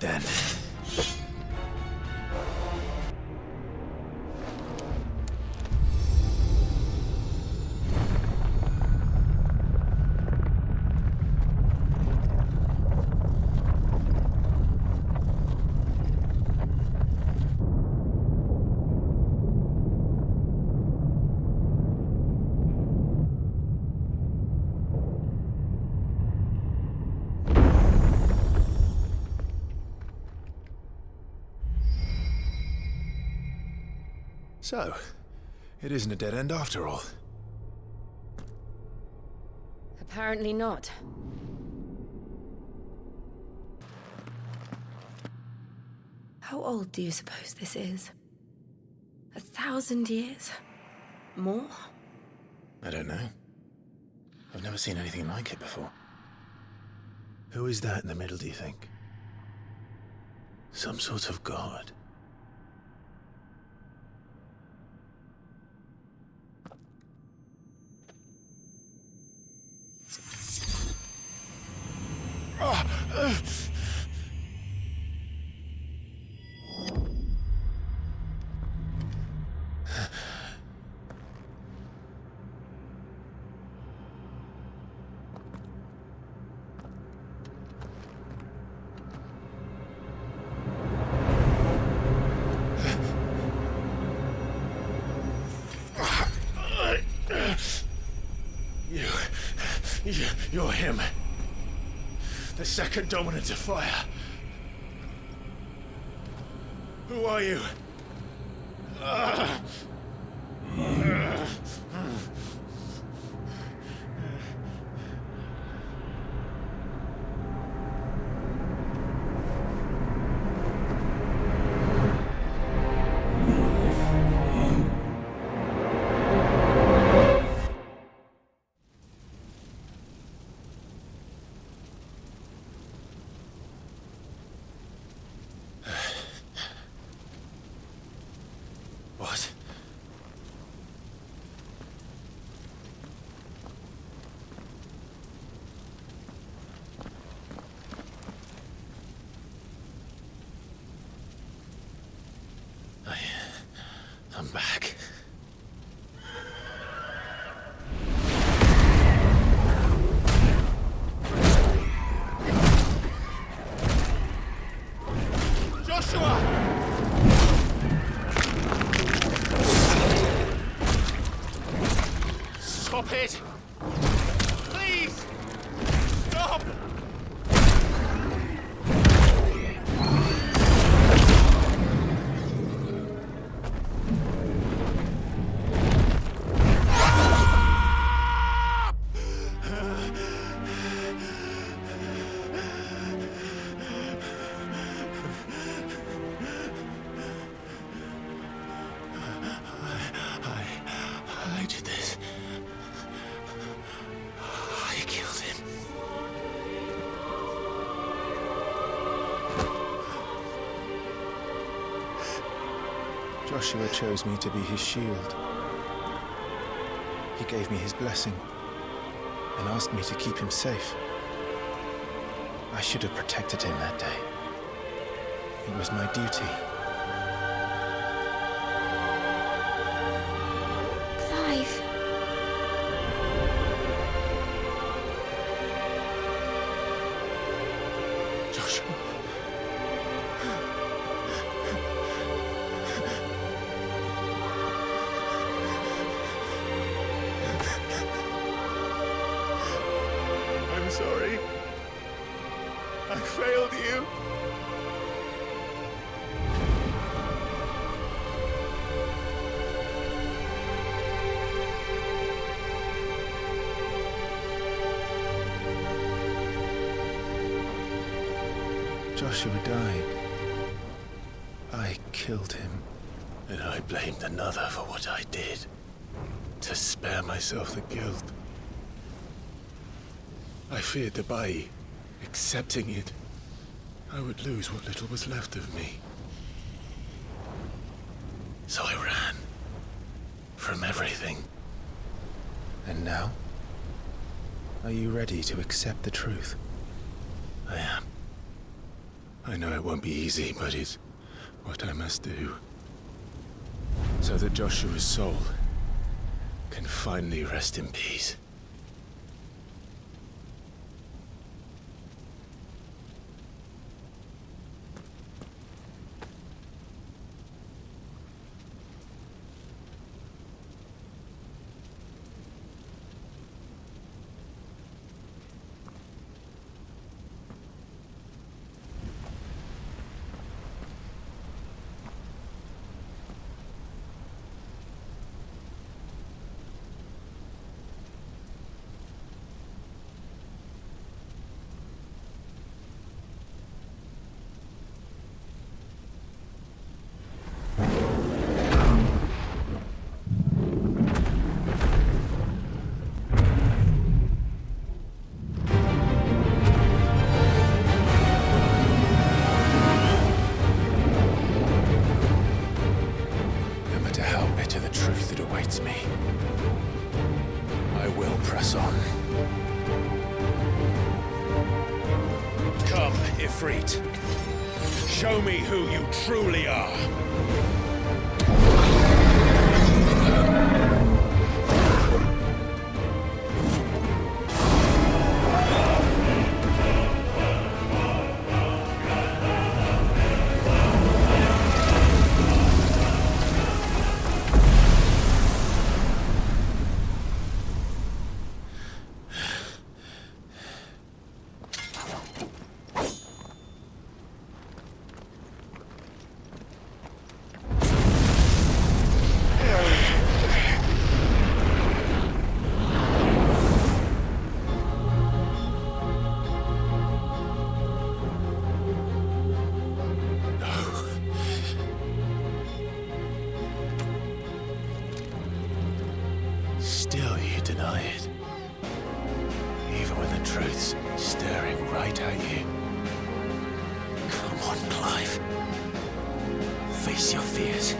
then. So, it isn't a dead end after all. Apparently not. How old do you suppose this is? 1,000 years? More? I don't know. I've never seen anything like it before. Who is that in the middle, do you think? Some sort of god? You're him. The second dominant of fire. Who are you? What? I'm back. Joshua! Stop it! Please! Stop! I did this. I killed him. Joshua chose me to be his shield. He gave me his blessing and asked me to keep him safe. I should have protected him that day. It was my duty. Clive. Joshua. I'm sorry. I failed you. Joshua died. I killed him. And I blamed another for what I did. To spare myself the guilt. I feared that by accepting it, I would lose what little was left of me. So I ran. From everything. And now? Are you ready to accept the truth? I am. I know it won't be easy, but it's what I must do. So that Joshua's soul can finally rest in peace. Me. I will press on. Come, Ifrit. Show me who you truly are. Still you deny it. Even when the truth's staring right at you. Come on, Clive. Face your fears.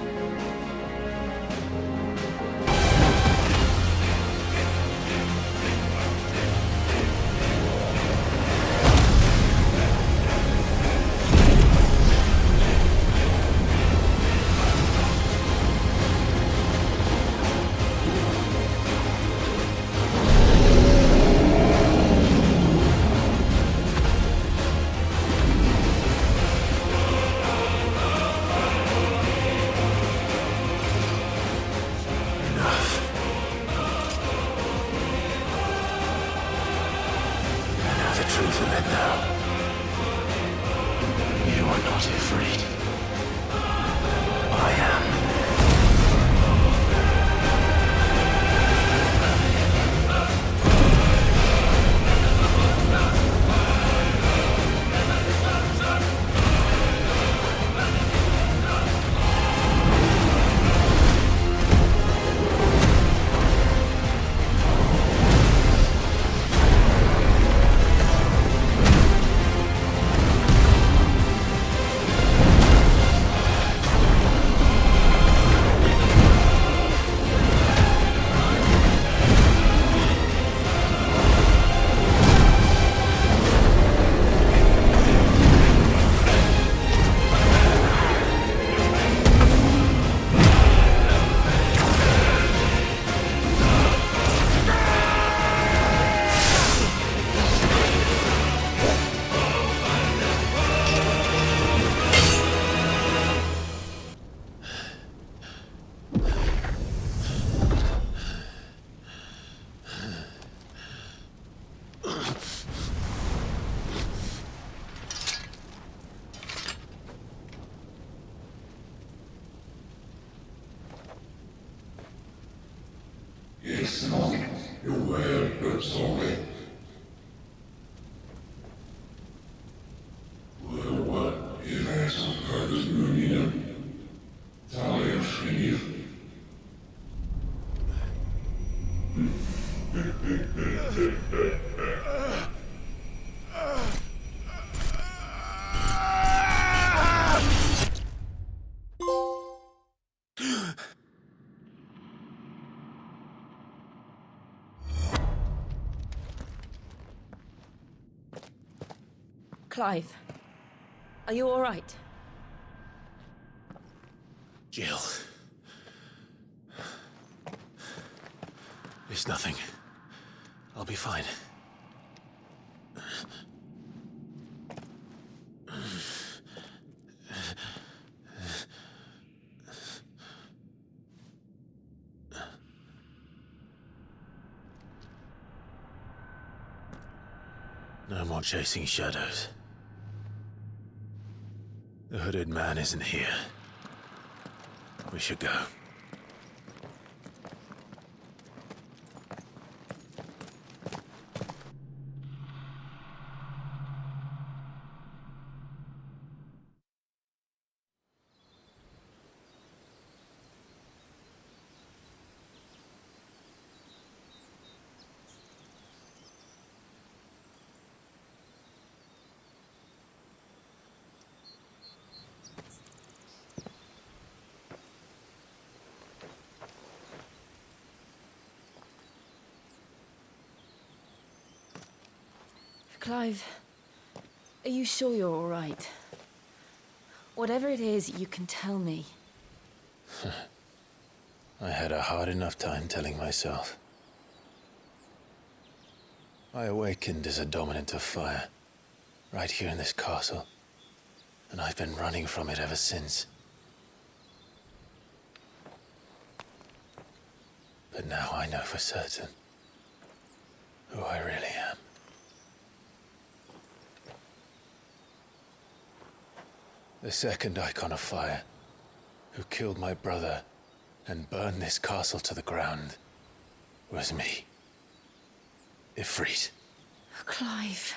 Truth of it now. You are not afraid. I am. It's not your word, but solid. What is that some kind of union? Talia Shinir. Clive, Are you all right? Jill. It's nothing. I'll be fine. No more chasing shadows. The hooded man isn't here. We should go. Clive, are you sure you're all right? Whatever it is, you can tell me. I had a hard enough time telling myself. I awakened as a dominant of fire, right here in this castle, and I've been running from it ever since. But now I know for certain who I really am. The second icon of fire, who killed my brother and burned this castle to the ground, was me. Ifrit. Clive.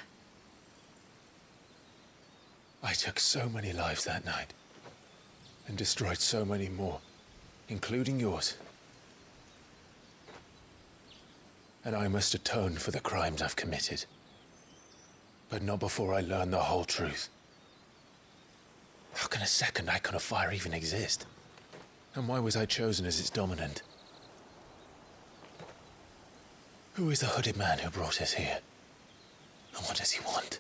I took so many lives that night, and destroyed so many more, including yours. And I must atone for the crimes I've committed. But not before I learn the whole truth. How can a second icon of fire even exist? And why was I chosen as its dominant? Who is the hooded man who brought us here? And what does he want?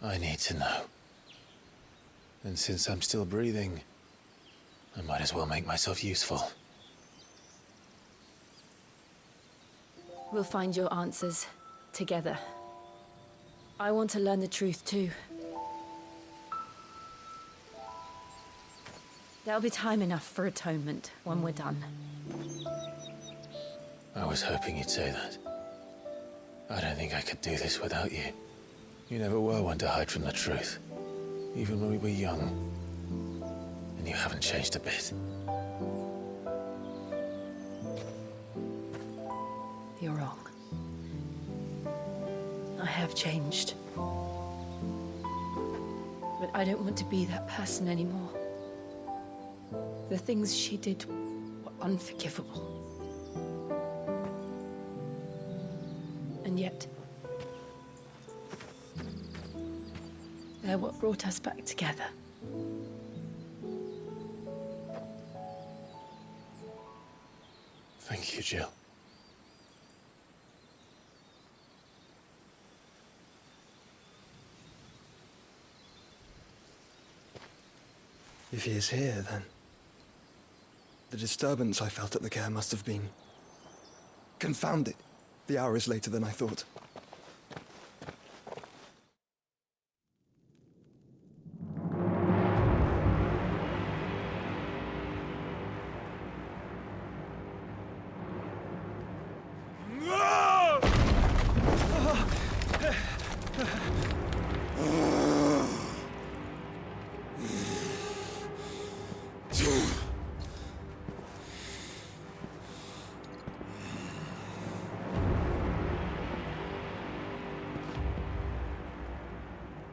I need to know. And since I'm still breathing, I might as well make myself useful. We'll find your answers together. I want to learn the truth too. There'll be time enough for atonement when we're done. I was hoping you'd say that. I don't think I could do this without you. You never were one to hide from the truth, even when we were young. And you haven't changed a bit. You're wrong. I have changed. But I don't want to be that person anymore. The things she did were unforgivable. And yet, they're what brought us back together. Thank you, Jill. If he is here, then the disturbance I felt at the care must have been confounded. The hour is later than I thought.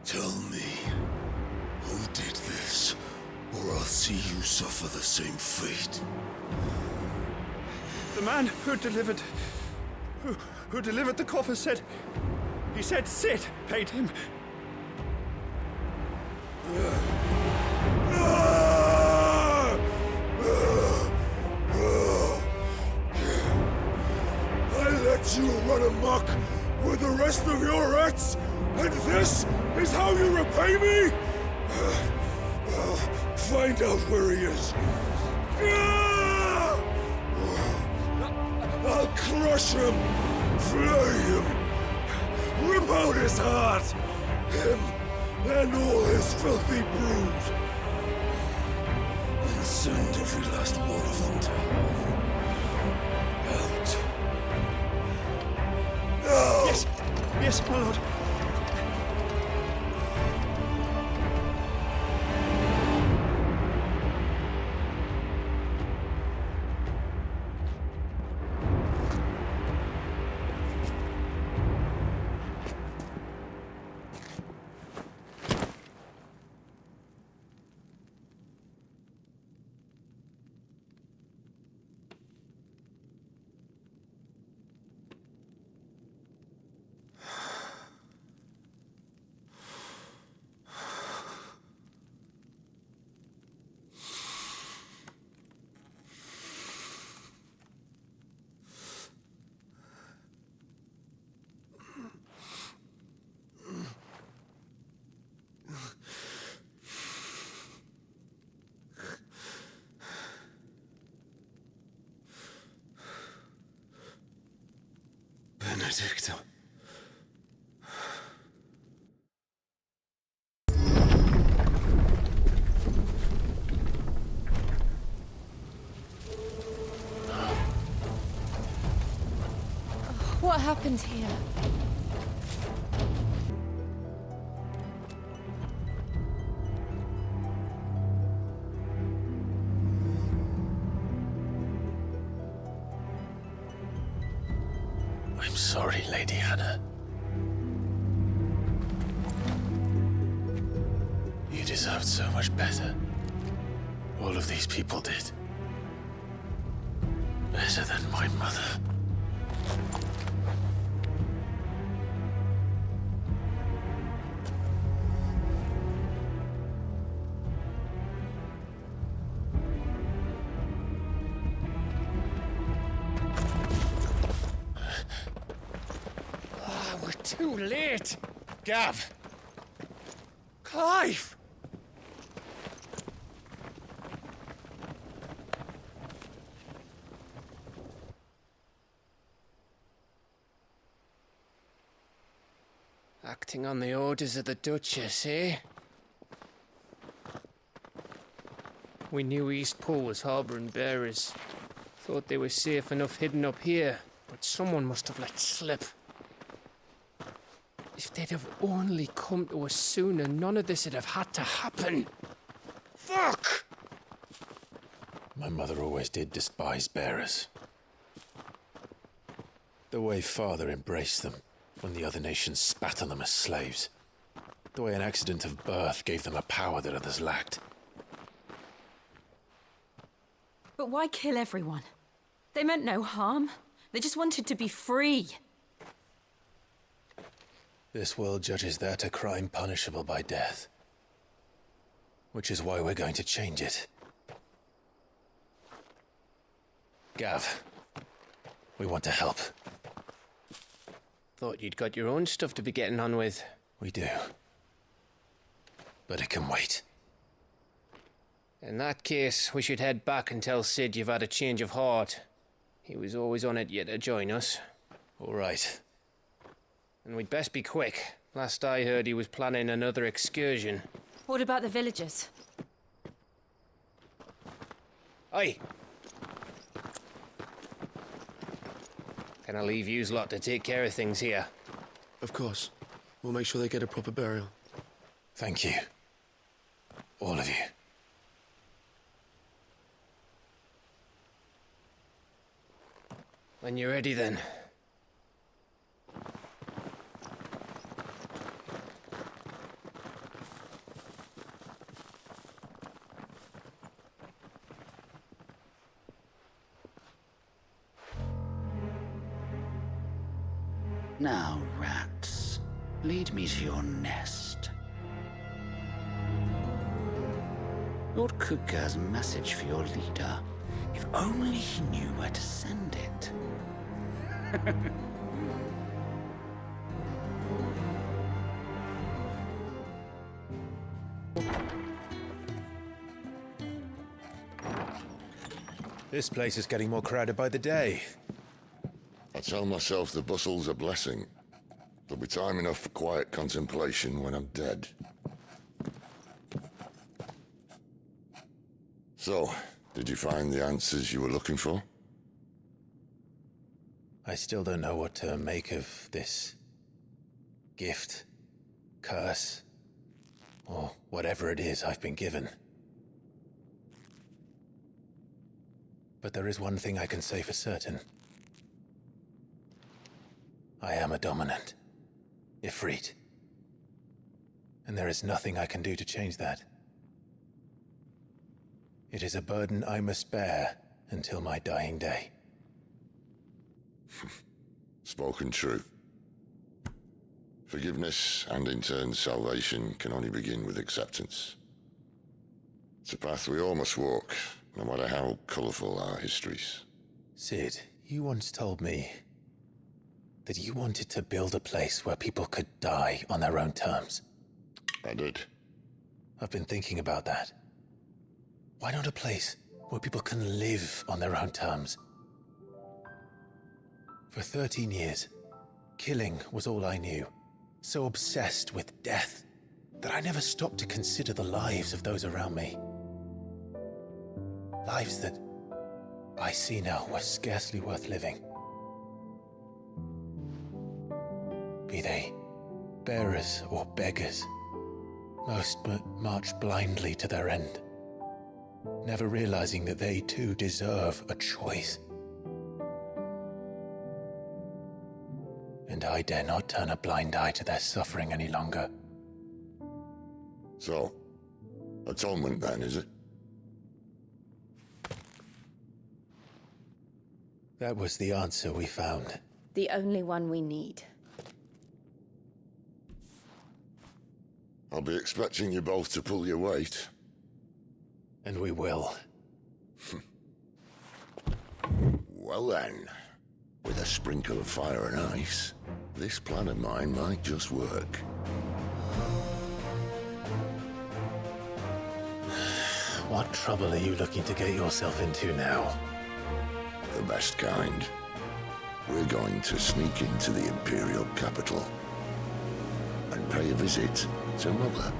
Tell me, who did this, or I'll see you suffer the same fate. The man who delivered the coffer said... He said Sid paid him. I let you to run amok with the rest of your rats? And this is how you repay me? Find out where he is. I'll crush him, flay him, rip out his heart, him and all his filthy brood, and send every last one of them to hell. Out. Now! Yes, yes, my lord. Benedicta. What happened here? I'm sorry, Lady Hannah. You deserved so much better. All of these people did. Better than my mother. We're too late! Gav! Clive! Acting on the orders of the Duchess, eh? We knew Eastpool was harbouring bearers. Thought they were safe enough hidden up here, but someone must have let slip. If they'd have only come to us sooner, none of this would have had to happen. Fuck! My mother always did despise bearers. The way Father embraced them when the other nations spat on them as slaves. The way an accident of birth gave them a power that others lacked. But why kill everyone? They meant no harm. They just wanted to be free. This world judges that a crime punishable by death. Which is why we're going to change it. Gav, we want to help. Thought you'd got your own stuff to be getting on with. We do. But it can wait. In that case, we should head back and tell Sid you've had a change of heart. He was always on it yet to join us. All right. And we'd best be quick. Last I heard, he was planning another excursion. What about the villagers? Aye. Can I leave yous lot to take care of things here? Of course. We'll make sure they get a proper burial. Thank you. All of you. When you're ready, then. Now, rats, lead me to your nest. Lord Kupka has a message for your leader. If only he knew where to send it. This place is getting more crowded by the day. I tell myself the bustle's a blessing. There'll be time enough for quiet contemplation when I'm dead. So, did you find the answers you were looking for? I still don't know what to make of this gift, curse, or whatever it is I've been given. But there is one thing I can say for certain. I am a dominant, Ifrit. And there is nothing I can do to change that. It is a burden I must bear until my dying day. Spoken true. Forgiveness, and in turn salvation, can only begin with acceptance. It's a path we all must walk, no matter how colourful our histories. Sid, you once told me that you wanted to build a place where people could die on their own terms. I did. I've been thinking about that. Why not a place where people can live on their own terms? For 13 years, killing was all I knew. So obsessed with death that I never stopped to consider the lives of those around me. Lives that I see now were scarcely worth living. Be they bearers or beggars, most march blindly to their end, never realizing that they too deserve a choice. And I dare not turn a blind eye to their suffering any longer. So, atonement then, is it? That was the answer we found. The only one we need. I'll be expecting you both to pull your weight. And we will. Well then, with a sprinkle of fire and ice, this plan of mine might just work. What trouble are you looking to get yourself into now? The best kind. We're going to sneak into the Imperial capital and pay a visit to Mother.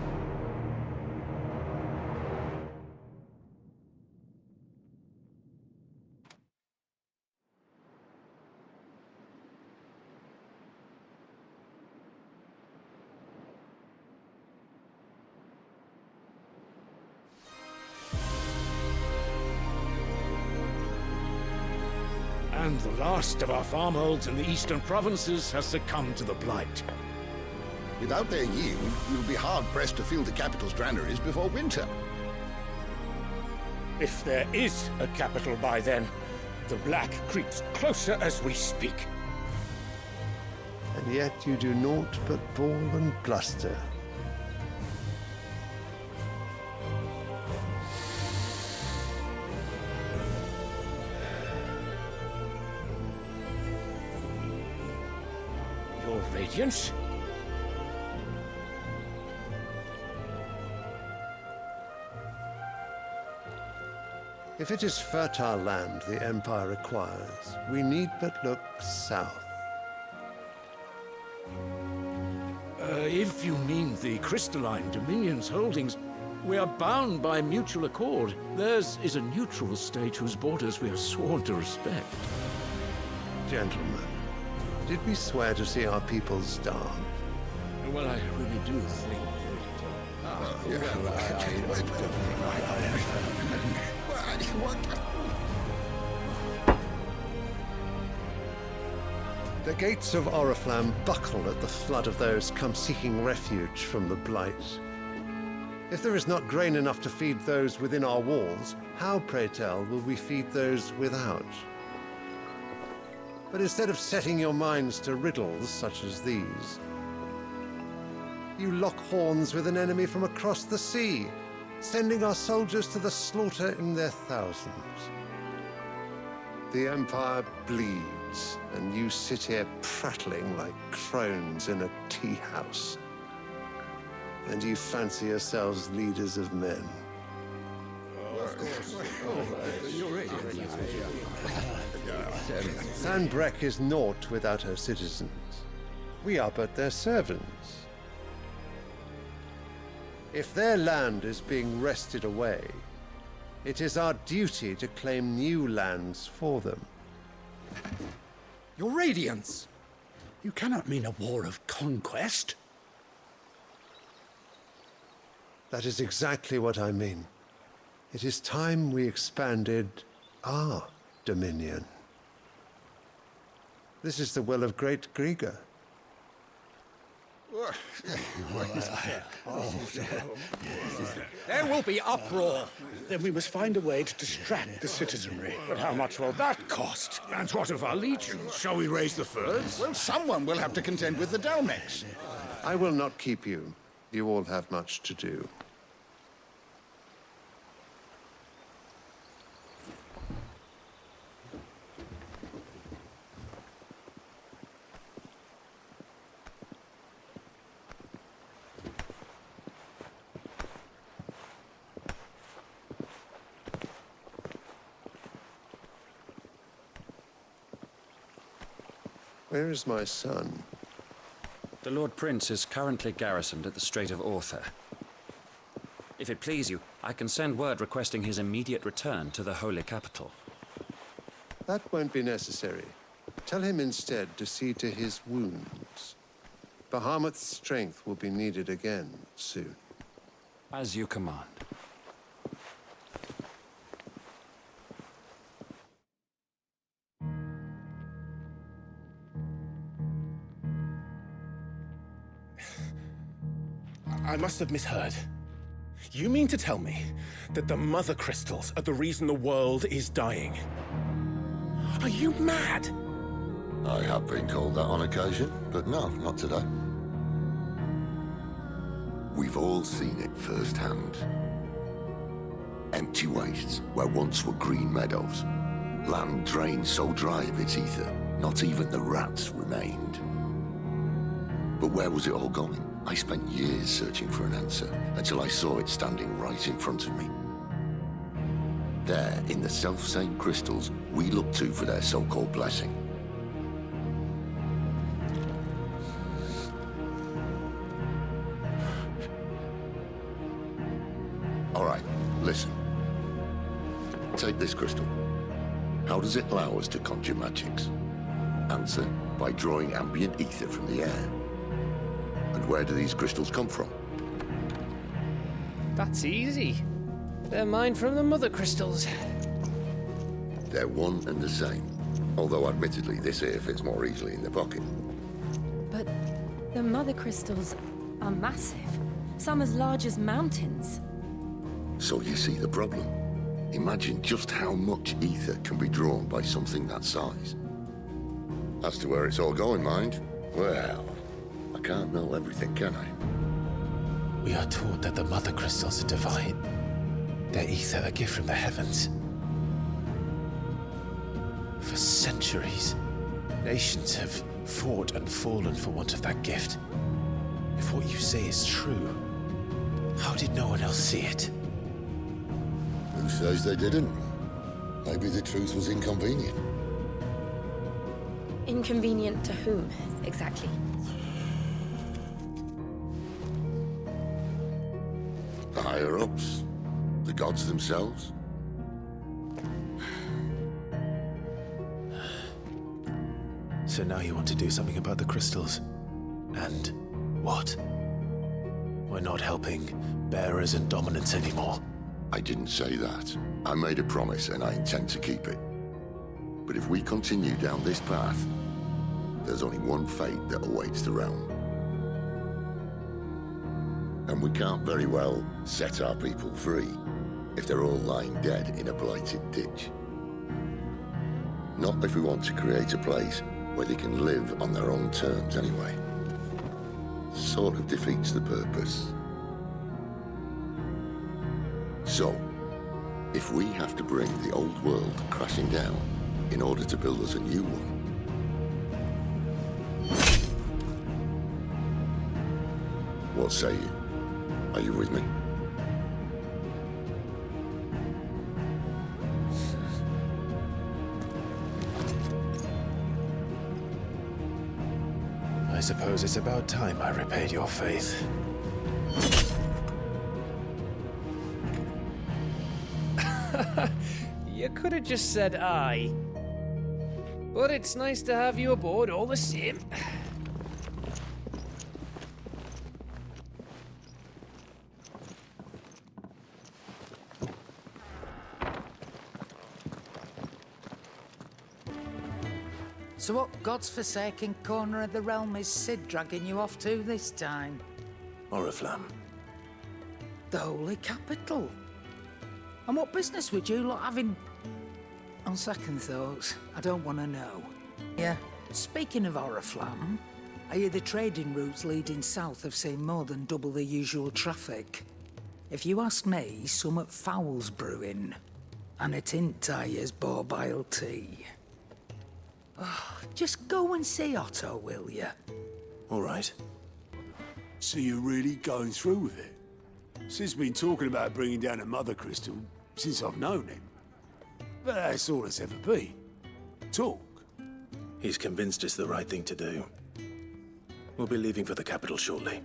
And the last of our farmholds in the eastern provinces has succumbed to the blight. Without their yield, we'll be hard-pressed to fill the capital's granaries before winter. If there is a capital by then, the black creeps closer as we speak. And yet you do naught but bawl and bluster. Your Radiance? If it is fertile land the Empire requires, we need but look south. If you mean the crystalline Dominion's holdings, we are bound by mutual accord. Theirs is a neutral state whose borders we are sworn to respect. Gentlemen, did we swear to see our people starve? Well, I really do think The gates of Oriflamme buckle at the flood of those come seeking refuge from the blight. If there is not grain enough to feed those within our walls, how, pray tell, will we feed those without? But instead of setting your minds to riddles such as these, you lock horns with an enemy from across the sea, sending our soldiers to the slaughter in their thousands. The Empire bleeds, and you sit here prattling like crones in a tea house. And you fancy yourselves leaders of men. Sanbreque is naught without her citizens. We are but their servants. If their land is being wrested away, it is our duty to claim new lands for them. Your Radiance! You cannot mean a war of conquest. That is exactly what I mean. It is time we expanded our dominion. This is the will of great Griga. There will be uproar. Then we must find a way to distract the citizenry. But how much will that cost? And what of our legions? Shall we raise the furs? Well, someone will have to contend with the Dalmex. I will not keep you. You all have much to do. Where is my son? The Lord Prince is currently garrisoned at the Strait of Author. If it please you, I can send word requesting his immediate return to the Holy Capital. That won't be necessary. Tell him instead to see to his wounds. Bahamut's strength will be needed again soon. As you command. I must have misheard. You mean to tell me that the Mother Crystals are the reason the world is dying? Are you mad? I have been called that on occasion, but no, not today. We've all seen it firsthand. Empty wastes where once were green meadows. Land drained so dry of its ether, not even the rats remained. But where was it all going? I spent years searching for an answer, until I saw it standing right in front of me. There, in the self-same crystals we look to for their so-called blessing. All right, listen. Take this crystal. How does it allow us to conjure magics? Answer, by drawing ambient ether from the air. And where do these crystals come from? That's easy. They're mine from the Mother Crystals. They're one and the same. Although admittedly this here fits more easily in the pocket. But the Mother Crystals are massive. Some as large as mountains. So you see the problem. Imagine just how much ether can be drawn by something that size. As to where it's all going, mind, well, I can't know everything, can I? We are taught that the Mother Crystals are divine. Their ether a gift from the heavens. For centuries, nations have fought and fallen for want of that gift. If what you say is true, how did no one else see it? Who says they didn't? Maybe the truth was inconvenient. Inconvenient to whom, exactly? The higher-ups? The gods themselves? So now you want to do something about the crystals. And what? We're not helping bearers and dominants anymore. I didn't say that. I made a promise and I intend to keep it. But if we continue down this path, there's only one fate that awaits the realm. And we can't very well set our people free if they're all lying dead in a blighted ditch. Not if we want to create a place where they can live on their own terms anyway. Sort of defeats the purpose. So, if we have to bring the old world crashing down in order to build us a new one, what say you? Are you with me? suppose it's about time I repaid your faith. You could have just said aye. But it's nice to have you aboard all the same. So what God's forsaken corner of the realm is Sid dragging you off to this time? Oriflamme. The Holy Capital. And what business would you lot have in... On second thoughts, I don't want to know. Yeah, speaking of Oriflamme, I hear the trading routes leading south have seen more than double the usual traffic. If you ask me, summat foul's brewing. And a tint tires borbile tea. Oh, just go and see Otto, will you? All right. So you're really going through with it? Sid's been talking about bringing down a mother crystal since I've known him. But that's all it's ever been. Talk. He's convinced it's the right thing to do. We'll be leaving for the capital shortly.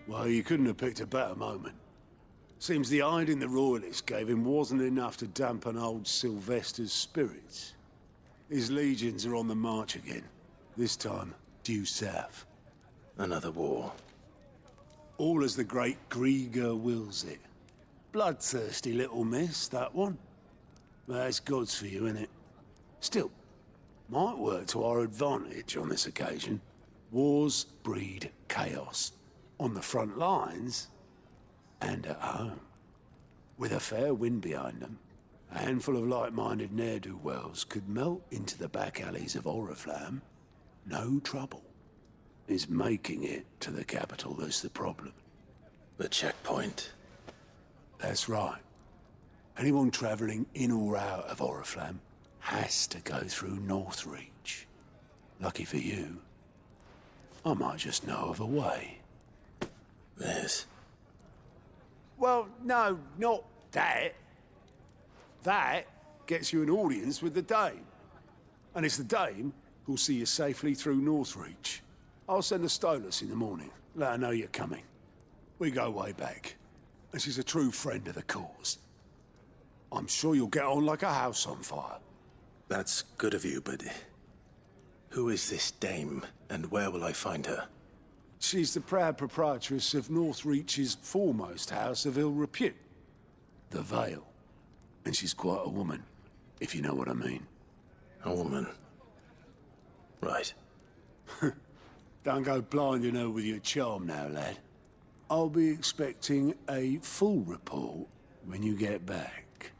Well, you couldn't have picked a better moment. Seems the hiding the Royalists gave him wasn't enough to dampen old Sylvester's spirits. His legions are on the march again. This time, due south. Another war. All as the great Grieger wills it. Bloodthirsty little miss, that one. That's God's for you, innit? Still, might work to our advantage on this occasion. Wars breed chaos. On the front lines, and at home. With a fair wind behind them, a handful of like-minded ne'er-do-wells could melt into the back alleys of Oriflamme. No trouble. It's making it to the capital that's the problem. The checkpoint. That's right. Anyone travelling in or out of Oriflamme has to go through Northreach. Lucky for you, I might just know of a way. There's... Well, no, not that. That gets you an audience with the Dame. And it's the Dame who'll see you safely through Northreach. I'll send a Stolas in the morning, let her know you're coming. We go way back, and she's a true friend of the cause. I'm sure you'll get on like a house on fire. That's good of you, but... who is this Dame, and where will I find her? She's the proud proprietress of Northreach's foremost house of ill repute, the Vale. And she's quite a woman, if you know what I mean. A woman? Right. Don't go blinding her with your charm now, lad. I'll be expecting a full report when you get back.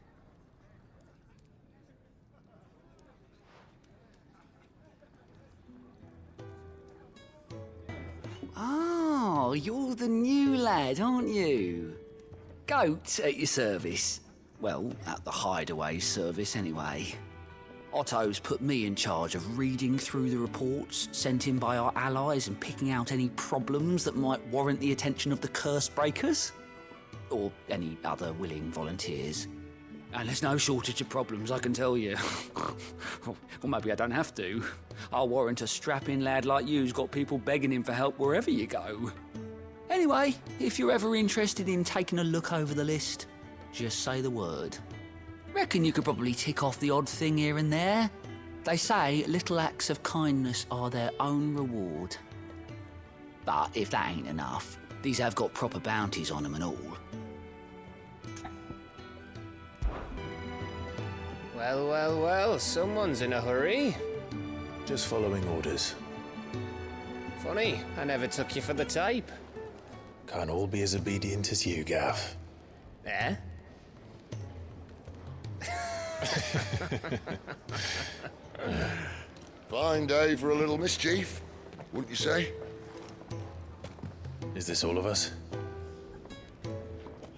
Oh, you're the new lad, aren't you? Goat at your service. Well, at the hideaway service, anyway. Otto's put me in charge of reading through the reports sent in by our allies and picking out any problems that might warrant the attention of the curse breakers. Or any other willing volunteers. And there's no shortage of problems, I can tell you. Or maybe I don't have to. I'll warrant a strapping lad like you's got people begging him for help wherever you go. Anyway, if you're ever interested in taking a look over the list, just say the word. Reckon you could probably tick off the odd thing here and there. They say little acts of kindness are their own reward. But if that ain't enough, these have got proper bounties on them and all. Well, well, well, someone's in a hurry. Just following orders. Funny, I never took you for the type. Can't all be as obedient as you, Gav. Eh? Fine day for a little mischief, wouldn't you say? Is this all of us?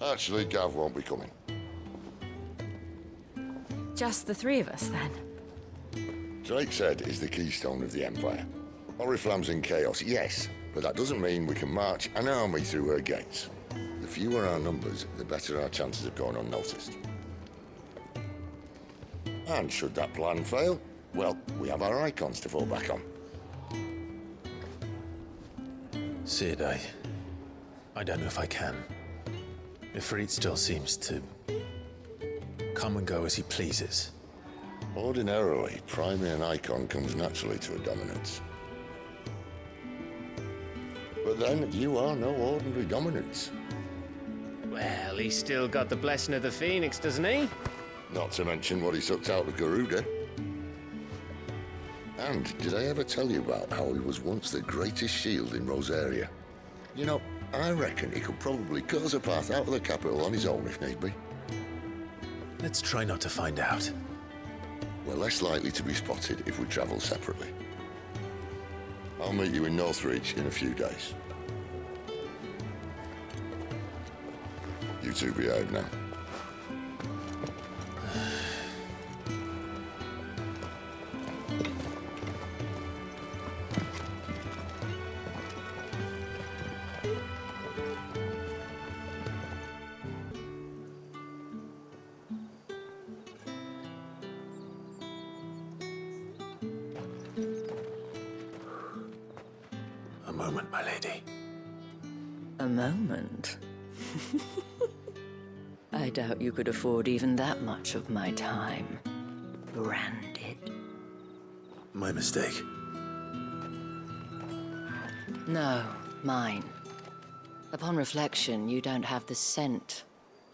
Actually, Gav won't be coming. Just the three of us, then? Drake said is the keystone of the Empire. Oriflamme's in chaos, yes, but that doesn't mean we can march an army through her gates. The fewer our numbers, the better our chances of going unnoticed. And should that plan fail, well, we have our icons to fall back on. Sid, I don't know if I can. Ifrit still seems to come and go as he pleases. Ordinarily, primary and icon comes naturally to a dominance. But then, you are no ordinary dominance. Well, he's still got the blessing of the Phoenix, doesn't he? Not to mention what he sucked out of Garuda. And did I ever tell you about how he was once the greatest shield in Rosaria? You know, I reckon he could probably cut us a path out of the capital on his own if need be. Let's try not to find out. We're less likely to be spotted if we travel separately. I'll meet you in Northreach in a few days. You two behave now. A moment, my lady. A moment? I doubt you could afford even that much of my time. Branded. My mistake. No, mine. Upon reflection, you don't have the scent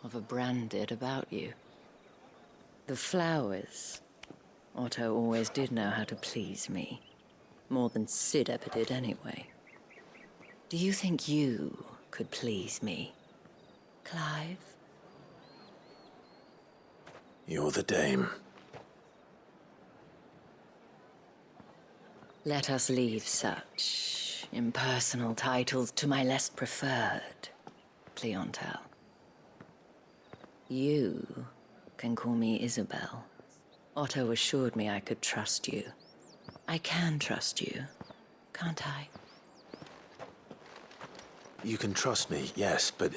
of a branded about you. The flowers. Otto always did know how to please me. More than Sid ever did anyway. Do you think you could please me, Clive? You're the dame. Let us leave such impersonal titles to my less preferred clientele. You can call me Isabel. Otto assured me I could trust you. I can trust you, can't I? You can trust me, yes, but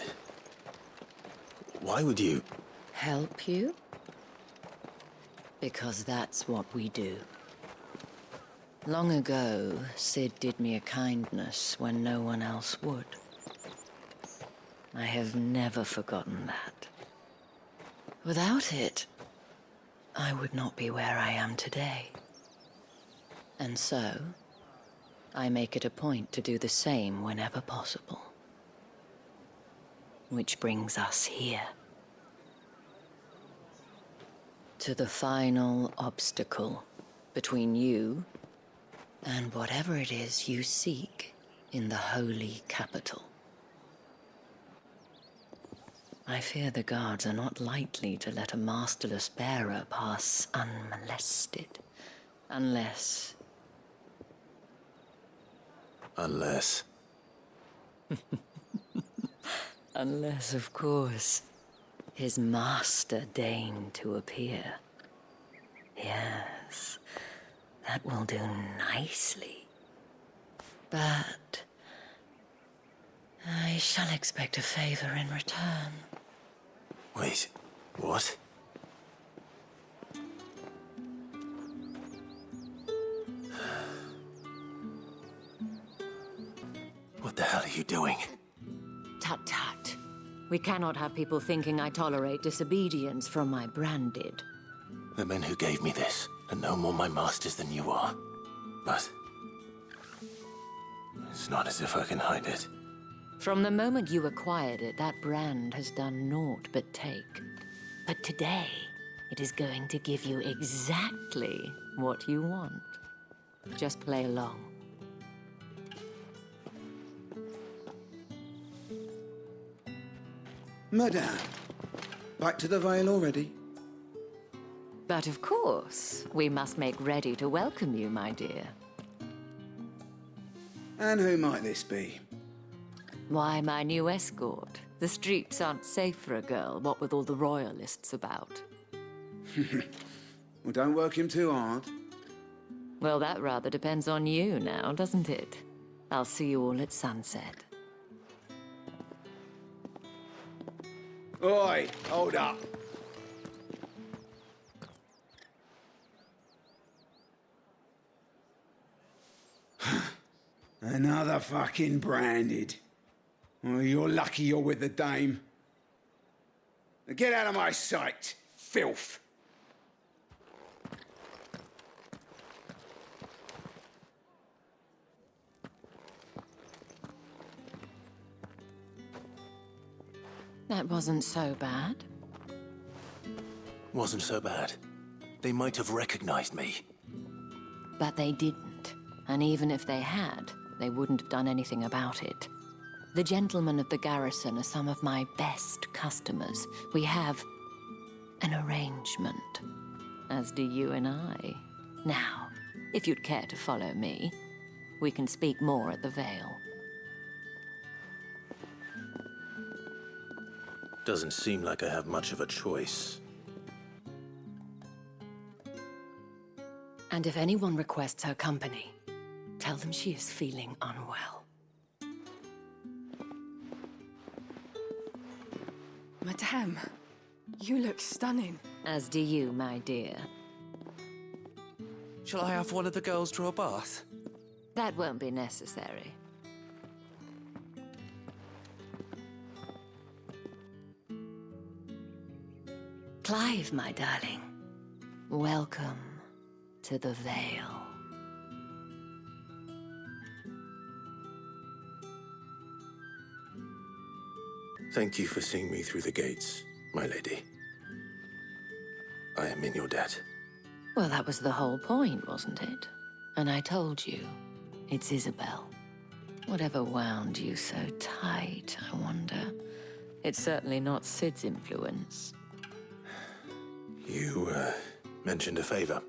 why would you? Help you? Because that's what we do. Long ago, Sid did me a kindness when no one else would. I have never forgotten that. Without it, I would not be where I am today. And so, I make it a point to do the same whenever possible. Which brings us here. To the final obstacle between you and whatever it is you seek in the holy capital. I fear the guards are not likely to let a masterless bearer pass unmolested, unless... Unless... Unless, of course, his master deigned to appear. Yes, that will do nicely. But I shall expect a favor in return. Wait, what? What the hell are you doing? Tut tut. We cannot have people thinking I tolerate disobedience from my branded. The men who gave me this are no more my masters than you are. But it's not as if I can hide it. From the moment you acquired it, that brand has done naught but take. But today, it is going to give you exactly what you want. Just play along. Madame, back to the Vale already? But of course, we must make ready to welcome you, my dear. And who might this be? Why, my new escort. The streets aren't safe for a girl, what with all the royalists about. Well, don't work him too hard. Well, that rather depends on you now, doesn't it? I'll see you all at sunset. Oi, hold up. Another fucking branded. Well, you're lucky you're with the dame. Now get out of my sight, filth! That wasn't so bad. Wasn't so bad. They might have recognized me. But they didn't. And even if they had, they wouldn't have done anything about it. The gentlemen of the garrison are some of my best customers. We have an arrangement, as do you and I. Now, if you'd care to follow me, we can speak more at the Vale. Doesn't seem like I have much of a choice. And if anyone requests her company, tell them she is feeling unwell. Madame, you look stunning. As do you, my dear. Shall I have one of the girls draw a bath? That won't be necessary. Clive, my darling. Welcome to the Vale. Thank you for seeing me through the gates, my lady. I am in your debt. Well, that was the whole point, wasn't it? And I told you, it's Isabel. Whatever wound you so tight, I wonder. It's certainly not Sid's influence. You, mentioned a favor.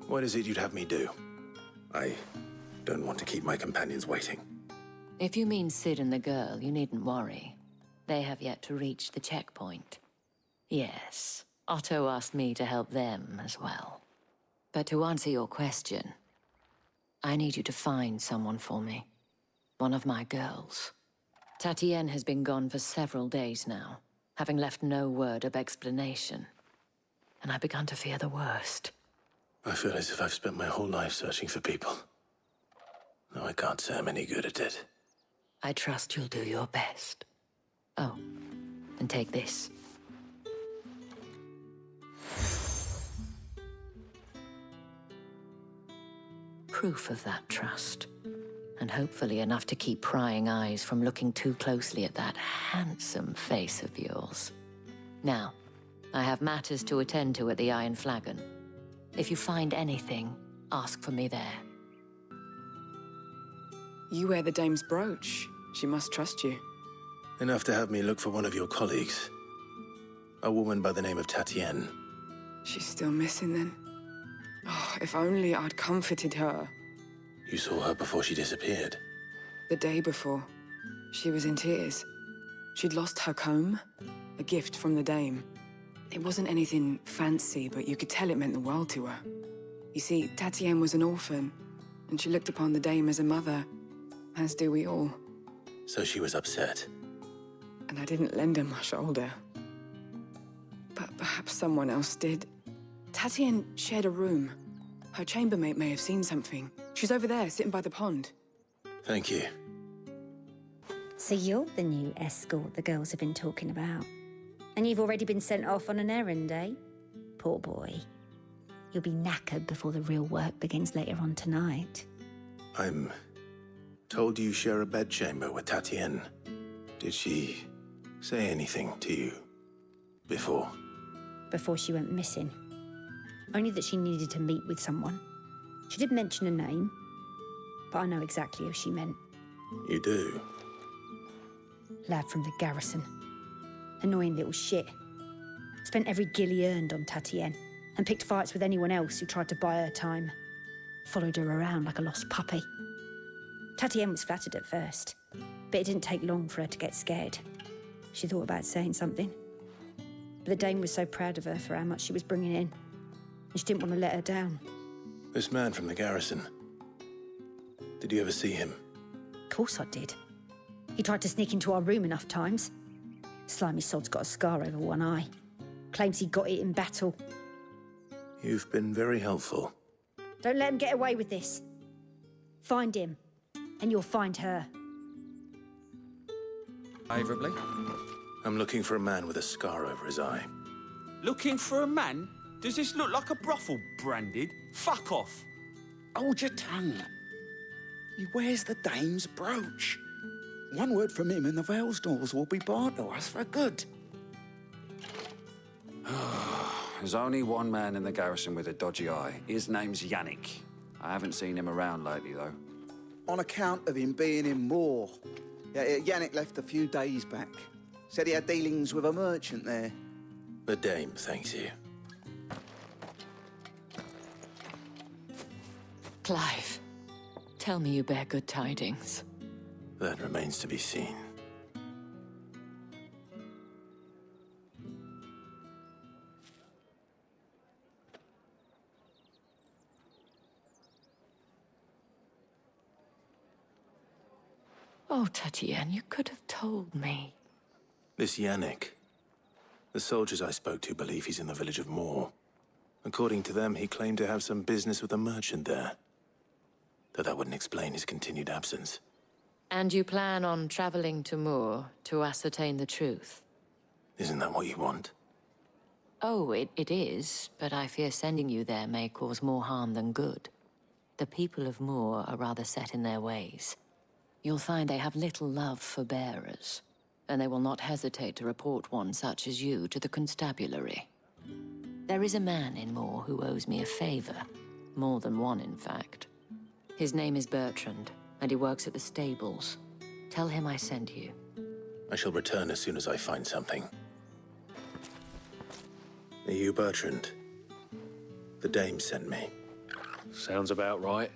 What is it you'd have me do? I don't want to keep my companions waiting. If you mean Sid and the girl, you needn't worry. They have yet to reach the checkpoint. Yes, Otto asked me to help them as well. But to answer your question, I need you to find someone for me. One of my girls. Tatienne has been gone for several days now, having left no word of explanation. And I began to fear the worst. I feel as if I've spent my whole life searching for people. Though I can't say I'm any good at it. I trust you'll do your best. Oh, and take this. Proof of that trust. And hopefully enough to keep prying eyes from looking too closely at that handsome face of yours. Now, I have matters to attend to at the Iron Flagon. If you find anything, ask for me there. You wear the dame's brooch. She must trust you. Enough to have me look for one of your colleagues. A woman by the name of Tatienne. She's still missing then. Oh, if only I'd comforted her. You saw her before she disappeared. The day before, she was in tears. She'd lost her comb, a gift from the dame. It wasn't anything fancy, but you could tell it meant the world to her. You see, Tatienne was an orphan, and she looked upon the dame as a mother, as do we all. So she was upset. And I didn't lend her my shoulder. But perhaps someone else did. Tatienne shared a room. Her chambermaid may have seen something. She's over there, sitting by the pond. Thank you. So you're the new escort the girls have been talking about. And you've already been sent off on an errand, eh? Poor boy. You'll be knackered before the real work begins later on tonight. I'm told you share a bedchamber with Tatienne. Did she say anything to you before? Before she went missing. Only that she needed to meet with someone. She did mention a name, but I know exactly who she meant. You do? Lad from the garrison. Annoying little shit. Spent every guil he earned on Tatienne, and picked fights with anyone else who tried to buy her time. Followed her around like a lost puppy. Tatienne was flattered at first, but it didn't take long for her to get scared. She thought about saying something. But the dame was so proud of her for how much she was bringing in, and she didn't want to let her down. This man from the garrison. Did you ever see him? Of course I did. He tried to sneak into our room enough times. Slimy sod's got a scar over one eye. Claims he got it in battle. You've been very helpful. Don't let him get away with this. Find him and you'll find her. Favourably? I'm looking for a man with a scar over his eye. Looking for a man? Does this look like a brothel, Branded? Fuck off. Hold your tongue. He wears the dame's brooch. One word from him and the Vale's doors will be barred to us for good. There's only one man in the garrison with a dodgy eye. His name's Yannick. I haven't seen him around lately, though. On account of him being in Moor. Yeah, Yannick left a few days back. Said he had dealings with a merchant there. The dame thanks you. Clive, tell me you bear good tidings. That remains to be seen. Oh, Tatienne, you could have told me. This Yannick. The soldiers I spoke to believe he's in the village of Moor. According to them, he claimed to have some business with a merchant there. Though that wouldn't explain his continued absence. And you plan on traveling to Moor to ascertain the truth? Isn't that what you want? Oh, it is, but I fear sending you there may cause more harm than good. The people of Moor are rather set in their ways. You'll find they have little love for bearers, and they will not hesitate to report one such as you to the constabulary. There is a man in Moor who owes me a favor. More than one, in fact. His name is Bertrand, and he works at the stables. Tell him I sent you. I shall return as soon as I find something. Are you Bertrand? The dame sent me. Sounds about right.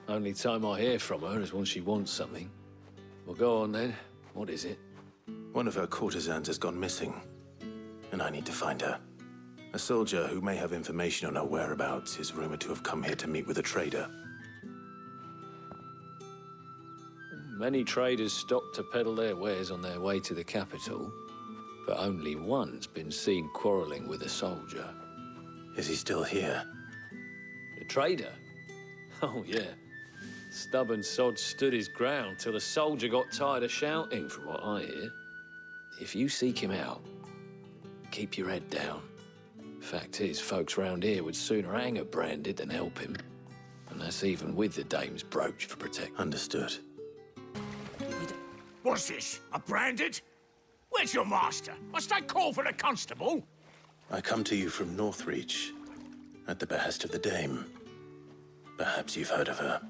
Only time I hear from her is when she wants something. Well, go on then. What is it? One of her courtesans has gone missing, and I need to find her. A soldier who may have information on her whereabouts is rumored to have come here to meet with a trader. Many traders stop to peddle their wares on their way to the capital, but only one's been seen quarrelling with a soldier. Is he still here? The trader? Oh, yeah. Stubborn sod stood his ground till the soldier got tired of shouting, from what I hear. If you seek him out, keep your head down. Fact is, folks round here would sooner hang a Branded than help him. And that's even with the dame's brooch for protection. Understood. What's this? A Branded? Where's your master? Must I call for the constable? I come to you from Northreach, at the behest of the dame. Perhaps you've heard of her.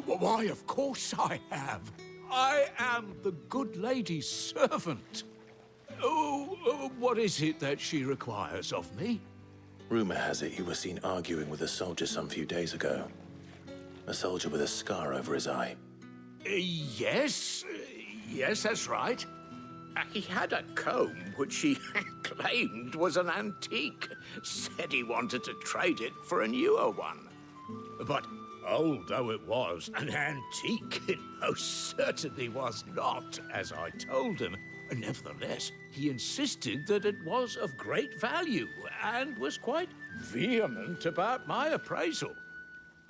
Why, of course I have. I am the good lady's servant. Oh, what is it that she requires of me? Rumor has it you were seen arguing with a soldier some few days ago. A soldier with a scar over his eye. Yes, that's right. He had a comb which he claimed was an antique. Said he wanted to trade it for a newer one. But old though it was, an antique it most certainly was not, as I told him. Nevertheless, he insisted that it was of great value and was quite vehement about my appraisal.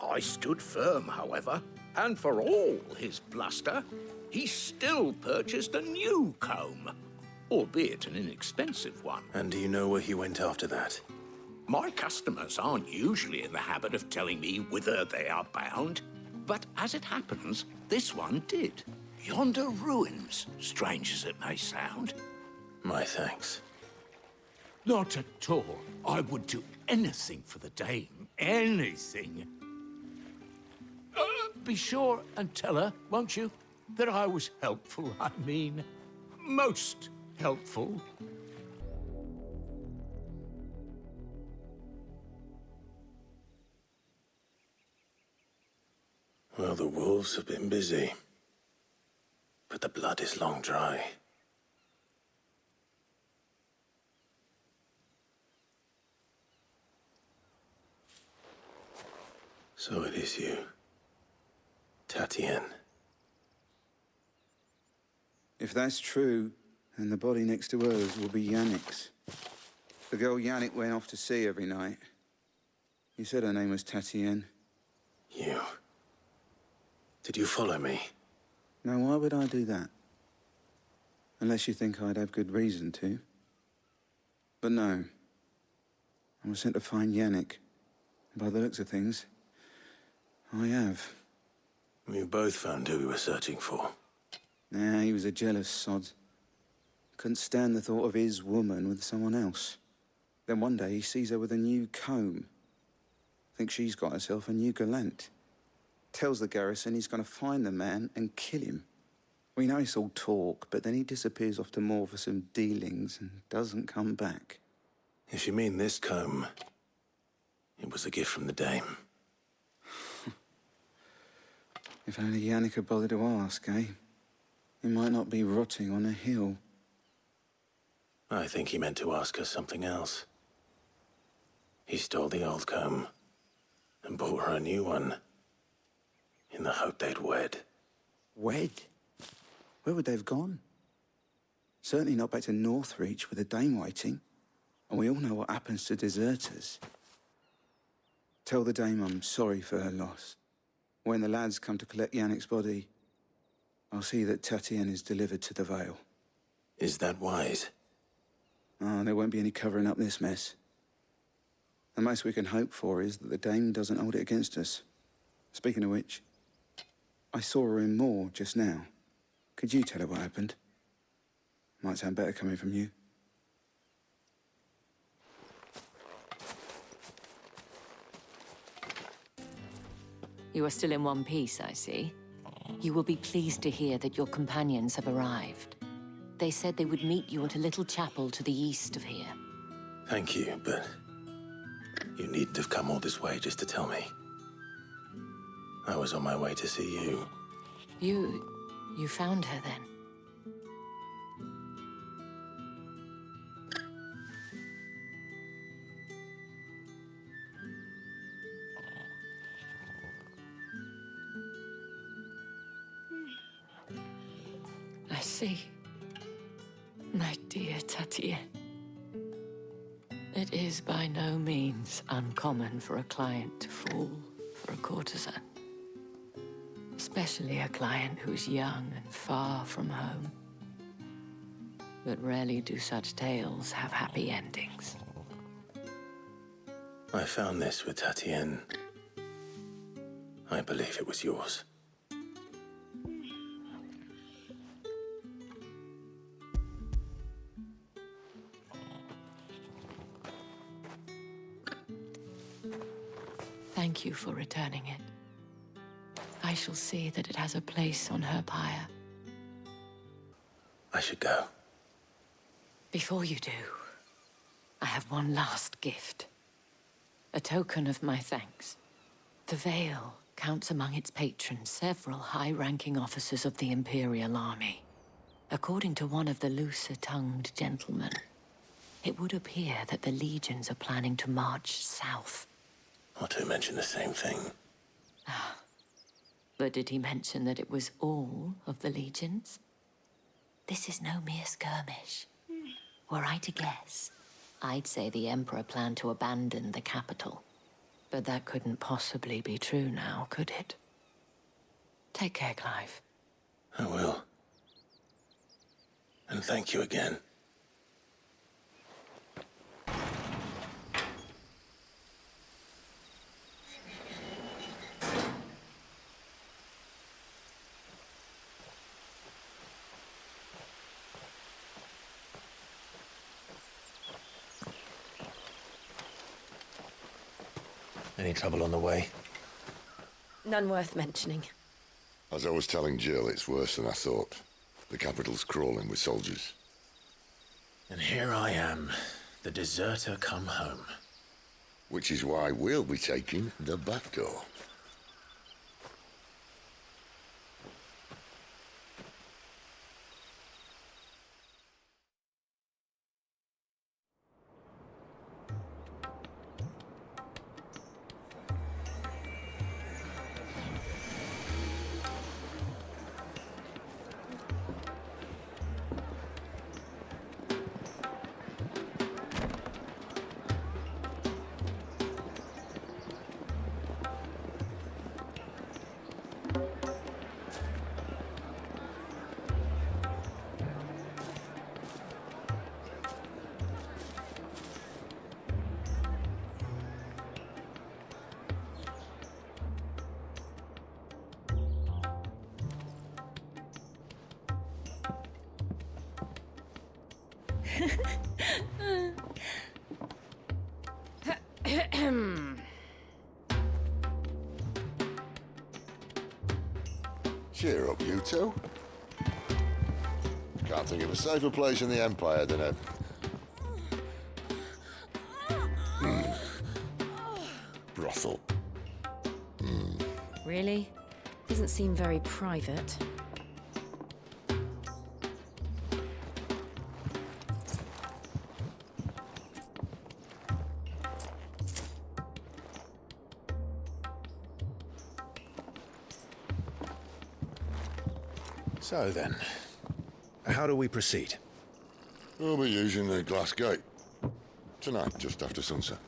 I stood firm, however, and for all his bluster, he still purchased a new comb, albeit an inexpensive one. And do you know where he went after that? My customers aren't usually in the habit of telling me whither they are bound, but as it happens, this one did. Yonder ruins, strange as it may sound. My thanks. Not at all. I would do anything for the dame. Anything. Be sure and tell her, won't you, that I was helpful. I mean, most helpful. Well, the wolves have been busy. But the blood is long dry. So it is you, Tatienne. If that's true, then the body next to hers will be Yannick's. The girl Yannick went off to sea every night. He said her name was Tatienne. You. Did you follow me? Now, why would I do that? Unless you think I'd have good reason to. But no. I was sent to find Yannick. By the looks of things, I have. We both found who we were searching for. Nah, he was a jealous sod. Couldn't stand the thought of his woman with someone else. Then one day he sees her with a new comb. Thinks she's got herself a new gallant. Tells the garrison he's gonna find the man and kill him. We know it's all talk, but then he disappears off to Moor for some dealings and doesn't come back. If you mean this comb, it was a gift from the dame. If only Yannick had bothered to ask, eh? He might not be rotting on a hill. I think he meant to ask her something else. He stole the old comb and bought her a new one in the hope they'd wed. Wed? Where would they have gone? Certainly not back to Northreach with a dame waiting. And we all know what happens to deserters. Tell the dame I'm sorry for her loss. When the lads come to collect Yannick's body, I'll see that Tatienne is delivered to the Vale. Is that wise? Oh, there won't be any covering up this mess. The most we can hope for is that the dame doesn't hold it against us. Speaking of which, I saw her in Moor just now. Could you tell her what happened? Might sound better coming from you. You are still in one piece, I see. You will be pleased to hear that your companions have arrived. They said they would meet you at a little chapel to the east of here. Thank you, but you needn't have come all this way just to tell me. I was on my way to see you. You found her then? I see. My dear Tatienne. It is by no means uncommon for a client to fall for a courtesan. Especially a client who's young and far from home. But rarely do such tales have happy endings. I found this with Tatienne. I believe it was yours. Thank you for returning it. I shall see that it has a place on her pyre. I should go. Before you do, I have one last gift. A token of my thanks. The Vale counts among its patrons several high-ranking officers of the Imperial Army. According to one of the looser-tongued gentlemen, it would appear that the legions are planning to march south. Not to mention the same thing. But did he mention that it was all of the legions? This is no mere skirmish. Were I to guess, I'd say the Emperor planned to abandon the capital. But that couldn't possibly be true now, could it? Take care, Clive. I will. And thank you again. Any trouble on the way? None worth mentioning. As I was telling Jill, it's worse than I thought. The capital's crawling with soldiers. And here I am, the deserter come home. Which is why we'll be taking the back door. Cheer up, you two. Can't think of a safer place in the Empire than a... brothel. Really? Doesn't seem very private. So then, how do we proceed? We'll be using the glass gate. Tonight, just after sunset.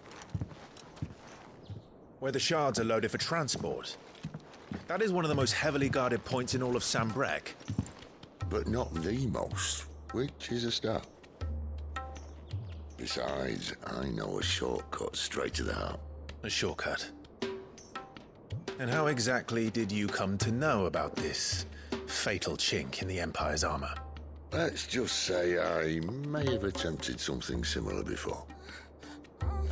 Where the shards are loaded for transport. That is one of the most heavily guarded points in all of Sambrec. But not the most, which is a start. Besides, I know a shortcut straight to the heart. A shortcut? And how exactly did you come to know about this fatal chink in the Empire's armor? Let's just say I may have attempted something similar before.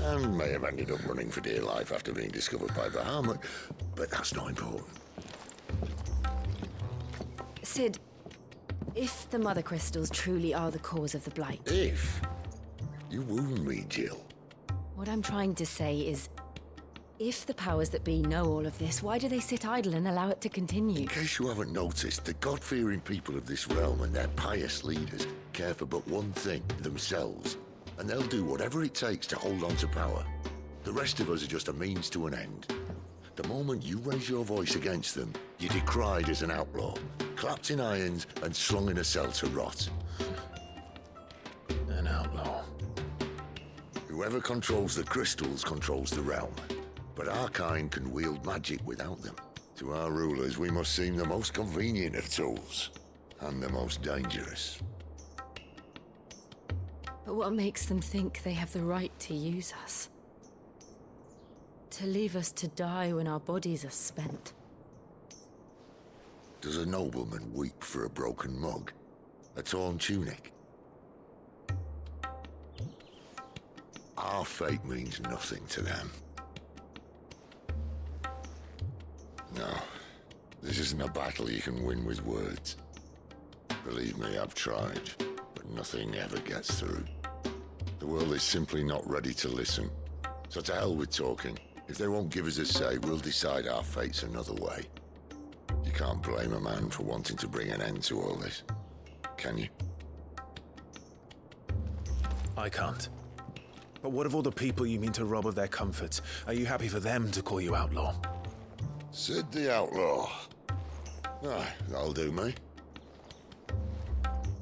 And may have ended up running for dear life after being discovered by Bahamut, but that's not important. Sid, if the Mother Crystals truly are the cause of the Blight... If? You wound me, Jill. What I'm trying to say is, if the powers that be know all of this, why do they sit idle and allow it to continue? In case you haven't noticed, the God-fearing people of this realm and their pious leaders care for but one thing, themselves. And they'll do whatever it takes to hold on to power. The rest of us are just a means to an end. The moment you raise your voice against them, you're decried as an outlaw, clapped in irons and slung in a cell to rot. An outlaw. Whoever controls the crystals controls the realm. But our kind can wield magic without them. To our rulers, we must seem the most convenient of tools, and the most dangerous. But what makes them think they have the right to use us? To leave us to die when our bodies are spent? Does a nobleman weep for a broken mug? A torn tunic? Our fate means nothing to them. No, this isn't a battle you can win with words. Believe me, I've tried, but nothing ever gets through. The world is simply not ready to listen. So to hell with talking. If they won't give us a say, we'll decide our fates another way. You can't blame a man for wanting to bring an end to all this, can you? I can't. But what of all the people you mean to rob of their comforts? Are you happy for them to call you outlaw? Sid the Outlaw. Aye, that'll do me.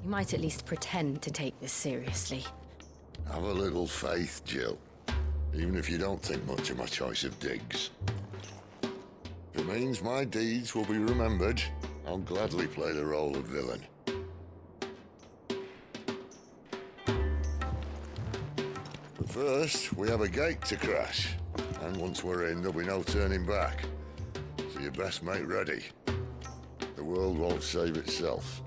You might at least pretend to take this seriously. Have a little faith, Jill. Even if you don't think much of my choice of digs. If it means my deeds will be remembered, I'll gladly play the role of villain. But first, we have a gate to crash. And once we're in, there'll be no turning back. So you best make ready. The world won't save itself.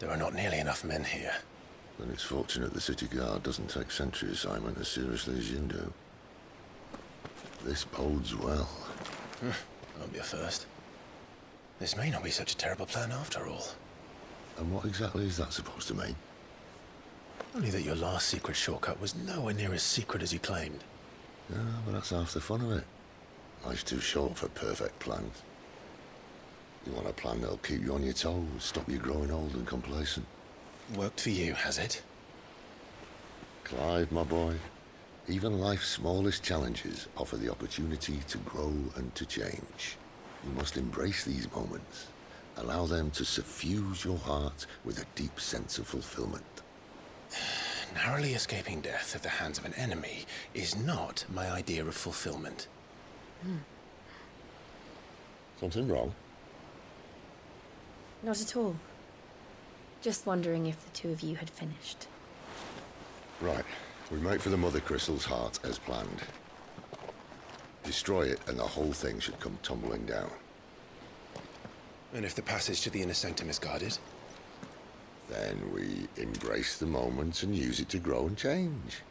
There are not nearly enough men here. Then it's fortunate the city guard doesn't take sentry assignment as seriously as you do. This bodes well. Won't be a first. This may not be such a terrible plan after all. And what exactly is that supposed to mean? Only that your last secret shortcut was nowhere near as secret as you claimed. Yeah, but that's half the fun of it. Life's too short for perfect plans. You want a plan that'll keep you on your toes, stop you growing old and complacent. Worked for you, has it? Clive, my boy, even life's smallest challenges offer the opportunity to grow and to change. You must embrace these moments. Allow them to suffuse your heart with a deep sense of fulfillment. narrowly escaping death at the hands of an enemy is not my idea of fulfillment. Something wrong? Not at all. Just wondering if the two of you had finished. Right. We make for the Mother Crystal's heart as planned. Destroy it and the whole thing should come tumbling down. And if the passage to the inner sanctum is guarded? Then we embrace the moment and use it to grow and change.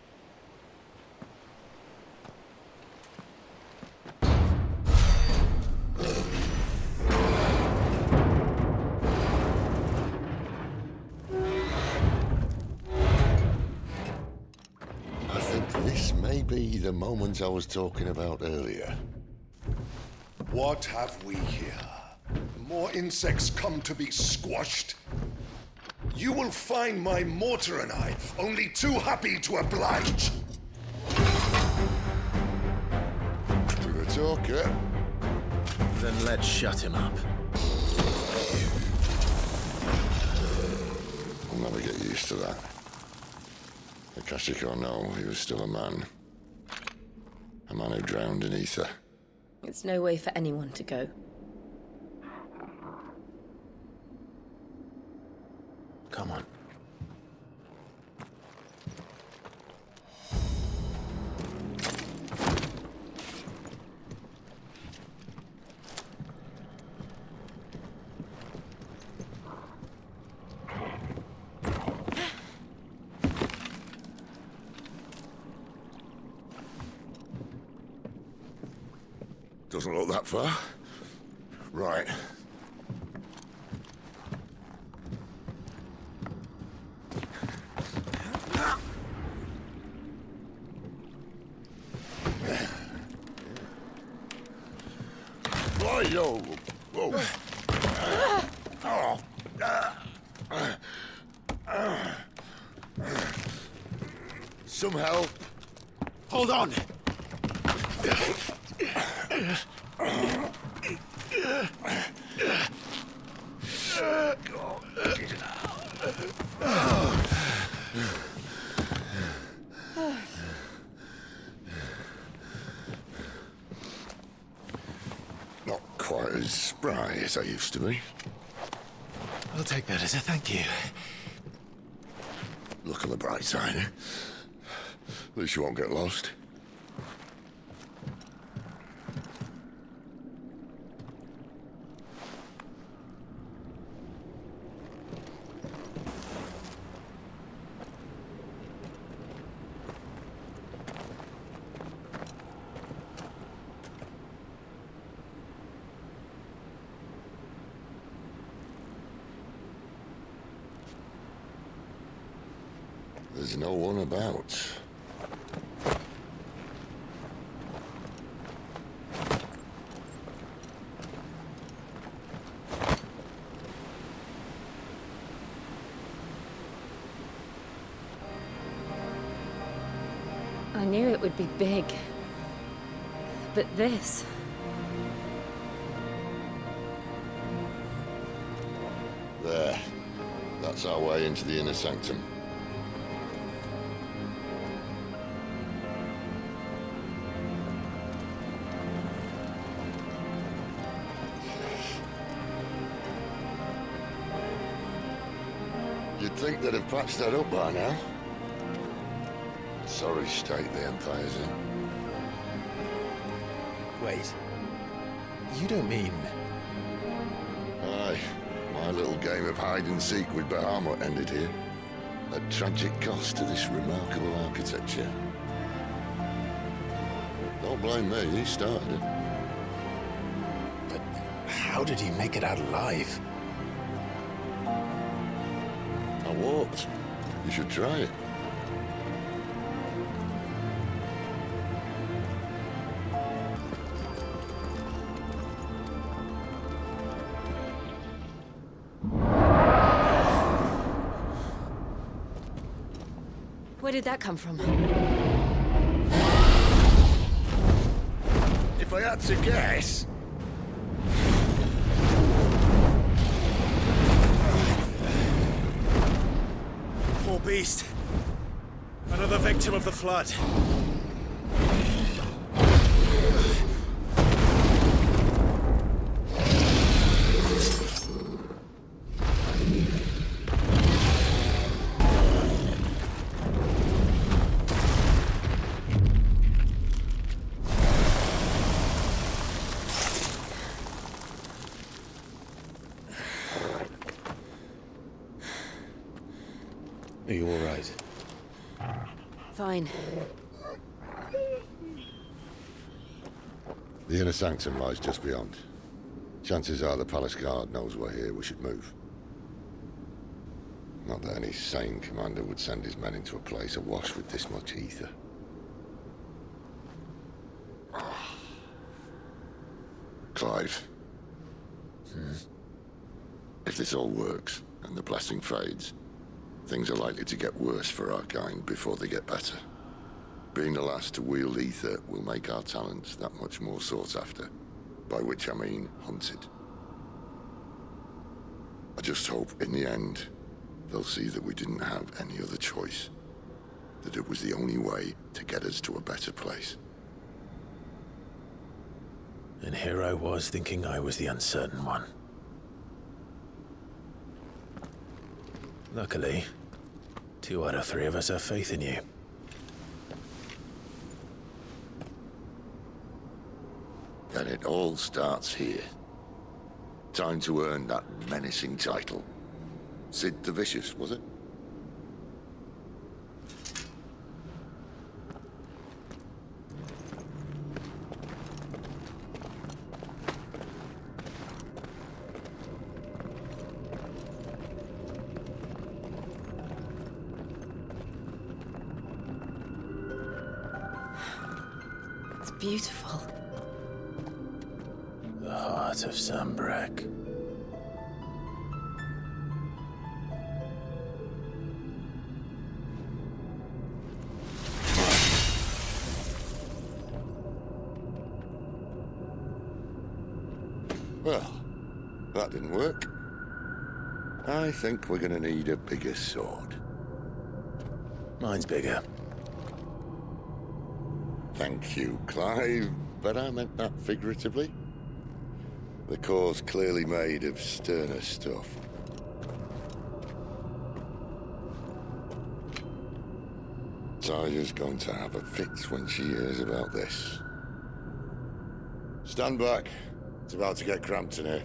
I think this may be the moment I was talking about earlier. What have we here? More insects come to be squashed? You will find my mortar and I only too happy to oblige. To the talker. Then let's shut him up. I'll never get used to that. Akashic or no, he was still a man. A man who drowned in ether. It's no way for anyone to go. Come on. Doesn't look that far. Right. Yo. Whoa. Some help. Hold on. Not quite as spry as I used to be. I'll take that as a thank you. Look on the bright side, eh? At least you won't get lost. There's no one about. I knew it would be big. But this... There. That's our way into the inner sanctum. You'd think they'd have patched that up by now. Sorry state the Empire's in. Wait. You don't mean... Aye. My little game of hide-and-seek with Bahamut ended here. At tragic cost to this remarkable architecture. Don't blame me, he started it. But how did he make it out alive? I walked. You should try it. Where did that come from? If I had to guess... Poor beast. Another victim of the flood. Are you all right? Fine. The inner sanctum lies just beyond. Chances are the palace guard knows we're here. We should move. Not that any sane commander would send his men into a place awash with this much ether. Clive. If this all works, and the blessing fades, things are likely to get worse for our kind before they get better. Being the last to wield ether will make our talents that much more sought after, by which I mean hunted. I just hope, in the end, they'll see that we didn't have any other choice, that it was the only way to get us to a better place. And here I was thinking I was the uncertain one. Luckily, 2 out of 3 of us have faith in you. And it all starts here. Time to earn that menacing title. Sid the Vicious, was it? It's beautiful. The heart of Sambrek. Well, that didn't work. I think we're gonna need a bigger sword. Mine's bigger. Thank you, Clive, but I meant that figuratively. The core's clearly made of sterner stuff. Taya's going to have a fit when she hears about this. Stand back. It's about to get cramped in here.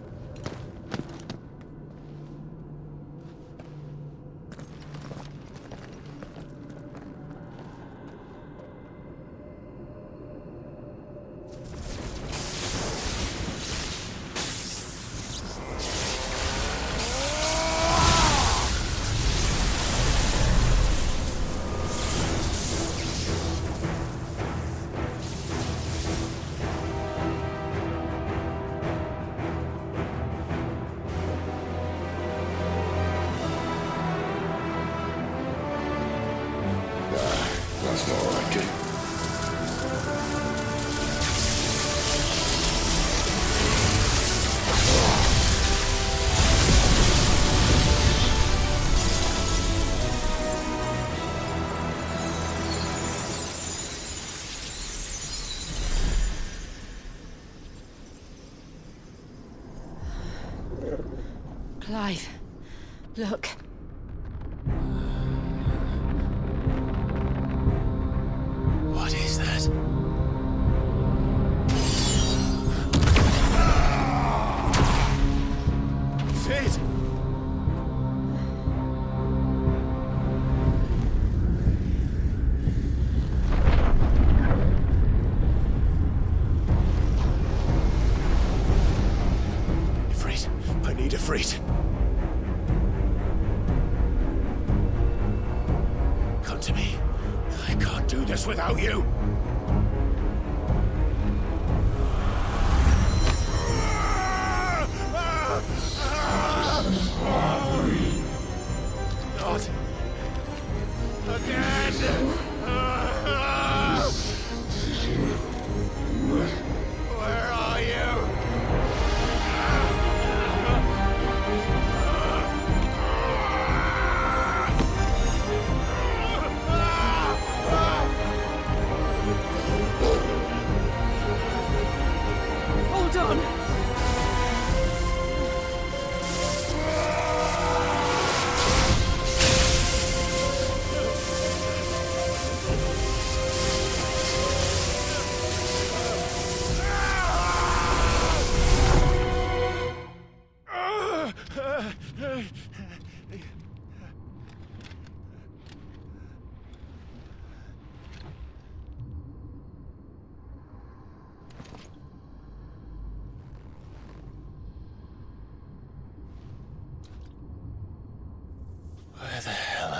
That's not like it. Clive, look. What is that? Sid! Ifrit, I need Ifrit. Come to me. I can't do this without you. Not again. Where are you?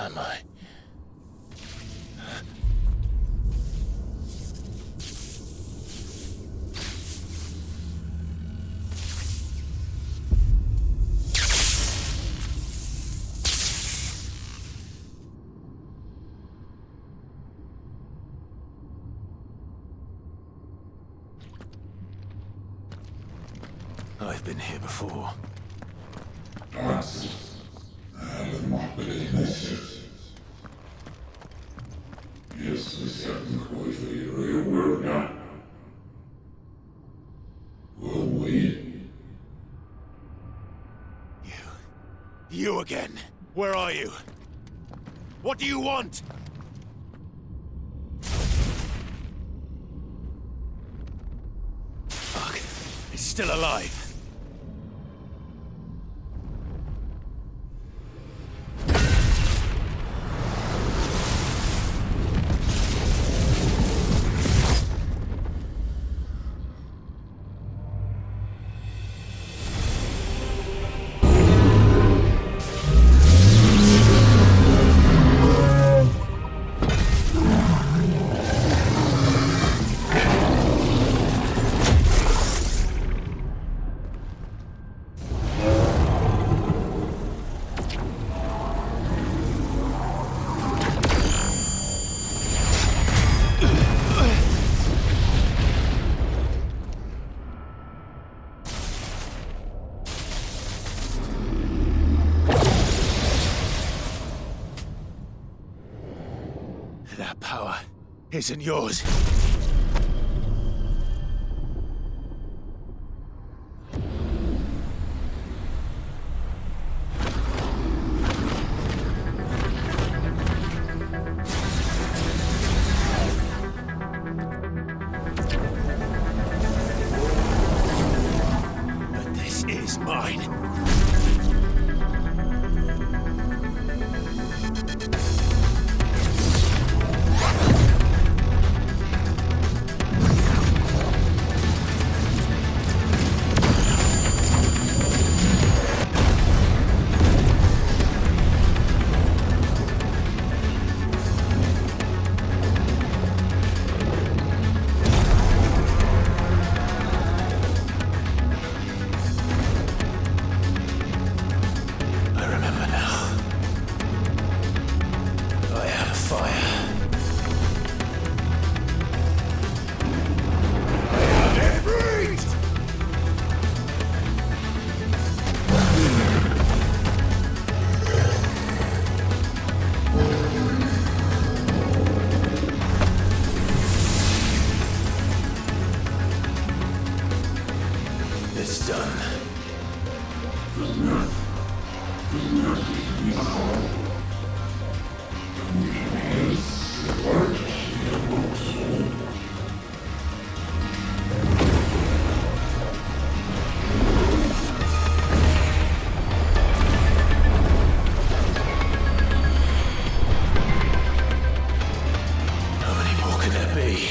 am I? I've been here before. You again. Where are you? What do you want? Fuck. It's still alive. That power isn't yours. But this is mine. It's done. How many more can there be?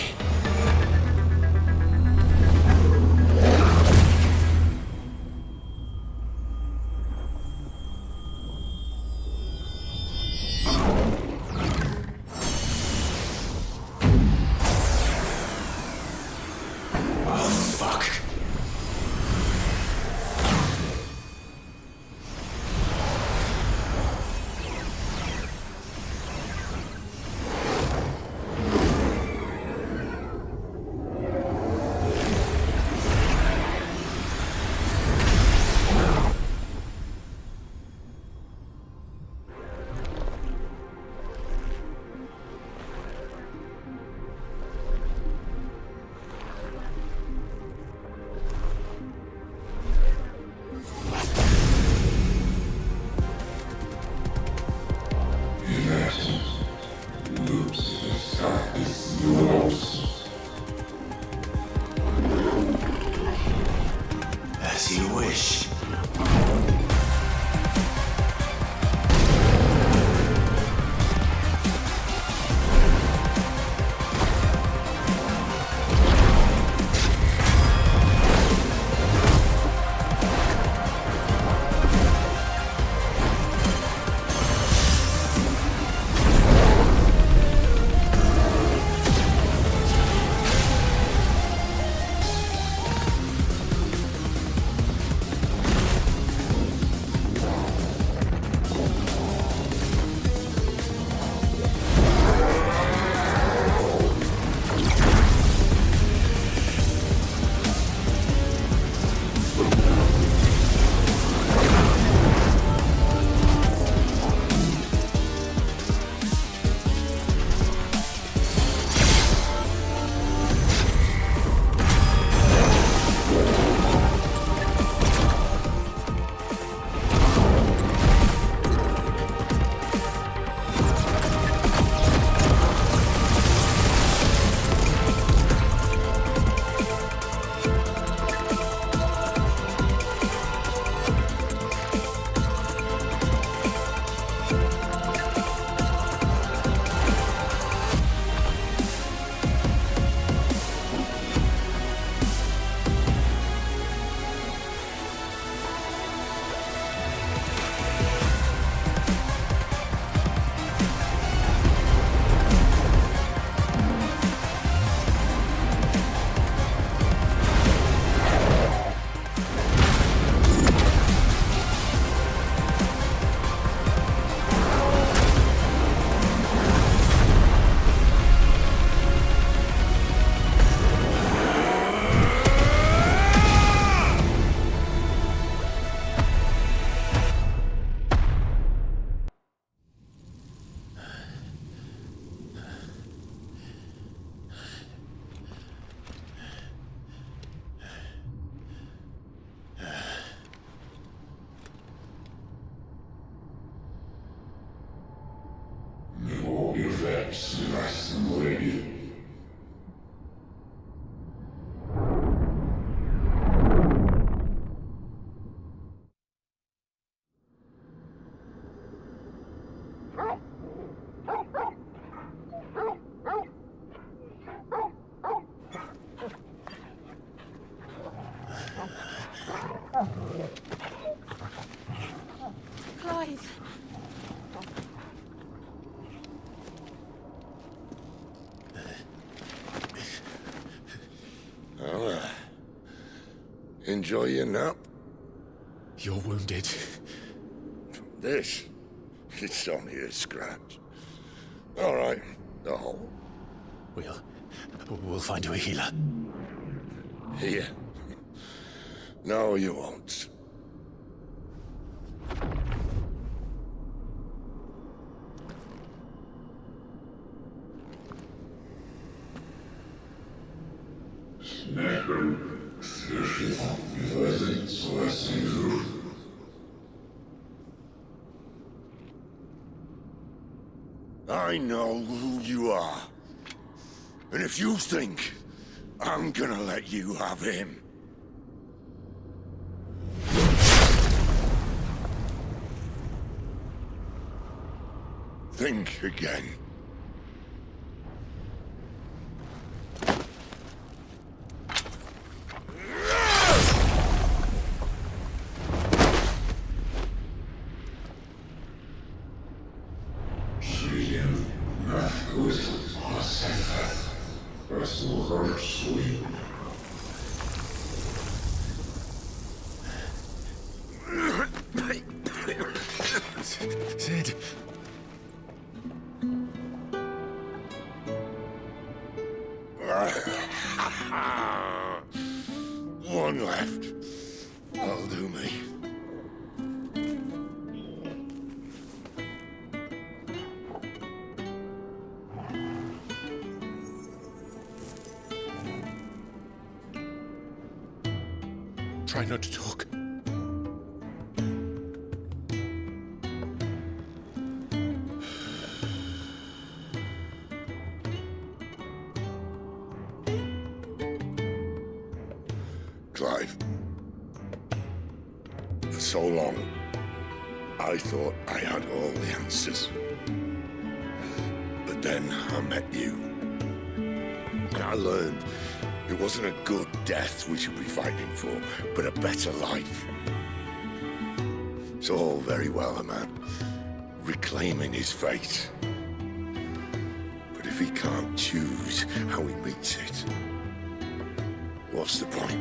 As you wish. Your effects last already. Clive. Well, enjoy your nap. You're wounded. This? It's only a scratch. All right, the hole. We'll find you a healer. Here? No, you won't. I know who you are. And if you think I'm gonna let you have him... think again. Sid. One left. That'll do me. Try not to talk. Clive. For so long, I thought I had all the answers. But then I met you. And I learned it wasn't a good death we should be fighting for, but a better life. It's all very well, a man reclaiming his fate. But if he can't choose how he meets it, what's the point?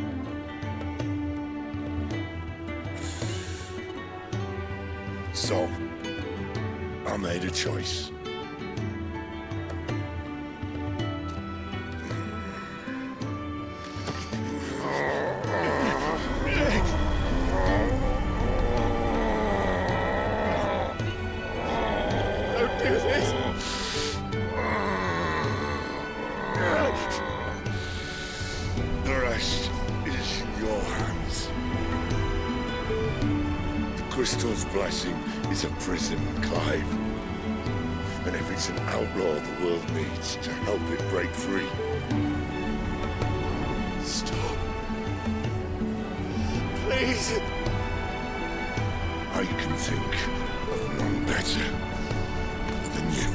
So, I made a choice. Don't do this! The rest is in your hands. The Crystal's blessing is a prison, Clive. And if it's an outlaw the world needs to help it break free... Stop. Please. I can think of none better than you.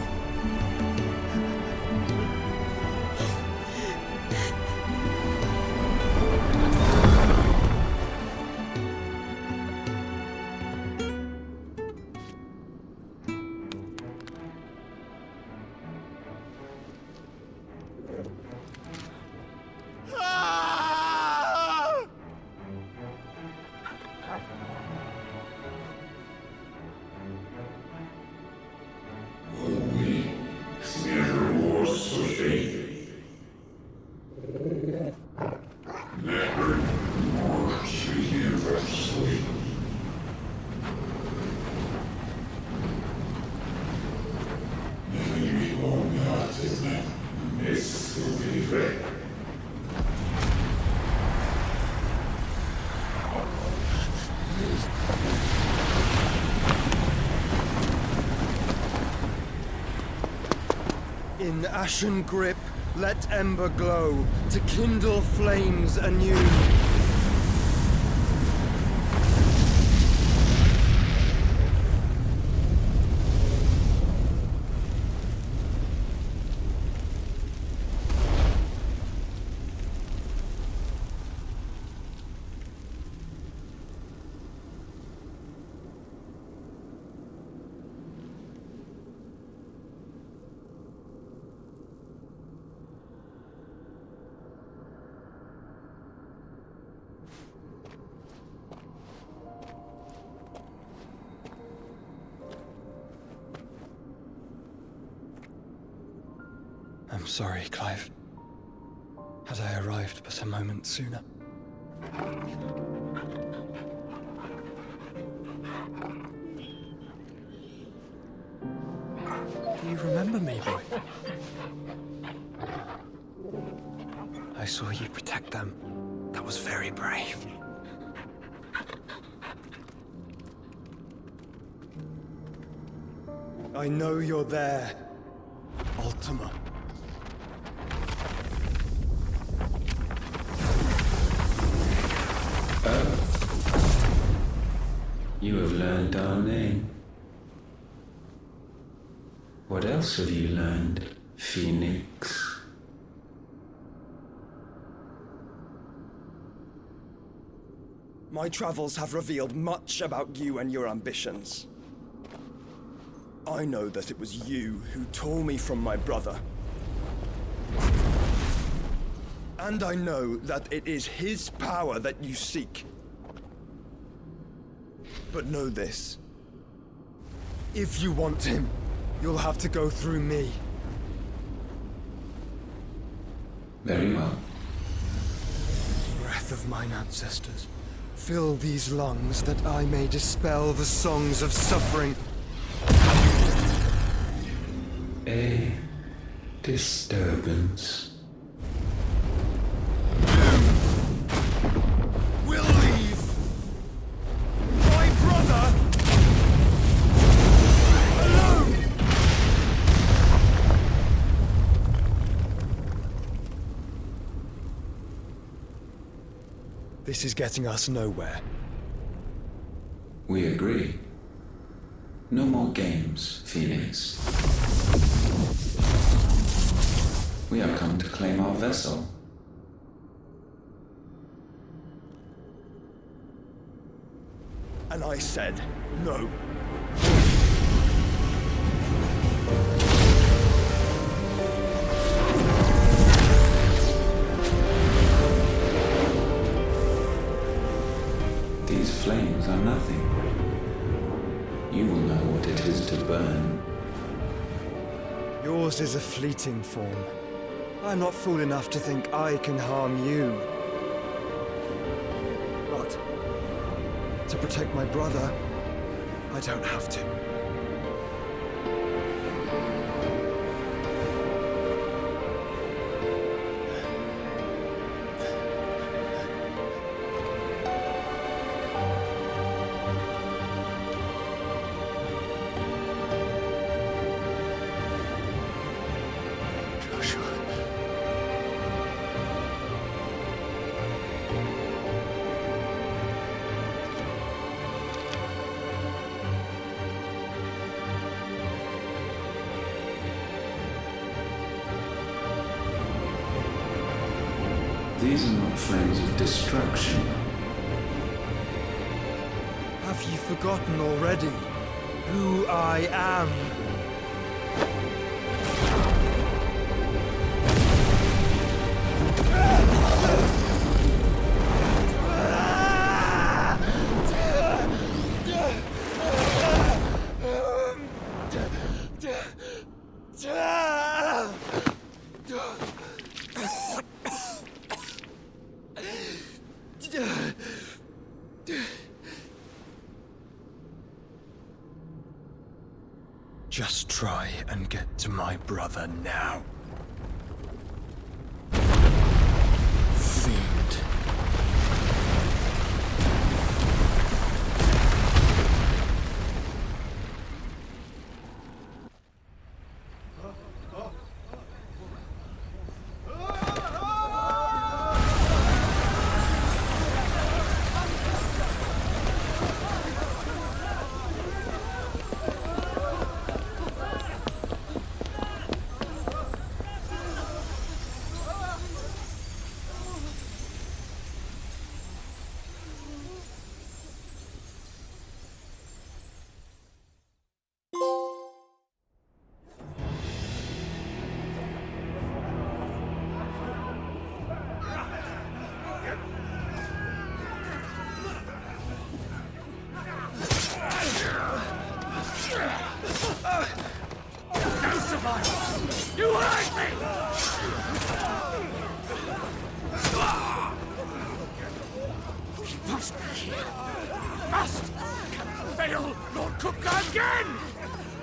In ashen grip, let ember glow, to kindle flames anew. I'm sorry, Clive. Had I arrived but a moment sooner. Do you remember me, boy? I saw you protect them. That was very brave. I know you're there, Ultima. You have learned our name. What else have you learned, Phoenix? My travels have revealed much about you and your ambitions. I know that it was you who tore me from my brother. And I know that it is his power that you seek. But know this. If you want him, you'll have to go through me. Very well. Breath of mine ancestors, fill these lungs that I may dispel the songs of suffering. A disturbance. We'll leave. My brother alone. This is getting us nowhere. We agree. No more games, Phoenix. We have come to claim our vessel. And I said no. These flames are nothing. You will know what it is to burn. Yours is a fleeting form. I'm not fool enough to think I can harm you. But to protect my brother, I don't have to. These are not flames of destruction. Have you forgotten already who I am? Just try and get to my brother now. Fiend. You hurt me! He must be here. Must! Can fail Lord Cook again!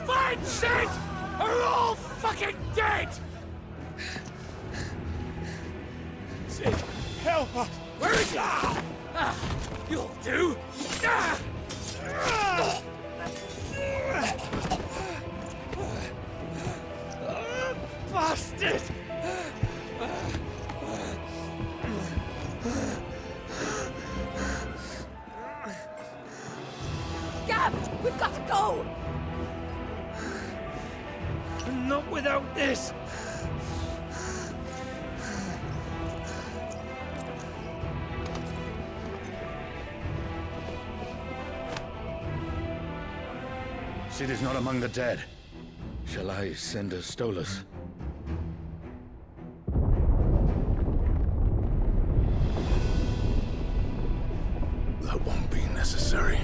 Find Sid! Or we're all fucking dead! Sid, help us! Where is he? You'll do! Bastard! Gab, we've got to go! Not without this! Sid is not among the dead. Shall I send a Stolas? That won't be necessary.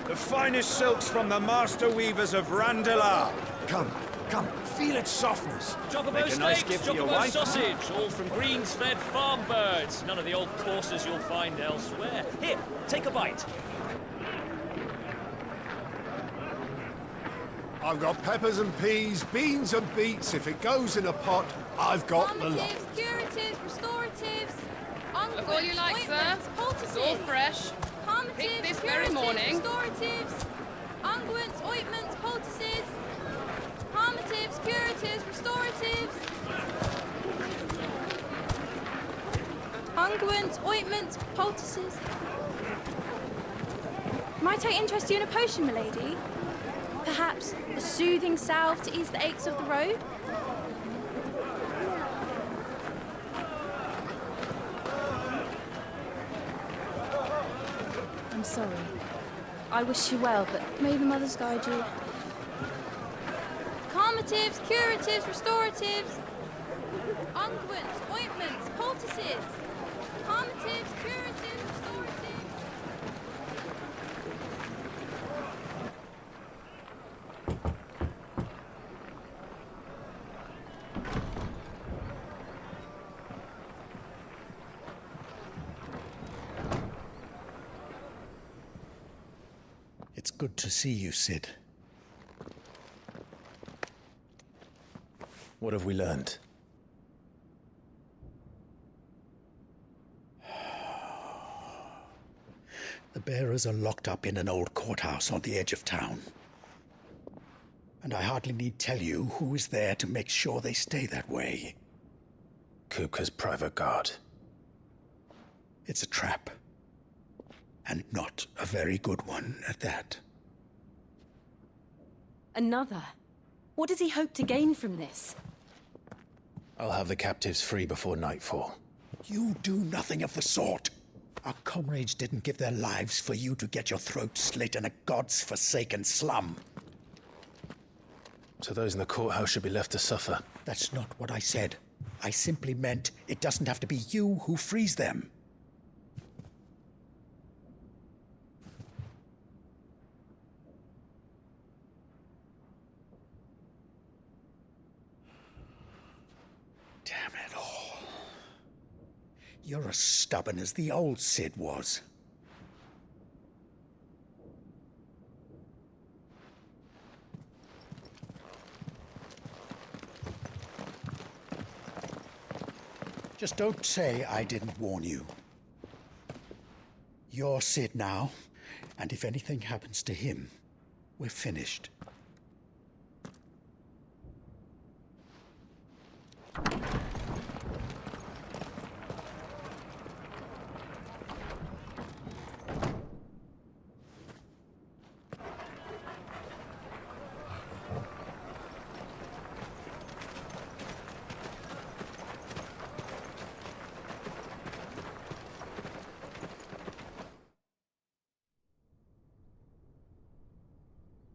The finest silks from the master weavers of Randalar. Come, feel its softness. Chocobo Make a nice steaks, gift for your chocobo wife. sausage, all from greens-fed farm birds. None of the old courses you'll find elsewhere. Here, take a bite. I've got peppers and peas, beans and beets. If it goes in a pot, I've got the lot. Curatives, restoratives, Look all you like, sir. It's all fresh. Picked this very morning. Restoratives, unguents, ointments, poultices, palmatives, curatives, restoratives, unguents, ointments, poultices. Might I interest you in a potion, milady? Perhaps a soothing salve to ease the aches of the road? I'm sorry. I wish you well, but may the mothers guide you. Calmatives, curatives, restoratives, unguents, ointments, poultices. Calmatives, curatives, restoratives. It's good to see you, Sid. What have we learned? The bearers are locked up in an old courthouse on the edge of town. And I hardly need tell you who is there to make sure they stay that way. Kupka's private guard. It's a trap. And not a very good one at that. Another? What does he hope to gain from this? I'll have the captives free before nightfall. You do nothing of the sort. Our comrades didn't give their lives for you to get your throat slit in a god's forsaken slum. So those in the courthouse should be left to suffer. That's not what I said. I simply meant it doesn't have to be you who frees them. Damn it all. You're as stubborn as the old Sid was. Just don't say I didn't warn you. You're Sid now, And if anything happens to him, we're finished.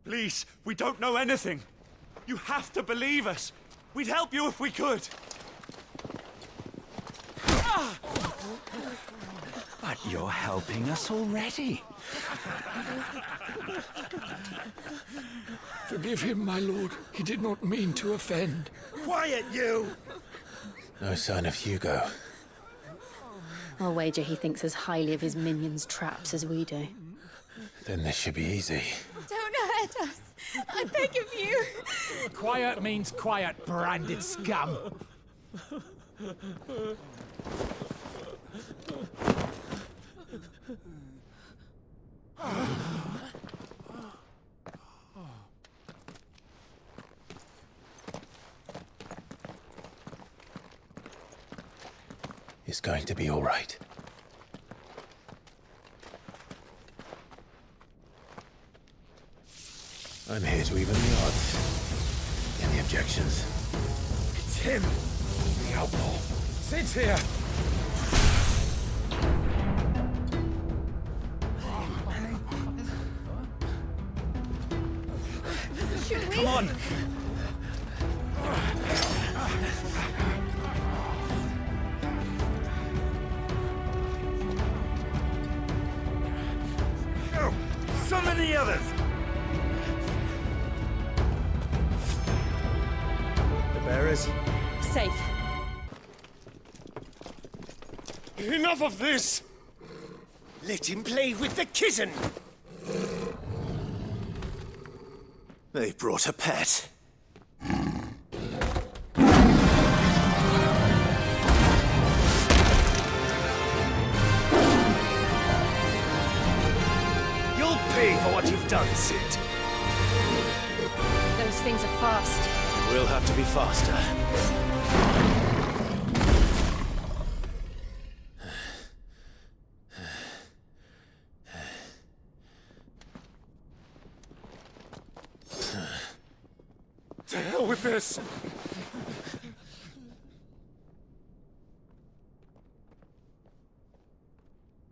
Please, we don't know anything. You have to believe us. We'd help you if we could. But you're helping us already. Forgive him, my lord. He did not mean to offend. Quiet, you! No sign of Hugo. I'll wager he thinks as highly of his minions' traps as we do. Then this should be easy. Don't hurt us. I beg of you. Quiet means quiet, branded scum. It's going to be all right. I'm here to even the odds. Any objections? It's him, the outlaw. Sid's here. Should we? Come on. Go! Summon the others! Bearers. Safe. Enough of this! Let him play with the kitten. They brought a pet. You'll pay for what you've done, Sid. Those things are fast. We'll have to be faster. To hell with this!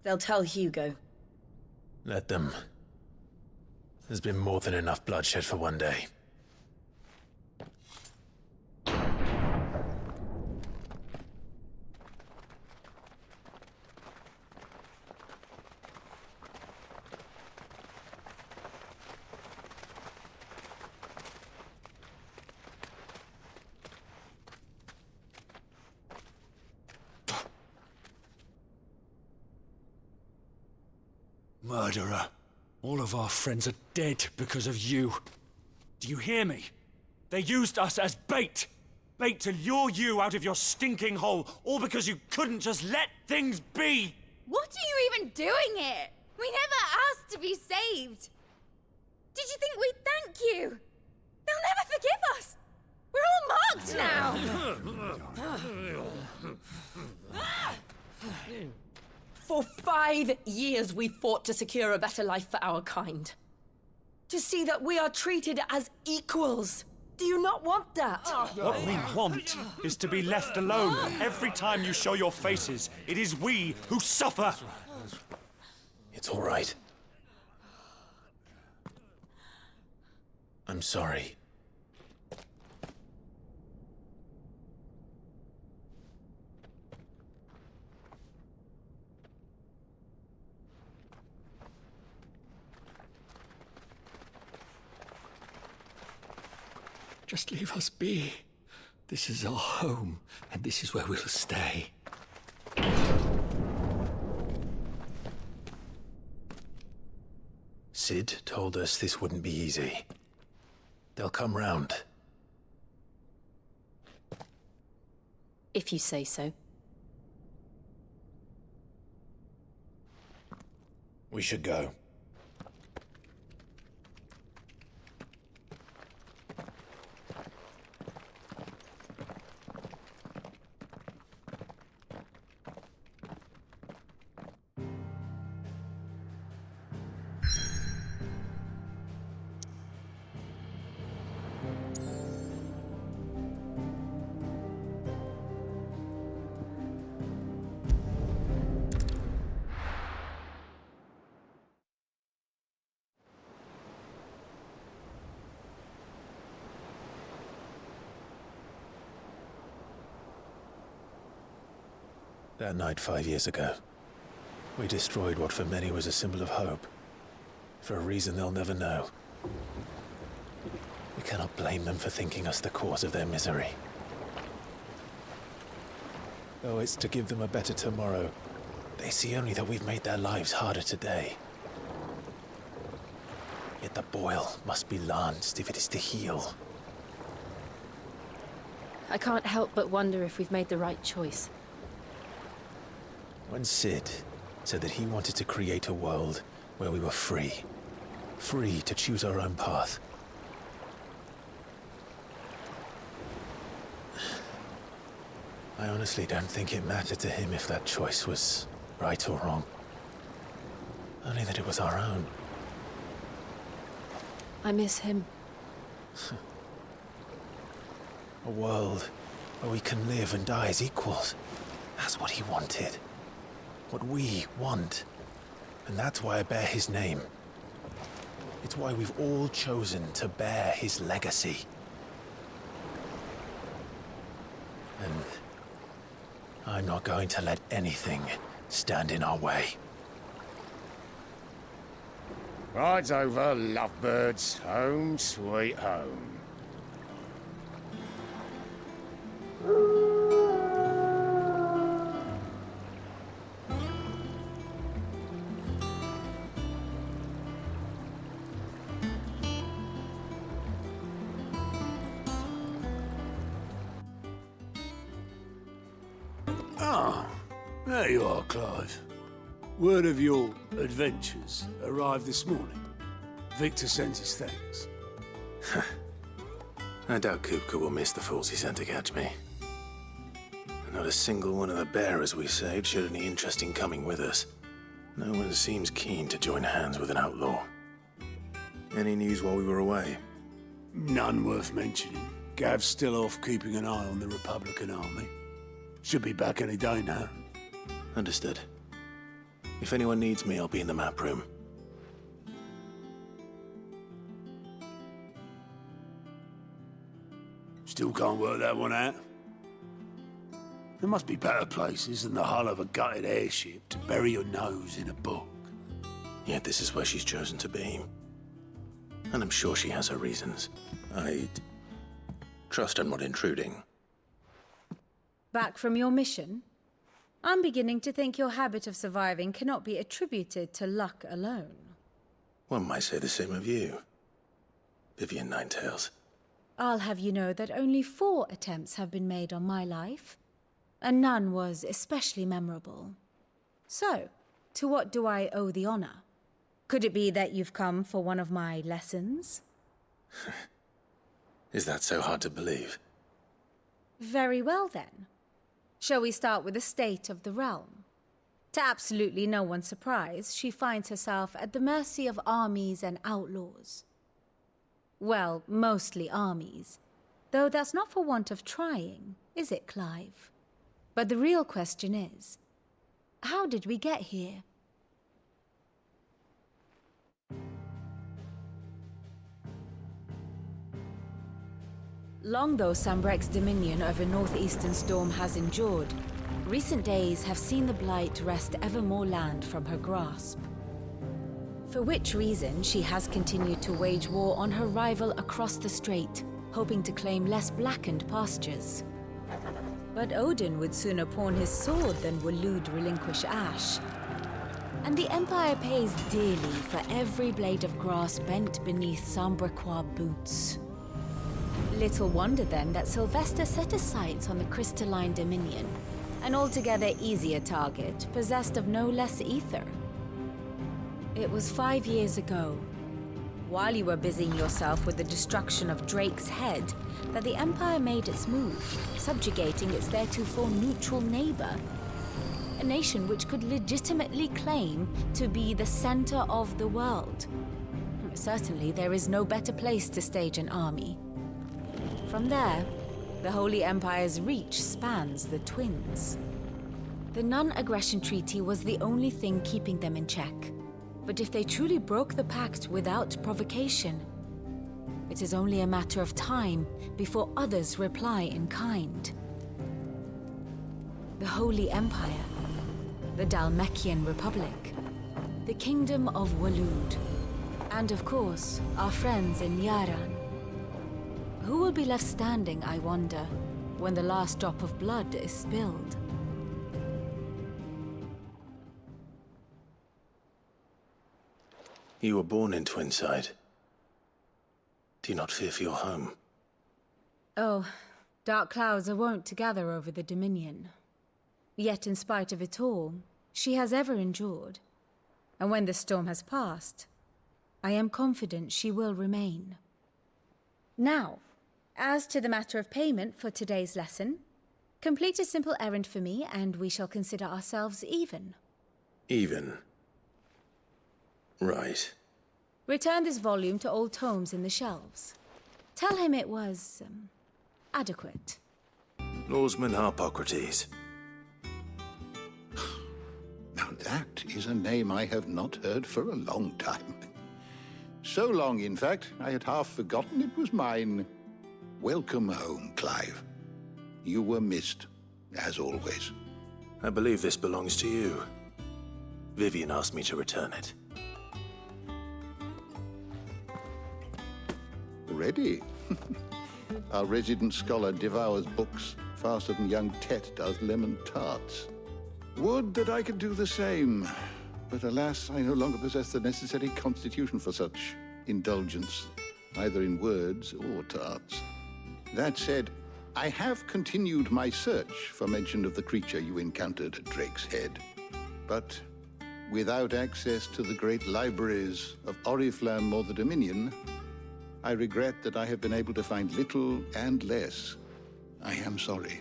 They'll tell Hugo. Let them. There's been more than enough bloodshed for one day. Murderer. All of our friends are dead because of you. Do you hear me? They used us as bait. Bait to lure you out of your stinking hole, all because you couldn't just let things be. What are you even doing here? We never asked to be saved. Did you think we'd thank you? They'll never forgive us. We're all marked now. For 5 years we fought to secure a better life for our kind. To see that we are treated as equals. Do you not want that? What we want is to be left alone. Every time you show your faces, it is we who suffer. It's all right. I'm sorry. Just leave us be. This is our home, and this is where we'll stay. Sid told us this wouldn't be easy. They'll come round. If you say so. We should go. That night 5 years ago, we destroyed what for many was a symbol of hope. For a reason they'll never know. We cannot blame them for thinking us the cause of their misery. Though it's to give them a better tomorrow, they see only that we've made their lives harder today. Yet the boil must be lanced if it is to heal. I can't help but wonder if we've made the right choice. When Sid said that he wanted to create a world where we were free. Free to choose our own path. I honestly don't think it mattered to him if that choice was right or wrong. Only that it was our own. I miss him. A world where we can live and die as equals. That's what he wanted. What we want. And that's why I bear his name. It's why we've all chosen to bear his legacy. And I'm not going to let anything stand in our way. Rides over, lovebirds. Home, sweet home. Ah, there you are, Clive. Word of your adventures arrived this morning. Victor sends his thanks. I doubt Kupka will miss the fools he sent to catch me. Not a single one of the bearers we saved showed any interest in coming with us. No one seems keen to join hands with an outlaw. Any news while we were away? None worth mentioning. Gav's still off keeping an eye on the Republican army. Should be back any day now. Understood. If anyone needs me, I'll be in the map room. Still can't work that one out. There must be better places than the hull of a gutted airship to bury your nose in a book. Yet this is where she's chosen to be. And I'm sure she has her reasons. I trust I'm not intruding. Back from your mission? I'm beginning to think your habit of surviving cannot be attributed to luck alone. One might say the same of you, Vivian Ninetails. I'll have you know that only 4 attempts have been made on my life, and none was especially memorable. So, to what do I owe the honor? Could it be that you've come for one of my lessons? Is that so hard to believe? Very well then. Shall we start with the state of the realm? To absolutely no one's surprise, she finds herself at the mercy of armies and outlaws. Well, mostly armies. Though that's not for want of trying, is it, Clive? But the real question is, how did we get here? Long though Sambrek's dominion over northeastern Storm has endured, recent days have seen the Blight wrest ever more land from her grasp. For which reason she has continued to wage war on her rival across the strait, hoping to claim less blackened pastures. But Odin would sooner pawn his sword than Waloed relinquish Ash. And the Empire pays dearly for every blade of grass bent beneath Sambrequois boots. Little wonder then that Sylvester set his sights on the crystalline dominion, an altogether easier target, possessed of no less ether. It was 5 years ago, while you were busying yourself with the destruction of Drake's head, that the Empire made its move, subjugating its theretofore neutral neighbor, a nation which could legitimately claim to be the center of the world. Certainly, there is no better place to stage an army. From there, the Holy Empire's reach spans the Twins. The non-aggression treaty was the only thing keeping them in check. But if they truly broke the pact without provocation, it is only a matter of time before others reply in kind. The Holy Empire the Dalmekian Republic, the Kingdom of Waloed, and of course, our friends in Yaran. Who will be left standing, I wonder, when the last drop of blood is spilled? You were born in Twinside. Do you not fear for your home? Oh, dark clouds are wont to gather over the Dominion. Yet in spite of it all, she has ever endured. And when the storm has passed, I am confident she will remain. Now, as to the matter of payment for today's lesson, complete a simple errand for me and we shall consider ourselves even. Even? Right. Return this volume to old tomes in the shelves. Tell him it was, adequate. Lawsman Harpocrates. Now that is a name I have not heard for a long time. So long, in fact, I had half forgotten it was mine. Welcome home, Clive. You were missed, as always. I believe this belongs to you. Vivian asked me to return it. Ready? Our resident scholar devours books faster than young Tet does lemon tarts. Would that I could do the same. But alas, I no longer possess the necessary constitution for such indulgence, either in words or tarts. That said, I have continued my search for mention of the creature you encountered at Drake's Head. But without access to the great libraries of Oriflamme or the Dominion, I regret that I have been able to find little and less. I am sorry.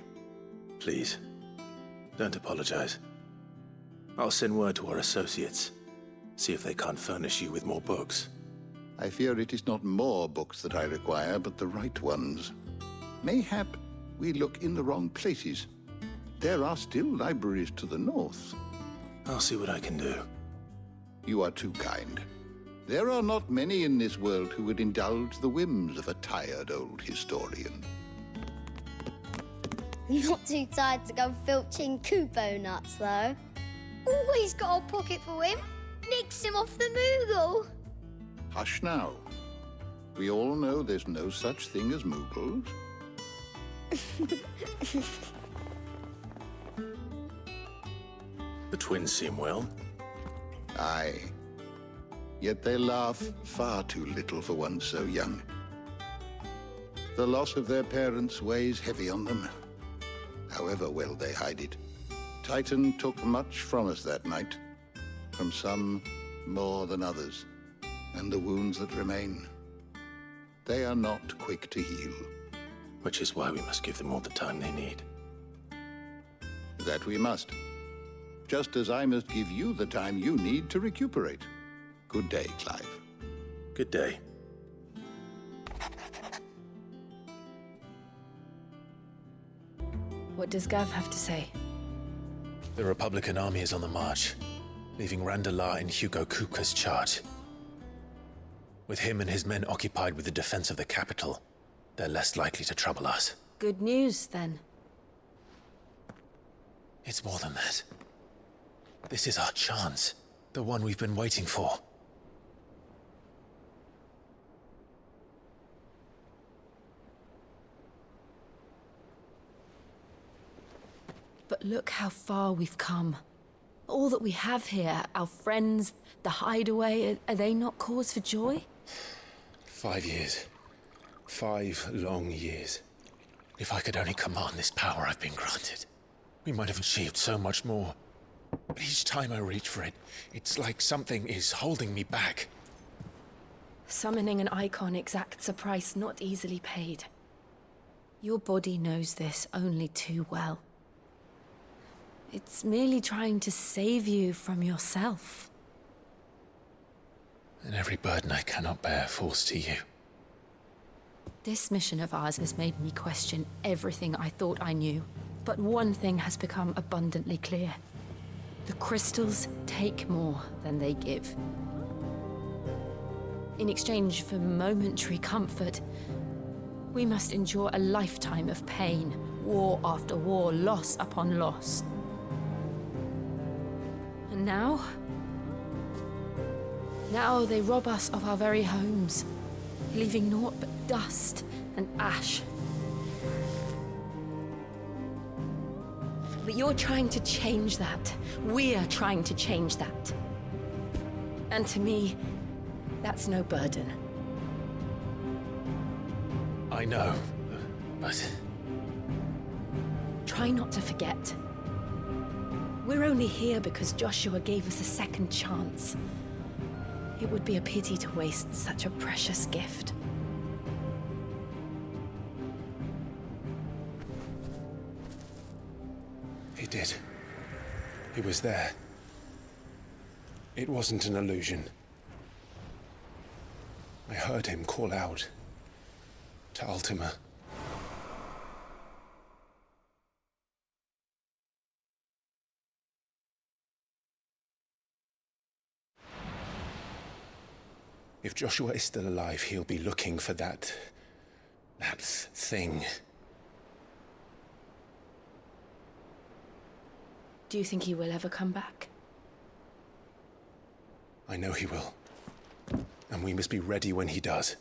Please, don't apologize. I'll send word to our associates. See if they can't furnish you with more books. I fear it is not more books that I require, but the right ones. Mayhap we look in the wrong places. There are still libraries to the north. I'll see what I can do. You are too kind. There are not many in this world who would indulge the whims of a tired old historian. Not too tired to go filching Kupo nuts, though. Always got a pocket for him. Nicks him off the Moogle. Hush now. We all know there's no such thing as Moogles. The twins seem well. Aye. Yet they laugh far too little for one so young. The loss of their parents weighs heavy on them, however well they hide it. Titan took much from us that night, from some more than others, and the wounds that remain, they are not quick to heal. Which is why we must give them all the time they need. That we must. Just as I must give you the time you need to recuperate. Good day, Clive. Good day. What does Gav have to say? The Republican army is on the march, leaving Randalar in Hugo Kuka's charge. With him and his men occupied with the defense of the capital, they're less likely to trouble us. Good news, then. It's more than that. This is our chance, the one we've been waiting for. But look how far we've come. All that we have here, our friends, the hideaway, are they not cause for joy? 5 years. 5 long years. If I could only command this power I've been granted, we might have achieved so much more. But each time I reach for it, it's like something is holding me back. Summoning an icon exacts a price not easily paid. Your body knows this only too well. It's merely trying to save you from yourself. And every burden I cannot bear falls to you. This mission of ours has made me question everything I thought I knew. But one thing has become abundantly clear. The crystals take more than they give. In exchange for momentary comfort, we must endure a lifetime of pain, war after war, loss upon loss. And now? Now they rob us of our very homes, leaving naught but dust and ash. But you're trying to change that. We're trying to change that. And to me, that's no burden. I know, but... Try not to forget. We're only here because Joshua gave us a second chance. It would be a pity to waste such a precious gift. He did. He was there. It wasn't an illusion. I heard him call out to Ultima. If Joshua is still alive, he'll be looking for that thing. Do you think he will ever come back? I know he will. And we must be ready when he does.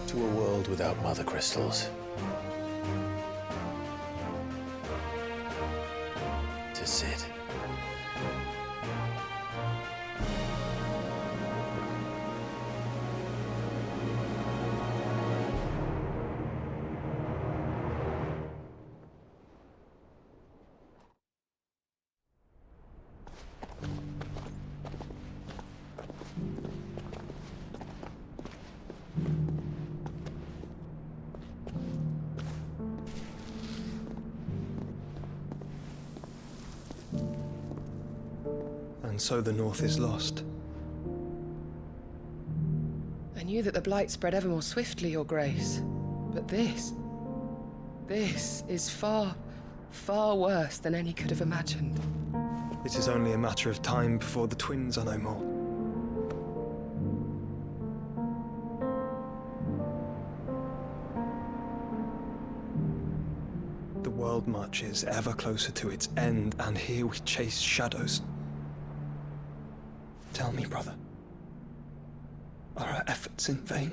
To a world without mother crystals. To Sid. And so the North is lost. I knew that the Blight spread ever more swiftly, Your Grace. But this is far, far worse than any could have imagined. It is only a matter of time before the twins are no more. The world marches ever closer to its end, and here we chase shadows. Tell me, brother, are our efforts in vain?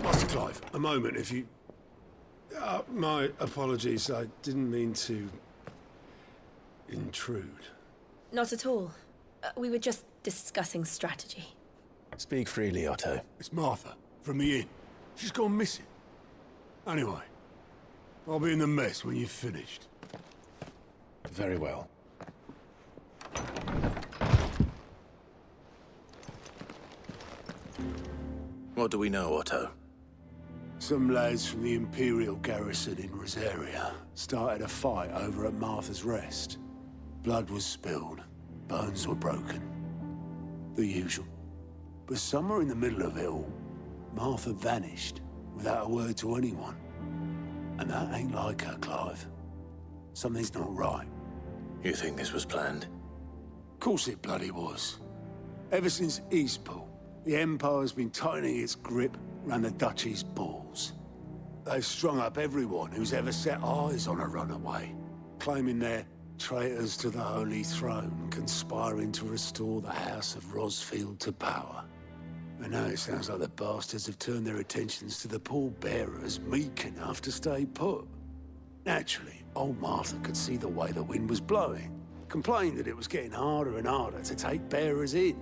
Master Clive, a moment, if you... my apologies, I didn't mean to... intrude. Not at all. We were just discussing strategy. Speak freely, Otto. It's Martha, from the inn. She's gone missing. Anyway, I'll be in the mess when you've finished. Very well. What do we know, Otto? Some lads from the Imperial garrison in Rosaria started a fight over at Martha's Rest. Blood was spilled, bones were broken. The usual. But somewhere in the middle of it all, Martha vanished without a word to anyone. And that ain't like her, Clive. Something's not right. You think this was planned? Course it bloody was. Ever since Eastpool, the Empire's been tightening its grip round the Duchy's balls. They've strung up everyone who's ever set eyes on a runaway, claiming they're traitors to the Holy Throne, conspiring to restore the House of Rosfield to power. And now it sounds like the bastards have turned their attentions to the pallbearers meek enough to stay put. Naturally, old Martha could see the way the wind was blowing, complained that it was getting harder and harder to take bearers in.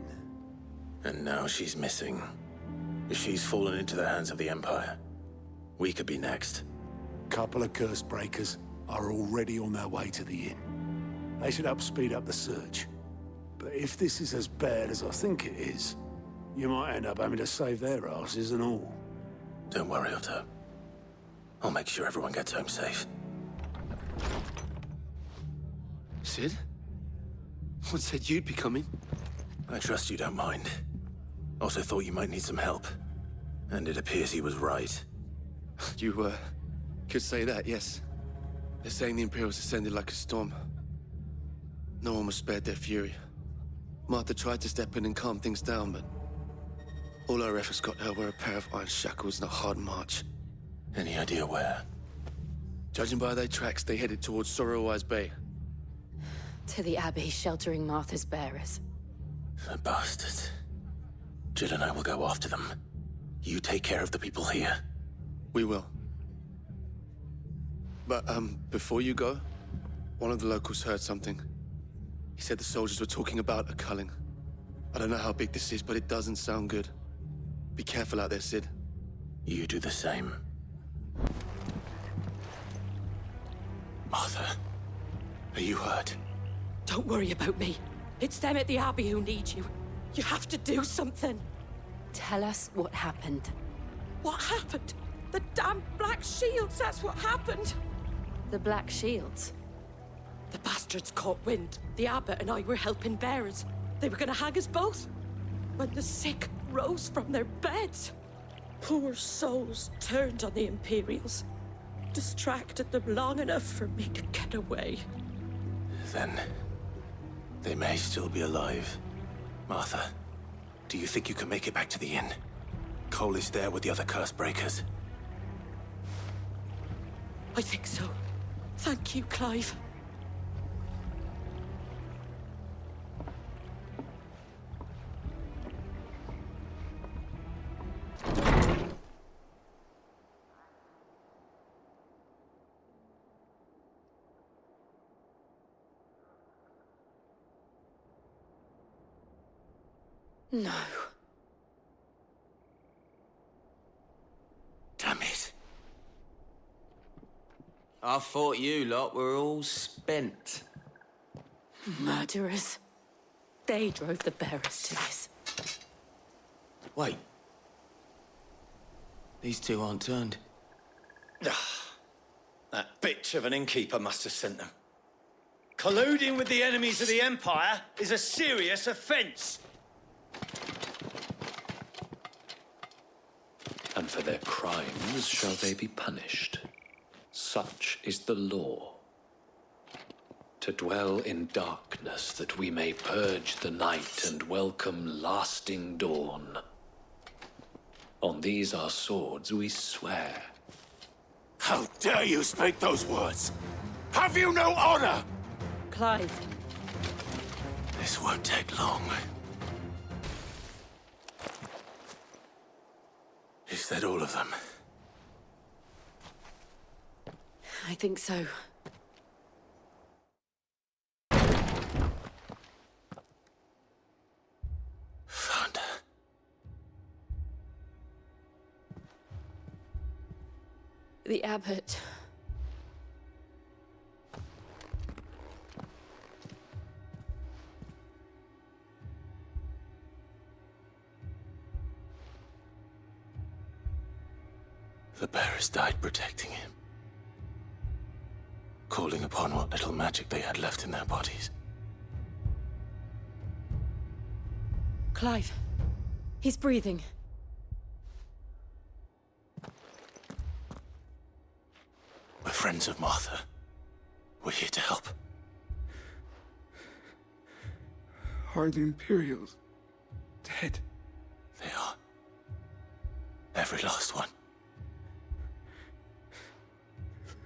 And now she's missing. If she's fallen into the hands of the Empire, we could be next. Couple of curse breakers are already on their way to the inn. They should help speed up the search. But if this is as bad as I think it is, you might end up having to save their asses and all. Don't worry, Otto. I'll make sure everyone gets home safe. Sid? What said you'd be coming? I trust you don't mind. Also thought you might need some help. And it appears he was right. You, could say that, yes. They're saying the Imperials ascended like a storm. No one was spared their fury. Martha tried to step in and calm things down, but all our efforts got her were a pair of iron shackles and a hard march. Any idea where? Judging by their tracks, they headed towards Sorrowwise Bay. To the Abbey, sheltering Martha's bearers. The bastards. Jill and I will go after them. You take care of the people here. We will. But, before you go, one of the locals heard something. He said the soldiers were talking about a culling. I don't know how big this is, but it doesn't sound good. Be careful out there, Sid. You do the same. Martha, are you hurt? Don't worry about me. It's them at the Abbey who need you. You have to do something. Tell us what happened. What happened? The damn Black Shields, that's what happened. The Black Shields? The bastards caught wind. The abbot and I were helping bearers. They were gonna hang us both. When the sick rose from their beds. Poor souls turned on the Imperials. Distracted them long enough for me to get away. Then, they may still be alive. Martha, do you think you can make it back to the inn? Cole is there with the other curse breakers. I think so. Thank you, Clive. No. Damn it. I thought you lot were all spent. Murderers. They drove the bearers to this. Wait. These two aren't turned. That bitch of an innkeeper must have sent them. Colluding with the enemies of the Empire is a serious offense. And for their crimes shall they be punished. Such is the law. To dwell in darkness that we may purge the night and welcome lasting dawn. On these our swords we swear. How dare you speak those words? Have you no honor? Clive. This won't take long. Is that all of them? I think so. Found her. The abbot. The bearers died protecting him. Calling upon what little magic they had left in their bodies. Clive. He's breathing. We're friends of Martha. We're here to help. Are the Imperials dead? They are. Every last one.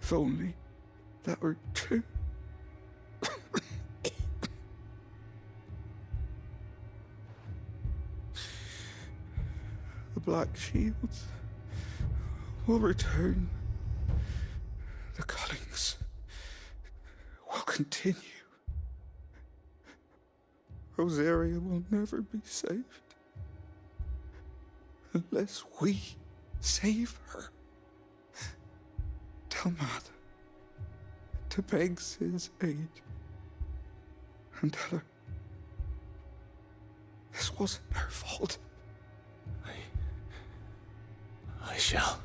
If only that were true. The Black Shields will return. The cullings will continue. Rosaria will never be saved unless we save her. Tell Martha to beg Sid's aid and tell her this wasn't her fault. I shall.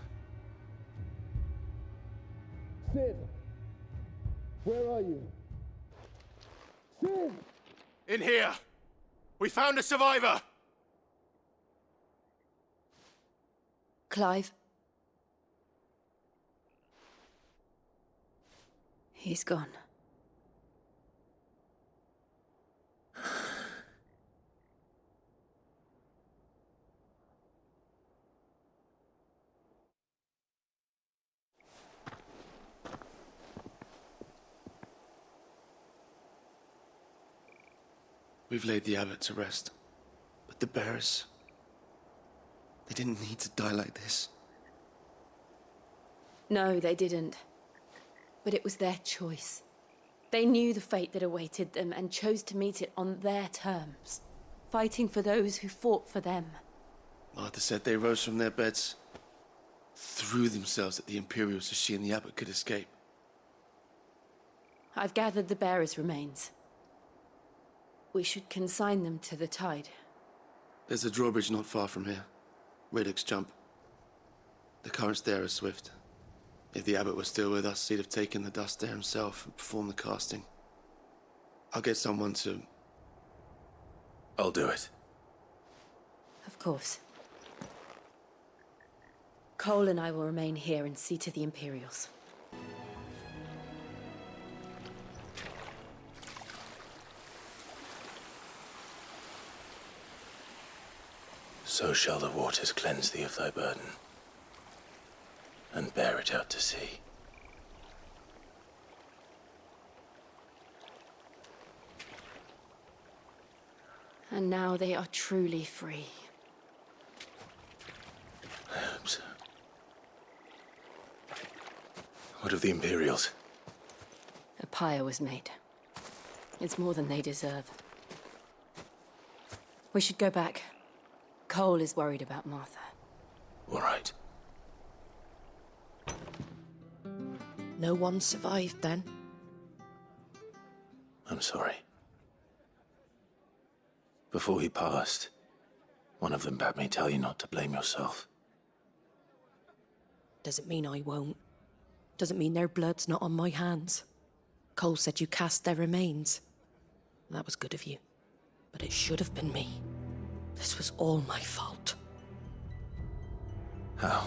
Sid, where are you? Sid! In here! We found a survivor! Clive. He's gone. We've laid the abbot to rest. But the bearers... they didn't need to die like this. No, they didn't. But it was their choice. They knew the fate that awaited them and chose to meet it on their terms, fighting for those who fought for them. Martha said they rose from their beds, threw themselves at the Imperials so she and the abbot could escape. I've gathered the bearers' remains. We should consign them to the tide. There's a drawbridge not far from here. Riddick's Jump. The currents there are swift. If the abbot was still with us, he'd have taken the dust there himself and performed the casting. I'll get someone to... I'll do it. Of course. Cole and I will remain here and see to the Imperials. So shall the waters cleanse thee of thy burden, and bear it out to sea. And now they are truly free. I hope so. What of the Imperials? A pyre was made. It's more than they deserve. We should go back. Cole is worried about Martha. All right. No one survived then? I'm sorry. Before he passed, one of them bade me tell you not to blame yourself. Doesn't mean I won't. Doesn't mean their blood's not on my hands. Cole said you cast their remains. That was good of you. But it should have been me. This was all my fault. How?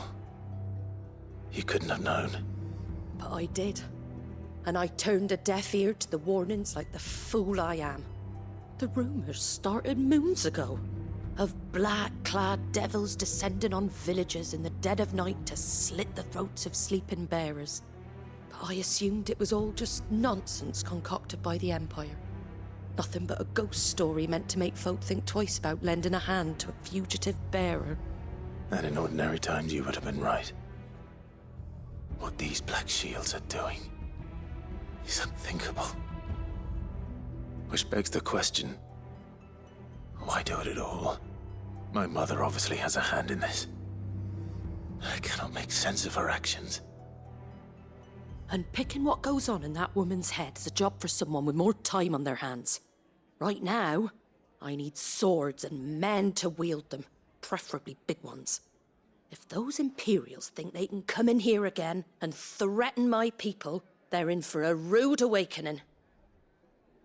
You couldn't have known. But I did. And I turned a deaf ear to the warnings like the fool I am. The rumors started moons ago. Of black-clad devils descending on villages in the dead of night to slit the throats of sleeping bearers. But I assumed it was all just nonsense concocted by the Empire. Nothing but a ghost story meant to make folk think twice about lending a hand to a fugitive bearer. And in ordinary times you would have been right. What these Black Shields are doing is unthinkable. Which begs the question, why do it at all? My mother obviously has a hand in this. I cannot make sense of her actions. Unpicking what goes on in that woman's head is a job for someone with more time on their hands. Right now, I need swords and men to wield them, preferably big ones. If those Imperials think they can come in here again and threaten my people, they're in for a rude awakening.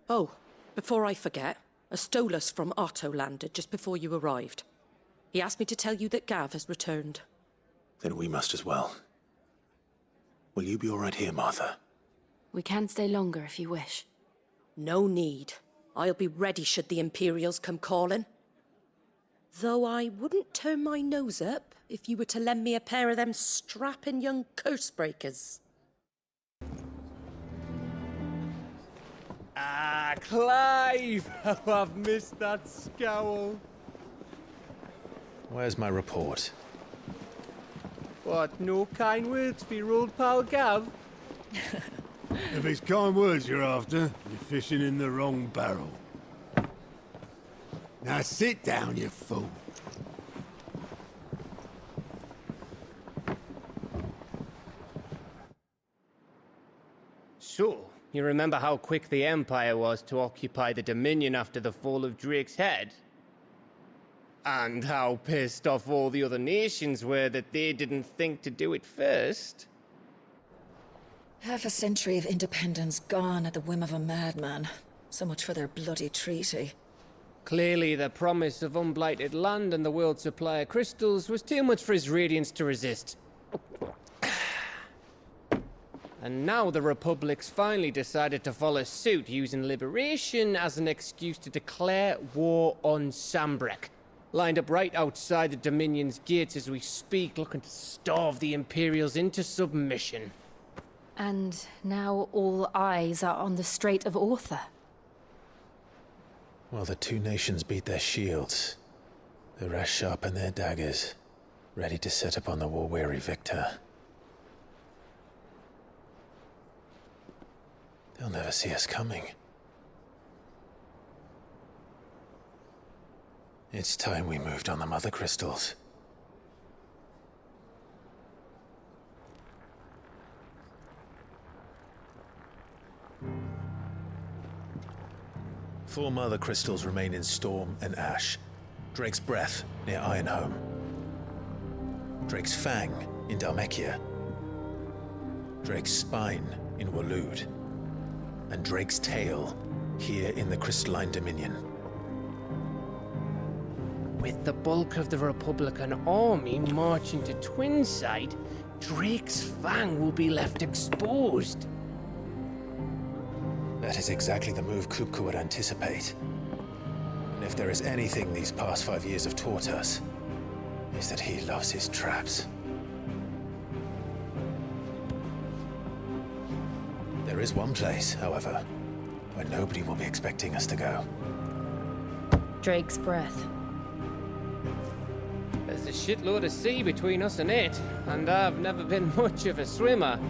Oh, before I forget, a Stolas from Otto landed just before you arrived. He asked me to tell you that Gav has returned. Then we must as well. Will you be all right here, Martha? We can stay longer if you wish. No need. I'll be ready should the Imperials come calling. Though I wouldn't turn my nose up if you were to lend me a pair of them strapping young curse-breakers. Ah, Clive! How I've missed that scowl. Where's my report? What, no kind words for your old pal Gav? If it's kind words you're after, you're fishing in the wrong barrel. Now sit down, you fool. So, you remember how quick the Empire was to occupy the Dominion after the fall of Drake's head? And how pissed off all the other nations were that they didn't think to do it first? Half a century of independence gone at the whim of a madman. So much for their bloody treaty. Clearly, the promise of unblighted land and the world's supply of crystals was too much for his radiance to resist. And now the Republic's finally decided to follow suit, using liberation as an excuse to declare war on Sambrek. Lined up right outside the Dominion's gates as we speak, looking to starve the Imperials into submission. And now all eyes are on the Strait of Author. While the two nations beat their shields, the rest sharpen their daggers, ready to set upon the war-weary victor. They'll never see us coming. It's time we moved on the Mother Crystals. Four Mother Crystals remain in Storm and Ash. Drake's Breath near Ironhome. Drake's Fang in Dhalmekia. Drake's Spine in Waloed. And Drake's Tail here in the Crystalline Dominion. With the bulk of the Republican army marching to Twinside, Drake's Fang will be left exposed. That is exactly the move Kupka would anticipate. And if there is anything these past 5 years have taught us, is that he loves his traps. There is one place, however, where nobody will be expecting us to go. Drake's Breath. There's a shitload of sea between us and it, and I've never been much of a swimmer.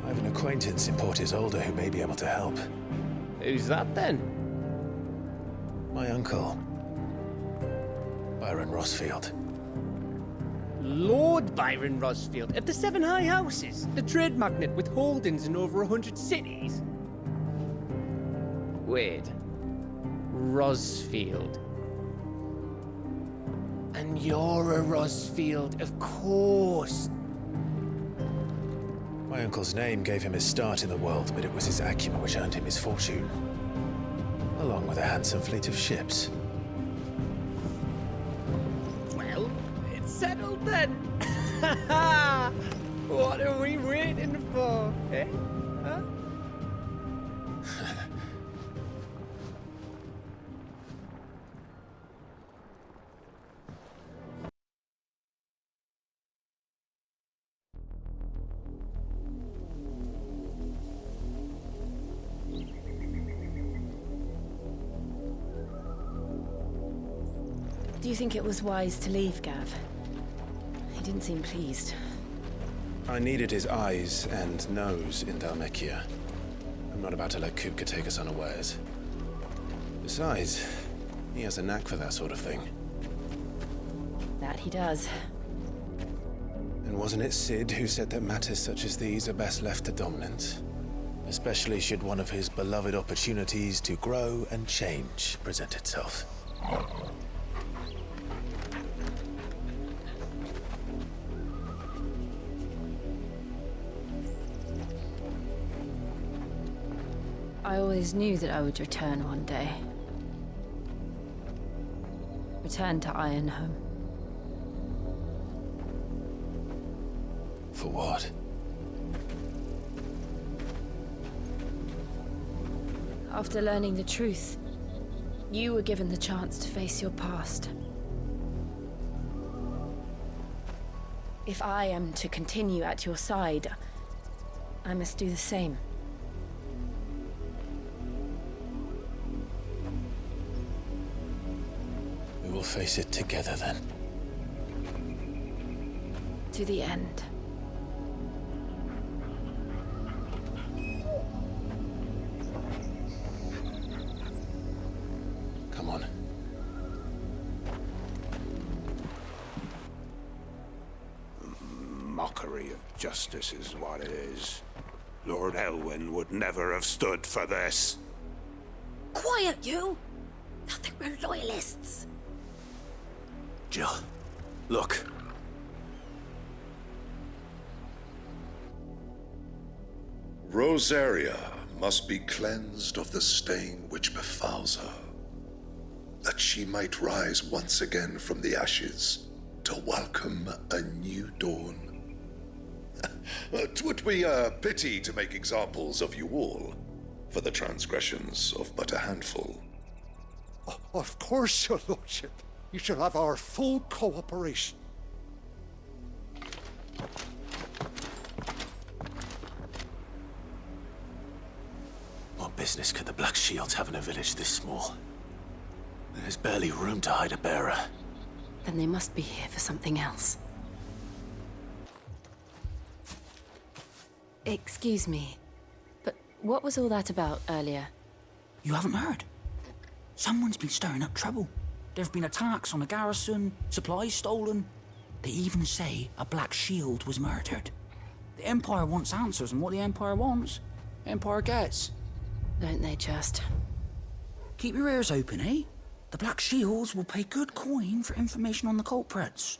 I have an acquaintance in Port Isolde who may be able to help. Who's that then? My uncle, Byron Rosfield. Lord Byron Rosfield of the Seven High Houses, the trade magnate with holdings in over 100 cities. Wait, Rosfield. And you're a Rosfield, of course. My uncle's name gave him his start in the world, but it was his acumen which earned him his fortune, along with a handsome fleet of ships. Well, it's settled then. What are we waiting for, eh? Huh? Do you think it was wise to leave, Gav? He didn't seem pleased. I needed his eyes and nose in Dhalmekia. I'm not about to let Kupka take us unawares. Besides, he has a knack for that sort of thing. That he does. And wasn't it Sid who said that matters such as these are best left to dominance? Especially should one of his beloved opportunities to grow and change present itself. I always knew that I would return one day. Return to Ironhome. For what? After learning the truth, you were given the chance to face your past. If I am to continue at your side, I must do the same. We will face it together then. To the end. Come on. Mockery of justice is what it is. Lord Elwyn would never have stood for this. Quiet, you! Nothing, we're loyalists. Jill, look. Rosaria, must be cleansed of the stain which befouls her, that she might rise once again from the ashes to welcome a new dawn. 'Twould be a pity to make examples of you all, for the transgressions of but a handful. Of course, your lordship. You shall have our full cooperation. What business could the Black Shields have in a village this small? There's barely room to hide a bearer. Then they must be here for something else. Excuse me, but what was all that about earlier? You haven't heard? Someone's been stirring up trouble. There have been attacks on the garrison, supplies stolen. They even say a Black Shield was murdered. The Empire wants answers, and what the Empire wants, the Empire gets. Don't they just? Keep your ears open, eh? The Black Shields will pay good coin for information on the culprits.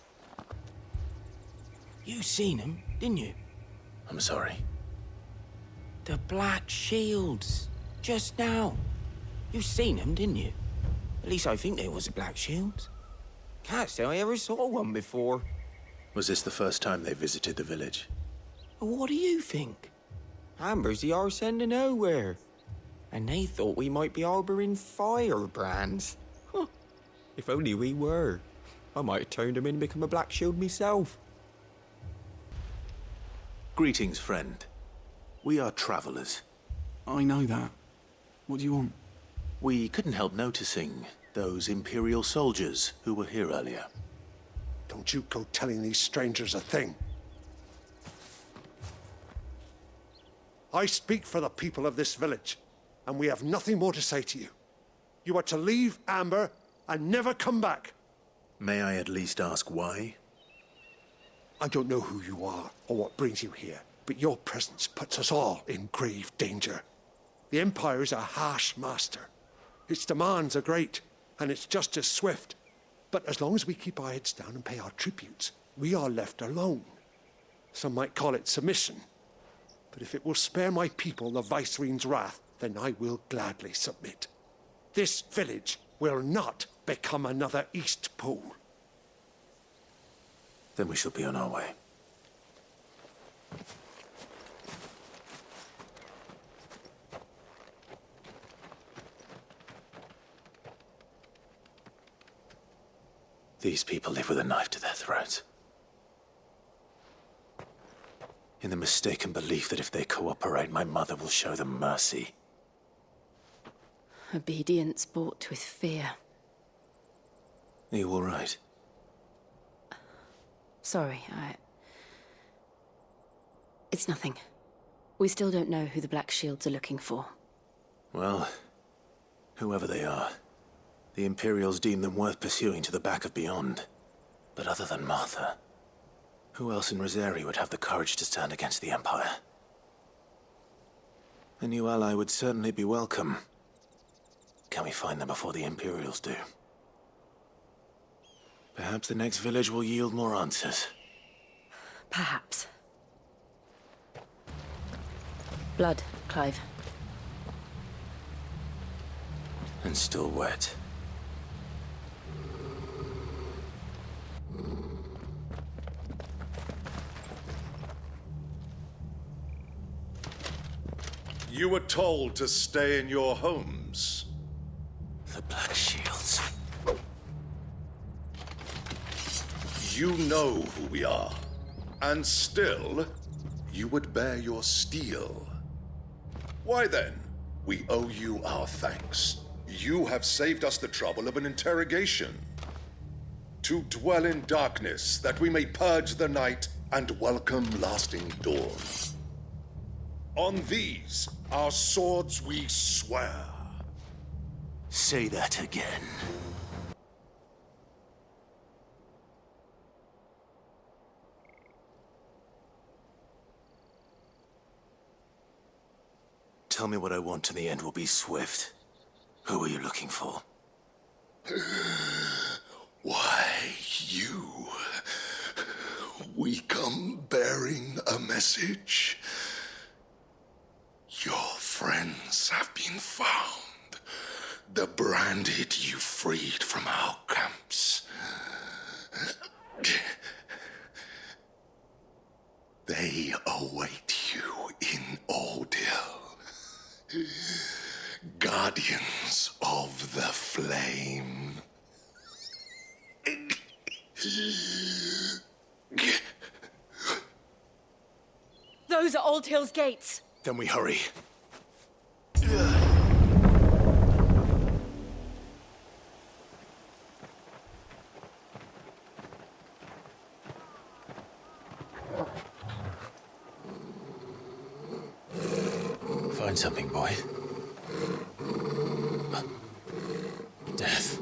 You seen him, didn't you? I'm sorry. The Black Shields. Just now. You seen them, didn't you? At least I think there was a Black Shield. Can't say I ever saw one before. Was this the first time they visited the village? What do you think? Amber's the arse end of nowhere. And they thought we might be harbouring firebrands. Huh. If only we were. I might have turned them in and become a Black Shield myself. Greetings, friend. We are travelers. I know that. What do you want? We couldn't help noticing those Imperial soldiers who were here earlier. Don't you go telling these strangers a thing. I speak for the people of this village, and we have nothing more to say to you. You are to leave Amber and never come back. May I at least ask why? I don't know who you are or what brings you here, but your presence puts us all in grave danger. The Empire is a harsh master. Its demands are great, and its justice swift. But as long as we keep our heads down and pay our tributes, we are left alone. Some might call it submission. But if it will spare my people the Viceroy's wrath, then I will gladly submit. This village will not become another East Pole. Then we shall be on our way. These people live with a knife to their throats. In the mistaken belief that if they cooperate, my mother will show them mercy. Obedience bought with fear. Are you all right? Sorry, It's nothing. We still don't know who the Black Shields are looking for. Well, whoever they are, the Imperials deem them worth pursuing to the back of beyond. But other than Martha, who else in Rosari would have the courage to stand against the Empire? A new ally would certainly be welcome. Can we find them before the Imperials do? Perhaps the next village will yield more answers. Perhaps. Blood, Clive. And still wet. You were told to stay in your homes. The Black Shields. You know who we are. And still, you would bear your steel. Why then, we owe you our thanks. You have saved us the trouble of an interrogation. To dwell in darkness, that we may purge the night and welcome lasting dawn. On these, our swords we swear. Say that again. Tell me what I want and the end will be swift. Who are you looking for? Why, you. We come bearing a message. Your friend. been found. The branded you freed from our camps. They await you in Odil. Guardians of the Flame. Those are Old Hill's gates. Then we hurry. Find something, boy. Death.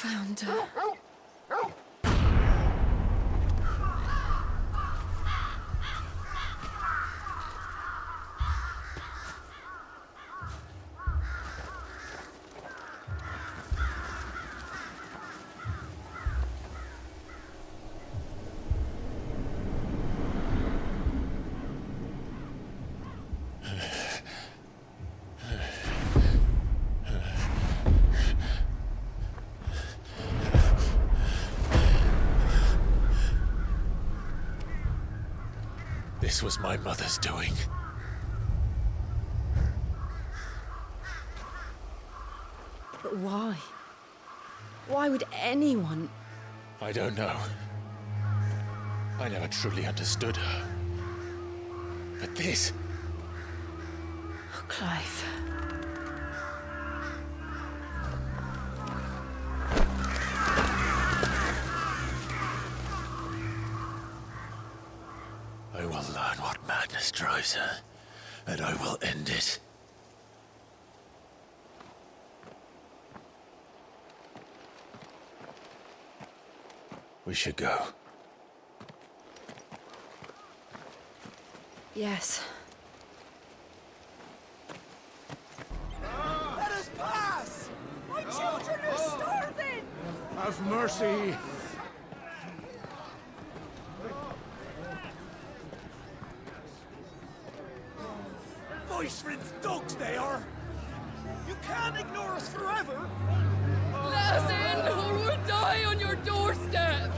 Found her. This was my mother's doing. But why? Why would anyone? I don't know. I never truly understood her. But this... Oh, Clive. I will learn what madness drives her, and I will end it. We should go. Yes. Let us pass! My children are starving! Have mercy! Voice-rinsed dogs they are! You can't ignore us forever! Let us in, or we'll die on your doorstep!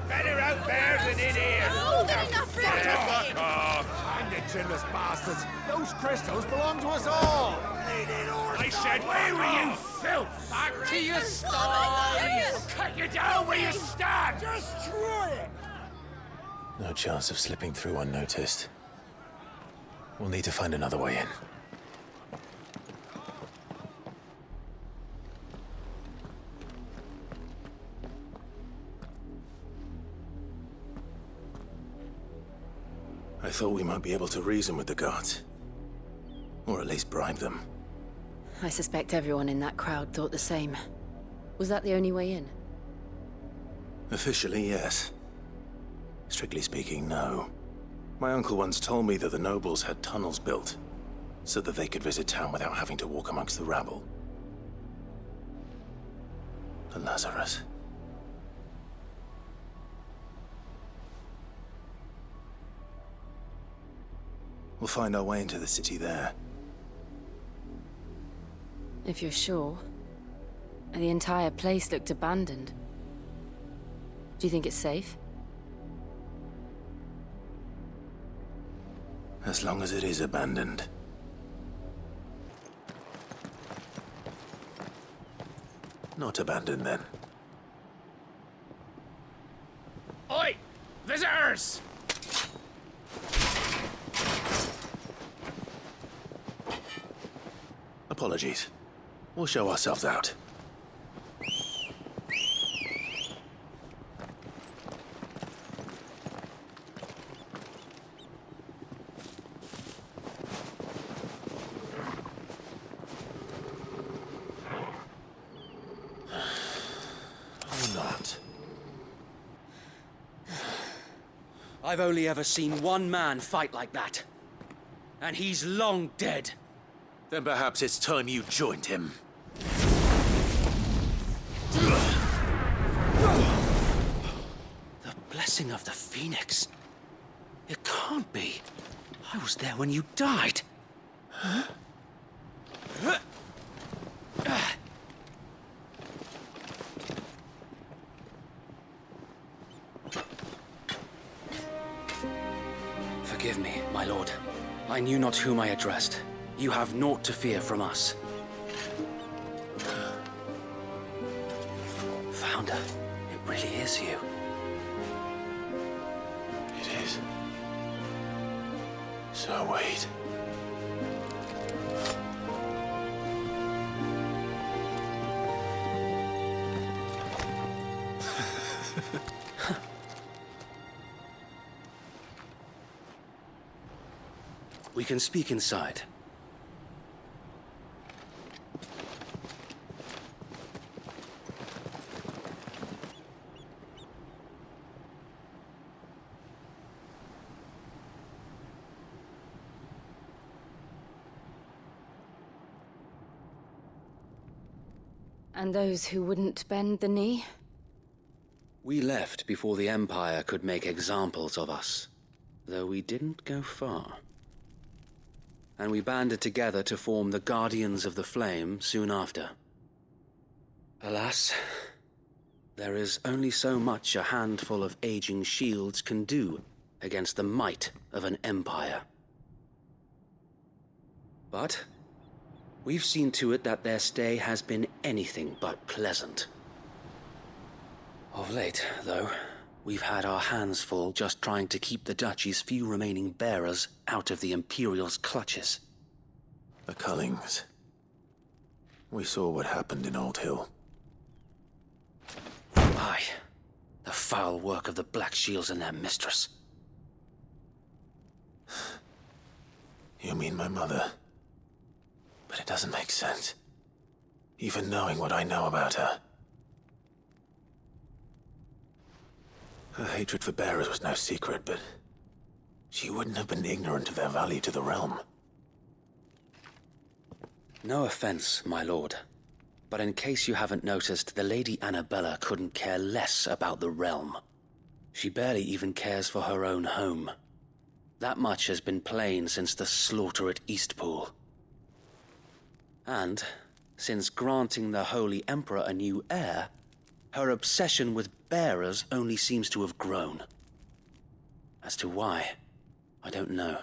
Better out there than in here! Hold enough for Fuck off! And the chinless bastards! Those crystals belong to us all! I said, where were you, filth? Back to your sties! We'll cut you down where you stand! Destroy it! No chance of slipping through unnoticed. We'll need to find another way in. I thought we might be able to reason with the guards. Or at least bribe them. I suspect everyone in that crowd thought the same. Was that the only way in? Officially, yes. Strictly speaking, no. My uncle once told me that the nobles had tunnels built, so that they could visit town without having to walk amongst the rabble. The Lazarus. We'll find our way into the city there. If you're sure. The entire place looked abandoned. Do you think it's safe? As long as it is abandoned. Not abandoned, then. Oi! Visitors! Apologies. We'll show ourselves out. Or not. I've only ever seen one man fight like that. And he's long dead. Then perhaps it's time you joined him. blessing of the Phoenix. It can't be. I was there when you died. Huh? Forgive me, my lord. I knew not whom I addressed. You have naught to fear from us. Founder, it really is you. It is. So wait. We can speak inside. And those who wouldn't bend the knee? We left before the Empire could make examples of us, though we didn't go far. And we banded together to form the Guardians of the Flame soon after. Alas, there is only so much a handful of aging shields can do against the might of an empire. But we've seen to it that their stay has been anything but pleasant. Of late, though, we've had our hands full just trying to keep the Duchy's few remaining bearers out of the Imperial's clutches. The Cullings. We saw what happened in Old Hill. Aye. The foul work of the Black Shields and their mistress. You mean my mother? But it doesn't make sense. Even knowing what I know about her. Her hatred for bearers was no secret, but she wouldn't have been ignorant of their value to the realm. No offense, my lord, but in case you haven't noticed, the Lady Annabella couldn't care less about the realm. She barely even cares for her own home. That much has been plain since the slaughter at Eastpool. And, since granting the Holy Emperor a new heir, her obsession with bearers only seems to have grown. As to why, I don't know.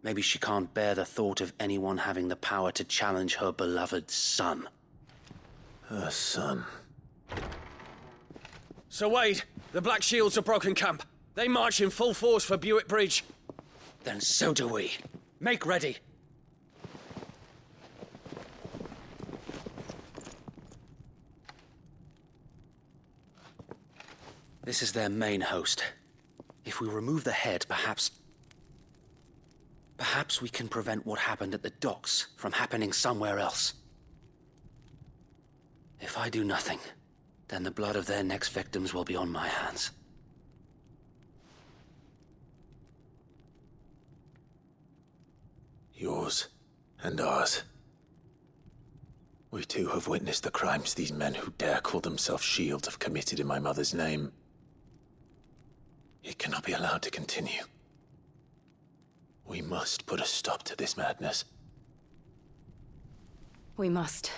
Maybe she can't bear the thought of anyone having the power to challenge her beloved son. Her son. Sir Wade, the Black Shields have broken camp. They march in full force for Buick Bridge. Then so do we. Make ready. This is their main host. If we remove the head, perhaps we can prevent what happened at the docks from happening somewhere else. If I do nothing, then the blood of their next victims will be on my hands. Yours and ours. We too have witnessed the crimes these men who dare call themselves shields have committed in my mother's name. It cannot be allowed to continue. We must put a stop to this madness. We must.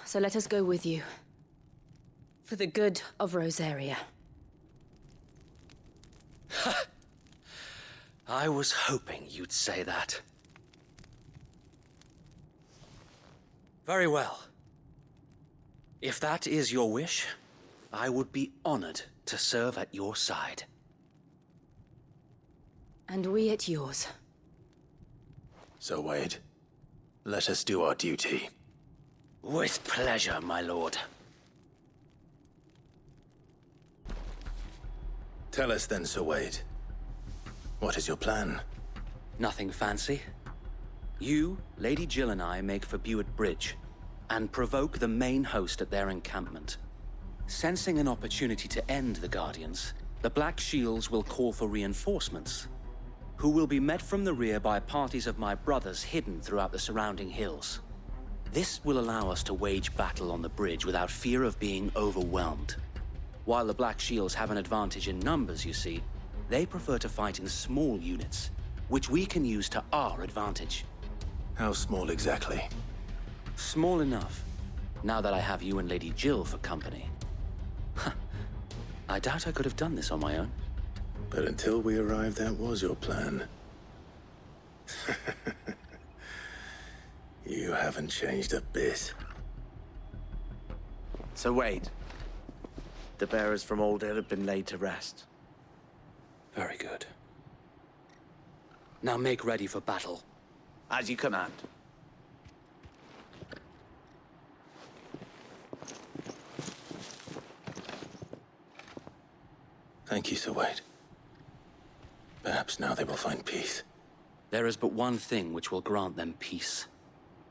So let us go with you. For the good of Rosaria. I was hoping you'd say that. Very well. If that is your wish, I would be honored to serve at your side. And we at yours. So, Wade, let us do our duty. With pleasure, my lord. Tell us then, Sir Wade. What is your plan? Nothing fancy. You, Lady Jill and I make for Buick Bridge, and provoke the main host at their encampment. Sensing an opportunity to end the Guardians, the Black Shields will call for reinforcements, who will be met from the rear by parties of my brothers hidden throughout the surrounding hills. This will allow us to wage battle on the bridge without fear of being overwhelmed. While the Black Shields have an advantage in numbers, you see, they prefer to fight in small units, which we can use to our advantage. How small exactly? Small enough, now that I have you and Lady Jill for company. I doubt I could have done this on my own. But until we arrived, that was your plan. You haven't changed a bit. So wait. The bearers from Oldale have been laid to rest. Very good. Now make ready for battle. As you command. Thank you, Sir Wade. Perhaps now they will find peace. There is but one thing which will grant them peace.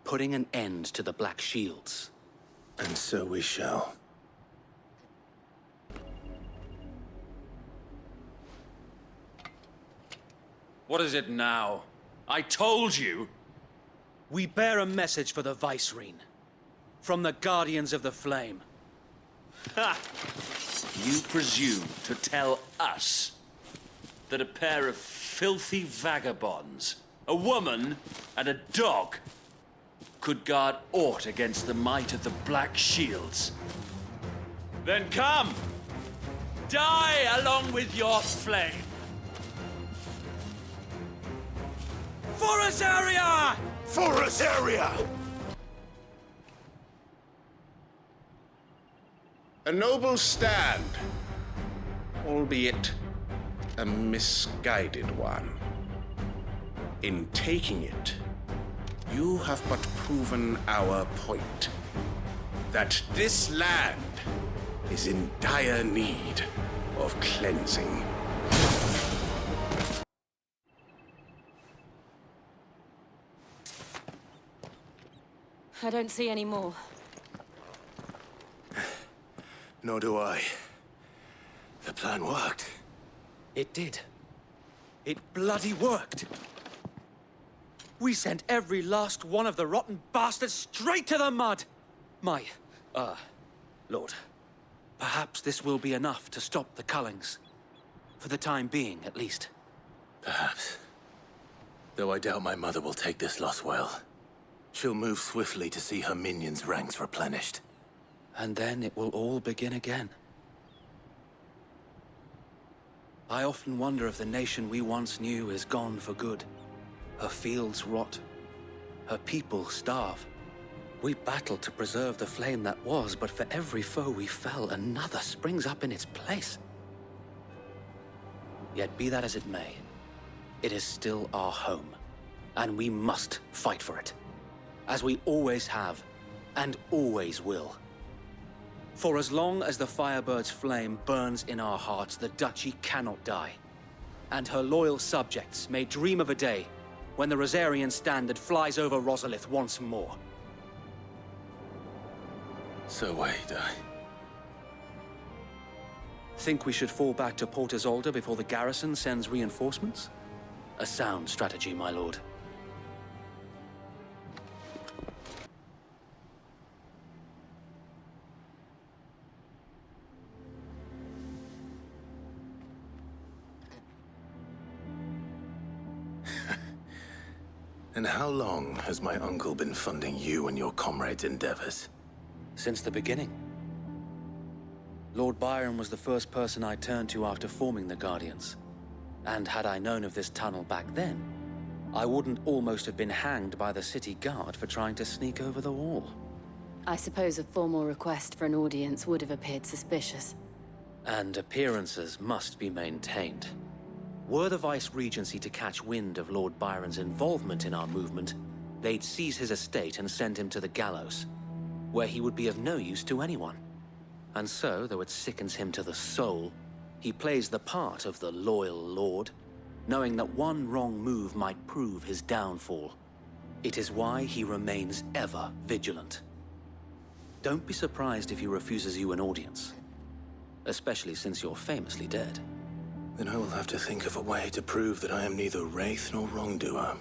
Putting an end to the Black Shields. And so we shall. What is it now? I told you! We bear a message for the Vicereine. From the Guardians of the Flame. Ha! You presume to tell us that a pair of filthy vagabonds, a woman and a dog, could guard aught against the might of the Black Shields? Then come! Die along with your flame! For us area! For us area! A noble stand, albeit a misguided one. In taking it, you have but proven our point, that this land is in dire need of cleansing. I don't see any more. Nor do I. The plan worked. It did. It bloody worked. We sent every last one of the rotten bastards straight to the mud! Lord, perhaps this will be enough to stop the Cullings. For the time being, at least. Perhaps. Though I doubt my mother will take this loss well. She'll move swiftly to see her minions' ranks replenished. And then it will all begin again. I often wonder if the nation we once knew is gone for good. Her fields rot. Her people starve. We battled to preserve the flame that was, but for every foe we fell, another springs up in its place. Yet be that as it may, it is still our home, and we must fight for it. As we always have, and always will. For as long as the Firebird's flame burns in our hearts, the Duchy cannot die. And her loyal subjects may dream of a day when the Rosarian standard flies over Rosalith once more. So wait, Think we should fall back to Port Isolde before the garrison sends reinforcements? A sound strategy, my lord. And how long has my uncle been funding you and your comrades' endeavors? Since the beginning. Lord Byron was the first person I turned to after forming the Guardians. And had I known of this tunnel back then, I wouldn't almost have been hanged by the city guard for trying to sneak over the wall. I suppose a formal request for an audience would have appeared suspicious. And appearances must be maintained. Were the Vice-Regency to catch wind of Lord Byron's involvement in our movement, they'd seize his estate and send him to the gallows, where he would be of no use to anyone. And so, though it sickens him to the soul, he plays the part of the loyal lord, knowing that one wrong move might prove his downfall. It is why he remains ever vigilant. Don't be surprised if he refuses you an audience, especially since you're famously dead. Then I will have to think of a way to prove that I am neither wraith nor wrongdoer.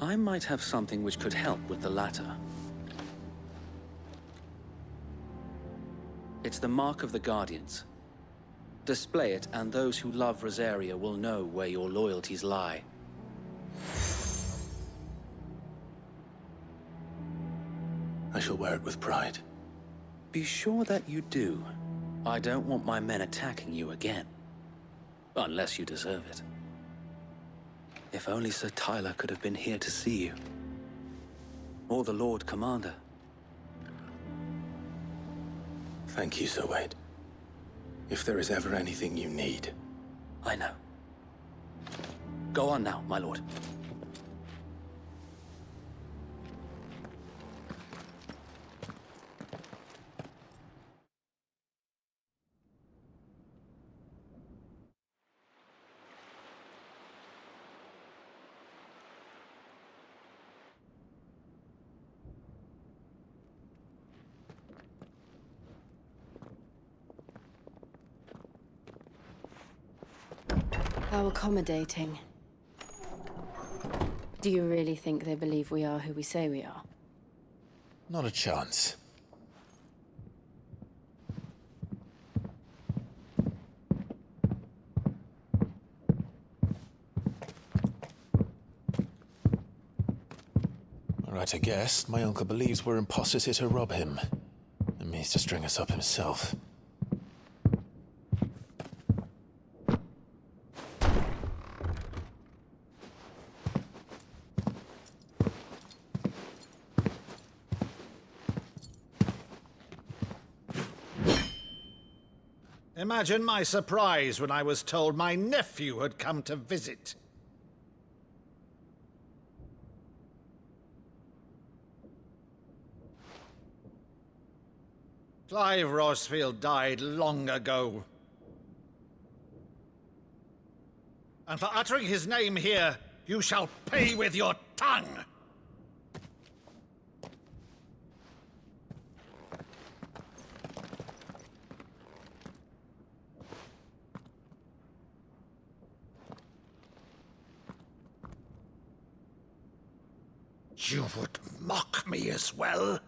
I might have something which could help with the latter. It's the mark of the Guardians. Display it, and those who love Rosaria will know where your loyalties lie. I shall wear it with pride. Be sure that you do. I don't want my men attacking you again. Unless you deserve it. If only Sir Tyler could have been here to see you. Or the Lord Commander. Thank you, Sir Wade. If there is ever anything you need. I know. Go on now, my lord. How accommodating. Do you really think they believe we are who we say we are? Not a chance. Right, I guess. My uncle believes we're imposters here to rob him. And means to string us up himself. Imagine my surprise when I was told my nephew had come to visit. Clive Rosfield died long ago. And for uttering his name here, you shall pay with your tongue! You would mock me as well?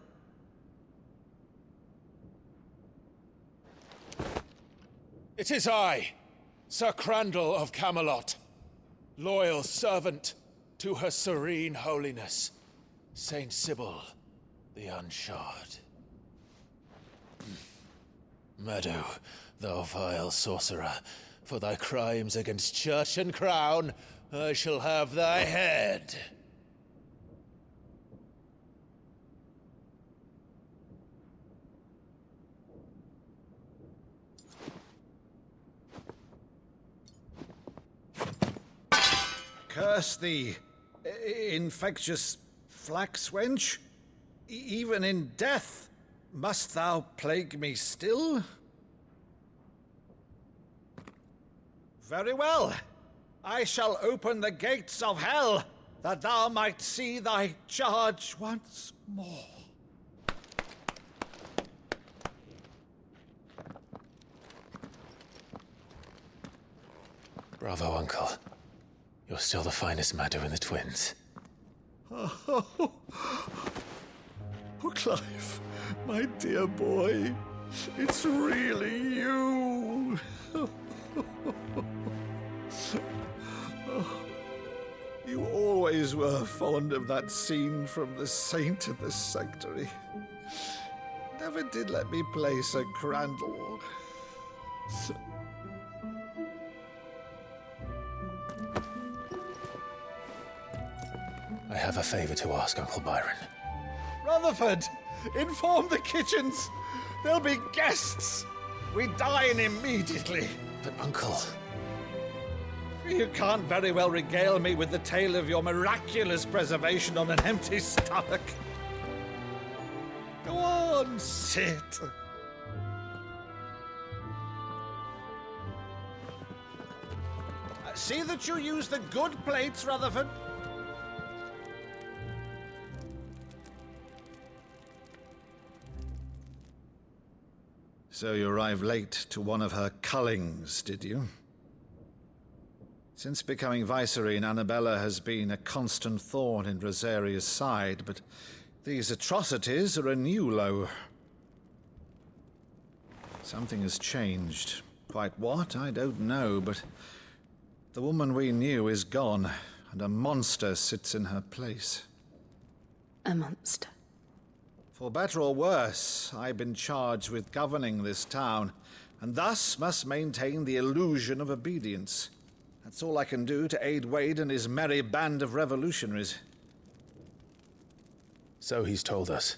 It is I, Sir Crandall of Camelot, loyal servant to her serene holiness, Saint Sybil the Unshod. Meadow, thou vile sorcerer, for thy crimes against church and crown, I shall have thy head. Curse thee, infectious flax wench. Even in death, must thou plague me still? Very well. I shall open the gates of hell, that thou might see thy charge once more. Bravo, Uncle. You're still the finest Meadow in the twins. Oh, Clive, my dear boy, it's really you. You always were fond of that scene from The Saint of the Sanctuary. Never did let me play Sir Crandall. I have a favor to ask, Uncle Byron. Rutherford, inform the kitchens. There'll be guests. We dine immediately. But, Uncle... You can't very well regale me with the tale of your miraculous preservation on an empty stomach. Go on, sit. See that you use the good plates, Rutherford. So you arrived late to one of her cullings, did you? Since becoming Vicereine, Annabella has been a constant thorn in Rosaria's side, but these atrocities are a new low. Something has changed. Quite what, I don't know, but the woman we knew is gone, and a monster sits in her place. A monster. For better or worse, I've been charged with governing this town, and thus must maintain the illusion of obedience. That's all I can do to aid Wade and his merry band of revolutionaries. So he's told us.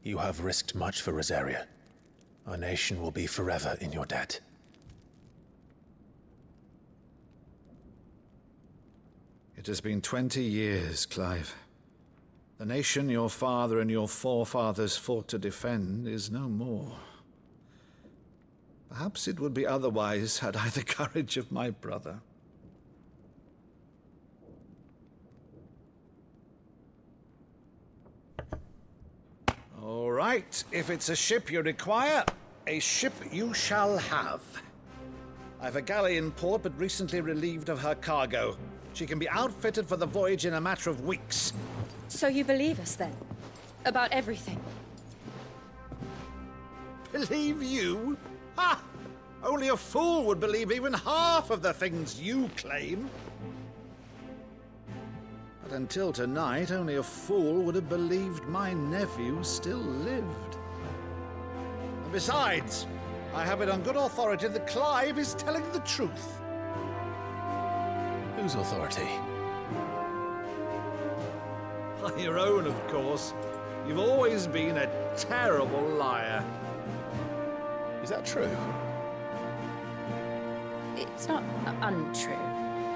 You have risked much for Rosaria. Our nation will be forever in your debt. It has been 20 years, Clive. The nation your father and your forefathers fought to defend is no more. Perhaps it would be otherwise had I the courage of my brother. All right, if it's a ship you require, a ship you shall have. I've a galley in port, but recently relieved of her cargo. She can be outfitted for the voyage in a matter of weeks. So you believe us, then? About everything? Believe you? Ha! Only a fool would believe even half of the things you claim. But until tonight, only a fool would have believed my nephew still lived. And besides, I have it on good authority that Clive is telling the truth. Whose authority? Your own, of course. You've always been a terrible liar. Is that true? It's not untrue.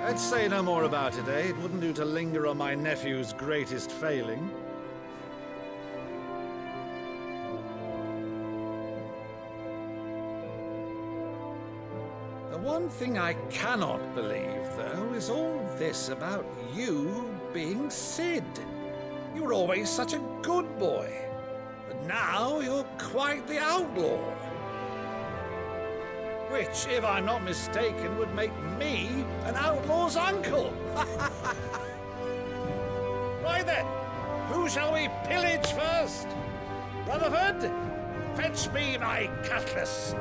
Let's say no more about it, eh? It wouldn't do to linger on my nephew's greatest failing. The one thing I cannot believe, though, is all this about you being Sid. You were always such a good boy, but now you're quite the outlaw. Which, if I'm not mistaken, would make me an outlaw's uncle. Right then, who shall we pillage first? Rutherford, fetch me my cutlass.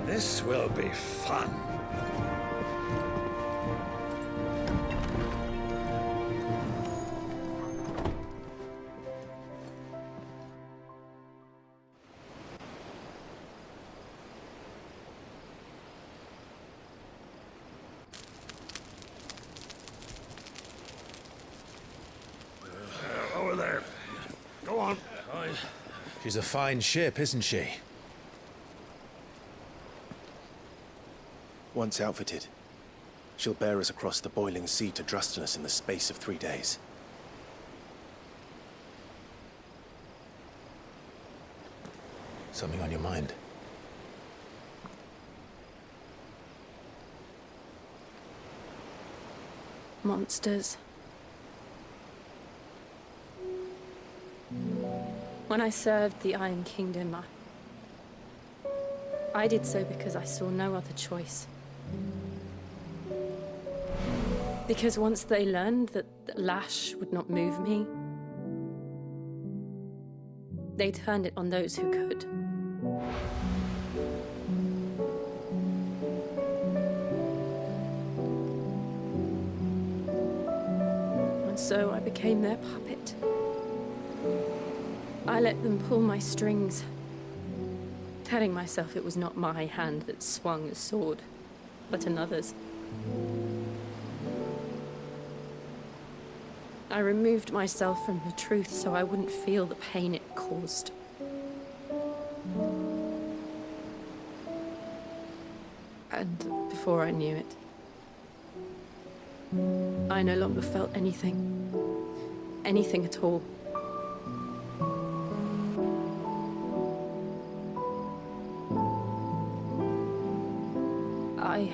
This will be fun. Over there. Go on. She's a fine ship, isn't she? Once outfitted, she'll bear us across the boiling sea to Drustinus in the space of 3 days. Something on your mind? Monsters. When I served the Iron Kingdom, I did so because I saw no other choice. Because once they learned that the lash would not move me, they turned it on those who could. And so I became their puppet. I let them pull my strings, telling myself it was not my hand that swung the sword, but another's. I removed myself from the truth so I wouldn't feel the pain it caused. And before I knew it, I no longer felt anything. Anything at all. I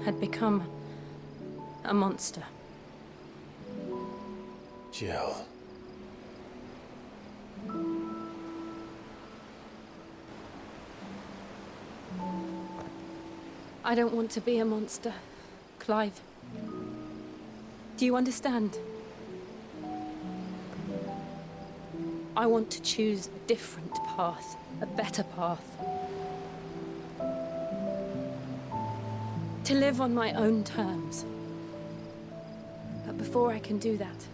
had become a monster. Jill. I don't want to be a monster, Clive. Do you understand? I want to choose a different path, a better path. To live on my own terms. But before I can do that,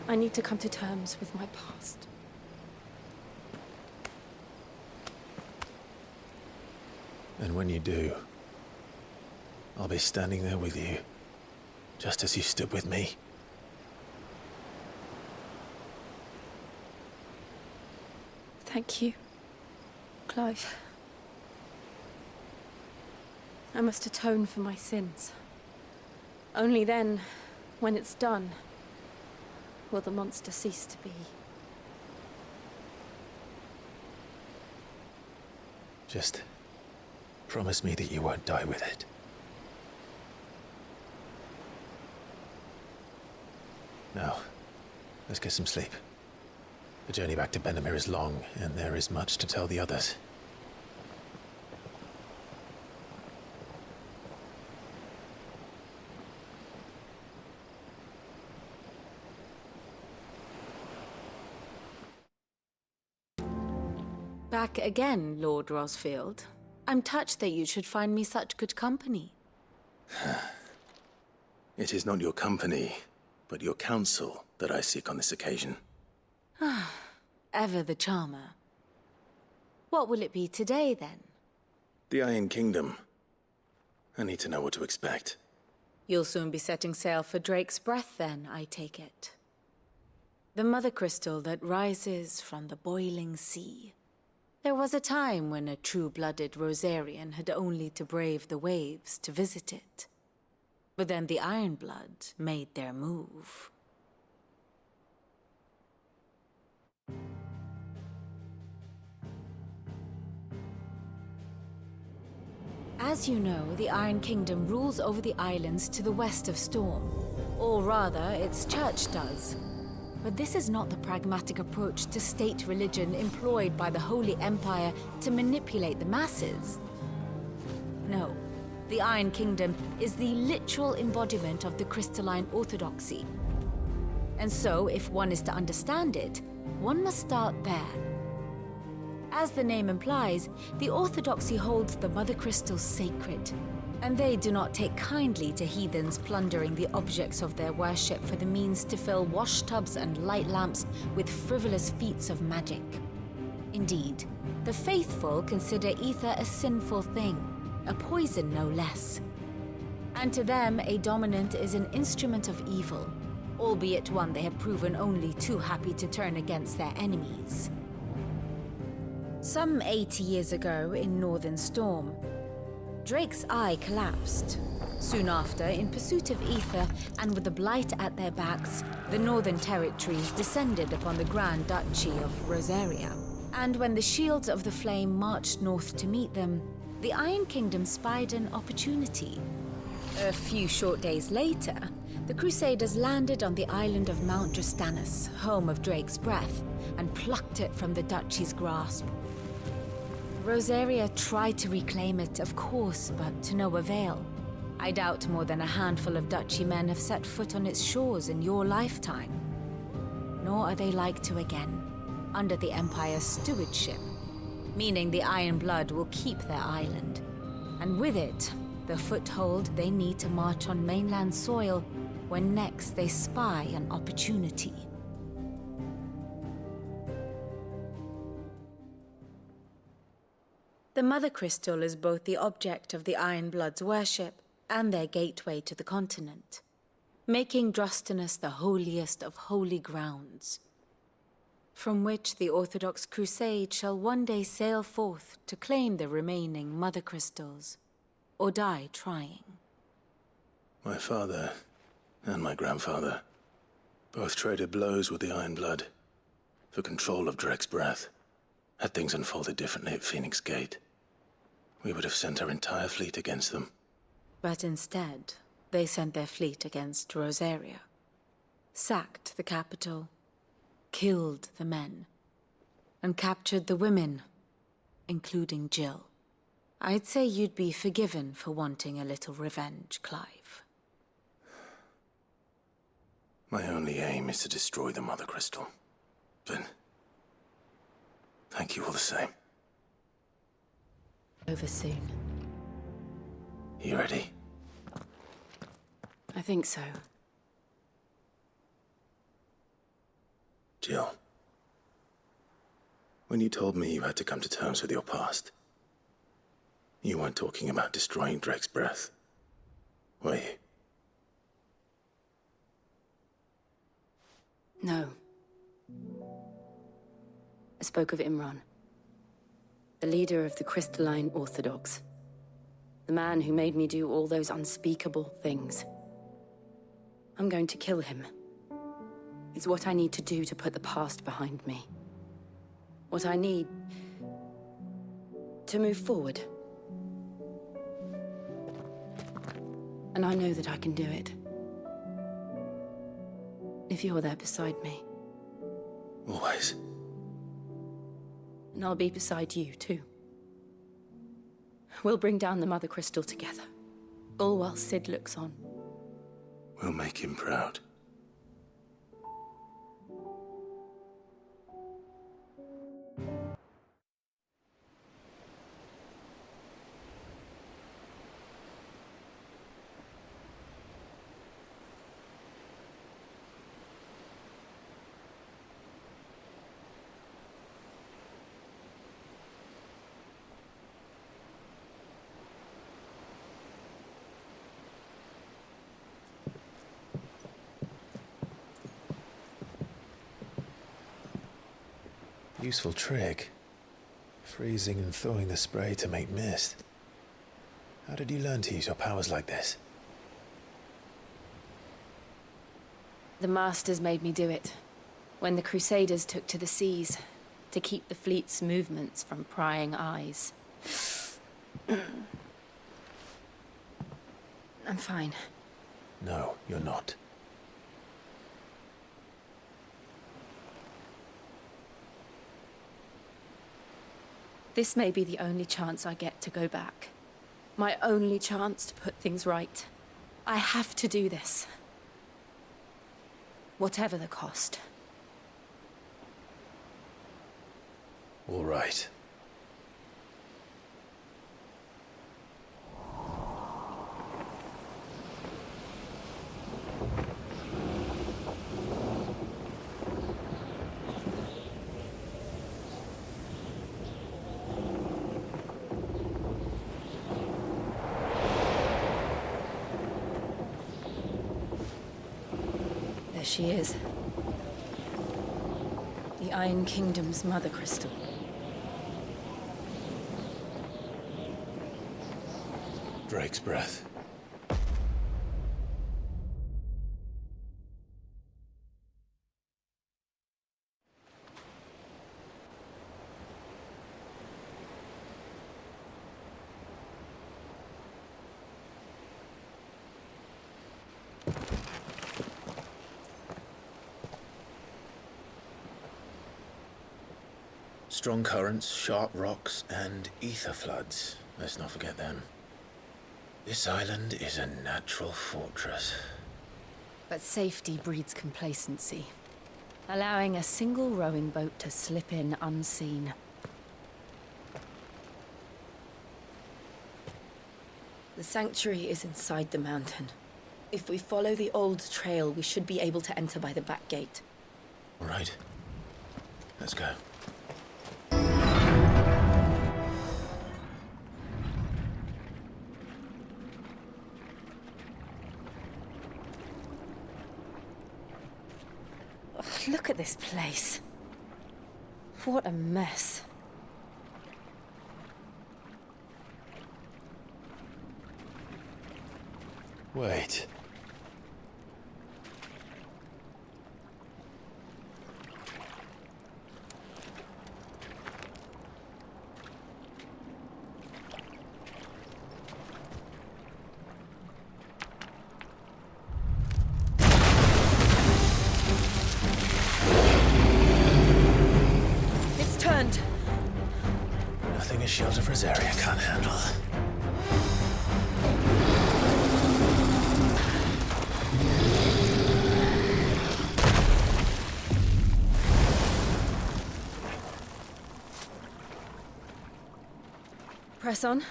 I need to come to terms with my past. And when you do, I'll be standing there with you, just as you stood with me. Thank you, Clive. I must atone for my sins. Only then, when it's done, will the monster cease to be. Just promise me that you won't die with it. Now, let's get some sleep. The journey back to Benamir is long, and there is much to tell the others. Back again, Lord Rosfield. I'm touched that you should find me such good company. It is not your company, but your counsel that I seek on this occasion. Ever the charmer. What will it be today, then? The Iron Kingdom. I need to know what to expect. You'll soon be setting sail for Drake's Breath, then, I take it. The mother crystal that rises from the boiling sea. There was a time when a true-blooded Rosarian had only to brave the waves to visit it. But then the Ironblood made their move. As you know, the Iron Kingdom rules over the islands to the west of Storm. Or rather, its church does. But this is not the pragmatic approach to state religion employed by the Holy Empire to manipulate the masses. No, the Iron Kingdom is the literal embodiment of the crystalline orthodoxy. And so, if one is to understand it, one must start there. As the name implies, the orthodoxy holds the Mother Crystals sacred, and they do not take kindly to heathens plundering the objects of their worship for the means to fill washtubs and light lamps with frivolous feats of magic. Indeed, the faithful consider ether a sinful thing, a poison no less. And to them, a dominant is an instrument of evil, albeit one they have proven only too happy to turn against their enemies. Some 80 years ago in Northern Storm, Drake's eye collapsed. Soon after, in pursuit of ether and with the blight at their backs, the Northern Territories descended upon the Grand Duchy of Rosaria. And when the Shields of the Flame marched north to meet them, the Iron Kingdom spied an opportunity. A few short days later, the Crusaders landed on the island of Mount Drastanus, home of Drake's Breath, and plucked it from the Duchy's grasp. Rosaria tried to reclaim it, of course, but to no avail. I doubt more than a handful of Duchy men have set foot on its shores in your lifetime. Nor are they like to again, under the Empire's stewardship, meaning the Iron Blood will keep their island, and with it, the foothold they need to march on mainland soil when next they spy an opportunity. The Mother Crystal is both the object of the Iron Blood's worship and their gateway to the continent, making Drastanus the holiest of holy grounds, from which the Orthodox Crusade shall one day sail forth to claim the remaining Mother Crystals, or die trying. My father and my grandfather both traded blows with the Iron Blood for control of Drake's Breath. Had things unfolded differently at Phoenix Gate, we would have sent our entire fleet against them. But instead, they sent their fleet against Rosaria, sacked the capital, killed the men, and captured the women, including Jill. I'd say you'd be forgiven for wanting a little revenge, Clive. My only aim is to destroy the Mother Crystal. But thank you all the same. Over soon. You ready? I think so. Jill, when you told me you had to come to terms with your past, you weren't talking about destroying Drake's breath, were you? No. I spoke of Imran, the leader of the Crystalline Orthodox. The man who made me do all those unspeakable things. I'm going to kill him. It's what I need to do to put the past behind me. What I need to move forward. And I know that I can do it. If you're there beside me. Always. And I'll be beside you, too. We'll bring down the Mother Crystal together. All while Sid looks on. We'll make him proud. Useful trick. Freezing and thawing the spray to make mist. How did you learn to use your powers like this? The Masters made me do it. When the Crusaders took to the seas, to keep the fleet's movements from prying eyes. I'm fine. No, you're not. This may be the only chance I get to go back. My only chance to put things right. I have to do this. Whatever the cost. All right. There she is. The Iron Kingdom's Mother Crystal. Drake's breath. Strong currents, sharp rocks, and ether floods. Let's not forget them. This island is a natural fortress. But safety breeds complacency. Allowing a single rowing boat to slip in unseen. The sanctuary is inside the mountain. If we follow the old trail, we should be able to enter by the back gate. All right. Let's go. Look at this place. What a mess. Wait. Nothing a shelter for Azaria can't handle. Press on.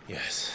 Yes.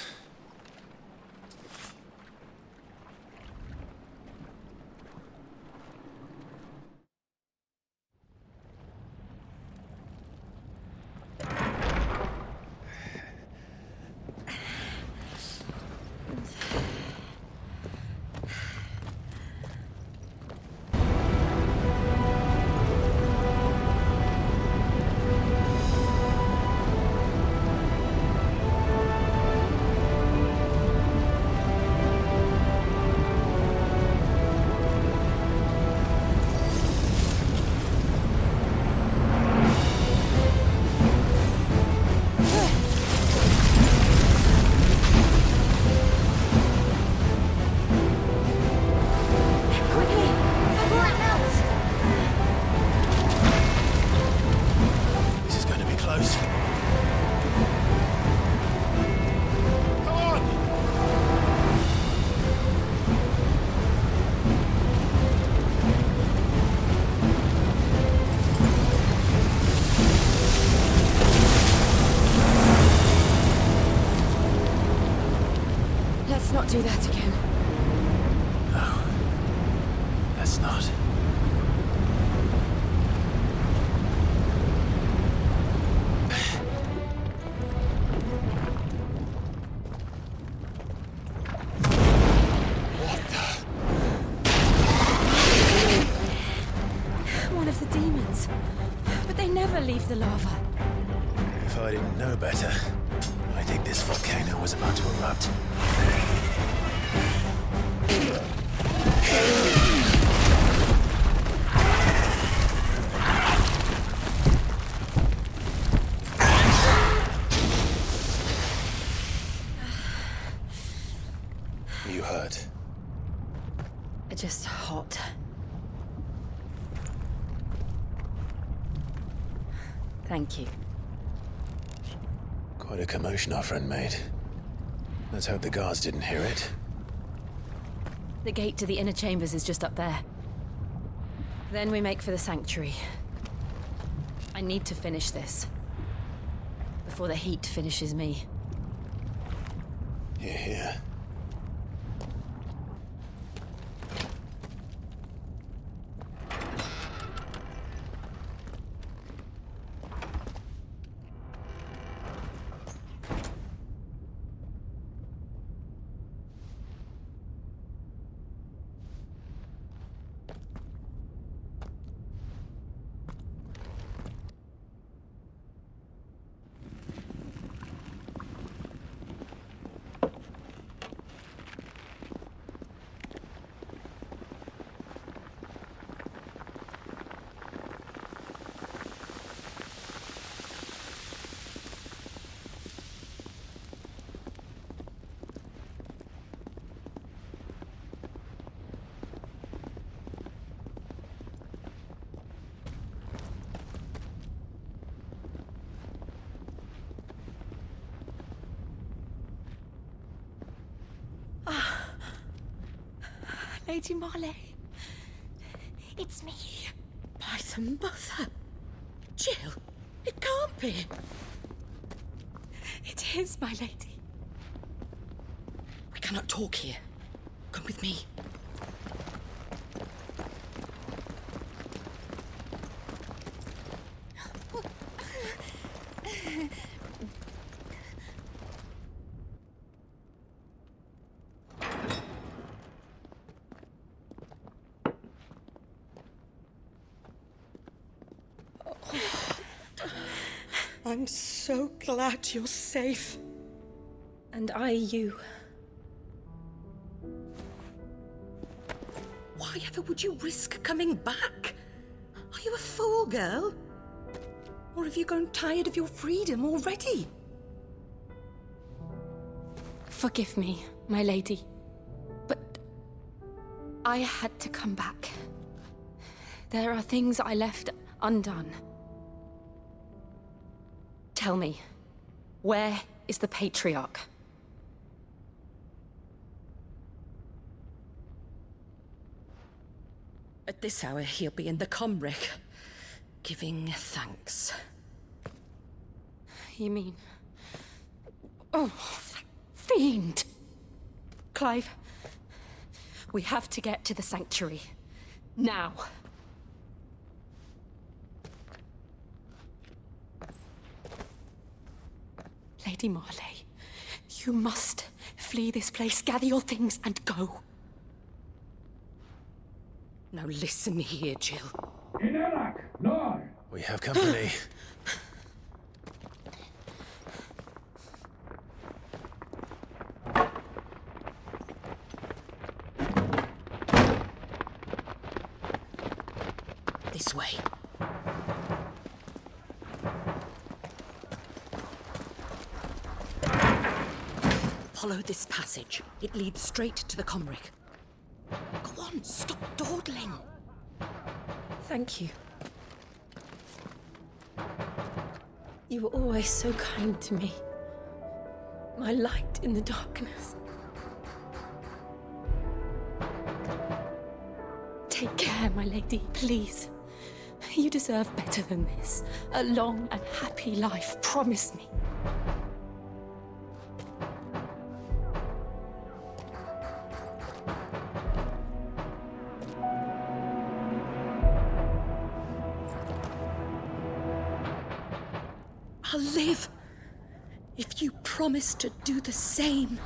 Let's not do that again. No. Let's not. One of the demons. But they never leave the lava. If I didn't know better, I think this volcano was about to erupt. You hurt? Just hot. Thank you. Quite a commotion our friend made. Let's hope the guards didn't hear it. The gate to the inner chambers is just up there. Then we make for the sanctuary. I need to finish this. Before the heat finishes me. Hear, hear. Lady Marley. It's me. By the mother. Jill, it can't be. It is, my lady. We cannot talk here. Come with me. I'm so glad you're safe. And I you. Why ever would you risk coming back? Are you a fool, girl? Or have you grown tired of your freedom already? Forgive me, my lady. But I had to come back. There are things I left undone. Tell me, where is the Patriarch? At this hour, he'll be in the Comric, giving thanks. You mean Oh, that fiend! Clive, we have to get to the sanctuary. Now. Lady Marley, you must flee this place, gather your things, and go. Now listen here, Jill. We have company. This way. Follow this passage. It leads straight to the Comric. Go on, stop dawdling. Thank you. You were always so kind to me. My light in the darkness. Take care, my lady, please. You deserve better than this. A long and happy life, promise me. I'll live if you promise to do the same.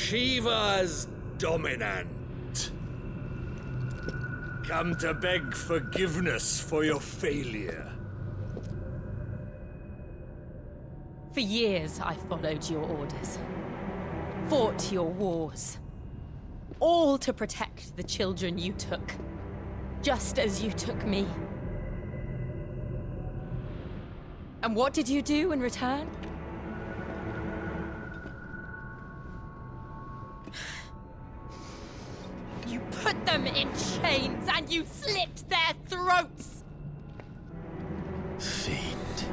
Shiva's dominant. Come to beg forgiveness for your failure. For years, I followed your orders. Fought your wars. All to protect the children you took. Just as you took me. And what did you do in return? You put them in chains and you slit their throats! Fiend.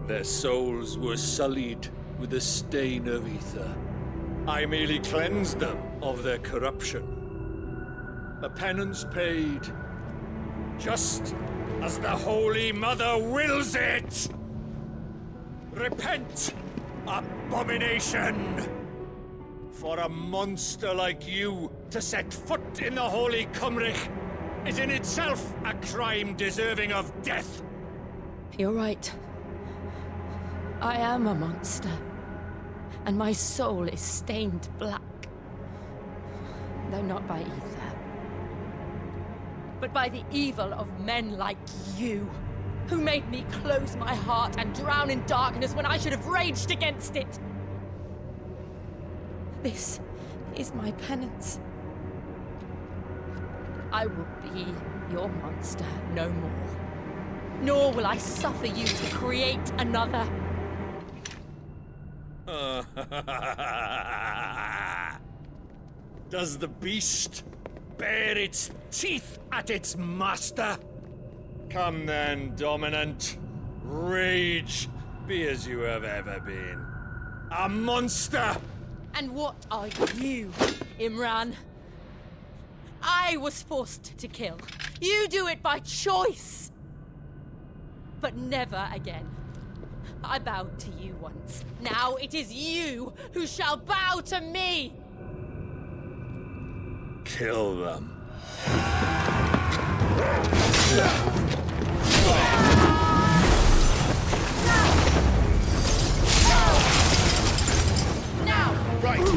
Their souls were sullied with the stain of ether. I merely cleansed them of their corruption. A penance paid, just as the Holy Mother wills it! Repent, abomination! For a monster like you to set foot in the Holy Cymric is in itself a crime deserving of death. You're right. I am a monster. And my soul is stained black. Though not by ether. But by the evil of men like you, who made me close my heart and drown in darkness when I should have raged against it. This is my penance. I will be your monster no more. Nor will I suffer you to create another. Does the beast bare its teeth at its master? Come then, dominant. Rage, be as you have ever been. A monster! And what are you, Imran? I I was forced to kill. You do it by choice. But never again. I bowed to you once. Now it is you who shall bow to me! Kill them. Now! Right!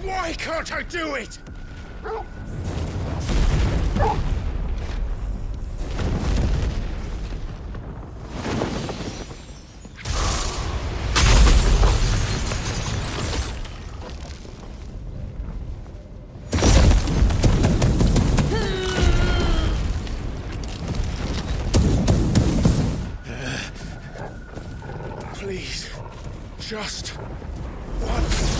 Why can't I do it? Please, just once.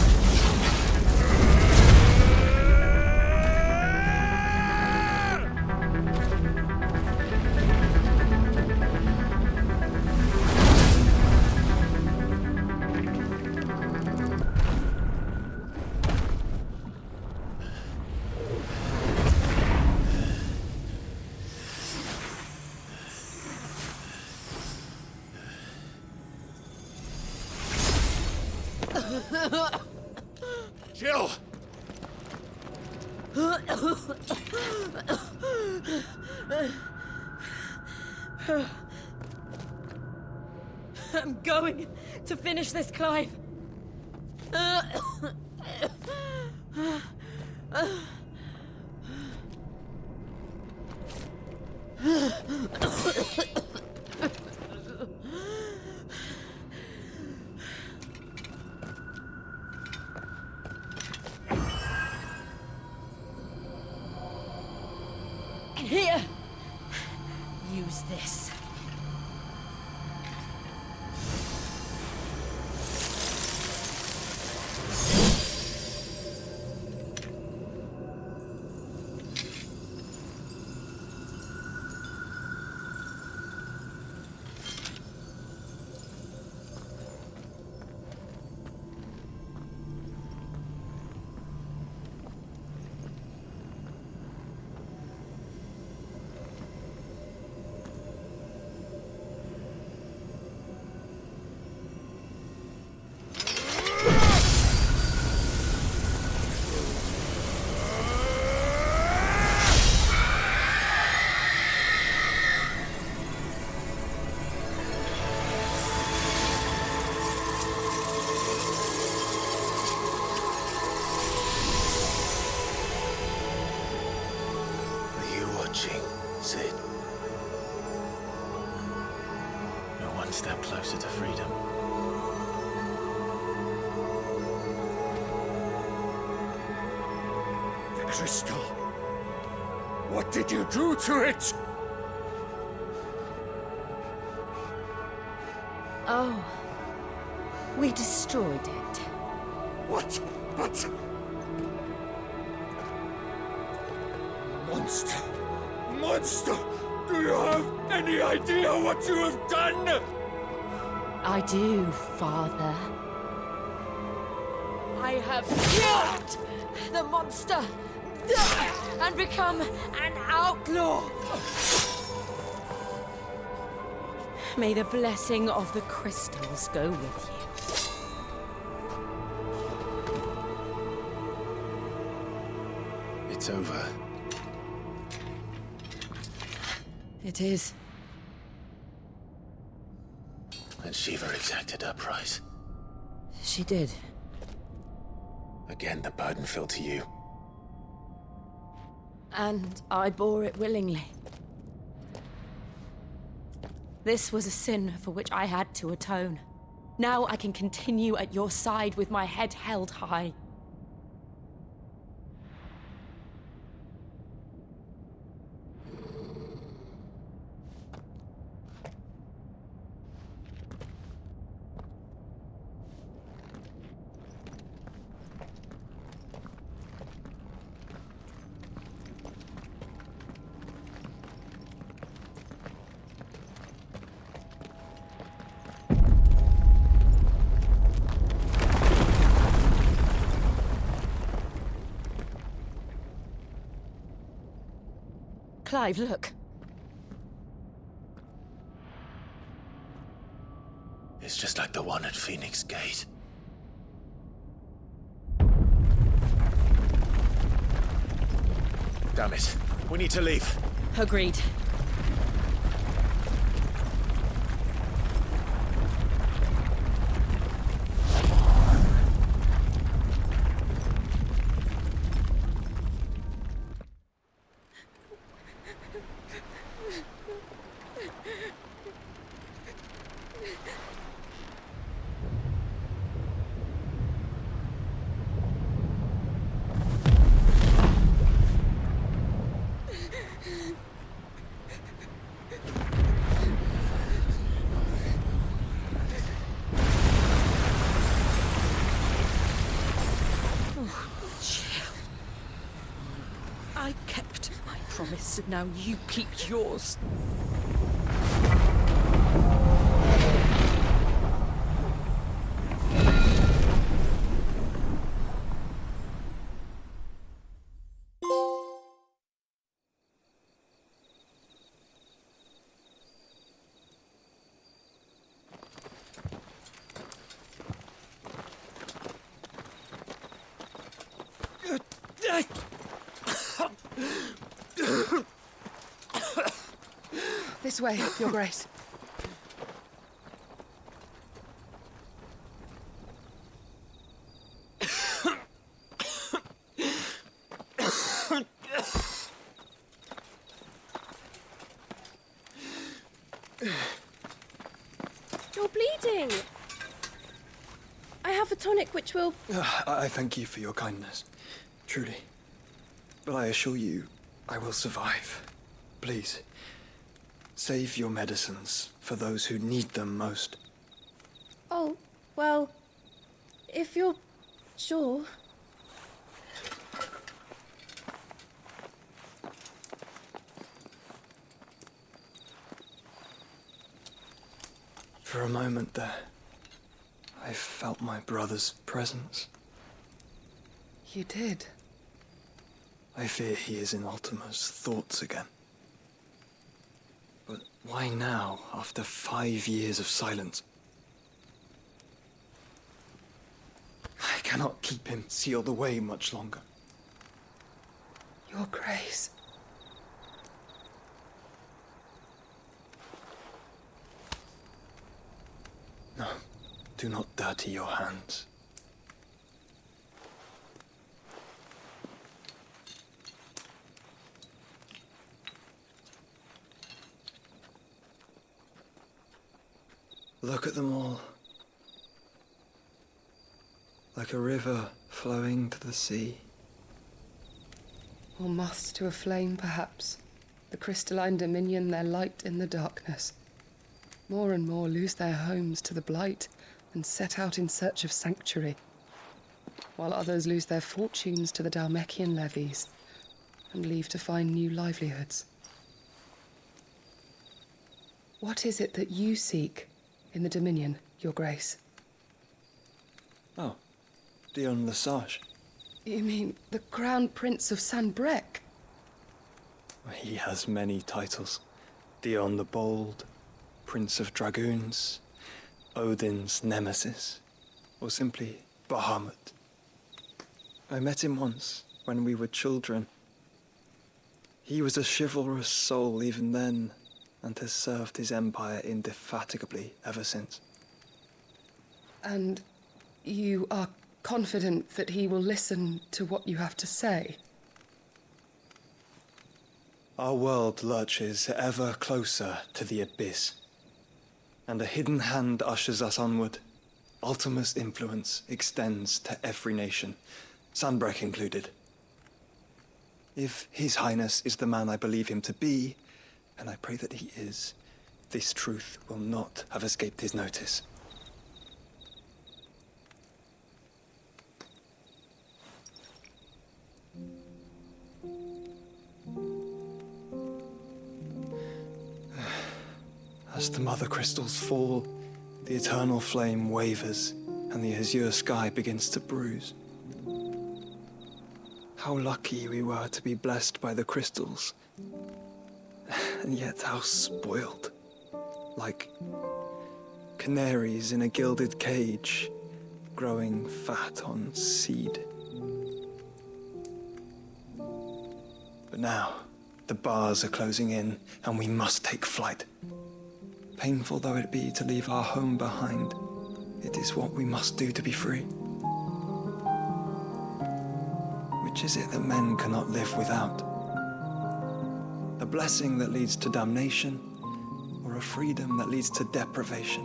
Jill! I'm going to finish this, Clive. Here, use this. watching, Sid. You're one step closer to freedom. The crystal. What did you do to it? Oh, we destroyed it. What? But... Monster! Monster! Do you have any idea what you have done? I do, Father. I have killed the monster and become an outlaw. May the blessing of the crystals go with you. It's over. It is. And Shiva exacted her price. She did. Again, the burden fell to you. And I bore it willingly. This was a sin for which I had to atone. Now I can continue at your side with my head held high. Clive, look. It's just like the one at Phoenix Gate. Damn it. We need to leave. Agreed. I kept my promise, and now you keep yours. This way, Your Grace. You're bleeding. I have a tonic which will... I thank you for your kindness, truly. But I assure you, I will survive. Please, save your medicines for those who need them most. Oh, well, if you're sure. For a moment there, I felt my brother's presence. You did. I fear he is in Ultima's thoughts again. But why now, after 5 years of silence? I cannot keep him sealed away much longer. Your Grace. No, do not dirty your hands. Look at them all. Like a river flowing to the sea. Or moths to a flame, perhaps. The crystalline dominion, their light in the darkness. More and more lose their homes to the blight and set out in search of sanctuary, while others lose their fortunes to the Dhalmekian levies and leave to find new livelihoods. What is it that you seek in the Dominion, Your Grace? Oh, Dion Lesage. You mean the Crown Prince of Sanbreque? He has many titles. Dion the Bold, Prince of Dragoons, Odin's Nemesis, or simply Bahamut. I met him once, when we were children. He was a chivalrous soul even then, and has served his empire indefatigably ever since. And you are confident that he will listen to what you have to say? Our world lurches ever closer to the abyss, and a hidden hand ushers us onward. Ultima's influence extends to every nation, Sanbreque included. If His Highness is the man I believe him to be, and I pray that he is, this truth will not have escaped his notice. As the mother crystals fall, the eternal flame wavers, and the azure sky begins to bruise. How lucky we were to be blessed by the crystals, and yet how spoiled. Like canaries in a gilded cage, growing fat on seed. But now, the bars are closing in, and we must take flight. Painful though it be to leave our home behind, it is what we must do to be free. Which is it that men cannot live without? A blessing that leads to damnation, or a freedom that leads to deprivation?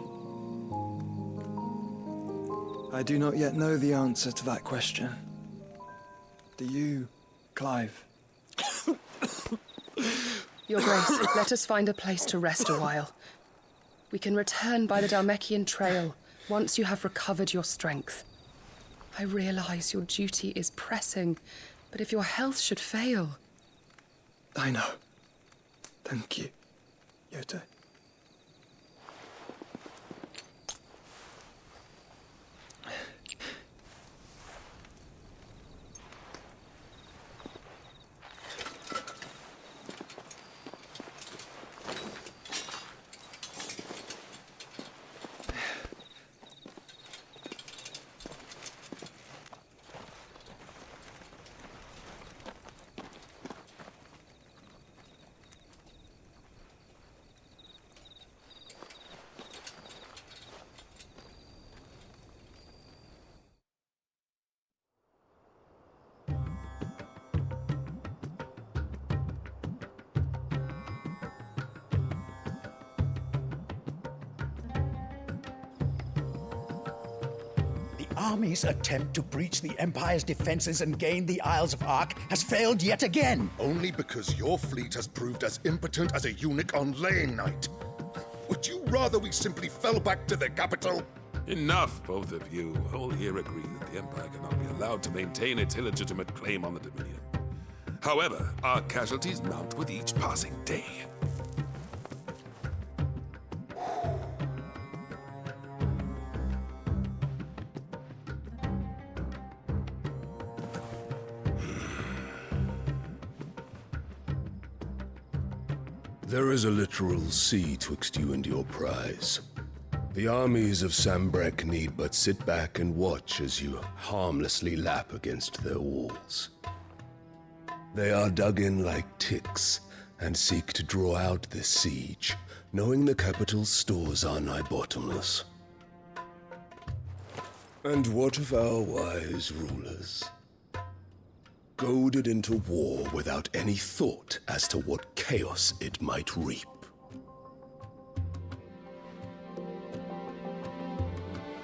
I do not yet know the answer to that question. Do you, Clive? Your Grace, let us find a place to rest a while. We can return by the Dhalmekian trail once you have recovered your strength. I realize your duty is pressing, but if your health should fail... I know. Thank you, Yote. Army's attempt to breach the Empire's defenses and gain the Isles of Ark has failed yet again. Only because your fleet has proved as impotent as a eunuch on laying night. Would you rather we simply fell back to the capital? Enough, both of you. All here agree that the Empire cannot be allowed to maintain its illegitimate claim on the Dominion. However, our casualties mount with each passing day. There is a literal sea twixt you and your prize. The armies of Sanbreque need but sit back and watch as you harmlessly lap against their walls. They are dug in like ticks and seek to draw out this siege, knowing the capital's stores are nigh bottomless. And what of our wise rulers? Goaded into war without any thought as to what chaos it might reap.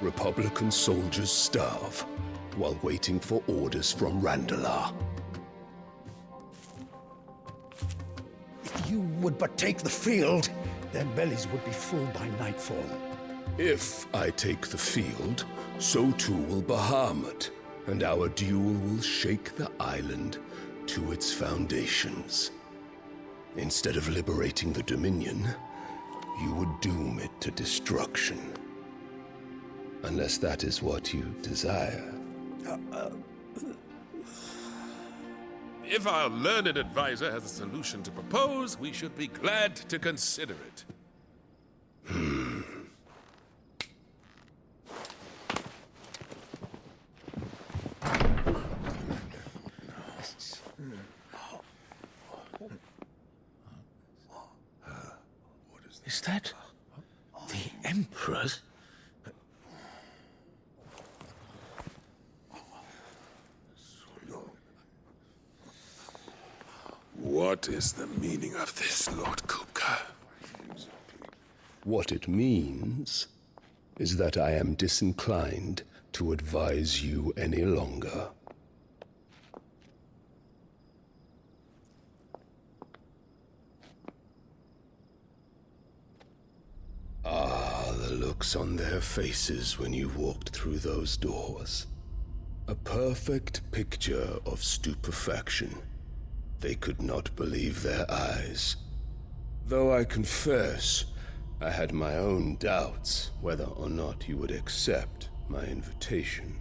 Republican soldiers starve while waiting for orders from Randalar. If you would but take the field, their bellies would be full by nightfall. If I take the field, so too will Bahamut, and our duel will shake the island to its foundations. Instead of liberating the Dominion, you would doom it to destruction. Unless that is what you desire. If our learned advisor has a solution to propose, we should be glad to consider it. Is that the Emperor's? What is the meaning of this, Lord Kupka? What it means is that I am disinclined to advise you any longer. Ah, the looks on their faces when you walked through those doors. A perfect picture of stupefaction. They could not believe their eyes. Though I confess, I had my own doubts whether or not you would accept my invitation.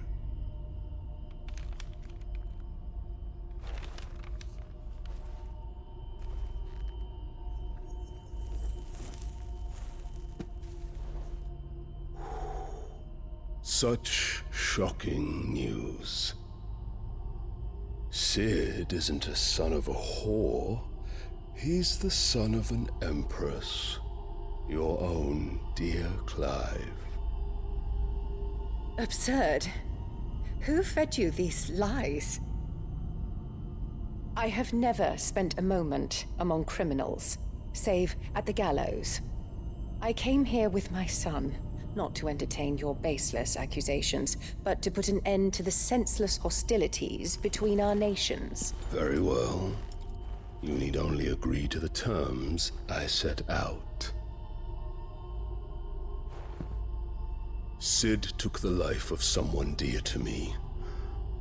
Such shocking news. Sid isn't a son of a whore. He's the son of an empress. Your own dear Clive. Absurd. Who fed you these lies? I have never spent a moment among criminals, save at the gallows. I came here with my son, not to entertain your baseless accusations, but to put an end to the senseless hostilities between our nations. Very well. You need only agree to the terms I set out. Sid took the life of someone dear to me,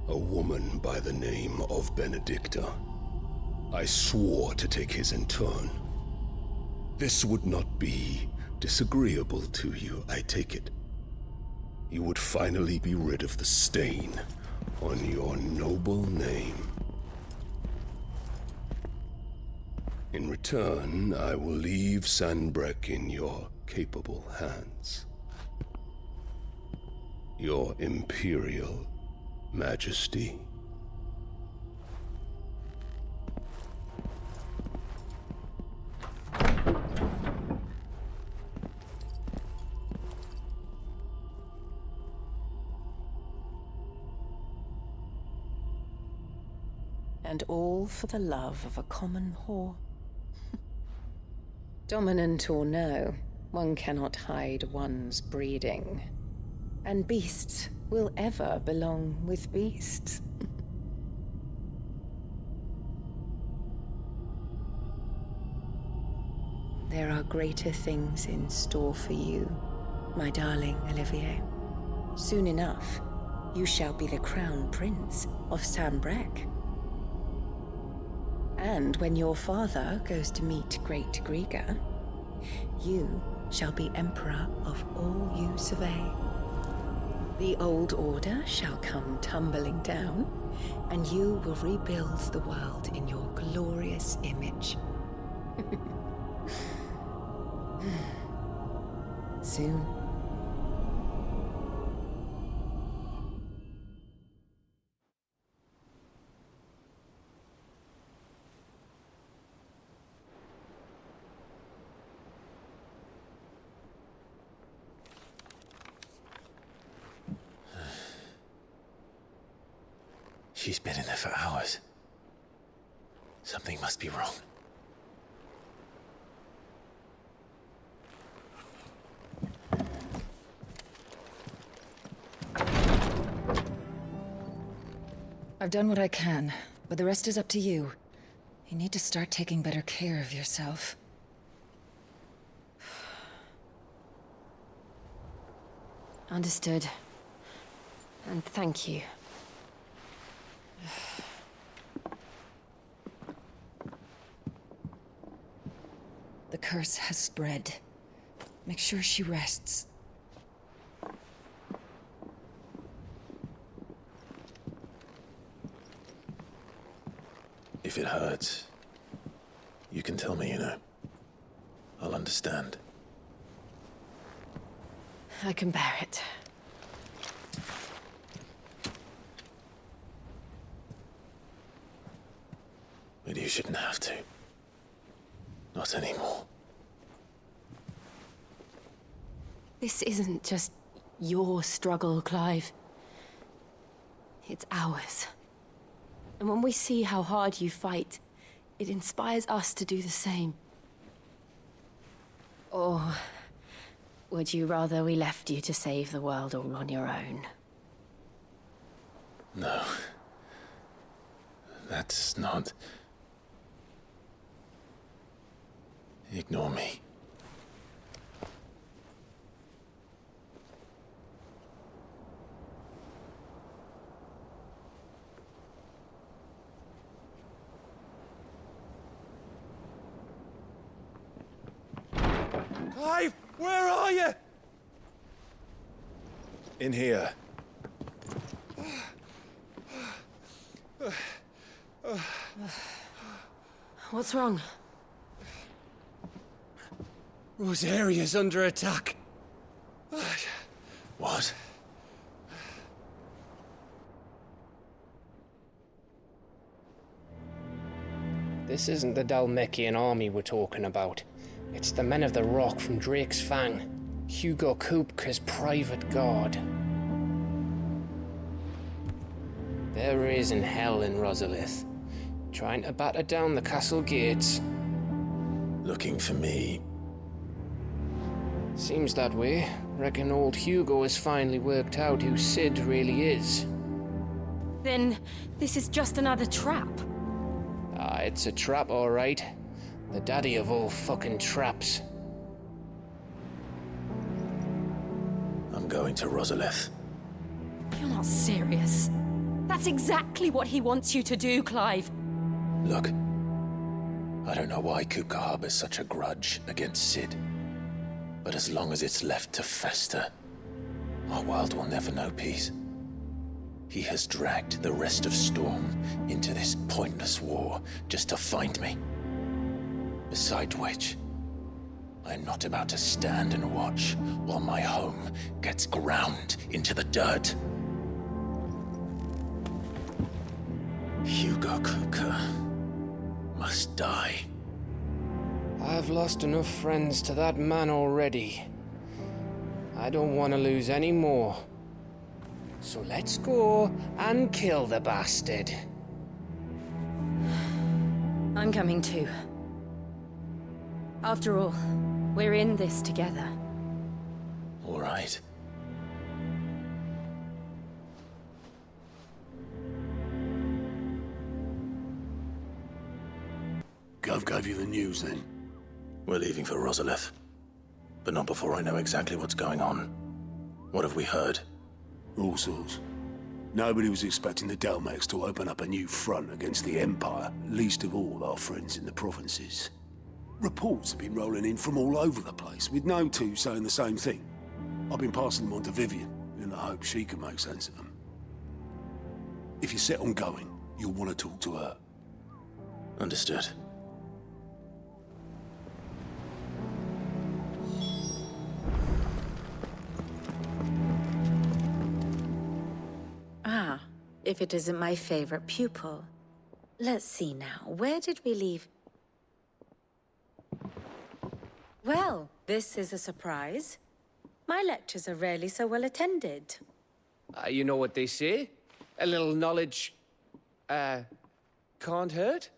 a woman by the name of Benedicta. I swore to take his in turn. This would not be disagreeable to you, I take it. You would finally be rid of the stain on your noble name. In return, I will leave Sanbreque in your capable hands. Your Imperial Majesty. And all for the love of a common whore. Dominant or no, one cannot hide one's breeding. And beasts will ever belong with beasts. There are greater things in store for you, my darling Olivier. Soon enough, you shall be the crown prince of Sanbreque. And when your father goes to meet Great Griga, you shall be emperor of all you survey. The old order shall come tumbling down, and you will rebuild the world in your glorious image. Soon. She's been in there for hours. Something must be wrong. I've done what I can, but the rest is up to you. You need to start taking better care of yourself. Understood. And thank you. The curse has spread. Make sure she rests. If it hurts, you can tell me, you know. I'll understand. I can bear it. But you shouldn't have to. Not anymore. This isn't just your struggle, Clive. It's ours. And when we see how hard you fight, it inspires us to do the same. Or would you rather we left you to save the world all on your own? No. That's not... Ignore me. Clive, where are you? In here. What's wrong? Rosaria's under attack. What? This isn't the Dalmekian army we're talking about. It's the men of the Rock from Drake's Fang, Hugo Kupka's private guard. There is in hell in Rosalith, trying to batter down the castle gates. Looking for me? Seems that way. Reckon old Hugo has finally worked out who Sid really is. Then this is just another trap. Ah, it's a trap, all right. The daddy of all fucking traps. I'm going to Rosalith. You're not serious. That's exactly what he wants you to do, Clive. Look, I don't know why Kupka harbors such a grudge against Sid. But as long as it's left to fester, our world will never know peace. He has dragged the rest of Storm into this pointless war just to find me. Besides which, I'm not about to stand and watch while my home gets ground into the dirt. Hugo Kupka must die. I've lost enough friends to that man already. I don't want to lose any more. So let's go and kill the bastard. I'm coming too. After all, we're in this together. All right. Gov gave you the news then? We're leaving for Rosalith. But not before I know exactly what's going on. What have we heard? All sorts. Nobody was expecting the Dalmeks to open up a new front against the Empire, least of all our friends in the provinces. Reports have been rolling in from all over the place, with no two saying the same thing. I've been passing them on to Vivian, in the hope she can make sense of them. If you're set on going, you'll want to talk to her. Understood. Ah, if it isn't my favorite pupil. Let's see now, where did we leave? Well, this is a surprise. My lectures are rarely so well attended. You know what they say? A little knowledge, can't hurt?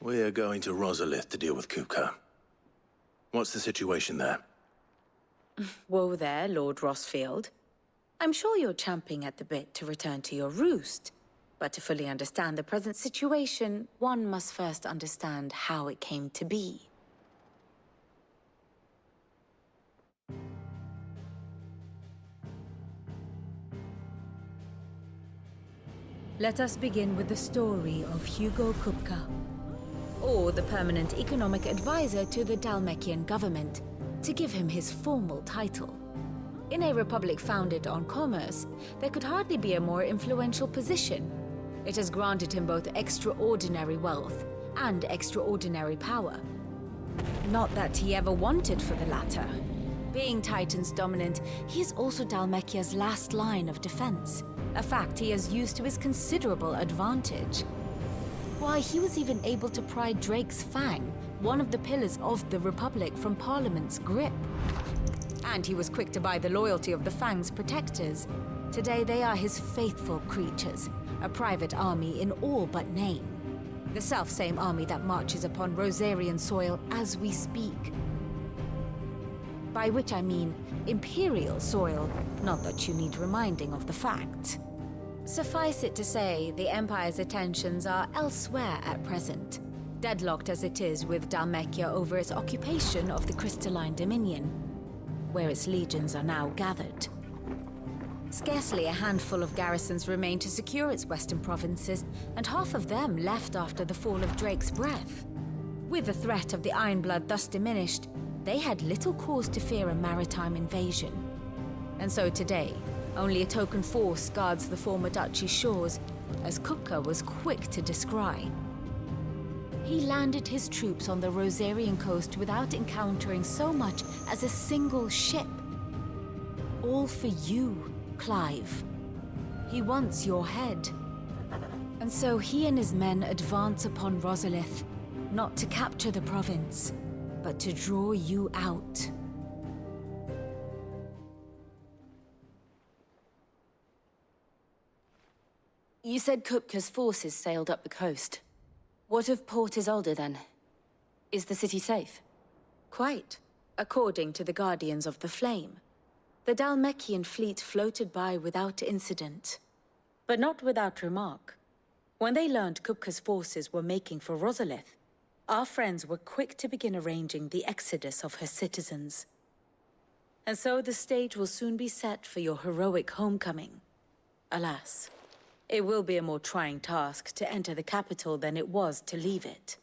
We're going to Rosalith to deal with Kupka. What's the situation there? Whoa there, Lord Rossfield. I'm sure you're champing at the bit to return to your roost. But to fully understand the present situation, one must first understand how it came to be. Let us begin with the story of Hugo Kupka, or the permanent economic advisor to the Dalmekian government, to give him his formal title. In a republic founded on commerce, there could hardly be a more influential position. It has granted him both extraordinary wealth and extraordinary power. Not that he ever wanted for the latter. Being Titan's dominant, he is also Dalmekia's last line of defense, a fact he has used to his considerable advantage. Why, he was even able to pry Drake's Fang, one of the pillars of the Republic, from Parliament's grip. And he was quick to buy the loyalty of the Fang's protectors. Today they are his faithful creatures, a private army in all but name. The self-same army that marches upon Rosarian soil as we speak. By which I mean Imperial soil, not that you need reminding of the fact. Suffice it to say, the Empire's attentions are elsewhere at present, deadlocked as it is with Dalmekia over its occupation of the Crystalline Dominion, where its legions are now gathered. Scarcely a handful of garrisons remain to secure its western provinces, and half of them left after the fall of Drake's Breath. With the threat of the Ironblood thus diminished, they had little cause to fear a maritime invasion. And so today, only a token force guards the former duchy's shores, as Kupka was quick to descry. He landed his troops on the Rosarian coast without encountering so much as a single ship. All for you, Clive. He wants your head. And so he and his men advance upon Rosalith, not to capture the province, but to draw you out. You said Kupka's forces sailed up the coast. What of Port Isolde, then? Is the city safe? Quite, according to the Guardians of the Flame. The Dalmekian fleet floated by without incident, but not without remark. When they learned Kupka's forces were making for Rosalith, our friends were quick to begin arranging the exodus of her citizens. And so the stage will soon be set for your heroic homecoming. Alas, it will be a more trying task to enter the capital than it was to leave it.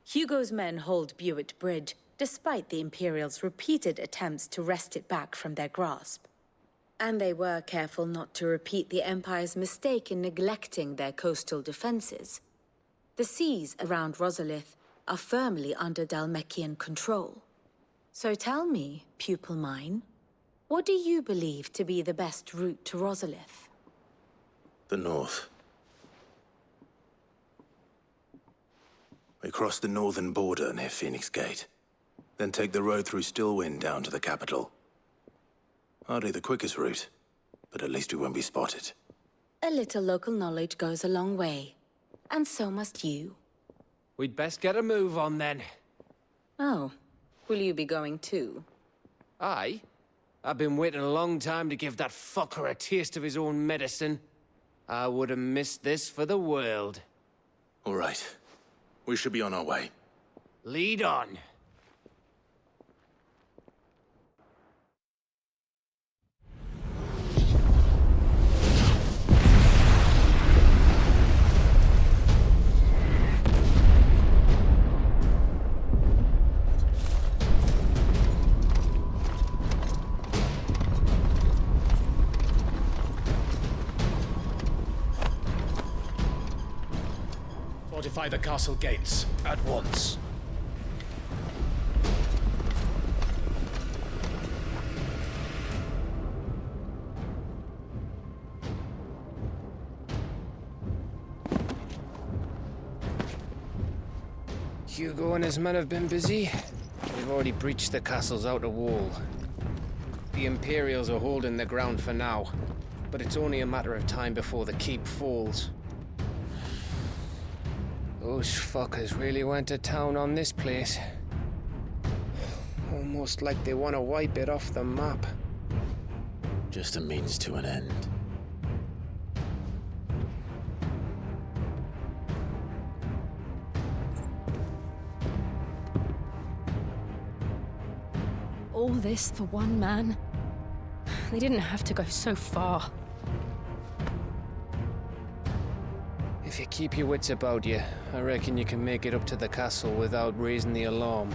Hugo's men hold Buet Bridge, despite the Imperials' repeated attempts to wrest it back from their grasp. And they were careful not to repeat the Empire's mistake in neglecting their coastal defenses. The seas around Rosalith are firmly under Dalmekian control. So tell me, pupil mine, what do you believe to be the best route to Rosalith? The north. We cross the northern border near Phoenix Gate, then take the road through Stillwind down to the capital. Hardly the quickest route, but at least we won't be spotted. A little local knowledge goes a long way, and so must you. We'd best get a move on then. Oh, will you be going too? Aye. I've been waiting a long time to give that fucker a taste of his own medicine. I would have missed this for the world. All right. We should be on our way. Lead on. Fortify the castle gates at once. Hugo and his men have been busy. They've already breached the castle's outer wall. The Imperials are holding the ground for now, but it's only a matter of time before the keep falls. Those fuckers really went to town on this place. Almost like they want to wipe it off the map. just a means to an end. All this for one man? They didn't have to go so far. If you keep your wits about you, I reckon you can make it up to the castle without raising the alarm.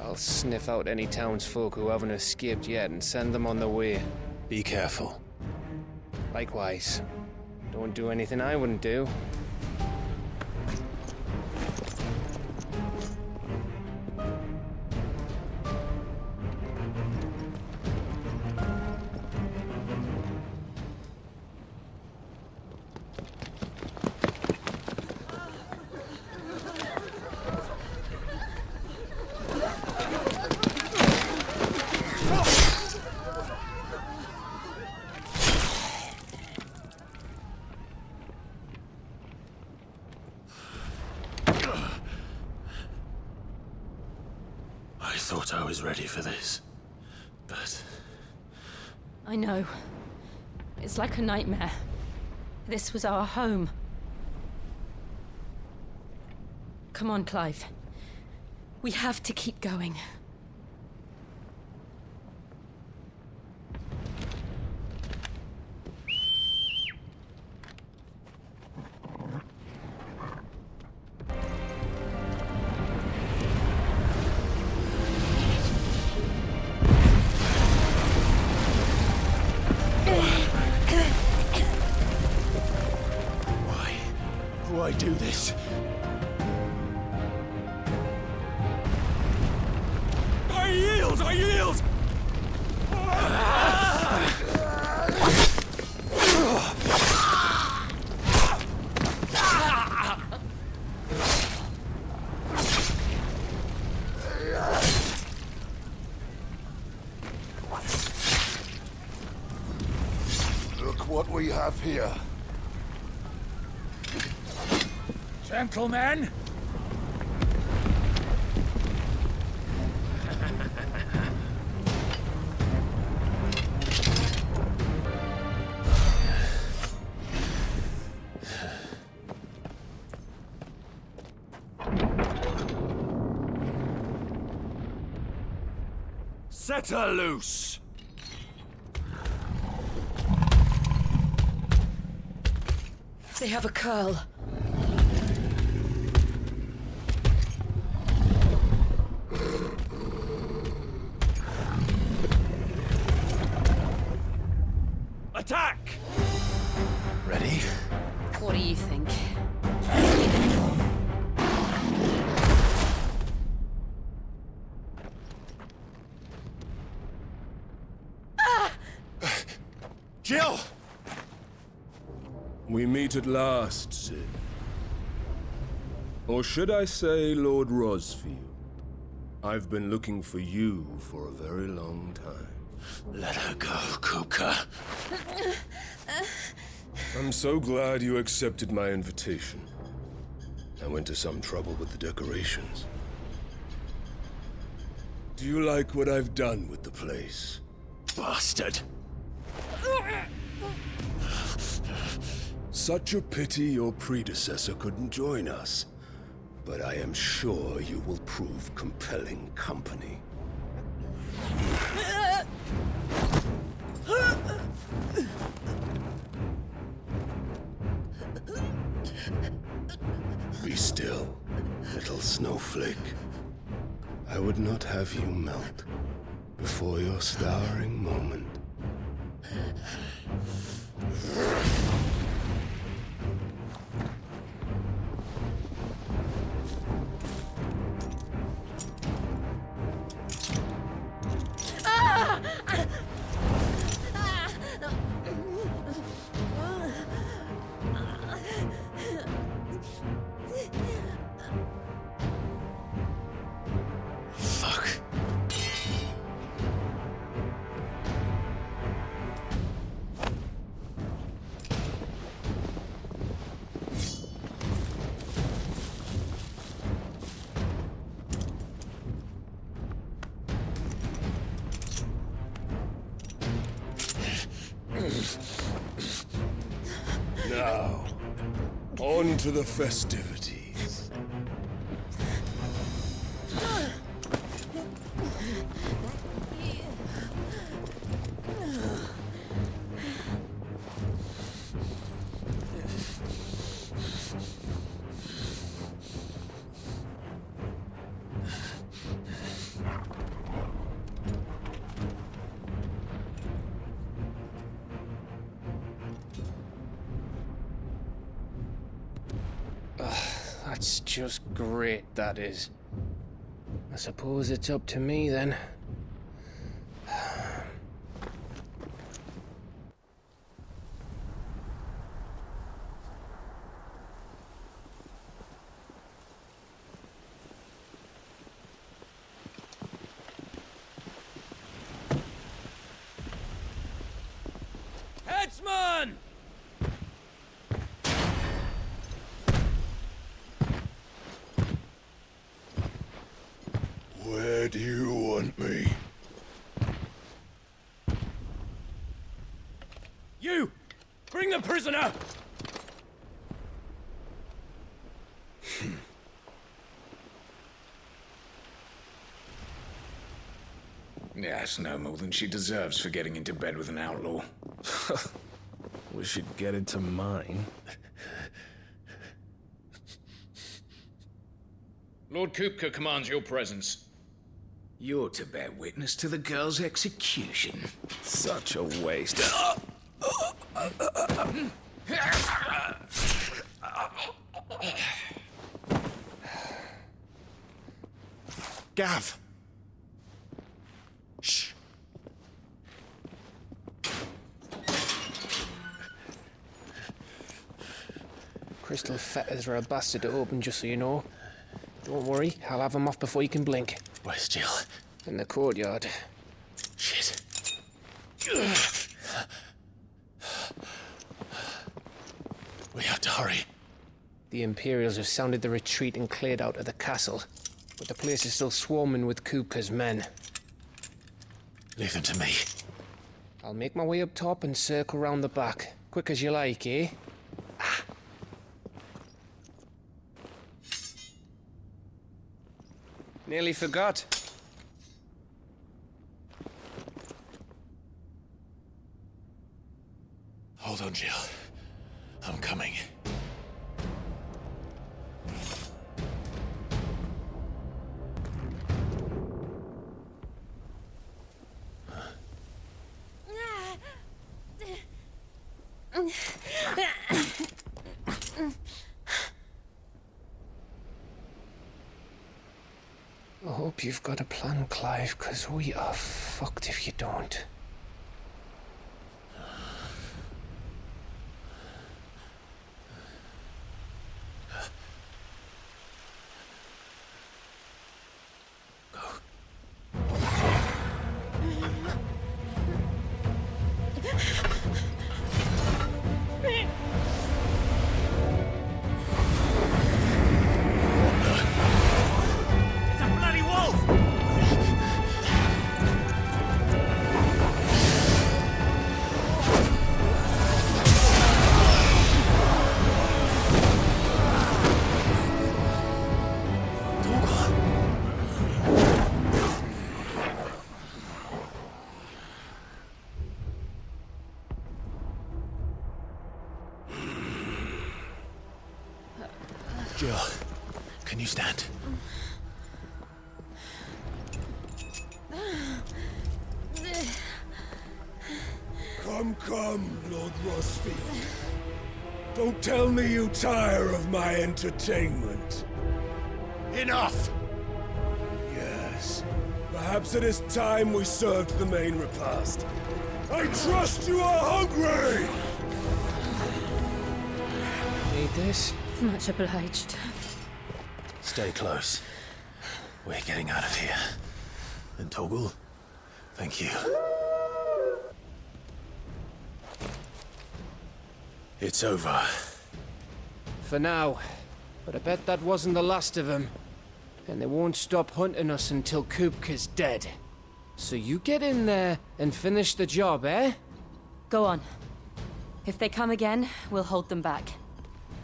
I'll sniff out any townsfolk who haven't escaped yet and send them on their way. Be careful. Likewise. Don't do anything I wouldn't do. I thought I was ready for this, but... I know. It's like a nightmare. This was our home. Come on, Clive. We have to keep going. Why do this? I yield! I yield! Look what we have here. Gentlemen! Set her loose! They have a curl. Attack! Ready? What do you think? Jill! We meet at last, Sid. Or should I say, Lord Rosfield? I've been looking for you for a very long time. Let her go, Kuka. I'm so glad you accepted my invitation. I went to some trouble with the decorations. Do you like what I've done with the place? Bastard! Such a pity your predecessor couldn't join us. But I am sure you will prove compelling company. Be still, little snowflake. I would not have you melt before your starring moment. On to the festivities. That's just great, that is. I suppose it's up to me then. Headsman! Where do you want me? You! Bring the prisoner! Yes, no more than she deserves for getting into bed with an outlaw. We should get into mine. Lord Kupka commands your presence. You're to bear witness to the girl's execution. Such a waste. Gav! Shh. Crystal fetters are a bastard to open, just so you know. Don't worry, I'll have him off before you can blink. Where's Jill? In the courtyard. Shit. We have to hurry. The Imperials have sounded the retreat and cleared out of the castle, but the place is still swarming with Kupka's men. Leave them to me. I'll make my way up top and circle round the back. Quick as you like, eh? Nearly forgot. Hold on, Jill. I'm coming. I hope you've got a plan, Clive, because we are fucked if you don't. Jill, can you stand? Come, Lord Rosfield. Don't tell me you tire of my entertainment. Enough! Yes. Perhaps it is time we served the main repast. I trust you are hungry! Need this? Much obliged. Stay close. We're getting out of here. And Toggle, thank you. It's over. For now. But I bet that wasn't the last of them. And they won't stop hunting us until Kupka's dead. So you get in there and finish the job, eh? Go on. If they come again, we'll hold them back.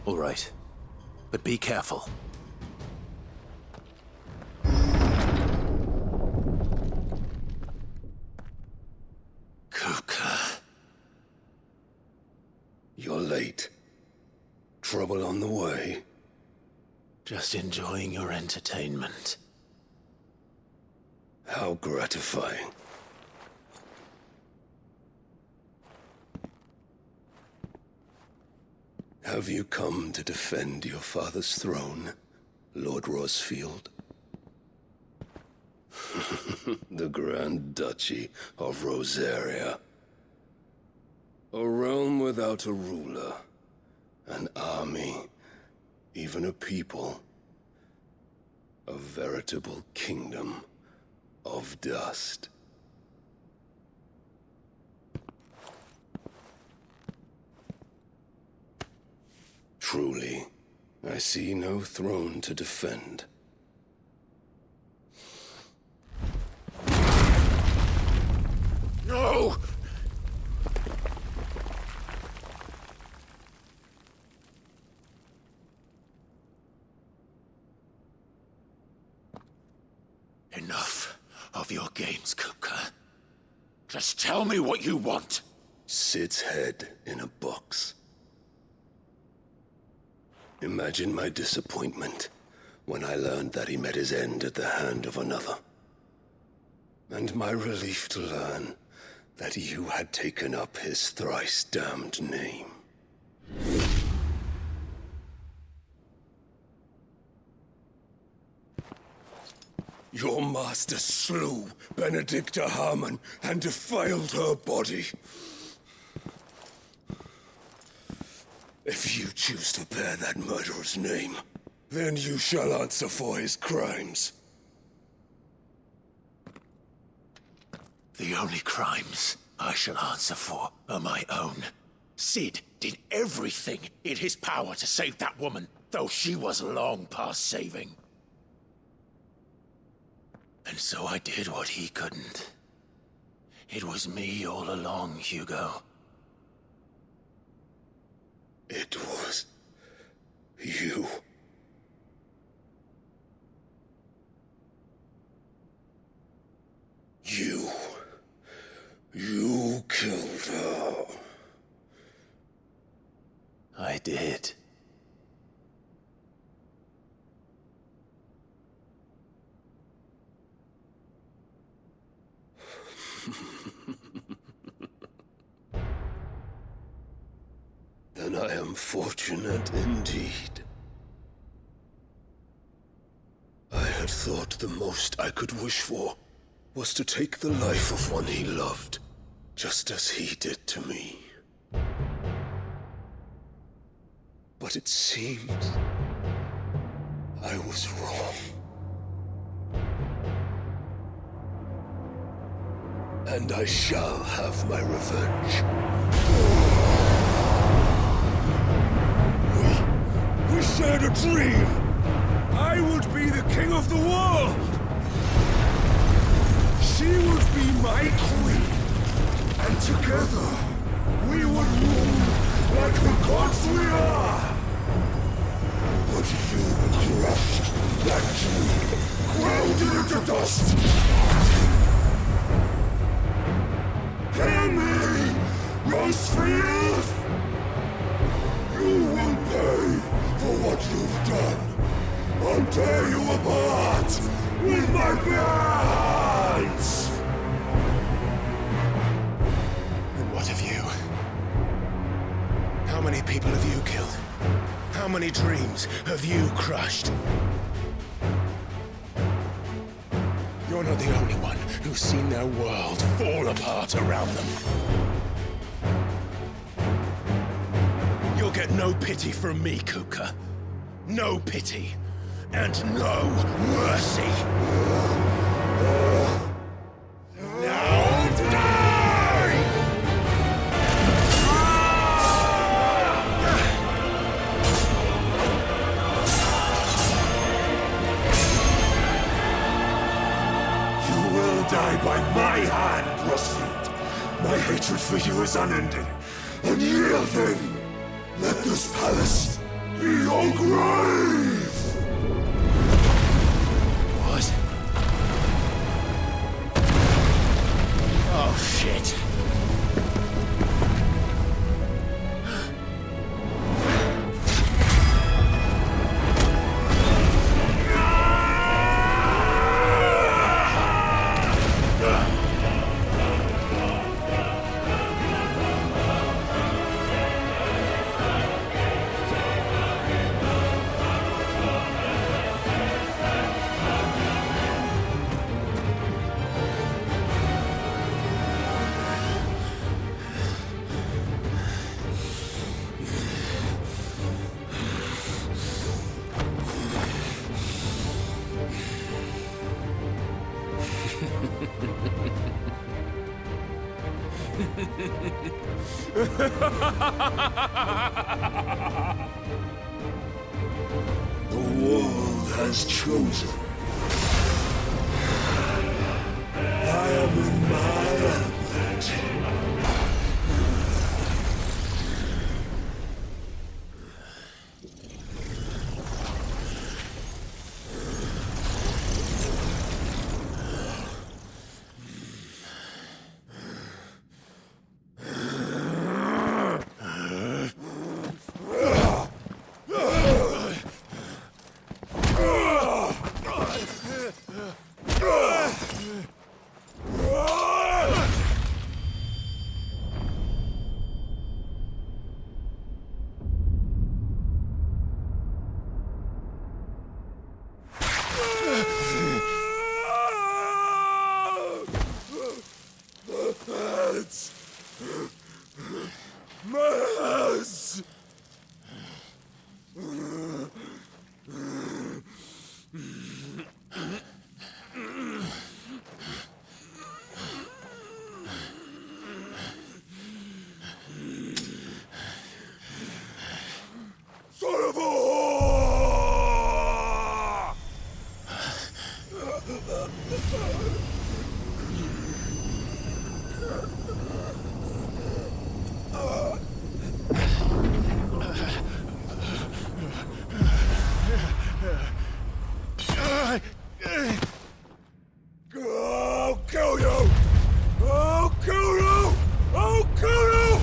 All right. But be careful. Kuka. You're late. Trouble on the way? Just enjoying your entertainment. How gratifying. Have you come to defend your father's throne, Lord Rosfield? The Grand Duchy of Rosaria. A realm without a ruler, an army, even a people. A veritable kingdom of dust. Truly, I see no throne to defend. No! Enough of your games, Kuka. Just tell me what you want. Sid's head in a box. Imagine my disappointment when I learned that he met his end at the hand of another. And my relief to learn that you had taken up his thrice-damned name. Your master slew Benedicta Harmon and defiled her body. If you choose to bear that murderer's name, then you shall answer for his crimes. The only crimes I shall answer for are my own. Sid did everything in his power to save that woman, though she was long past saving. And so I did what he couldn't. It was me all along, Hugo. It was you. You killed her. I did. Then I am fortunate indeed. I had thought the most I could wish for was to take the life of one he loved, just as he did to me. But it seems I was wrong. And I shall have my revenge. We shared a dream! I would be the king of the world! She would be my queen! And together, we would rule like the gods we are! But you crushed that dream, ground it into dust! Hear me, Rosefield! You will pay for what you've done. I'll tear you apart with my bare hands! And what of you? How many people have you killed? How many dreams have you crushed? You're not the only one who's seen their world fall apart around them. You'll get no pity from me, Kuka. No pity. And no mercy. Now die! You will die by my hand, Rosfield. My hatred for you is unending, unyielding. Let this palace, Your grave! What? Oh, shit. The world has chosen. I am in my element. Mess! Son of a whore! I'll kill you! I'll kill you! I'll kill you!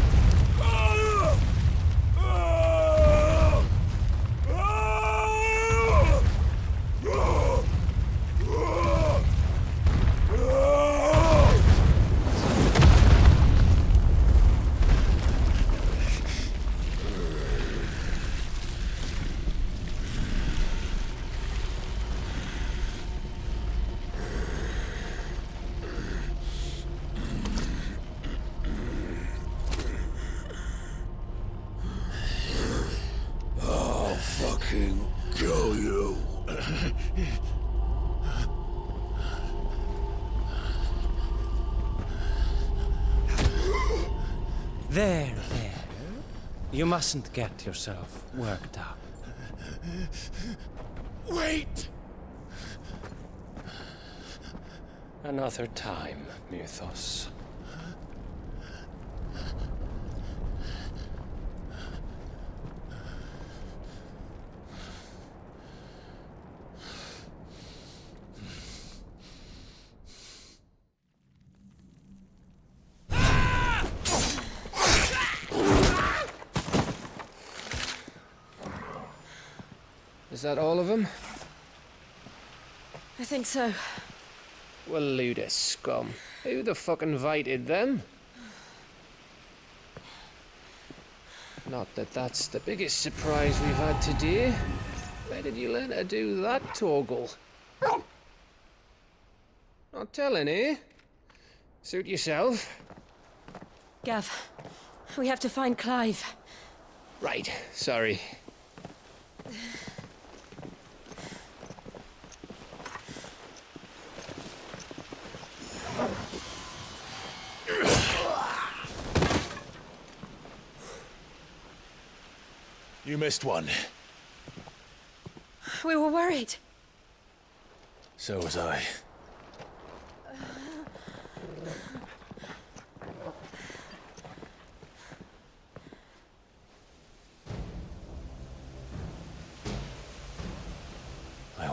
I'll fucking kill you. There. You mustn't get yourself worked up. Wait! Another time, Mythos. Is that all of them? I think so. Well, Luda scum. Who the fuck invited them? Not that that's the biggest surprise we've had today. Where did you learn to do that, Torgal? Not telling, eh? Suit yourself. Gav, we have to find Clive. Right, sorry. You missed one. We were worried. So was I.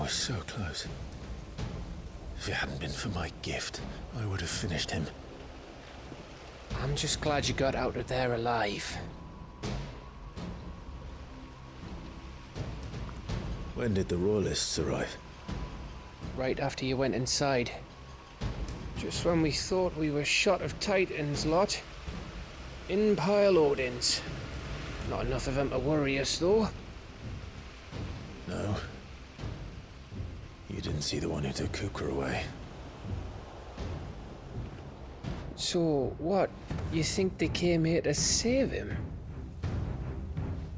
was so close. If it hadn't been for my gift, I would have finished him. I'm just glad you got out of there alive. When did the Royalists arrive? Right after you went inside. Just when we thought we were shot of Titans lot. In pile Odins. Not enough of them to worry us, though. No. You didn't see the one who took Kupka away. So, what? You think they came here to save him?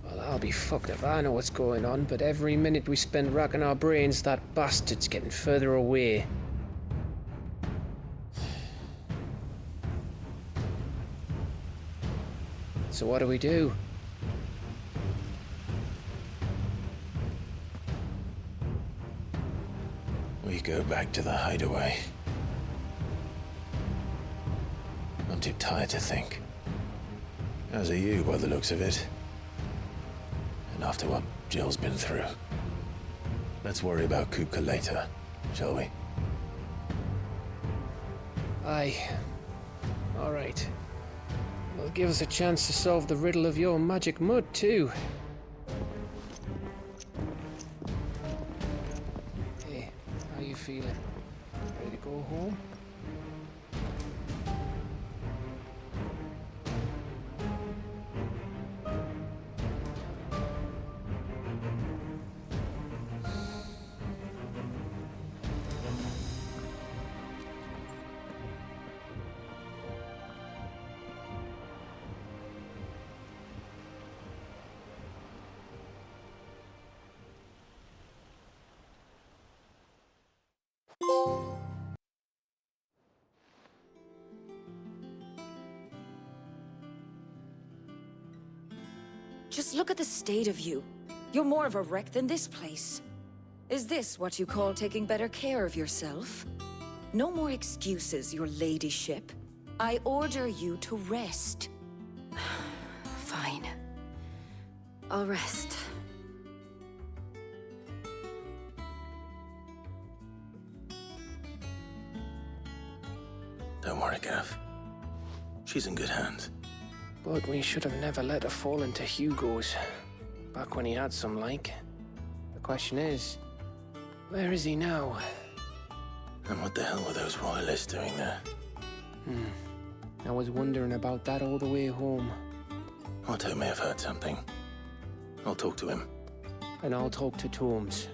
Well, I'll be fucked if I know what's going on, but every minute we spend racking our brains, that bastard's getting further away. So what do we do? We go back to the hideaway. I'm too tired to think. As are you, by the looks of it. And after what Jill's been through. Let's worry about Kupka later, shall we? Aye. All right. It'll give us a chance to solve the riddle of your magic mud, too. Hey, how you feeling? Ready to go home? Just look at the state of you. You're more of a wreck than this place. Is this what you call taking better care of yourself? No more excuses, your ladyship. I order you to rest. Fine. I'll rest. Don't worry, Gav. She's in good hands. But we should have never let her fall into Hugo's. Back when he had some like. The question is, where is he now? And what the hell were those royalists doing there? I was wondering about that all the way home. Otto may have heard something. I'll talk to him. And I'll talk to Tomes.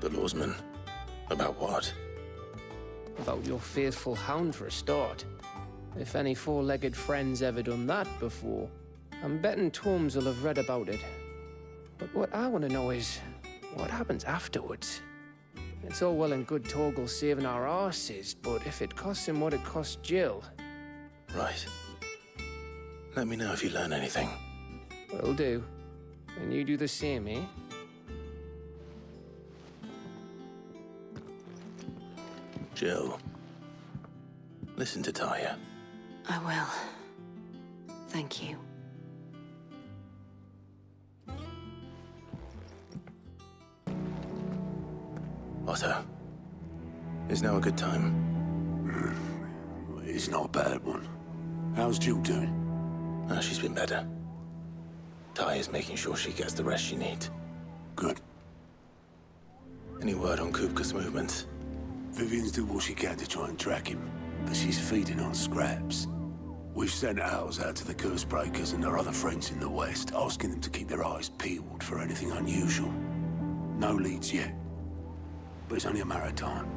The lawsman? About what? About your faithful hound for a start. If any four-legged friend's ever done that before, I'm betting Tomes will have read about it. But what I want to know is, what happens afterwards? It's all well and good Torgal saving our arses, but if it costs him what it cost Jill... Right. Let me know if you learn anything. Will do. And you do the same, eh? Jill. Listen to Talia. I will. Thank you. Otto. Is now a good time? It's not a bad one. How's Jill doing? Oh, she's been better. Talia's making sure she gets the rest she needs. Good. Any word on Kupka's movements? Vivian's doing what she can to try and track him, but she's feeding on scraps. We've sent ours out to the Cursebreakers and our other friends in the West, asking them to keep their eyes peeled for anything unusual. No leads yet, but it's only a matter of time.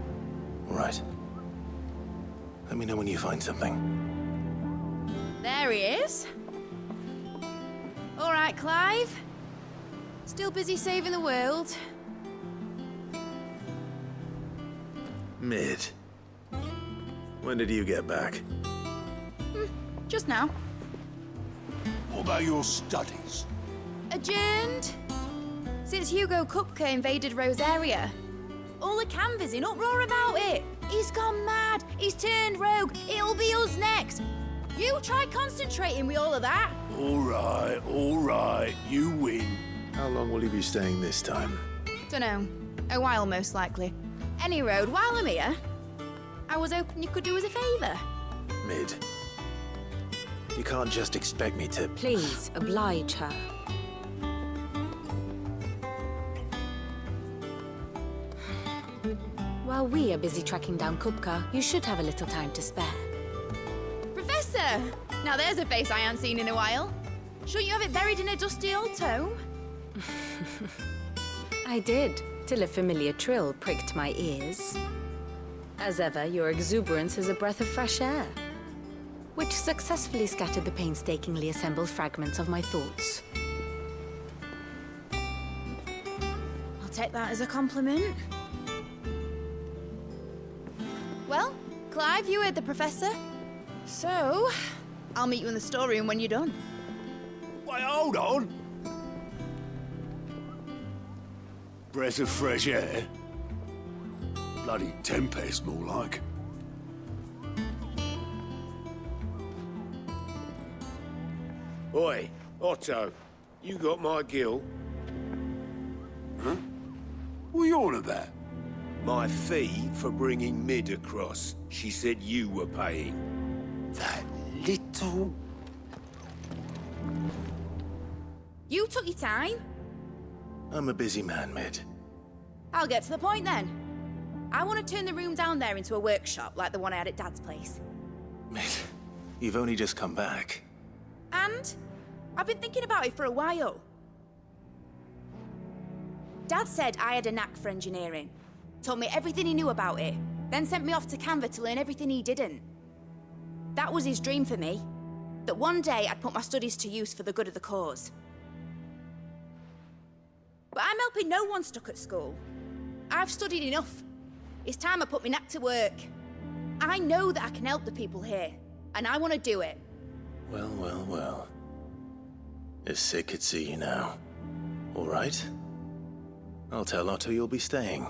All right. Let me know when you find something. There he is. All right, Clive. Still busy saving the world. Mid. When did you get back? Just now. What about your studies? Adjourned. Since Hugo Kupka invaded Rosaria. All the Canvas in uproar about it. He's gone mad. He's turned rogue. It'll be us next. You try concentrating with all of that. All right. You win. How long will you be staying this time? Dunno. A while, most likely. Any road, while I'm here, I was hoping you could do us a favour. Mid. You can't just expect me to... Please, oblige her. While we are busy tracking down Kupka, you should have a little time to spare. Professor! Now there's a face I haven't seen in a while. Shouldn't you have it buried in a dusty old tome? I did, till a familiar trill pricked my ears. As ever, your exuberance is a breath of fresh air, which successfully scattered the painstakingly assembled fragments of my thoughts. I'll take that as a compliment. Well, Clive, you heard the Professor. So, I'll meet you in the storeroom when you're done. Wait, hold on! Breath of fresh air? Bloody tempest, more like. Oi, Otto, you got my gill? Huh? What are you on about? My fee for bringing Mid across. She said you were paying. That little... You took your time. I'm a busy man, Mid. I'll get to the point then. I want to turn the room down there into a workshop like the one I had at Dad's place. Mid, you've only just come back. And I've been thinking about it for a while. Dad said I had a knack for engineering. Told me everything he knew about it, then sent me off to Canva to learn everything he didn't. That was his dream for me. That one day I'd put my studies to use for the good of the cause. But I'm helping no one stuck at school. I've studied enough. It's time I put my knack to work. I know that I can help the people here, and I want to do it. Well, well, well. If Sid could see you now. All right. I'll tell Otto you'll be staying.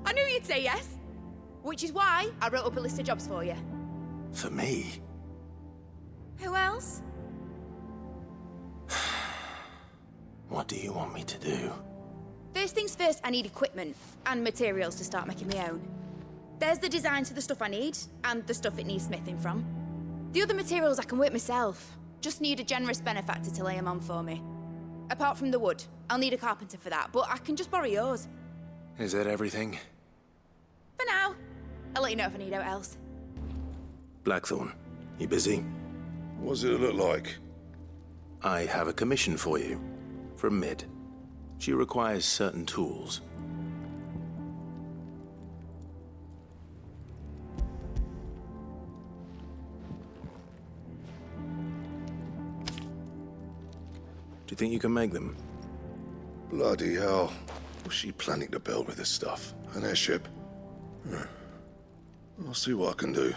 I knew you'd say yes. Which is why I wrote up a list of jobs for you. For me? Who else? What do you want me to do? First things first, I need equipment and materials to start making my own. There's the designs for the stuff I need, and the stuff it needs smithing from. The other materials I can work myself. Just need a generous benefactor to lay them on for me. Apart from the wood, I'll need a carpenter for that, but I can just borrow yours. Is that everything? For now. I'll let you know if I need out else. Blackthorn, you busy? What does it look like? I have a commission for you. From Mid. She requires certain tools. Do you think you can make them? Bloody hell. What's she planning to build with this stuff? An airship? I'll see what I can do.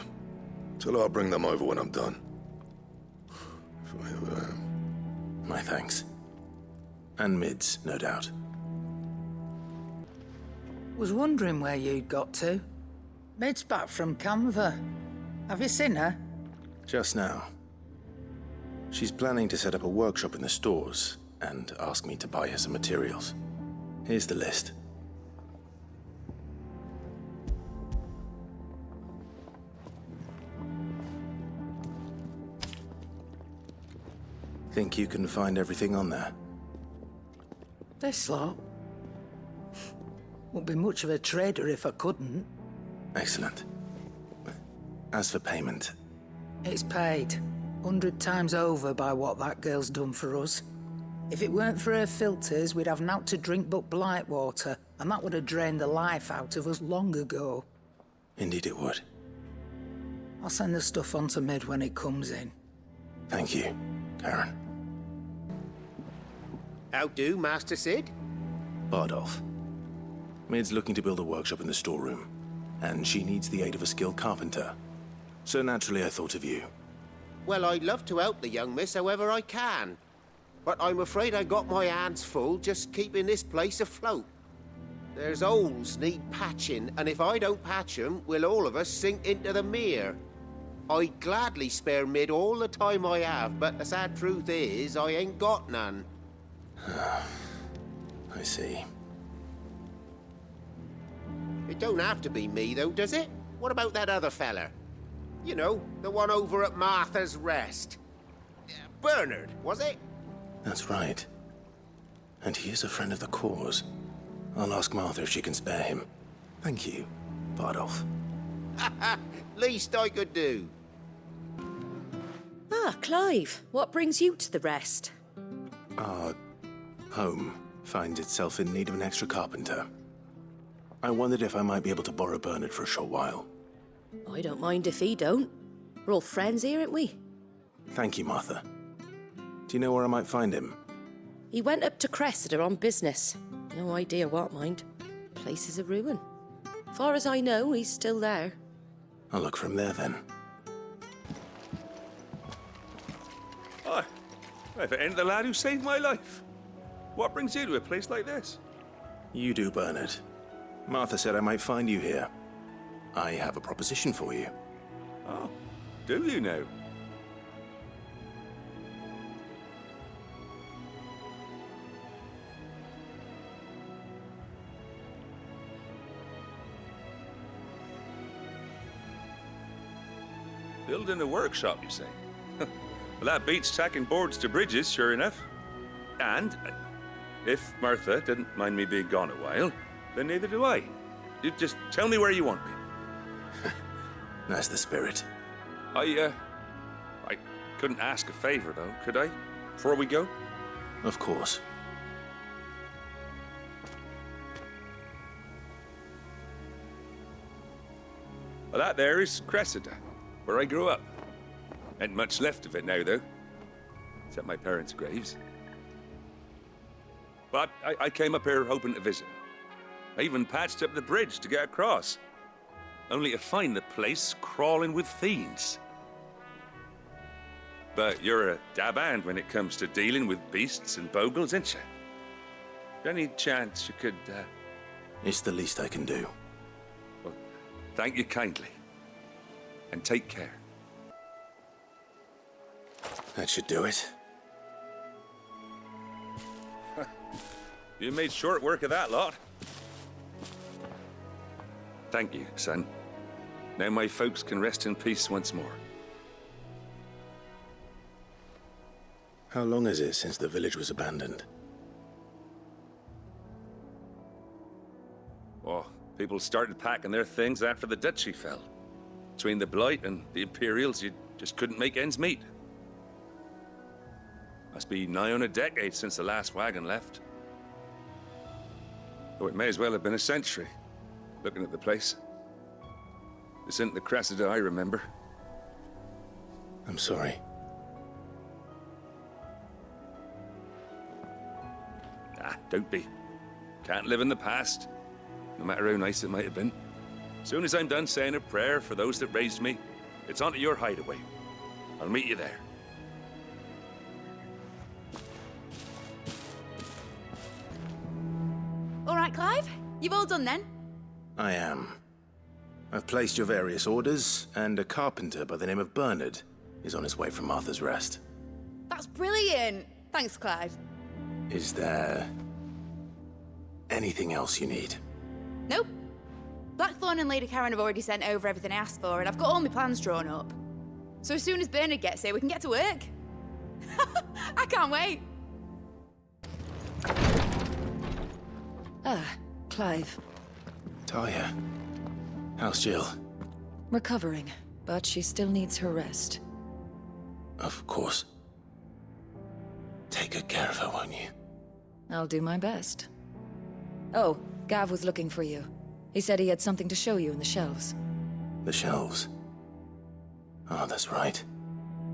Tell her I'll bring them over when I'm done. If I ever am. My thanks. And Mid's, no doubt. Was wondering where you'd got to. Mid's back from Canva. Have you seen her? Just now. She's planning to set up a workshop in the stores and ask me to buy her some materials. Here's the list. Think you can find everything on there? This lot? Wouldn't be much of a trader if I couldn't. Excellent. As for payment... It's paid. 100 times over by what that girl's done for us. If it weren't for her filters, we'd have naught to drink but blight water, and that would have drained the life out of us long ago. Indeed it would. I'll send the stuff on to Mid when it comes in. Thank you, Karen. How do, Master Sid? Bardolph. Mid's looking to build a workshop in the storeroom, and she needs the aid of a skilled carpenter. So naturally I thought of you. Well, I'd love to help the young miss however I can. But I'm afraid I got my hands full just keeping this place afloat. There's holes need patching, and if I don't patch them, will all of us sink into the mere. I'd gladly spare Mid all the time I have, but the sad truth is, I ain't got none. I see. It don't have to be me, though, does it? What about that other fella? You know, the one over at Martha's Rest. Bernard, was it? That's right. And he is a friend of the cause. I'll ask Martha if she can spare him. Thank you, Bardolph. Least I could do. Ah, Clive, what brings you to the Rest? Our home finds itself in need of an extra carpenter. I wondered if I might be able to borrow Bernard for a short while. I don't mind if he don't. We're all friends here, aren't we? Thank you, Martha. Do you know where I might find him? He went up to Cressida on business. No idea what, mind. Place is a ruin. Far as I know, he's still there. I'll look for him there, then. Hi. If it ain't the lad who saved my life. What brings you to a place like this? You do, Bernard. Martha said I might find you here. I have a proposition for you. Oh, do you now? Building a workshop, you say? Well, that beats tacking boards to bridges, sure enough. And if Martha didn't mind me being gone a while, then neither do I. You just tell me where you want me. That's the spirit. I couldn't ask a favor, though, could I? Before we go? Of course. Well, that there is Cressida, where I grew up. Ain't much left of it now, though. Except my parents' graves. But I came up here hoping to visit. I even patched up the bridge to get across. Only to find the place crawling with fiends. But you're a dab hand when it comes to dealing with beasts and bogles, ain't you? Any chance you could, It's the least I can do. Well, thank you kindly. And take care. That should do it. You made short work of that lot. Thank you, son. Now my folks can rest in peace once more. How long is it since the village was abandoned? Oh, people started packing their things after the duchy fell. Between the Blight and the Imperials, you just couldn't make ends meet. Must be nigh on a decade since the last wagon left. Though it may as well have been a century, looking at the place. This isn't the Cressida I remember. I'm sorry. Ah, don't be. Can't live in the past, no matter how nice it might have been. Soon as I'm done saying a prayer for those that raised me, it's on to your hideaway. I'll meet you there. All right, Clive. You've all done then? I am. I've placed your various orders, and a carpenter by the name of Bernard is on his way from Martha's Rest. That's brilliant. Thanks, Clive. Is there anything else you need? Nope. Blackthorn and Lady Karen have already sent over everything I asked for, and I've got all my plans drawn up. So as soon as Bernard gets here, we can get to work. I can't wait. Ah, Clive. Talia. How's Jill? Recovering, but she still needs her rest. Of course. Take good care of her, won't you? I'll do my best. Oh, Gav was looking for you. He said he had something to show you in the shelves. The shelves. Oh, that's right.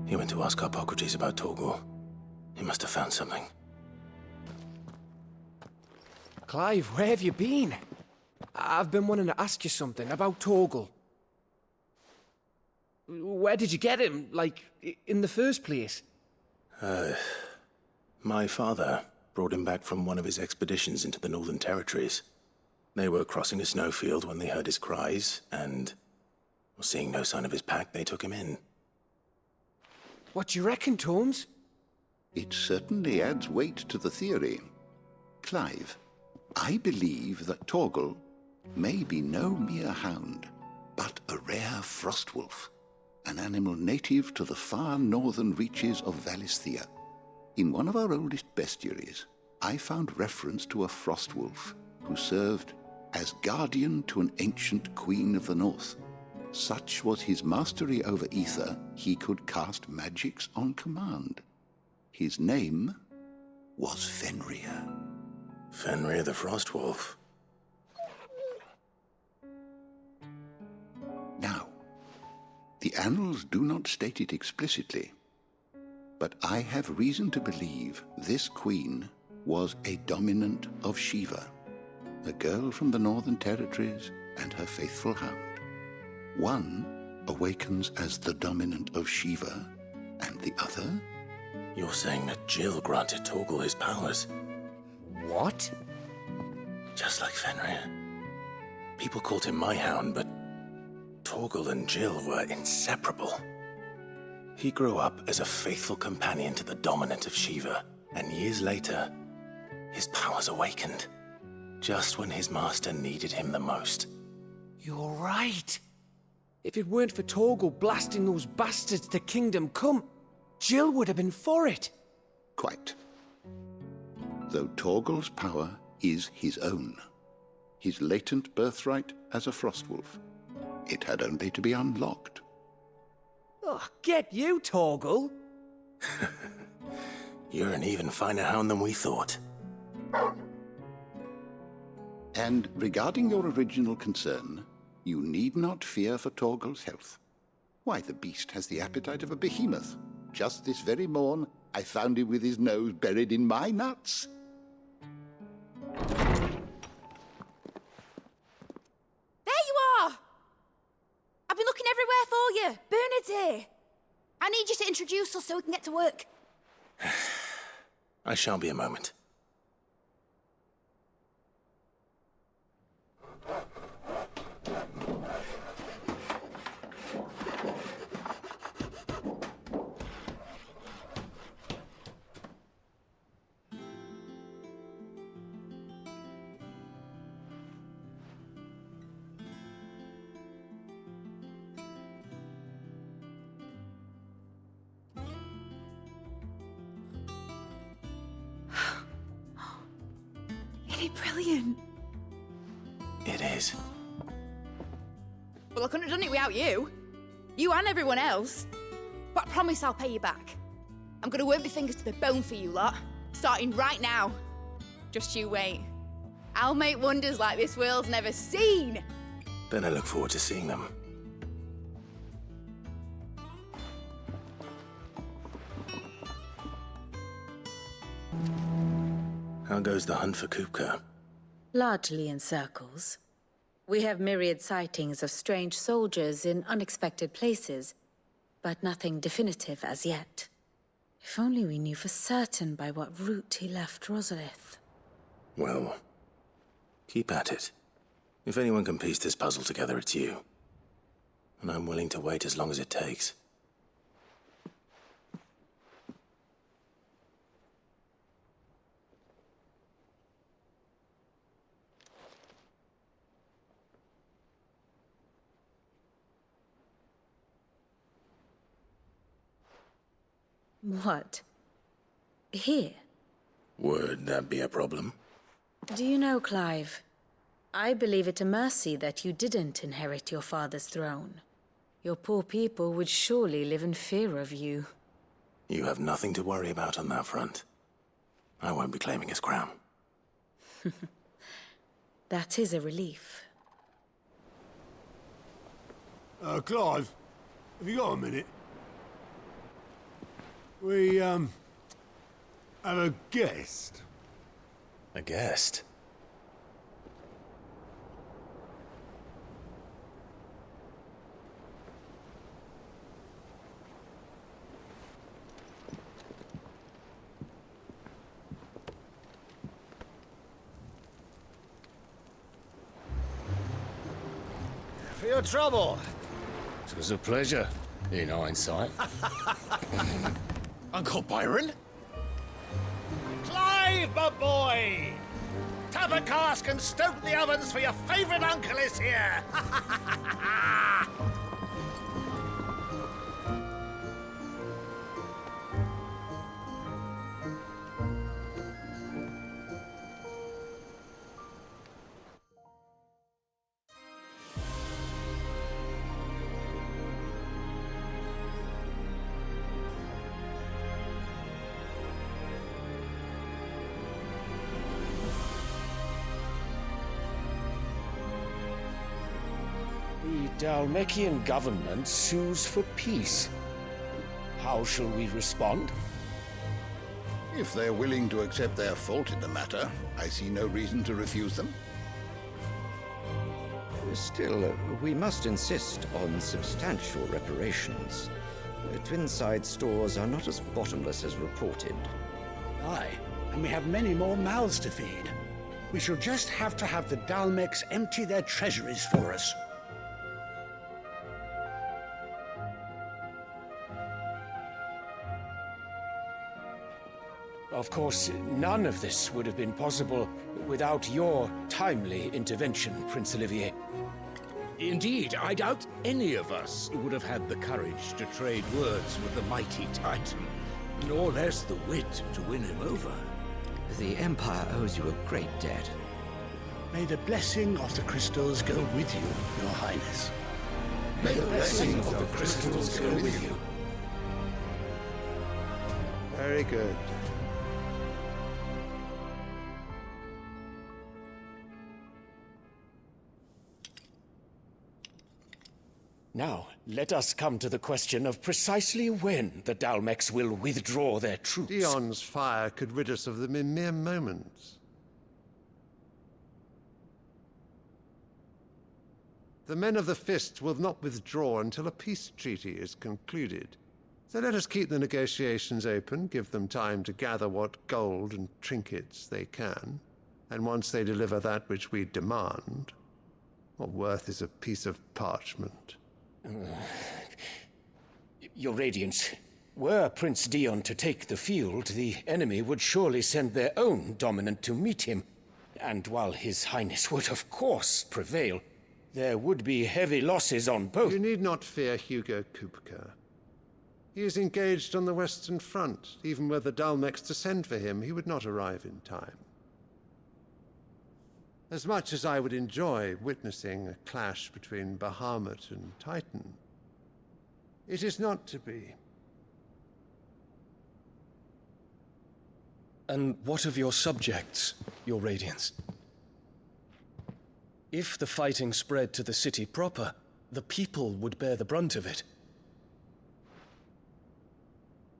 He went to ask Harpocrates about Torgor. He must have found something. Clive, where have you been? I've been wanting to ask you something about Torgal. Where did you get him, like, in the first place? My father brought him back from one of his expeditions into the Northern Territories. They were crossing a snowfield when they heard his cries, and seeing no sign of his pack, they took him in. What do you reckon, Tomes? It certainly adds weight to the theory. Clive, I believe that Torgal may be no mere hound, but a rare frostwolf, an animal native to the far northern reaches of Valisthea. In one of our oldest bestiaries, I found reference to a frostwolf who served as guardian to an ancient queen of the north. Such was his mastery over ether, he could cast magics on command. His name was Fenrir. Fenrir the Frostwolf. Now, the annals do not state it explicitly, but I have reason to believe this queen was a dominant of Shiva, a girl from the Northern Territories and her faithful hound. One awakens as the dominant of Shiva, and the other? You're saying that Jill granted Torgal his powers? What? Just like Fenrir. People called him my hound, but Torgal and Jill were inseparable. He grew up as a faithful companion to the dominant of Shiva, and years later, his powers awakened, just when his master needed him the most. You're right. If it weren't for Torgal blasting those bastards to Kingdom Come, Jill would have been for it. Quite. Though Torgal's power is his own, his latent birthright as a Frostwolf. It had only to be unlocked. Oh, get you, Torgal! You're an even finer hound than we thought. And regarding your original concern, you need not fear for Torgal's health. Why, the beast has the appetite of a behemoth. Just this very morn, I found him with his nose buried in my nuts. There you are! I've been looking everywhere for you. Bernard's here. I need you to introduce us so we can get to work. I shall be a moment. Isn't it brilliant? It is. Well, I couldn't have done it without you. You and everyone else. But I promise I'll pay you back. I'm gonna work my fingers to the bone for you lot, starting right now. Just you wait. I'll make wonders like this world's never seen. Then I look forward to seeing them. How goes the hunt for Kupka? Largely in circles. We have myriad sightings of strange soldiers in unexpected places, but nothing definitive as yet. If only we knew for certain by what route he left Rosalith. Well, keep at it. If anyone can piece this puzzle together, it's you. And I'm willing to wait as long as it takes. What? Here? Would that be a problem? Do you know, Clive? I believe it a mercy that you didn't inherit your father's throne. Your poor people would surely live in fear of you. You have nothing to worry about on that front. I won't be claiming his crown. That is a relief. Clive, have you got a minute? We, have a guest. A guest? For your trouble. It was a pleasure, in hindsight. Uncle Byron? Clive, my boy! Tap a cask and stoke the ovens, for your favourite uncle is here! The Dalmekian government sues for peace. How shall we respond? If they're willing to accept their fault in the matter, I see no reason to refuse them. Still, we must insist on substantial reparations. Twinside stores are not as bottomless as reported. Aye, and we have many more mouths to feed. We shall just have to have the Dalmecs empty their treasuries for us. Of course, none of this would have been possible without your timely intervention, Prince Olivier. Indeed, I doubt any of us would have had the courage to trade words with the mighty Titan, nor less the wit to win him over. The Empire owes you a great debt. May the blessing of the crystals go with you, Your Highness. May the blessing of the crystals go with you. Very good. Now, let us come to the question of precisely when the Dalmecs will withdraw their troops. Dion's fire could rid us of them in mere moments. The men of the Fist will not withdraw until a peace treaty is concluded. So let us keep the negotiations open, give them time to gather what gold and trinkets they can, and once they deliver that which we demand, what worth is a piece of parchment? Your Radiance, were Prince Dion to take the field, the enemy would surely send their own dominant to meet him. And while His Highness would of course prevail, there would be heavy losses on both. You need not fear Hugo Kupka. He is engaged on the Western Front. Even were the Dalmecs to send for him, he would not arrive in time. As much as I would enjoy witnessing a clash between Bahamut and Titan, it is not to be. And what of your subjects, Your Radiance? If the fighting spread to the city proper, the people would bear the brunt of it.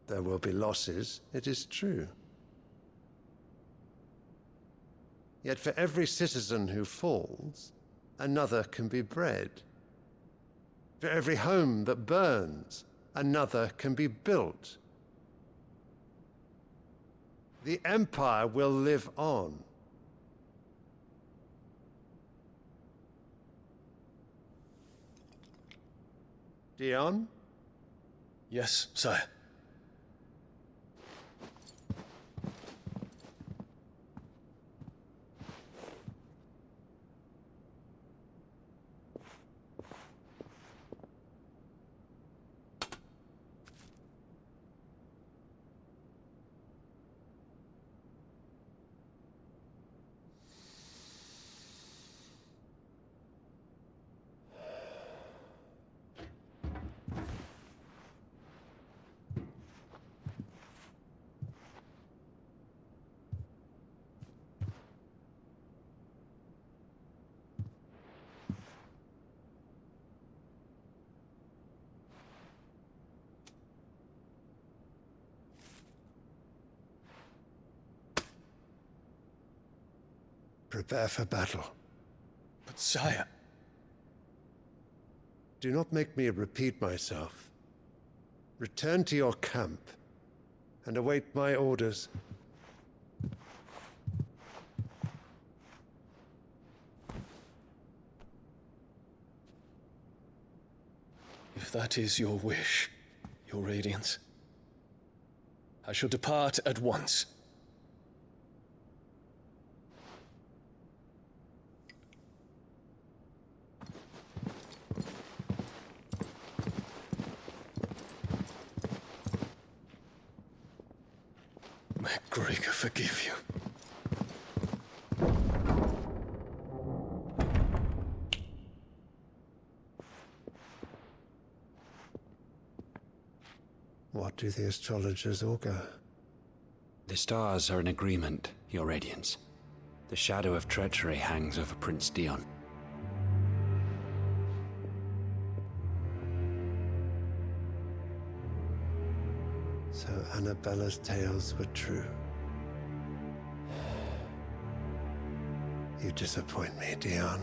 There will be losses, it is true. Yet for every citizen who falls, another can be bred. For every home that burns, another can be built. The Empire will live on. Dion? Yes, sire. Prepare for battle. But sire... Do not make me repeat myself. Return to your camp and await my orders. If that is your wish, Your Radiance, I shall depart at once. Gregor forgive you. What do the astrologers augur? The stars are in agreement, Your Radiance. The shadow of treachery hangs over Prince Dion. So Annabella's tales were true. You disappoint me, Dion.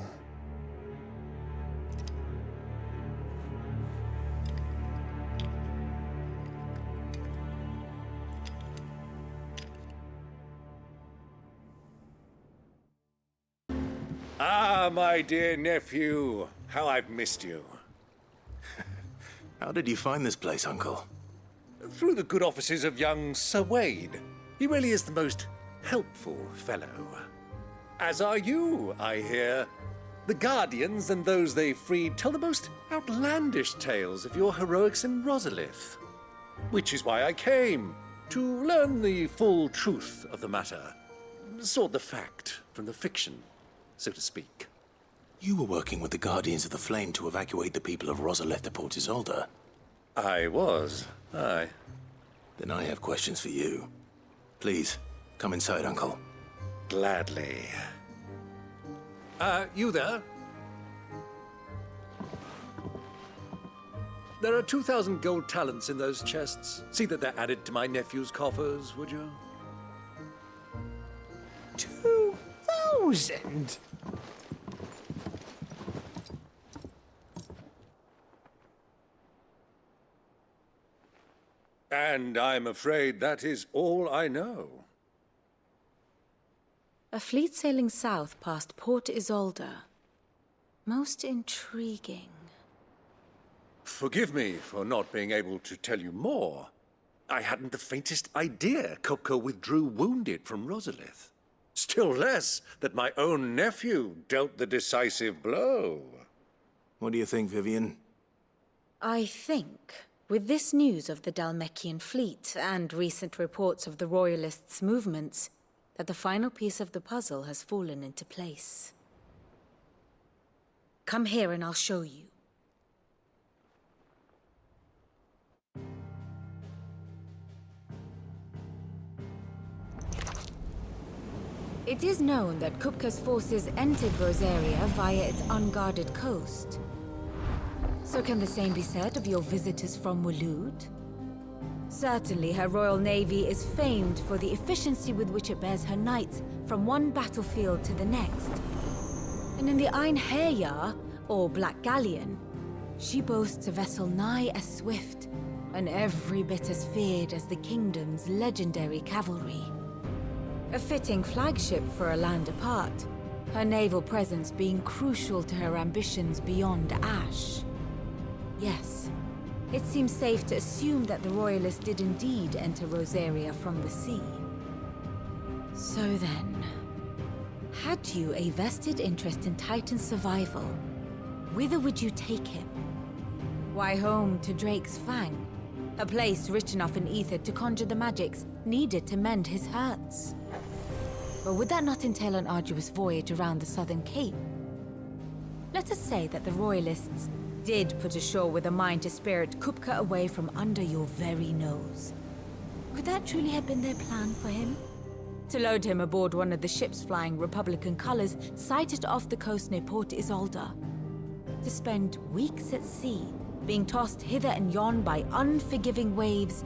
Ah, my dear nephew. How I've missed you. How did you find this place, Uncle? Through the good offices of young Sir Wade. He really is the most helpful fellow. As are you, I hear. The Guardians and those they freed tell the most outlandish tales of your heroics in Rosalith. Which is why I came, to learn the full truth of the matter. Sort the fact from the fiction, so to speak. You were working with the Guardians of the Flame to evacuate the people of Rosalith to Port Isolde. I was, aye. Then I have questions for you. Please, come inside, Uncle. Gladly. You there? There are 2,000 gold talents in those chests. See that they're added to my nephew's coffers, would you? 2,000? And I'm afraid that is all I know. A fleet sailing south past Port Isolde. Most intriguing. Forgive me for not being able to tell you more. I hadn't the faintest idea Kopko withdrew wounded from Rosalith. Still less that my own nephew dealt the decisive blow. What do you think, Vivian? I think, with this news of the Dhalmekian fleet and recent reports of the Royalists' movements, that the final piece of the puzzle has fallen into place. Come here and I'll show you. It is known that Kupka's forces entered Rosaria via its unguarded coast. So can the same be said of your visitors from Waloed? Certainly, her royal navy is famed for the efficiency with which it bears her knights from one battlefield to the next. And in the Einherjar, or Black Galleon, she boasts a vessel nigh as swift and every bit as feared as the kingdom's legendary cavalry. A fitting flagship for a land apart, her naval presence being crucial to her ambitions beyond Ash. Yes, it seems safe to assume that the Royalists did indeed enter Rosaria from the sea. So then, had you a vested interest in Titan's survival, whither would you take him? Why, home to Drake's Fang, a place rich enough in ether to conjure the magics needed to mend his hurts. But would that not entail an arduous voyage around the southern cape? Let us say that the Royalists did put ashore with a mind to spirit Kupka away from under your very nose. Could that truly have been their plan for him? To load him aboard one of the ships flying Republican colors sighted off the coast near Port Isolde. To spend weeks at sea, being tossed hither and yon by unforgiving waves,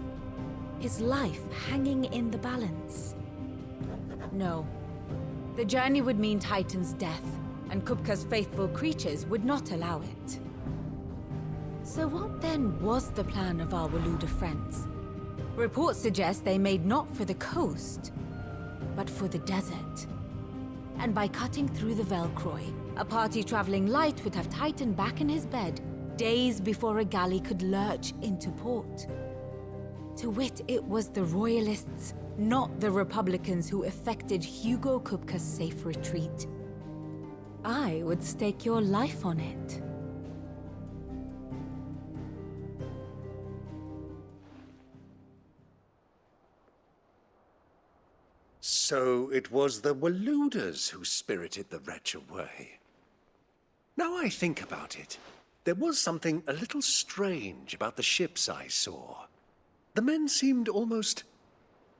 his life hanging in the balance. No. The journey would mean Titan's death, and Kupka's faithful creatures would not allow it. So what then was the plan of our Waluda friends? Reports suggest they made not for the coast, but for the desert. And by cutting through the Velcroy, a party traveling light would have Titan back in his bed days before a galley could lurch into port. To wit, it was the Royalists, not the Republicans, who effected Hugo Kupka's safe retreat. I would stake your life on it. So it was the Waluders who spirited the wretch away. Now I think about it, there was something a little strange about the ships I saw. The men seemed almost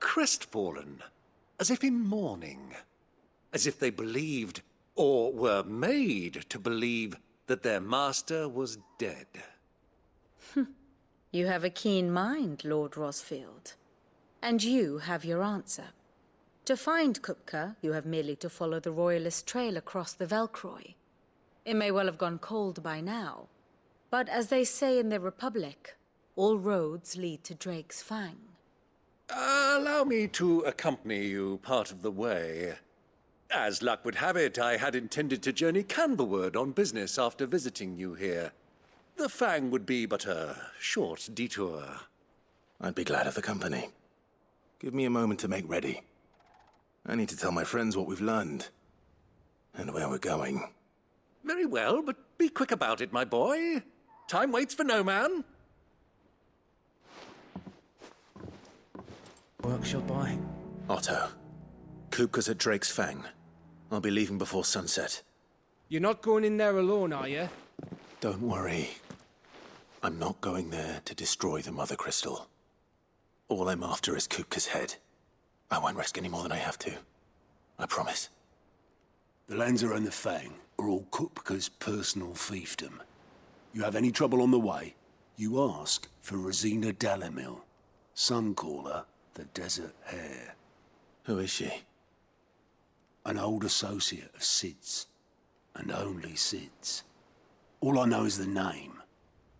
crestfallen, as if in mourning, as if they believed, or were made to believe, that their master was dead. You have a keen mind, Lord Rosfield. And you have your answer. To find Kupka, you have merely to follow the Royalist trail across the Velcroy. It may well have gone cold by now, but as they say in the Republic, all roads lead to Drake's Fang. Allow me to accompany you part of the way. As luck would have it, I had intended to journey Canverward on business after visiting you here. The Fang would be but a short detour. I'd be glad of the company. Give me a moment to make ready. I need to tell my friends what we've learned, and where we're going. Very well, but be quick about it, my boy. Time waits for no man. Workshop by? Otto. Kupka's at Drake's Fang. I'll be leaving before sunset. You're not going in there alone, are you? Don't worry. I'm not going there to destroy the Mother Crystal. All I'm after is Kupka's head. I won't risk any more than I have to. I promise. The Lanza and the Fang are all Kupka's personal fiefdom. You have any trouble on the way, you ask for Rosina Dalamil. Some call her the Desert Hare. Who is she? An old associate of Sid's, and only Sid's. All I know is the name,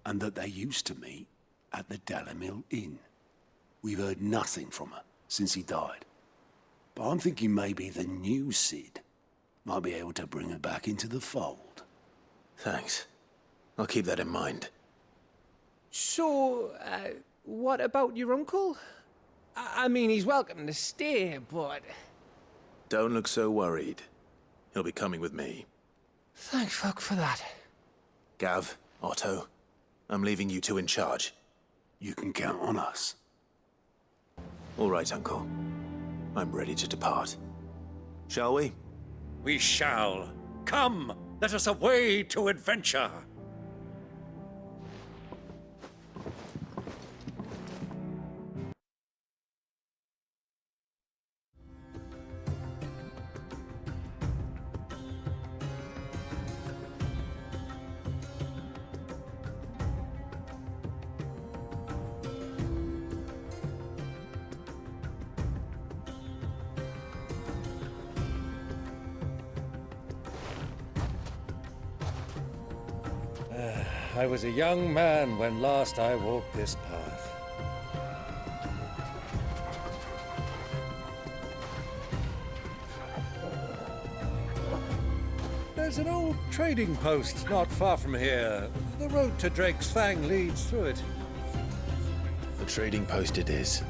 and that they used to meet at the Dalamil Inn. We've heard nothing from her since he died. But I'm thinking maybe the new Sid might be able to bring her back into the fold. Thanks. I'll keep that in mind. So, what about your uncle? I mean, he's welcome to stay, but... Don't look so worried. He'll be coming with me. Thank fuck for that. Gav, Otto, I'm leaving you two in charge. You can count on us. All right, Uncle. I'm ready to depart. Shall we? We shall. Come, let us away to adventure. I was a young man when last I walked this path. There's an old trading post not far from here. The road to Drake's Fang leads through it. The trading post it is.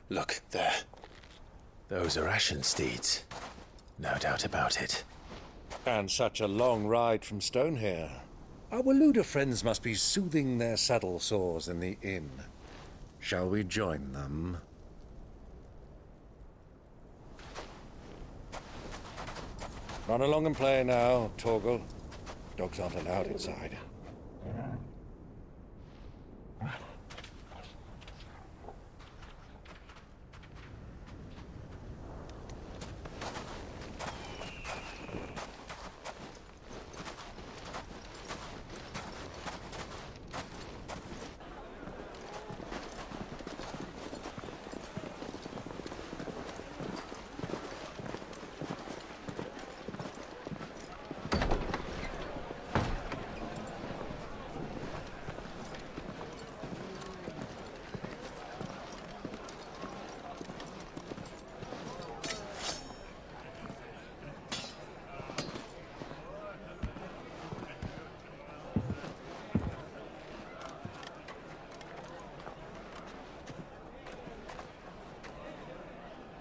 Look, there. Those are Ashen steeds. No doubt about it. And such a long ride from Stonehere. Our Waluda friends must be soothing their saddle sores in the inn. Shall we join them? Run along and play now, Torgal. Dogs aren't allowed inside.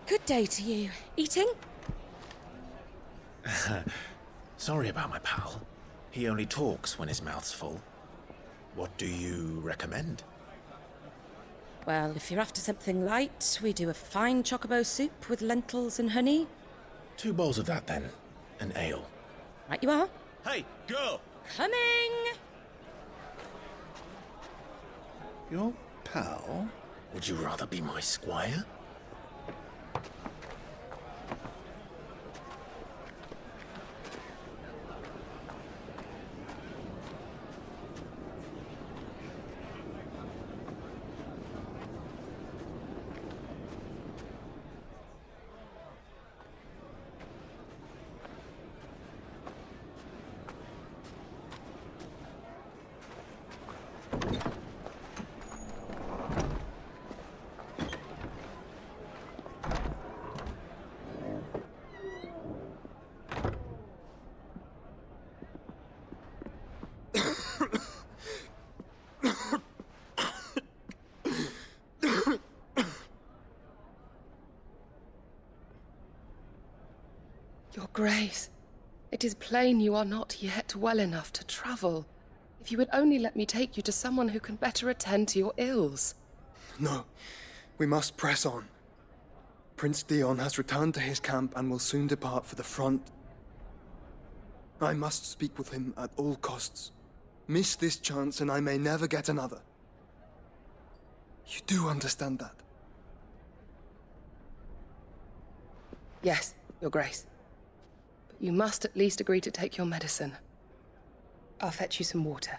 Good day to you. Eating? Sorry about my pal. He only talks when his mouth's full. What do you recommend? Well, if you're after something light, we do a fine chocobo soup with lentils and honey. 2 bowls of that, then. An ale. Right you are. Hey, girl! Coming! Your pal? Would you rather be my squire? Your Grace, it is plain you are not yet well enough to travel. If you would only let me take you to someone who can better attend to your ills. No, we must press on. Prince Dion has returned to his camp and will soon depart for the front. I must speak with him at all costs. Miss this chance and I may never get another. You do understand that? Yes, Your Grace. But you must at least agree to take your medicine. I'll fetch you some water.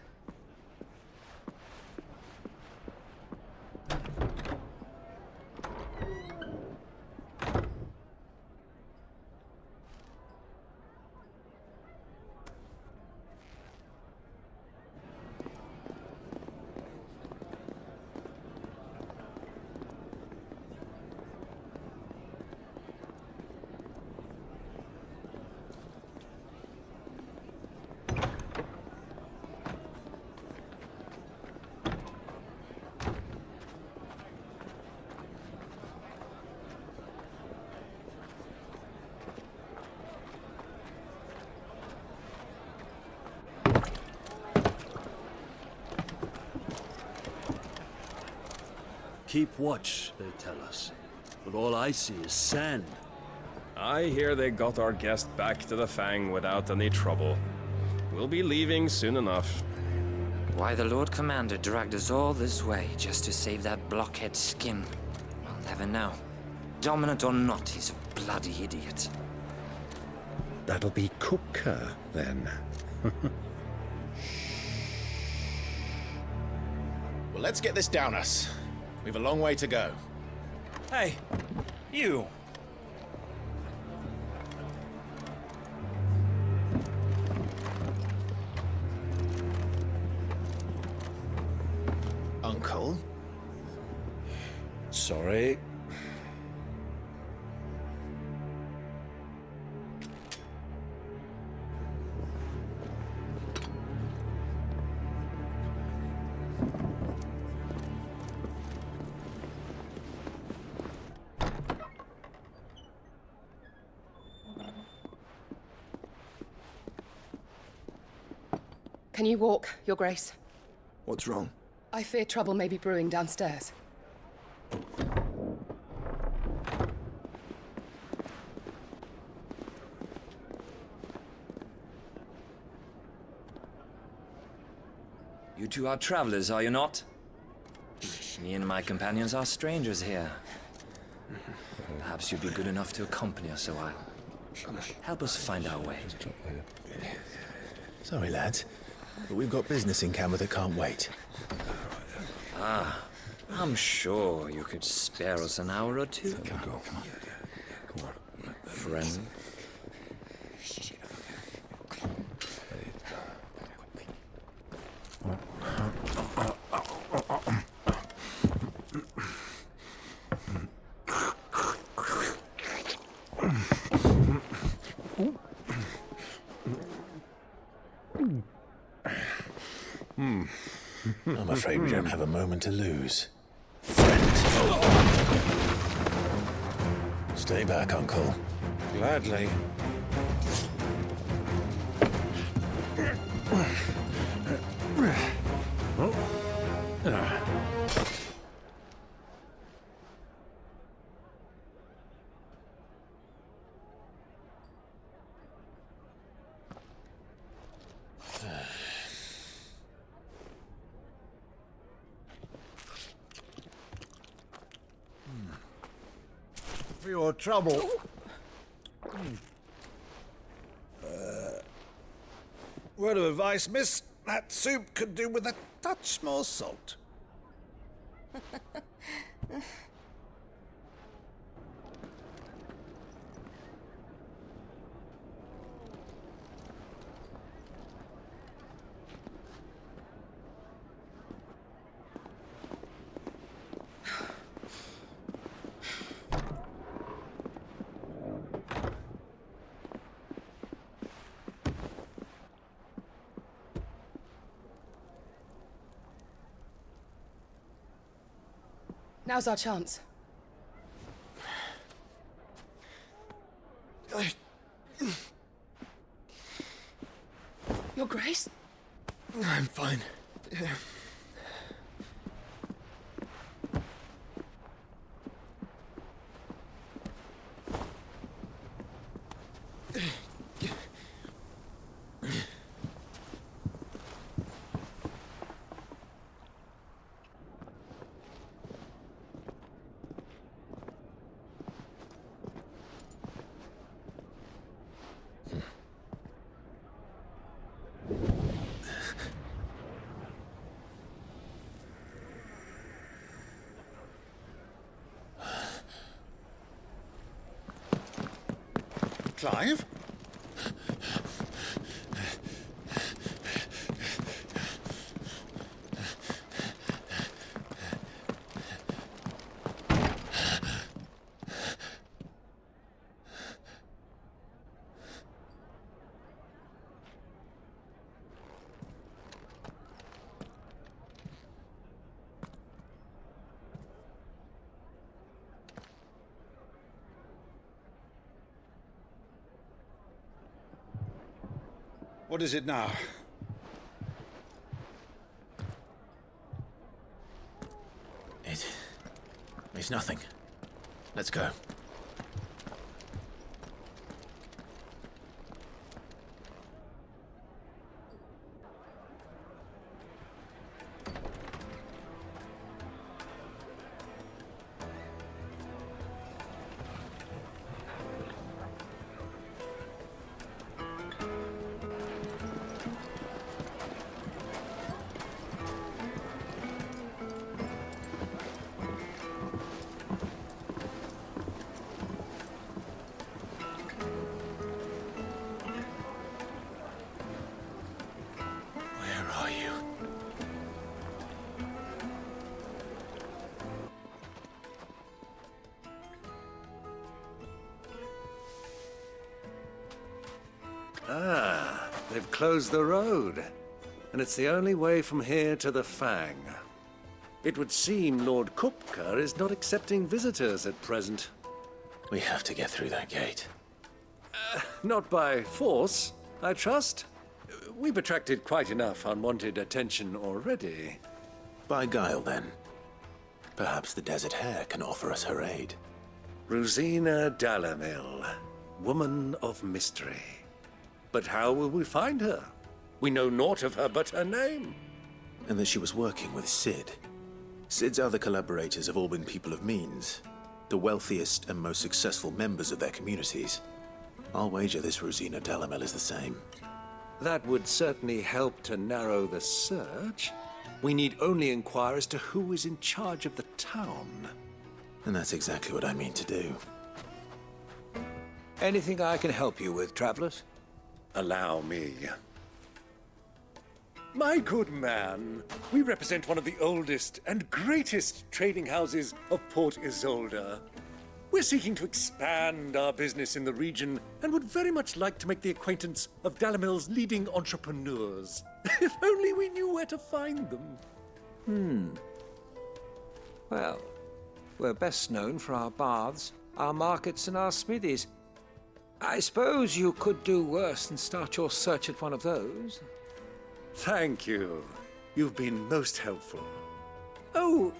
Keep watch, they tell us. But all I see is sand. I hear they got our guest back to the Fang without any trouble. We'll be leaving soon enough. Why the Lord Commander dragged us all this way just to save that blockhead skin, we'll never know. Dominant or not, he's a bloody idiot. That'll be Cooker, then. Well, let's get this down us. We've a long way to go. Hey, you! Uncle? Sorry. Can you walk, Your Grace? What's wrong? I fear trouble may be brewing downstairs. You two are travelers, are you not? Me and my companions are strangers here. Perhaps you'd be good enough to accompany us a while. Help us find our way. Sorry, lads, but we've got business in camera that can't wait. Ah, I'm sure you could spare us an hour or two. Come on. Friend. I'm afraid we don't have a moment to lose. Stay back, Uncle. Gladly. For your trouble. Word of advice, miss. That soup could do with a touch more salt. Now's our chance. Your Grace? I'm fine. Clive? What is it now? It's nothing. Let's go. Ah, they've closed the road. And it's the only way from here to the Fang. It would seem Lord Kupka is not accepting visitors at present. We have to get through that gate. Not by force, I trust. We've attracted quite enough unwanted attention already. By guile, then. Perhaps the Desert Hare can offer us her aid. Rosina Dalamil, woman of mystery. But how will we find her? We know naught of her but her name. And that she was working with Sid. Sid's other collaborators have all been people of means, the wealthiest and most successful members of their communities. I'll wager this Rosina Dalamil is the same. That would certainly help to narrow the search. We need only inquire as to who is in charge of the town. And that's exactly what I mean to do. Anything I can help you with, travelers? Allow me. My good man, we represent one of the oldest and greatest trading houses of Port Isolde. We're seeking to expand our business in the region and would very much like to make the acquaintance of Dalamil's leading entrepreneurs. If only we knew where to find them. Well, we're best known for our baths our markets and our smithies. I suppose you could do worse than start your search at one of those. Thank you. You've been most helpful. Oh,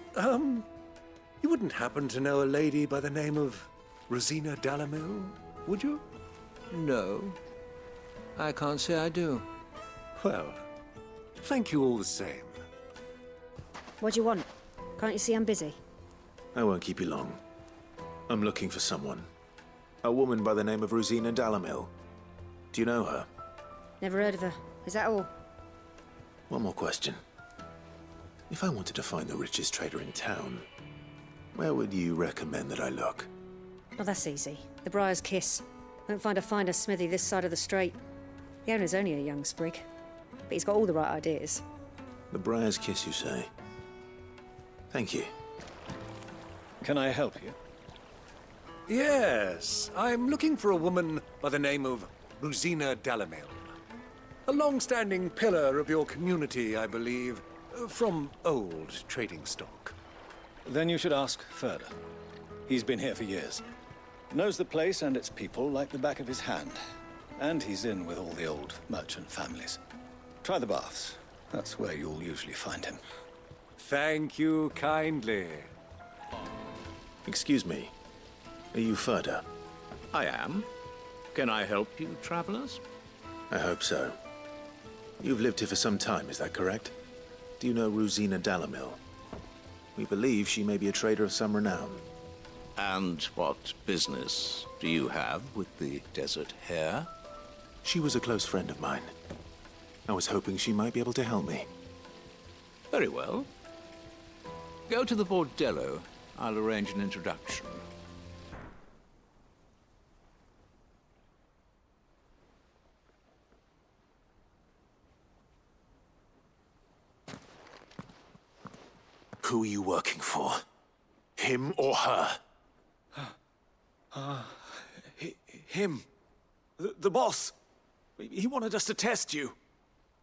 you wouldn't happen to know a lady by the name of Rosina Dalamil, would you? No, I can't say I do. Well, thank you all the same. What do you want? Can't you see I'm busy? I won't keep you long. I'm looking for someone. A woman by the name of Rosina Dalamil. Do you know her? Never heard of her. Is that all? One more question. If I wanted to find the richest trader in town, where would you recommend that I look? Oh, that's easy. The Briar's Kiss. Won't find a finer smithy this side of the strait. The owner's only a young sprig, but he's got all the right ideas. The Briar's Kiss, you say? Thank you. Can I help you? Yes, I'm looking for a woman by the name of Rosina Dalamil. A long-standing pillar of your community, I believe, from old trading stock. Then you should ask Ferda. He's been here for years. Knows the place and its people like the back of his hand. And he's in with all the old merchant families. Try the baths. That's where you'll usually find him. Thank you kindly. Excuse me. Are you Ferda? I am. Can I help you, travelers? I hope so. You've lived here for some time, is that correct? Do you know Rosina Dalamil? We believe she may be a trader of some renown. And what business do you have with the desert hare? She was a close friend of mine. I was hoping she might be able to help me. Very well. Go to the bordello. I'll arrange an introduction. Who are you working for? Him or her? Him. The boss. He wanted us to test you.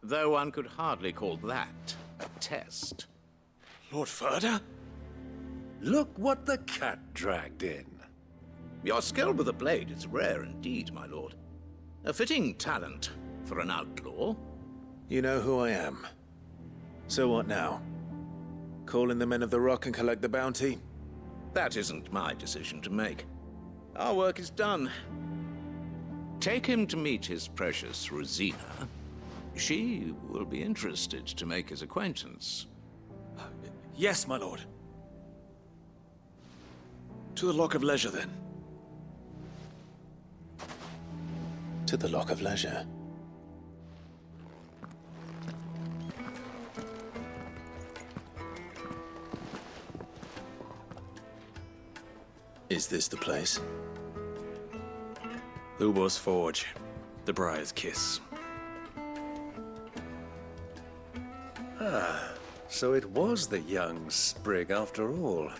Though one could hardly call that a test. Lord Ferda? Look what the cat dragged in. Your skill with the blade is rare indeed, my lord. A fitting talent for an outlaw. You know who I am. So what now? Call in the men of the Rock and collect the bounty? That isn't my decision to make. Our work is done. Take him to meet his precious Rosina. She will be interested to make his acquaintance. Yes, my lord. To the Lock of Leisure, then. To the Lock of Leisure. Is this the place? Lubor's Forge. The Briar's Kiss. Ah, so it was the young sprig after all.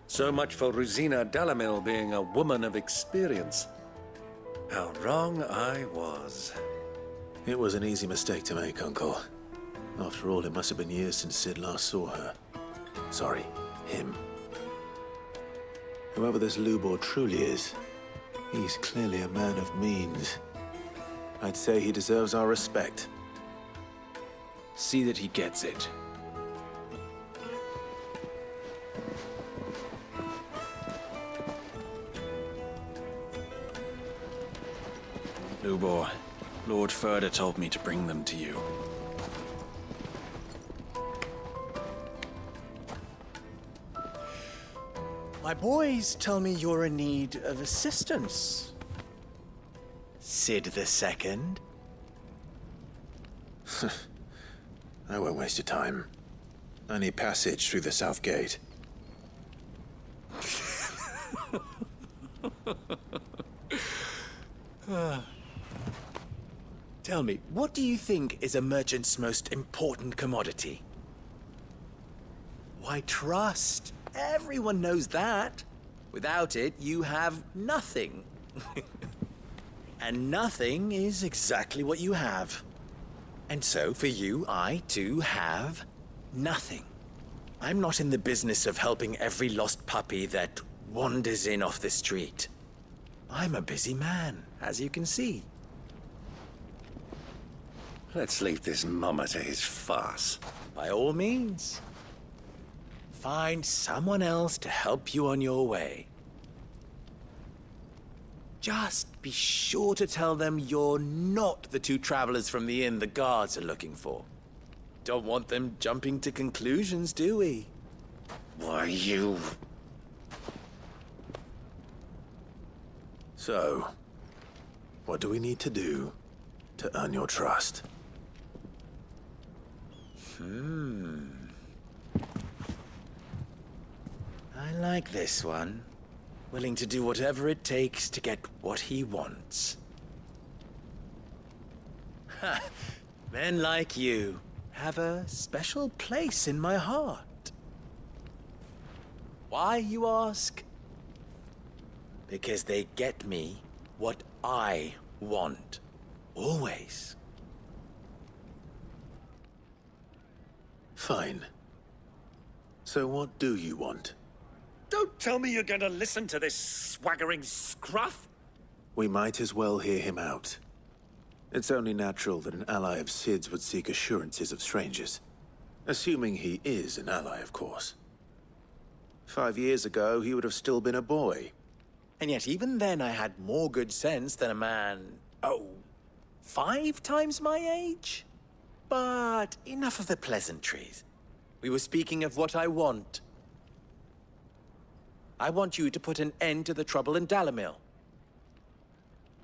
So much for Rosina Dalamil being a woman of experience. How wrong I was. It was an easy mistake to make, Uncle. After all, it must have been years since Sid last saw her. Sorry, him. Whoever this Lubor truly is, he's clearly a man of means. I'd say he deserves our respect. See that he gets it. Lubor, Lord Ferda told me to bring them to you. My boys tell me you're in need of assistance. Sid the Second? I won't waste your time. I need passage through the south gate. Tell me, what do you think is a merchant's most important commodity? Why, trust. Everyone knows that. Without it, you have nothing. And nothing is exactly what you have. And so, for you, I, too, have nothing. I'm not in the business of helping every lost puppy that wanders in off the street. I'm a busy man, as you can see. Let's leave this mummer to his farce. By all means. Find someone else to help you on your way. Just be sure to tell them you're not the two travelers from the inn the guards are looking for. Don't want them jumping to conclusions, do we? Why, you... So, what do we need to do to earn your trust? I like this one. Willing to do whatever it takes to get what he wants. Ha! Men like you have a special place in my heart. Why, you ask? Because they get me what I want. Always. Fine. So what do you want? Don't tell me you're going to listen to this swaggering scruff! We might as well hear him out. It's only natural that an ally of Sid's would seek assurances of strangers. Assuming he is an ally, of course. 5 years ago, he would have still been a boy. And yet even then I had more good sense than a man, 5 times my age? But enough of the pleasantries. We were speaking of what I want. I want you to put an end to the trouble in Dalamil.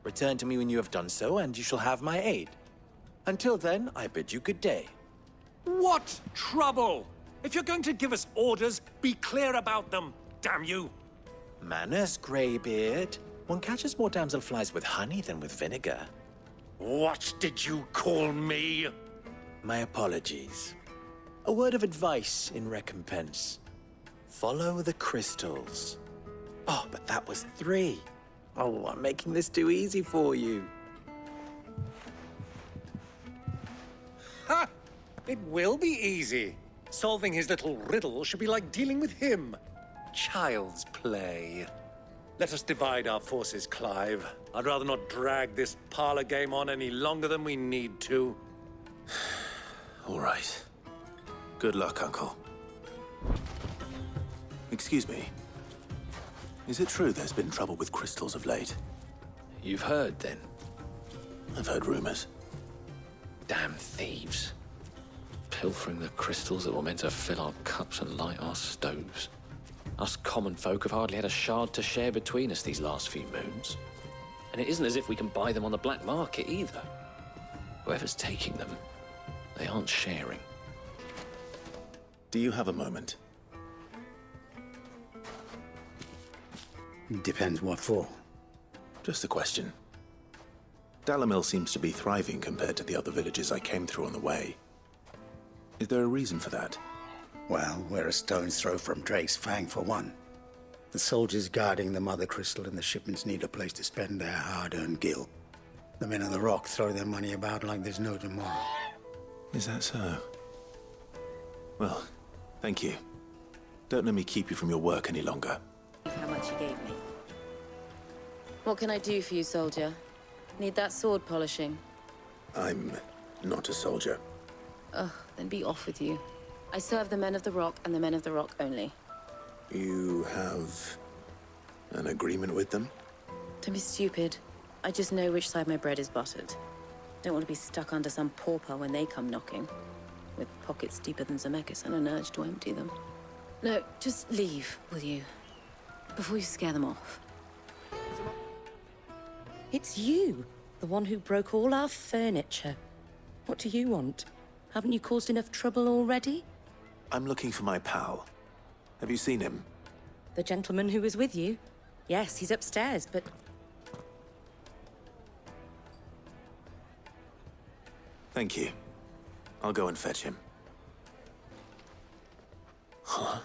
Return to me when you have done so, and you shall have my aid. Until then, I bid you good day. What trouble? If you're going to give us orders, be clear about them, damn you! Manners, Greybeard. One catches more damselflies with honey than with vinegar. What did you call me? My apologies. A word of advice in recompense. Follow the crystals. Oh, but that was 3. Oh, I'm making this too easy for you. Ha! It will be easy. Solving his little riddle should be like dealing with him. Child's play. Let us divide our forces, Clive. I'd rather not drag this parlor game on any longer than we need to. All right. Good luck, Uncle. Excuse me. Is it true there's been trouble with crystals of late? You've heard, then? I've heard rumors. Damn thieves. Pilfering the crystals that were meant to fill our cups and light our stoves. Us common folk have hardly had a shard to share between us these last few moons. And it isn't as if we can buy them on the black market either. Whoever's taking them, they aren't sharing. Do you have a moment? Depends what for. Just a question. Dalamil seems to be thriving compared to the other villages I came through on the way. Is there a reason for that? Well, we're a stone's throw from Drake's Fang, for one. The soldiers guarding the Mother Crystal and the shipments need a place to spend their hard-earned gil. The men of the Rock throw their money about like there's no tomorrow. Is that so? Well, thank you. Don't let me keep you from your work any longer. How much you gave me. What can I do for you, soldier? Need that sword polishing? I'm not a soldier. Ugh, then be off with you. I serve the men of the Rock and the men of the Rock only. You have an agreement with them? Don't be stupid. I just know which side my bread is buttered. Don't want to be stuck under some pauper when they come knocking. With pockets deeper than Zemeckis and an urge to empty them. No, just leave, will you? Before you scare them off. It's you, the one who broke all our furniture. What do you want? Haven't you caused enough trouble already? I'm looking for my pal. Have you seen him? The gentleman who was with you? Yes, he's upstairs, but... Thank you. I'll go and fetch him. Huh?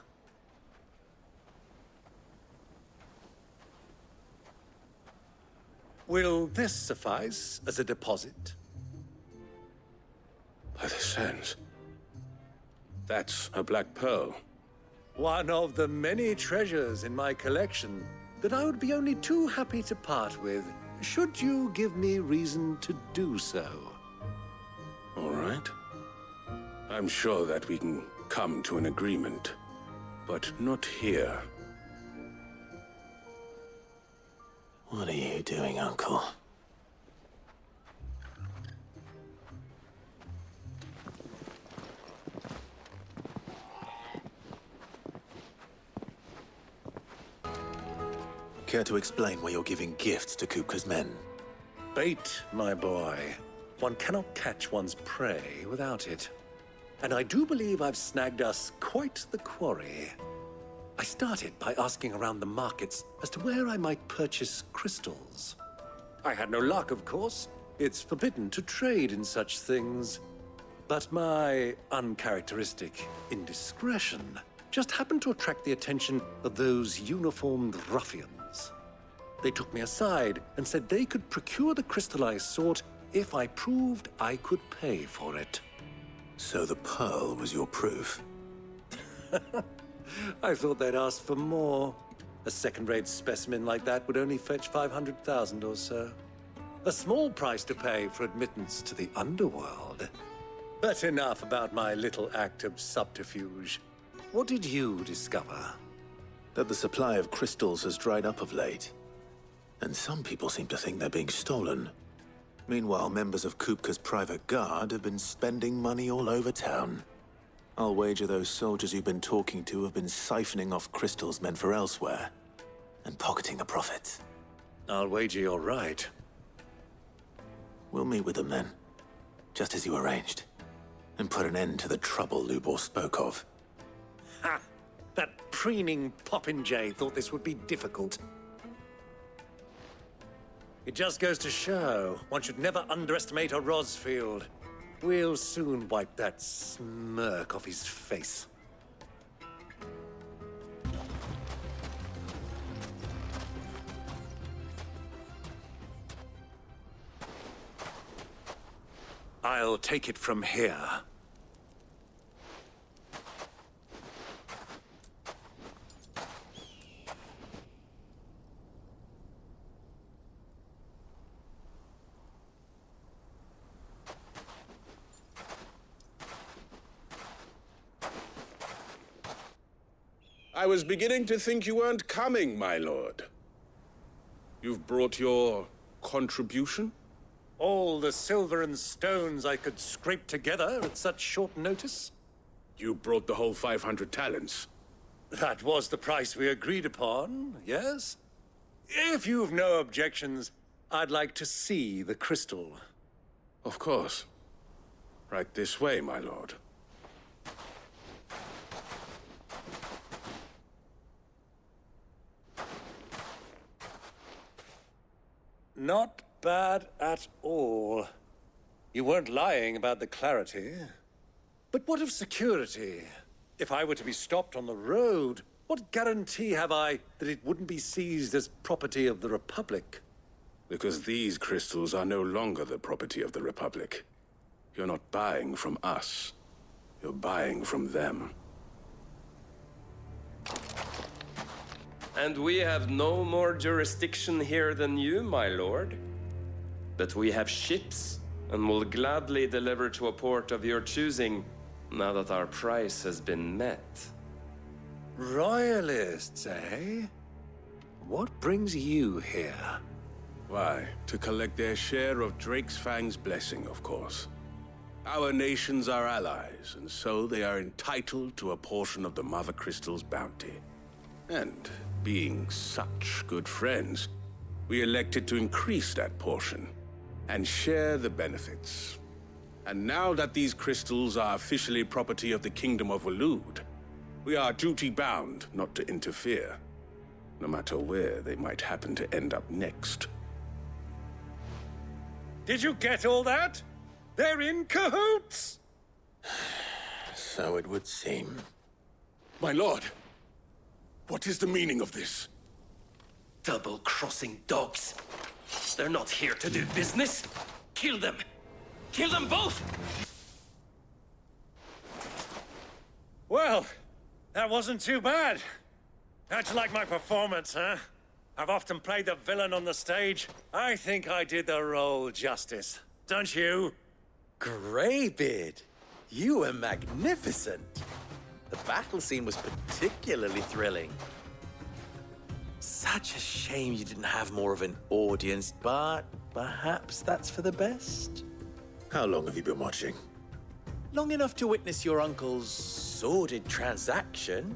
Will this suffice as a deposit? By the sands. That's a black pearl. One of the many treasures in my collection that I would be only too happy to part with, should you give me reason to do so. All right. I'm sure that we can come to an agreement, but not here. What are you doing, Uncle? Care to explain why you're giving gifts to Kupka's men? Bait, my boy. One cannot catch one's prey without it. And I do believe I've snagged us quite the quarry. I started by asking around the markets as to where I might purchase crystals. I had no luck, of course. It's forbidden to trade in such things. But my uncharacteristic indiscretion just happened to attract the attention of those uniformed ruffians. They took me aside and said they could procure the crystal I sought if I proved I could pay for it. So the pearl was your proof? I thought they'd ask for more. A second-rate specimen like that would only fetch 500,000 or so. A small price to pay for admittance to the underworld. But enough about my little act of subterfuge. What did you discover? That the supply of crystals has dried up of late. And some people seem to think they're being stolen. Meanwhile, members of Kupka's private guard have been spending money all over town. I'll wager those soldiers you've been talking to have been siphoning off crystals meant for elsewhere, and pocketing the profits. I'll wager you're right. We'll meet with them then, just as you arranged, and put an end to the trouble Lubor spoke of. Ha! That preening popinjay thought this would be difficult. It just goes to show, one should never underestimate a Rosfield. We'll soon wipe that smirk off his face. I'll take it from here. I was beginning to think you weren't coming, my lord. You've brought your contribution? All the silver and stones I could scrape together at such short notice? You brought the whole 500 talents. That was the price we agreed upon, yes? If you've no objections, I'd like to see the crystal. Of course. Right this way, my lord. Not bad at all. You weren't lying about the clarity. But what of security? If I were to be stopped on the road, what guarantee have I that it wouldn't be seized as property of the Republic? Because these crystals are no longer the property of the Republic. You're not buying from us. You're buying from them. And we have no more jurisdiction here than you, my lord. But we have ships, and will gladly deliver to a port of your choosing, now that our price has been met. Royalists, eh? What brings you here? Why, to collect their share of Drake's Fang's blessing, of course. Our nations are allies, and so they are entitled to a portion of the Mother Crystal's bounty. And being such good friends, we elected to increase that portion and share the benefits. And now that these crystals are officially property of the Kingdom of Waloed, we are duty-bound not to interfere, no matter where they might happen to end up next. Did you get all that? They're in cahoots! So it would seem. My lord, what is the meaning of this? Double-crossing dogs. They're not here to do business. Kill them. Kill them both! Well, That wasn't too bad. How'd you like my performance, huh? I've often played the villain on the stage. I think I did the role justice. Don't you? Greybeard, you were magnificent. The battle scene was particularly thrilling. Such a shame you didn't have more of an audience, but perhaps that's for the best. How long have you been watching? Long enough to witness your uncle's sordid transaction.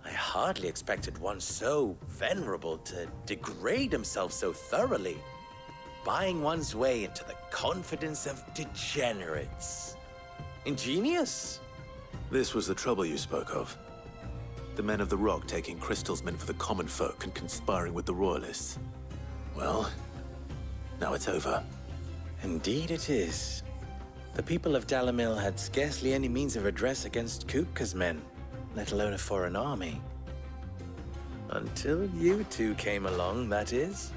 I hardly expected one so venerable to degrade himself so thoroughly, buying one's way into the confidence of degenerates. Ingenious. This was the trouble you spoke of. The men of the Rock taking crystals meant for the common folk and conspiring with the Royalists. Well, now it's over. Indeed it is. The people of Dalamil had scarcely any means of redress against Kupka's men, let alone a foreign army. Until you two came along, that is.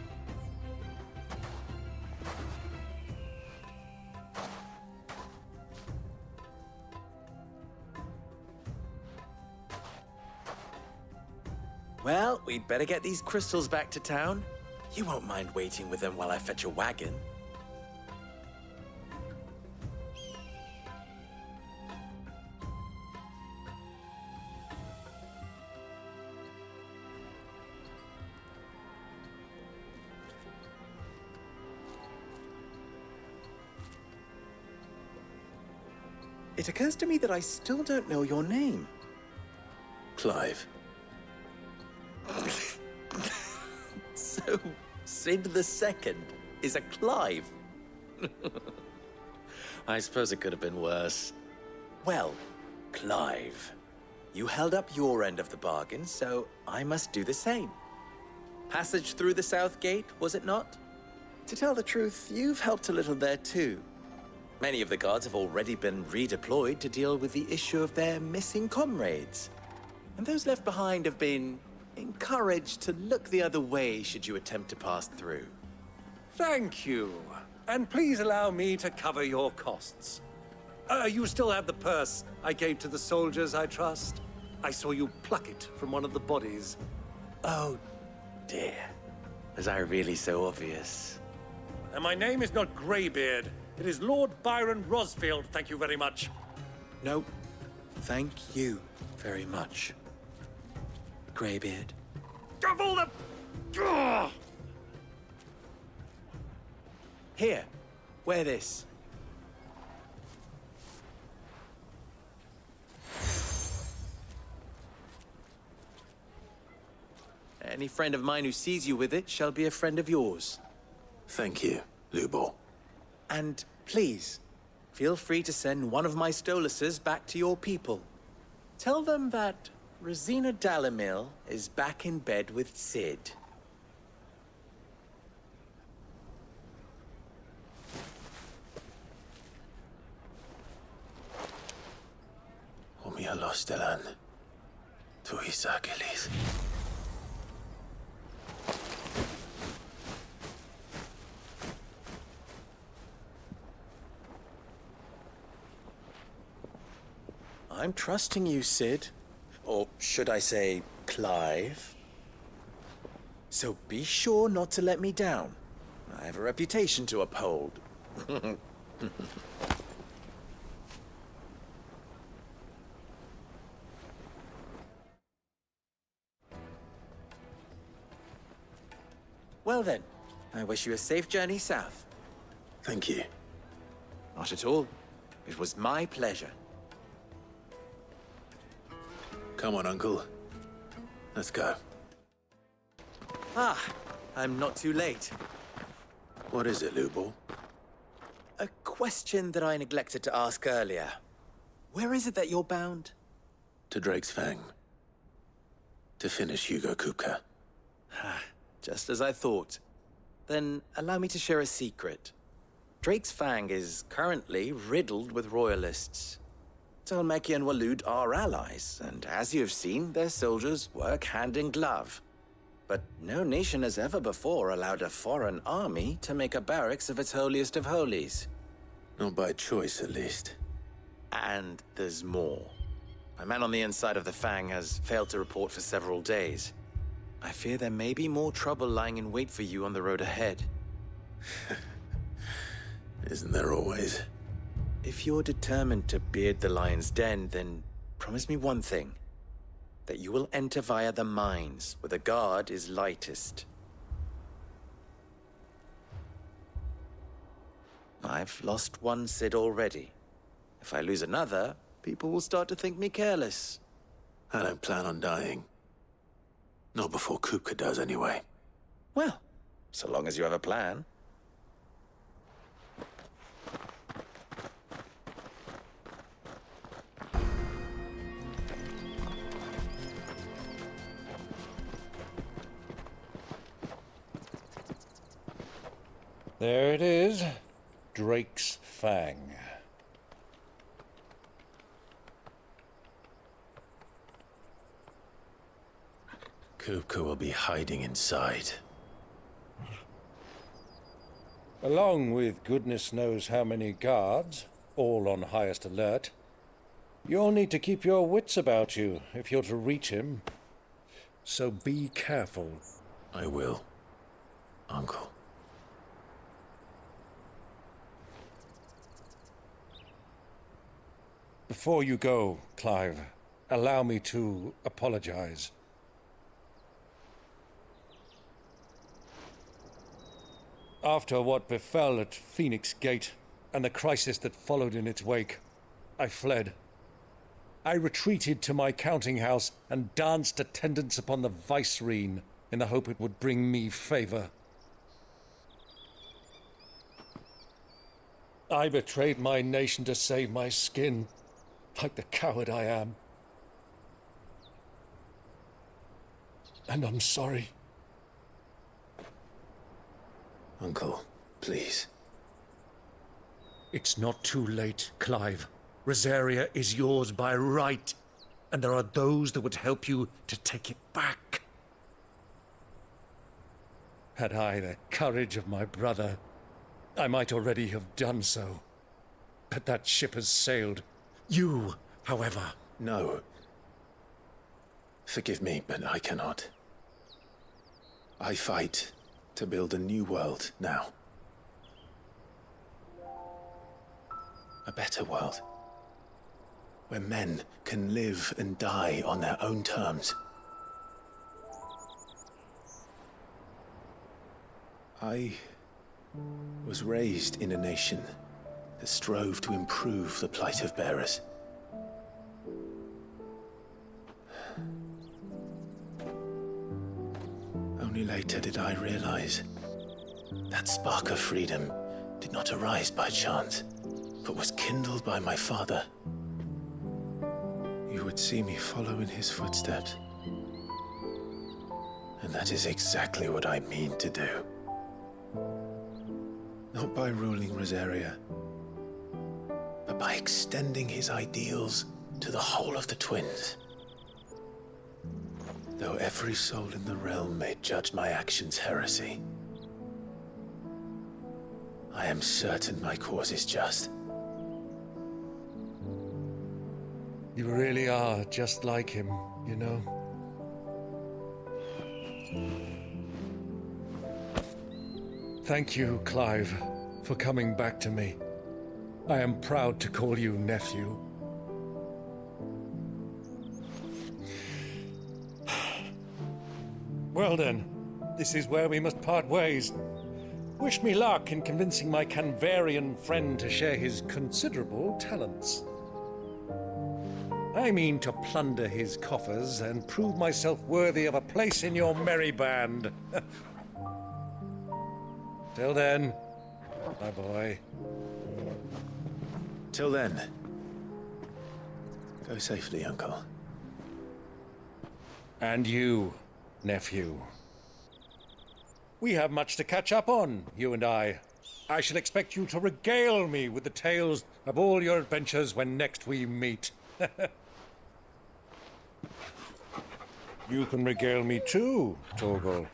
Well, we'd better get these crystals back to town. You won't mind waiting with them while I fetch a wagon. It occurs to me that I still don't know your name. Clive. So, Sid the Second is a Clive. I suppose it could have been worse. Well, Clive, you held up your end of the bargain, so I must do the same. Passage through the South Gate, was it not? To tell the truth, you've helped a little there too. Many of the guards have already been redeployed to deal with the issue of their missing comrades. And those left behind have been encouraged to look the other way should you attempt to pass through. Thank you. And please allow me to cover your costs. You still have the purse I gave to the soldiers, I trust? I saw you pluck it from one of the bodies. Oh, dear. Was I really so obvious? And my name is not Greybeard. It is Lord Byron Rosfield, thank you very much. No, thank you very much, Greybeard. Of all the... Ugh! Here, wear this. Any friend of mine who sees you with it shall be a friend of yours. Thank you, Lubor. And please, feel free to send one of my Stoluses back to your people. Tell them that Rosina Dalamil is back in bed with Sid. Omia Lostelan. Tuisa Gilis. I'm trusting you, Sid. Or should I say, Clive? So be sure not to let me down. I have a reputation to uphold. Well then, I wish you a safe journey south. Thank you. Not at all. It was my pleasure. Come on, Uncle. Let's go. Ah, I'm not too late. What is it, Lubor? A question that I neglected to ask earlier. Where is it that you're bound? To Drake's Fang. To finish Hugo Kupka. Just as I thought. Then allow me to share a secret. Drake's Fang is currently riddled with royalists. Talmeki and Walud are allies, and as you've seen, their soldiers work hand in glove. But no nation has ever before allowed a foreign army to make a barracks of its holiest of holies. Not by choice, at least. And there's more. My man on the inside of the Fang has failed to report for several days. I fear there may be more trouble lying in wait for you on the road ahead. Isn't there always? If you're determined to beard the lion's den, then promise me one thing. That you will enter via the mines, where the guard is lightest. I've lost one Cid already. If I lose another, people will start to think me careless. I don't plan on dying. Not before Kupka does, anyway. Well, so long as you have a plan. There it is. Drake's Fang. Kupka will be hiding inside. Along with goodness knows how many guards, all on highest alert. You'll need to keep your wits about you if you're to reach him. So be careful. I will, Uncle. Before you go, Clive, allow me to apologize. After what befell at Phoenix Gate and the crisis that followed in its wake, I fled. I retreated to my counting house and danced attendance upon the vicereine in the hope it would bring me favor. I betrayed my nation to save my skin, like the coward I am. And I'm sorry. Uncle, please. It's not too late, Clive. Rosaria is yours by right, and there are those that would help you to take it back. Had I the courage of my brother, I might already have done so. But that ship has sailed. You, however... No. Forgive me, but I cannot. I fight to build a new world now. A better world. Where men can live and die on their own terms. I was raised in a nation that strove to improve the plight of bearers. Only later did I realize that spark of freedom did not arise by chance, but was kindled by my father. You would see me follow in his footsteps. And that is exactly what I mean to do. Not by ruling Rosaria, but by extending his ideals to the whole of the twins. Though every soul in the realm may judge my actions heresy, I am certain my cause is just. You really are just like him, you know? Thank you, Clive, for coming back to me. I am proud to call you nephew. Well then, this is where we must part ways. Wish me luck in convincing my Canvarian friend to share his considerable talents. I mean to plunder his coffers and prove myself worthy of a place in your merry band. Till then, my boy. Till then, go safely, Uncle. And you, nephew. We have much to catch up on, you and I. I shall expect you to regale me with the tales of all your adventures when next we meet. You can regale me too, Torgal.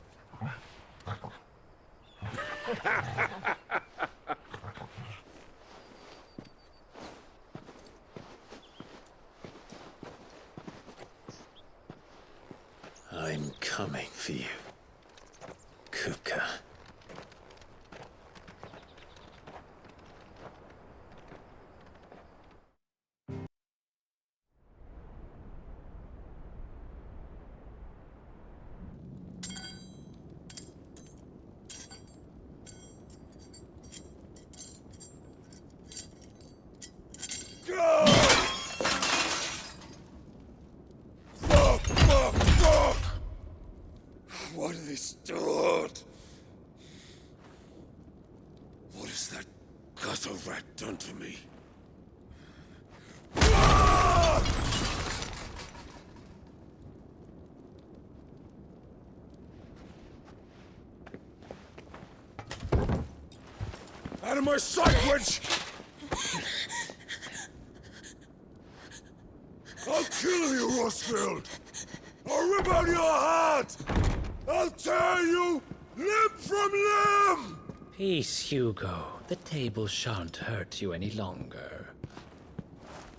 has that gutter rat done to me? Out of my sight, witch! I'll kill you, Rosfield! I'll rip out your heart! I'll tear you limb from limb! Peace, Hugo. The table shan't hurt you any longer.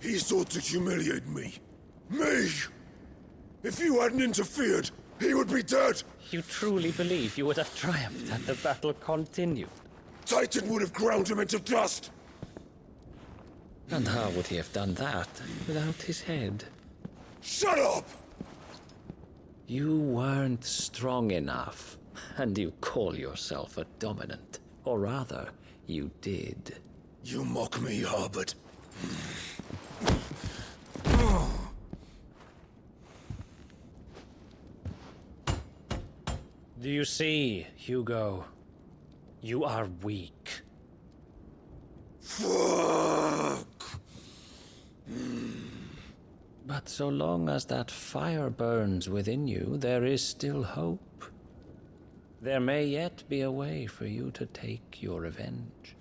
He sought to humiliate me. Me! If you hadn't interfered, he would be dead! You truly believe you would have triumphed had the battle continued? Titan would have ground him into dust! And how would he have done that without his head? Shut up! You weren't strong enough, and you call yourself a dominant. Or rather, you did. You mock me, Harbert. Do you see, Hugo? You are weak. Fuck! But so long as that fire burns within you, there is still hope. There may yet be a way for you to take your revenge.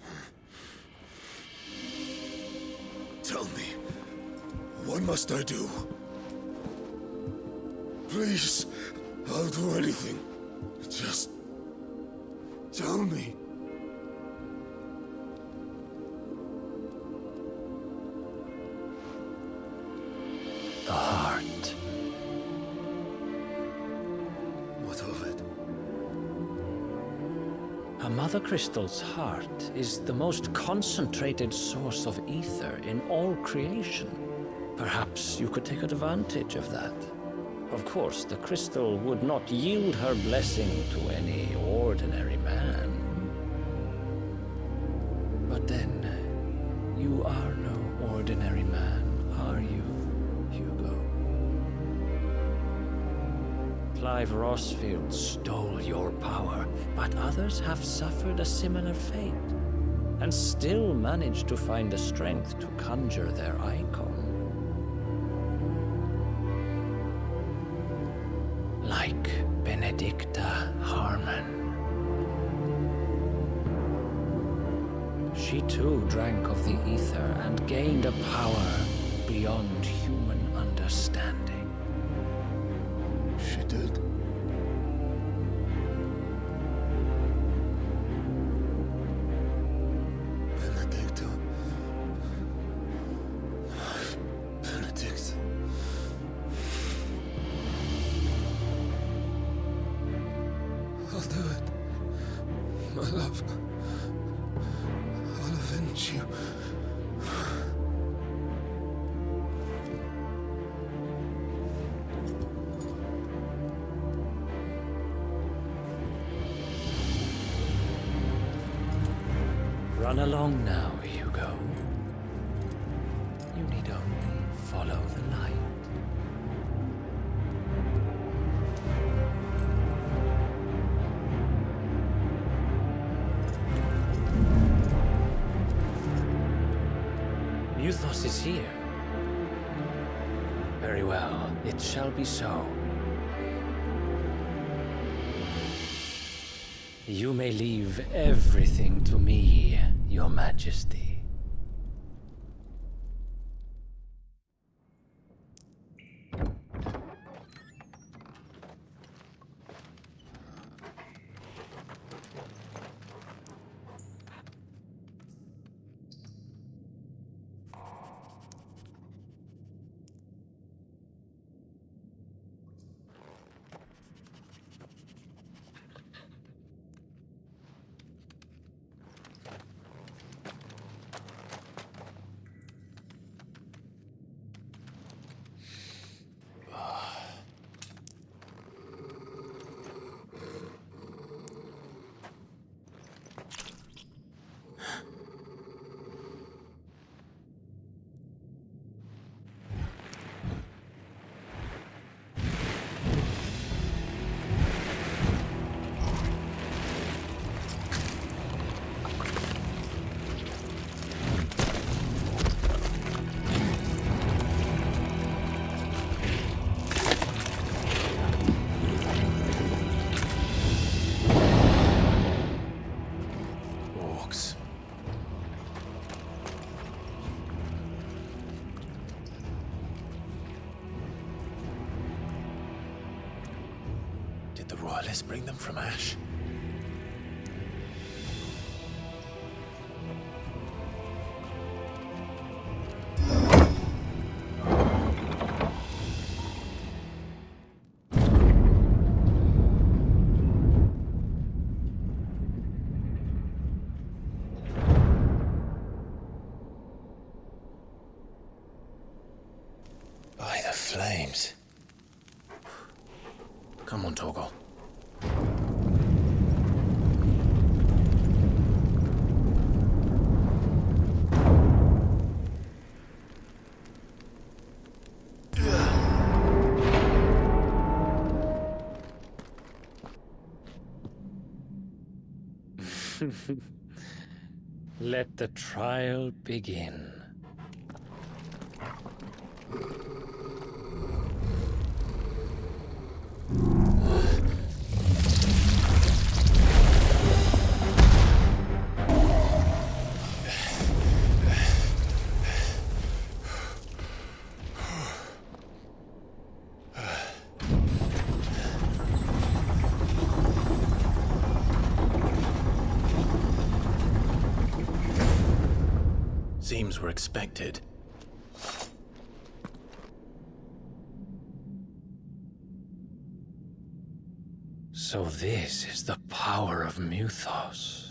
Tell me, what must I do? Please, I'll do anything. Just tell me. The heart. What of it? A Mother Crystal's heart is the most concentrated source of ether in all creation. Perhaps you could take advantage of that. Of course, the crystal would not yield her blessing to any ordinary man. But then, you are no ordinary man, are you, Hugo? Clive Rosfield stole your power, but others have suffered a similar fate, and still managed to find the strength to conjure their icon. Like Benedicta Harmon. She too drank of the ether and gained a power beyond human understanding. She did. Benedicta. Benedict. I'll do it. My love. I'll avenge you. Run along now, Hugo. You need only follow the light. Muthos is here. Very well, it shall be so. You may leave everything to me, Your Majesty. rocks. Did the royalists bring them from Ash? By the flames. Come on, Torgal. Let the trial begin. Seems we're expected. So this is the power of Muthos.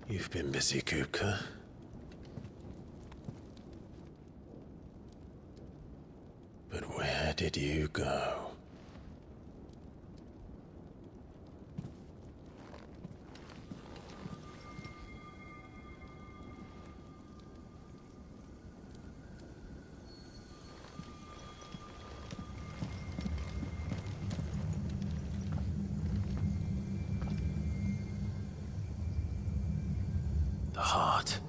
You've been busy, Kupka. But where did you go? The heart.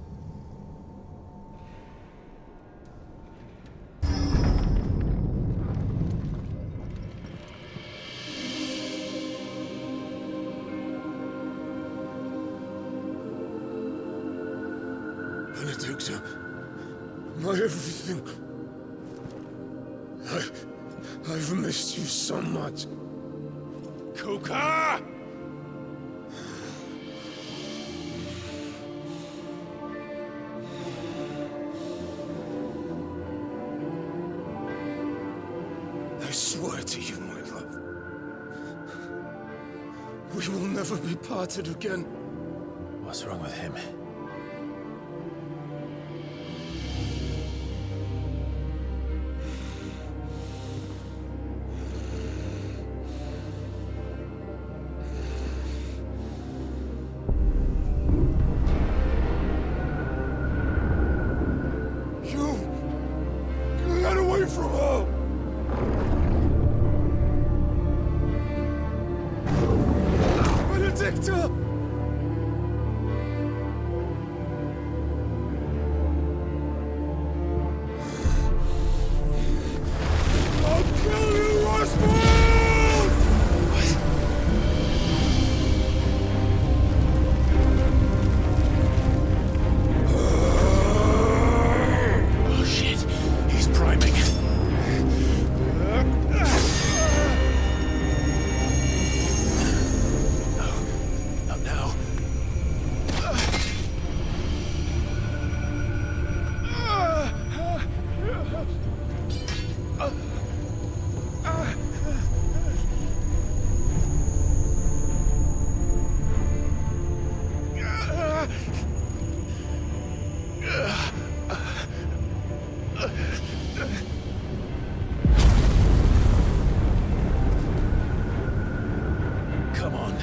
Benedicta, my everything. I've missed you so much. Kuka! I swear to you, my love, we will never be parted again. What's wrong with him? Get away from her! Benedicta! I'll kill you, Roswell! Oh shit, he's priming. Not now. Come on.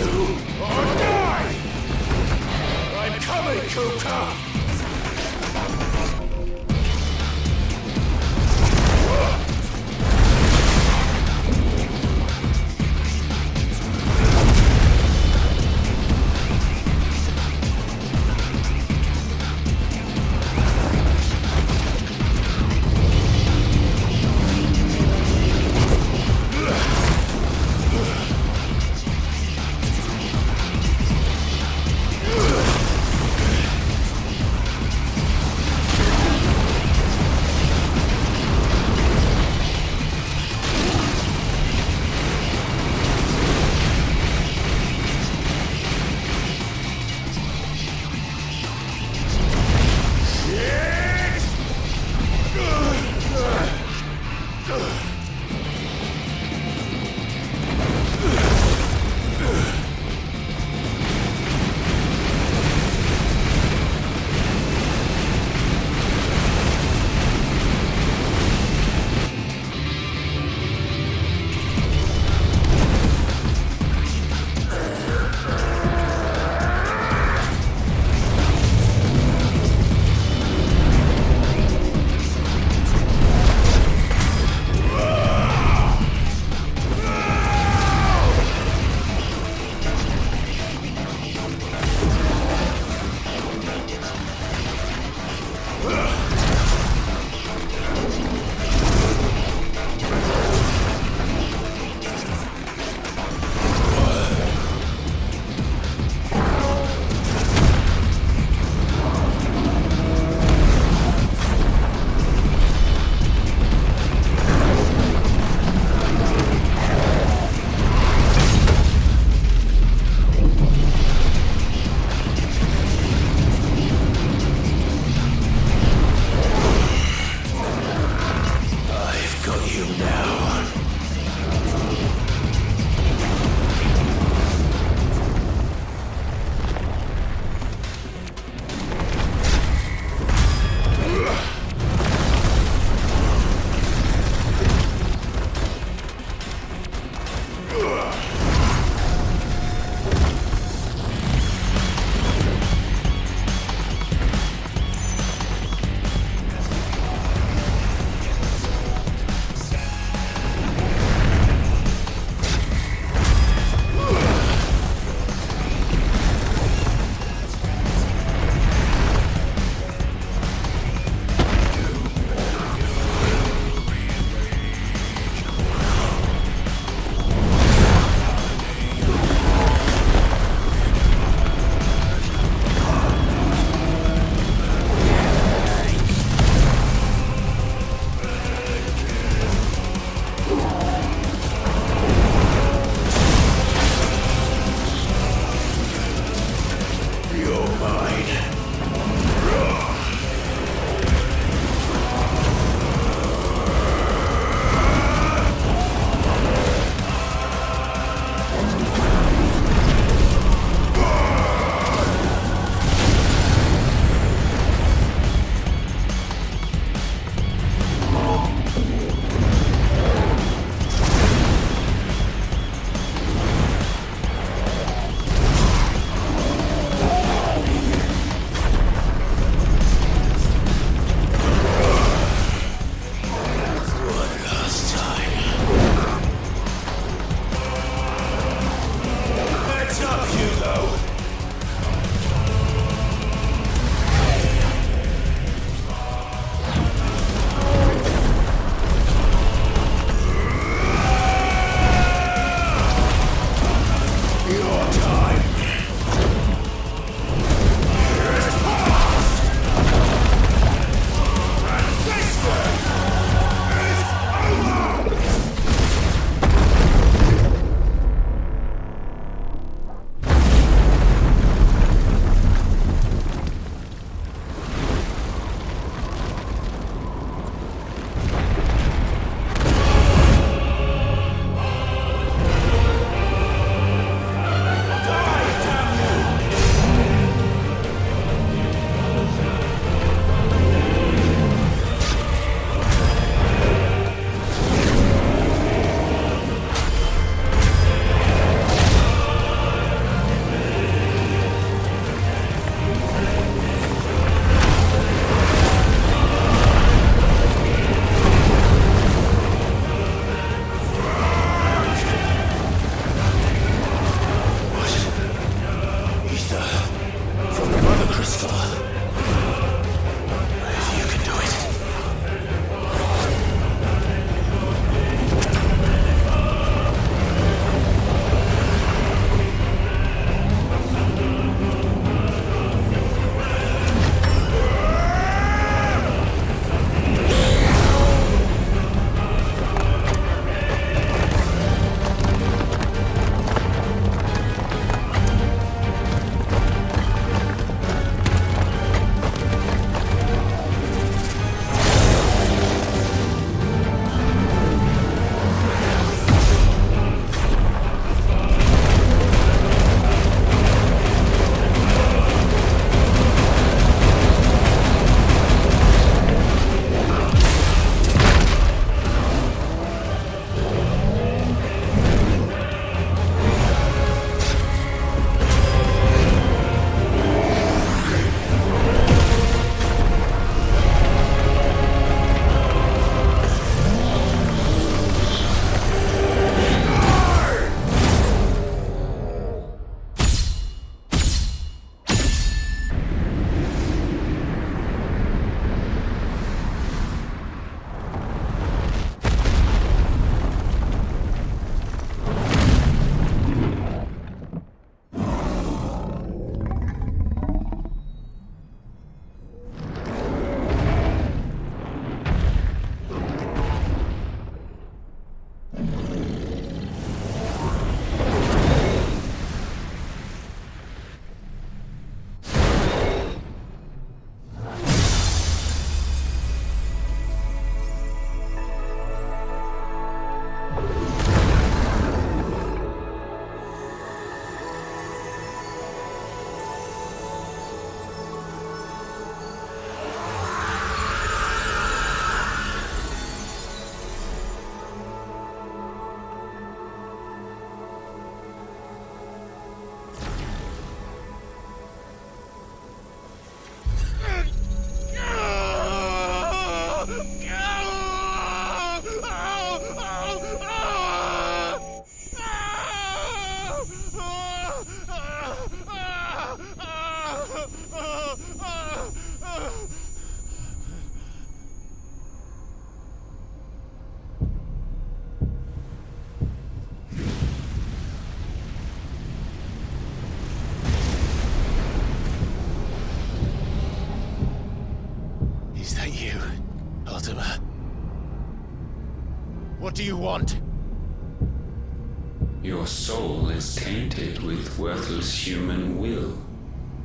Do or die! I'm coming, Kuka! do you want? Your soul is tainted with worthless human will,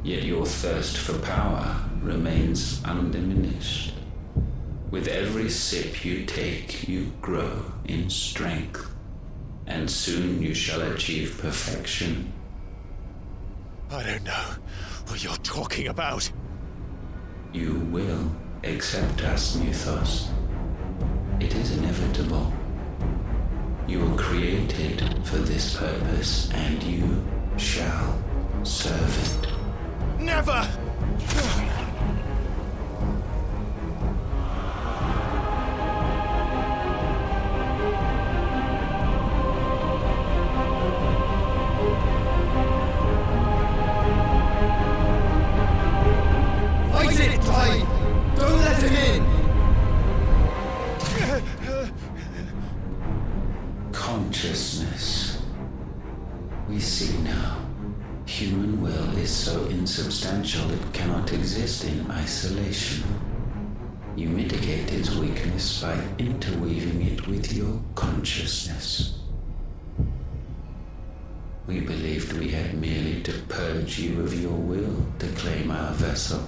yet your thirst for power remains undiminished. With every sip you take, you grow in strength, and soon you shall achieve perfection. I don't know what you're talking about. You will accept us, Mythos. It is inevitable. You were created for this purpose, and you shall serve it. Never! Fight it, Clive! Don't let him in! Consciousness. We see now. Human will is so insubstantial it cannot exist in isolation. You mitigate its weakness by interweaving it with your consciousness. We believed we had merely to purge you of your will to claim our vessel.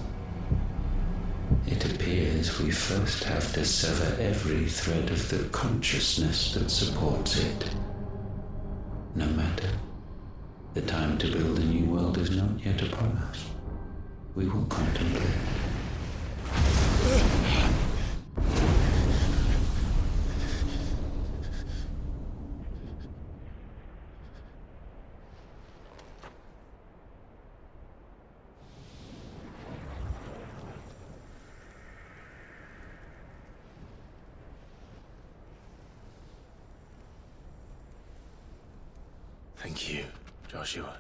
It appears we first have to sever every thread of the consciousness that supports it. No matter. The time to build a new world is not yet upon us. We will contemplate. Thank you, Joshua.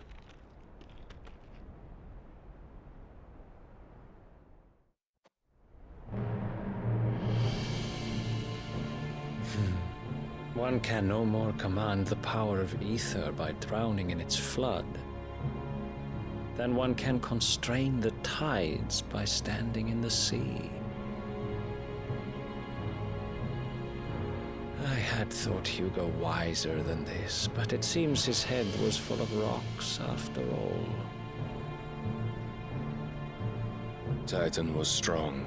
One can no more command the power of ether by drowning in its flood than one can constrain the tides by standing in the sea. I had thought Hugo wiser than this, but it seems his head was full of rocks after all. Titan was strong.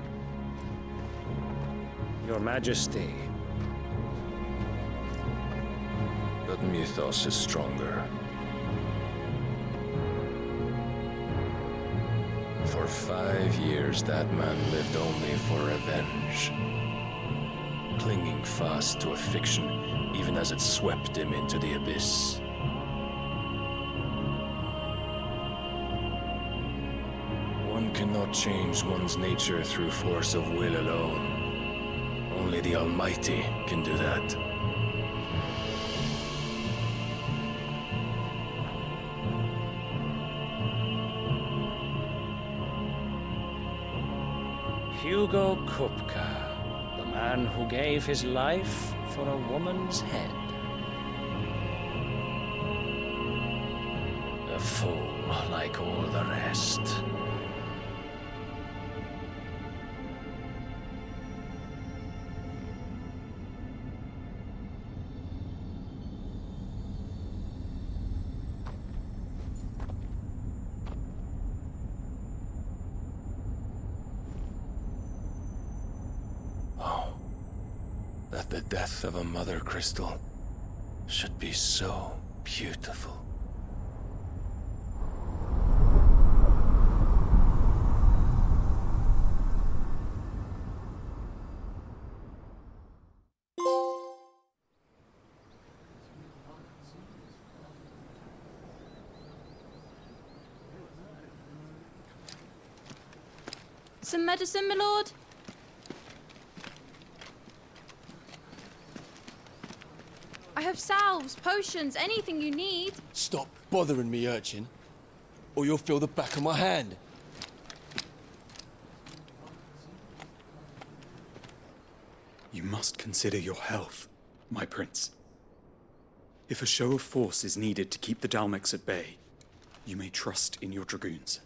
Your Majesty. But Mythos is stronger. For 5 years, that man lived only for revenge. Clinging fast to a fiction, even as it swept him into the abyss. One cannot change one's nature through force of will alone. Only the Almighty can do that. Hugo Kupka, the man who gave his life for a woman's head. A fool like all the rest. That the death of a mother crystal should be so beautiful. Some medicine, my lord? I have salves, potions, anything you need. Stop bothering me, urchin, or you'll feel the back of my hand. You must consider your health, my prince. If a show of force is needed to keep the Dalmex at bay, you may trust in your dragoons.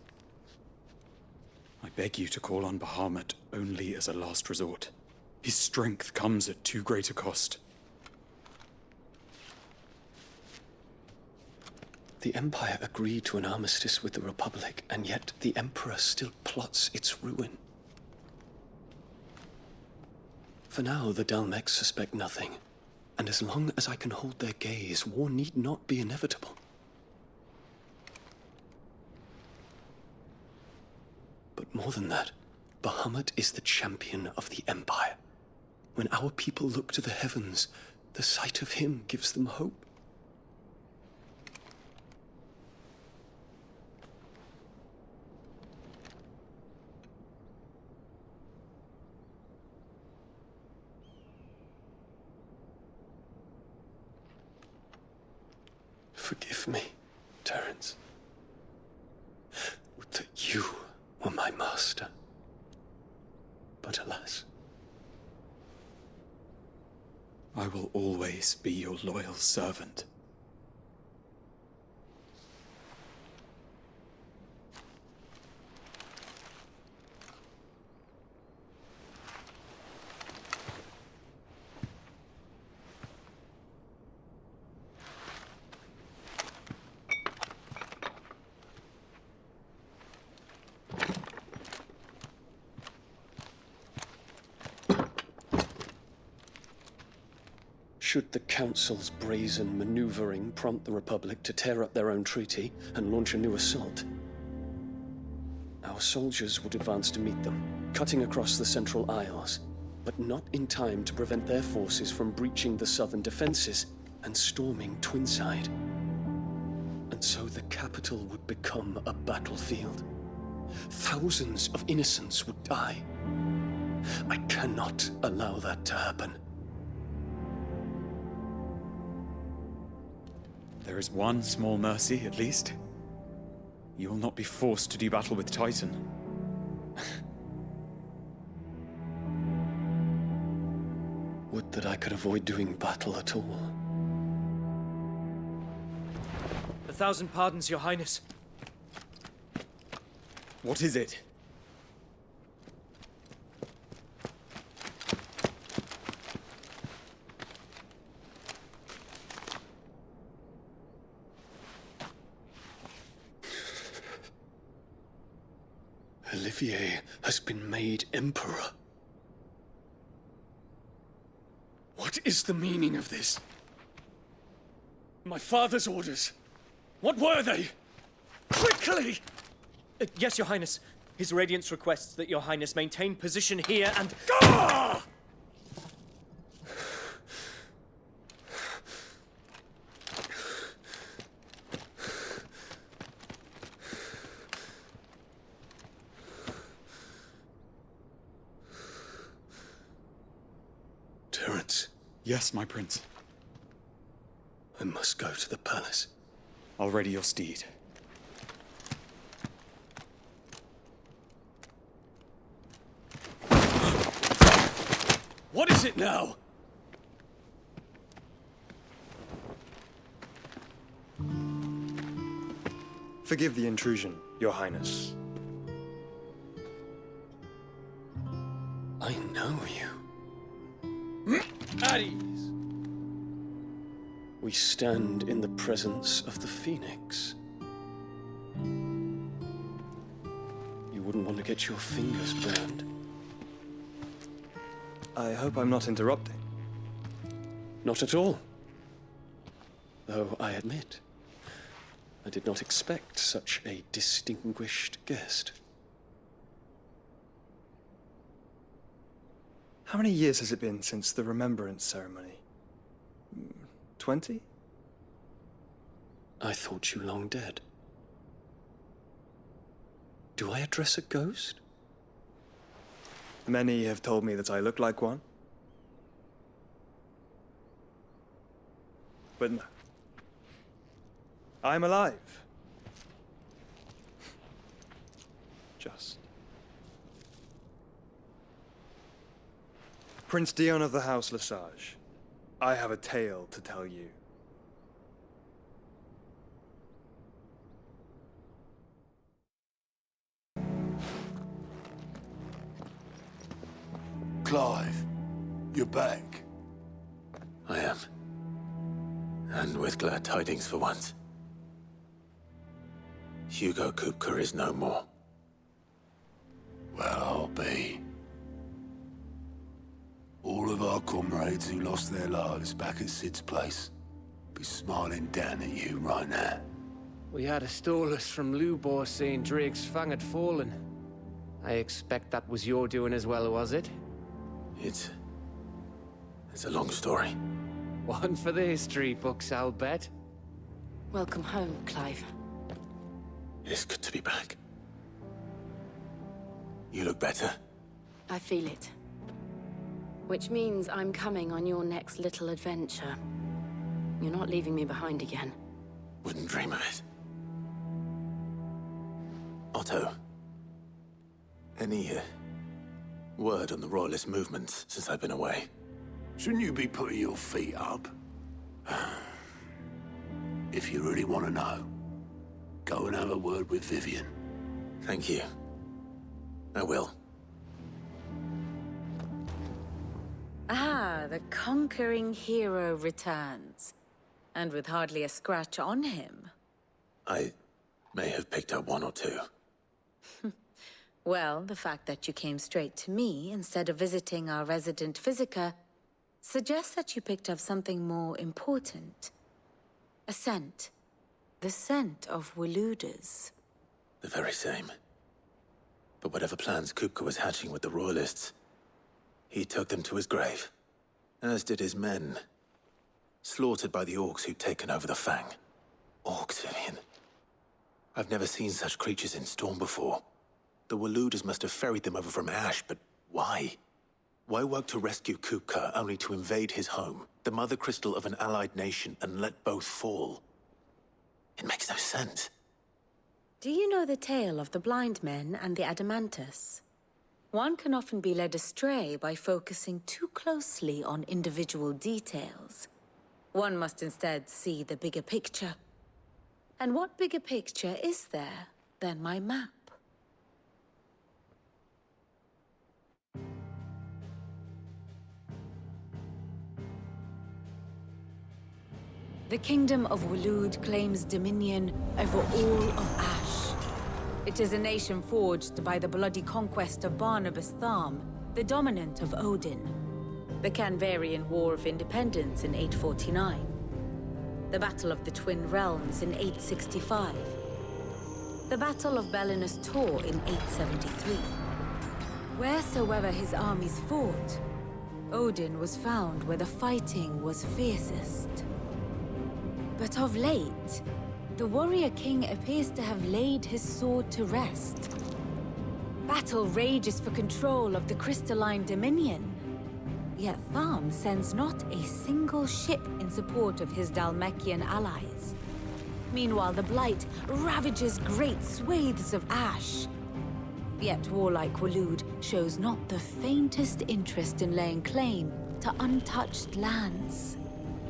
I beg you to call on Bahamut only as a last resort. His strength comes at too great a cost. The Empire agreed to an armistice with the Republic, and yet the Emperor still plots its ruin. For now, the Dalmex suspect nothing, and as long as I can hold their gaze, war need not be inevitable. But more than that, Bahamut is the champion of the Empire. When our people look to the heavens, the sight of him gives them hope. Forgive me, Terence. Would that you were my master. But alas. I will always be your loyal servant. Should the Council's brazen maneuvering prompt the Republic to tear up their own treaty and launch a new assault, our soldiers would advance to meet them, cutting across the Central Isles, but not in time to prevent their forces from breaching the southern defenses and storming Twinside. And so the capital would become a battlefield. Thousands of innocents would die. I cannot allow that to happen. There is one small mercy, at least. You will not be forced to do battle with Titan. Would that I could avoid doing battle at all. 1,000 pardons, Your Highness. What is it? Olivier has been made Emperor. What is the meaning of this? My father's orders. What were they? Quickly! Yes, Your Highness. His Radiance requests that Your Highness maintain position here and... Ah! Terence. Yes, my prince. I must go to the palace. I'll ready your steed. What is it now? Forgive the intrusion, Your Highness. I know you. At ease. We stand in the presence of the Phoenix. You wouldn't want to get your fingers burned. I hope I'm not interrupting. Not at all. Though I admit, I did not expect such a distinguished guest. How many years has it been since the Remembrance ceremony? 20? I thought you long dead. Do I address a ghost? Many have told me that I look like one. But no. I'm alive. Just. Prince Dion of the House Lesage, I have a tale to tell you. Clive, you're back. I am. And with glad tidings for once. Hugo Kupka is no more. Well, I'll be. All of our comrades who lost their lives back at Sid's place be smiling down at you right now. We had a stolus from Lubor saying Drake's Fang had fallen. I expect that was your doing as well, was it? It's a long story. One for the history books, I'll bet. Welcome home, Clive. It's good to be back. You look better. I feel it. Which means I'm coming on your next little adventure. You're not leaving me behind again. Wouldn't dream of it. Otto, any word on the Royalist movements since I've been away? Shouldn't you be putting your feet up? If you really want to know, go and have a word with Vivian. Thank you. I will. Ah, the conquering hero returns. And with hardly a scratch on him. I may have picked up one or two. Well, the fact that you came straight to me instead of visiting our resident Physica suggests that you picked up something more important. A scent. The scent of Waludas. The very same. But whatever plans Kupka was hatching with the Royalists, he took them to his grave. As did his men. Slaughtered by the orcs who'd taken over the Fang. Orcs, Vivian. I've never seen such creatures in Storm before. The Waludas must have ferried them over from Ash, but why? Why work to rescue Kupka only to invade his home, the mother crystal of an allied nation, and let both fall? It makes no sense. Do you know the tale of the blind men and the Adamantus? One can often be led astray by focusing too closely on individual details. One must instead see the bigger picture. And what bigger picture is there than my map? The Kingdom of Waloed claims dominion over all of Ash. It is a nation forged by the bloody conquest of Barnabas Tharm, the dominant of Odin. The Canvarian War of Independence in 849. The Battle of the Twin Realms in 865. The Battle of Belinus Tor in 873. Wheresoever his armies fought, Odin was found where the fighting was fiercest. But of late, the warrior king appears to have laid his sword to rest. Battle rages for control of the crystalline dominion. Yet Tharm sends not a single ship in support of his Dhalmekian allies. Meanwhile, the Blight ravages great swathes of Ash. Yet warlike Waloed shows not the faintest interest in laying claim to untouched lands.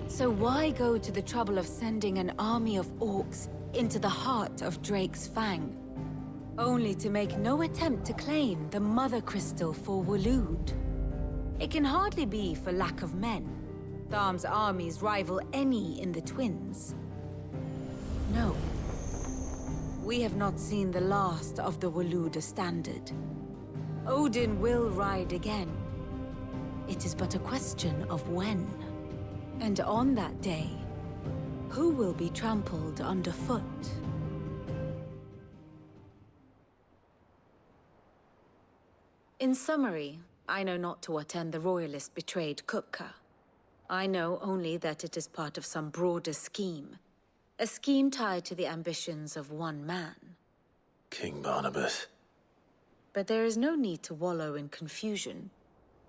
So why go to the trouble of sending an army of orcs into the heart of Drake's Fang, only to make no attempt to claim the Mother Crystal for Waloed? It can hardly be for lack of men. Tharm's armies rival any in the Twins. No. We have not seen the last of the Waluda standard. Odin will ride again. It is but a question of when. And on that day, who will be trampled underfoot? In summary, I know not to what end the Royalist betrayed Kupka. I know only that it is part of some broader scheme. A scheme tied to the ambitions of one man. King Barnabas. But there is no need to wallow in confusion.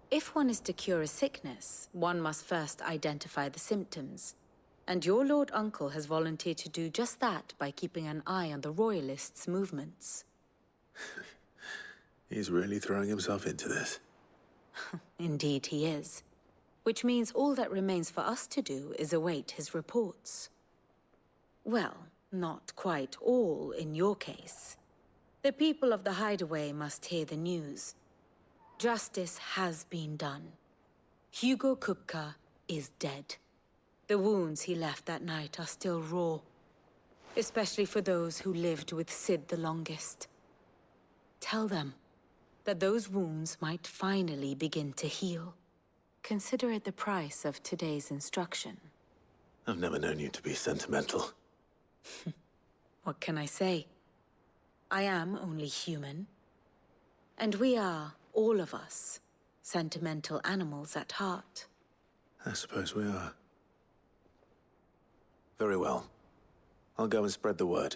If one is to cure a sickness, one must first identify the symptoms. And your Lord Uncle has volunteered to do just that by keeping an eye on the Royalists' movements. He's really throwing himself into this. Indeed he is. Which means all that remains for us to do is await his reports. Well, not quite all in your case. The people of the Hideaway must hear the news. Justice has been done. Hugo Kupka is dead. The wounds he left that night are still raw. especially for those who lived with Sid the longest. Tell them that those wounds might finally begin to heal. Consider it the price of today's instruction. I've never known you to be sentimental. What can I say? I am only human. And we are, all of us, sentimental animals at heart. I suppose we are. Very well. I'll go and spread the word.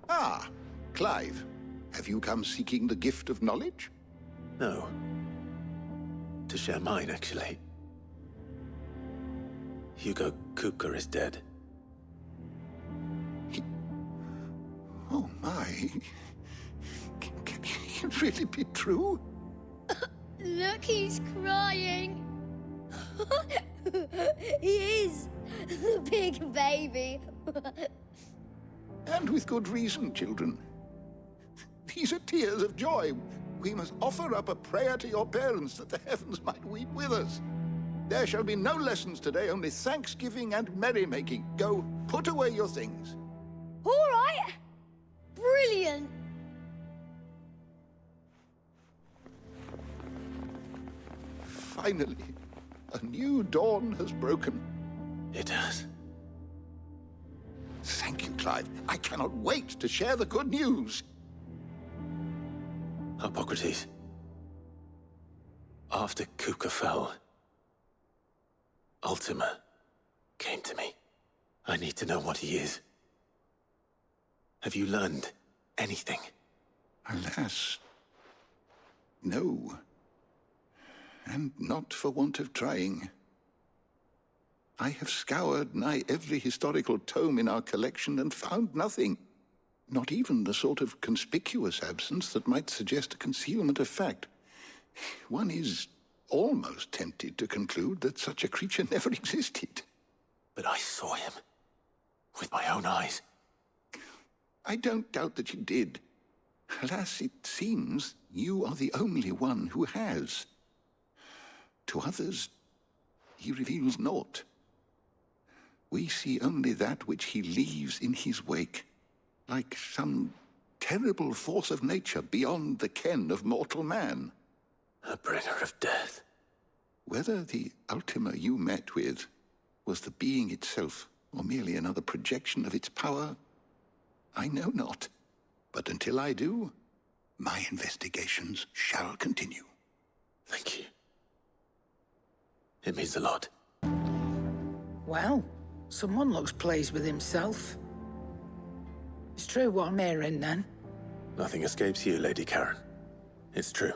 Ah, Clive. Have you come seeking the gift of knowledge? No. To share mine, actually. Hugo Kupka is dead. Oh my. Can it really be true? Look, he's crying. He is. The big baby. And with good reason, children. These are tears of joy. We must offer up a prayer to your parents that the heavens might weep with us. There shall be no lessons today, only thanksgiving and merrymaking. Go, put away your things. All right. Brilliant. Finally, a new dawn has broken. It has. Thank you, Clive. I cannot wait to share the good news. Hippocrates. After Kupka fell, Ultima came to me. I need to know what he is. Have you learned anything? Alas, no. And not for want of trying. I have scoured nigh every historical tome in our collection and found nothing. Not even the sort of conspicuous absence that might suggest a concealment of fact. One is almost tempted to conclude that such a creature never existed. But I saw him. With my own eyes. I don't doubt that you did. Alas, it seems you are the only one who has. To others, he reveals naught. We see only that which he leaves in his wake, like some terrible force of nature beyond the ken of mortal man. A bringer of death. Whether the Ultima you met with was the being itself, or merely another projection of its power, I know not. But until I do, my investigations shall continue. Thank you. It means a lot. Well, someone looks pleased with himself. It's true what I'm hearing, then? Nothing escapes you, Lady Karen. It's true.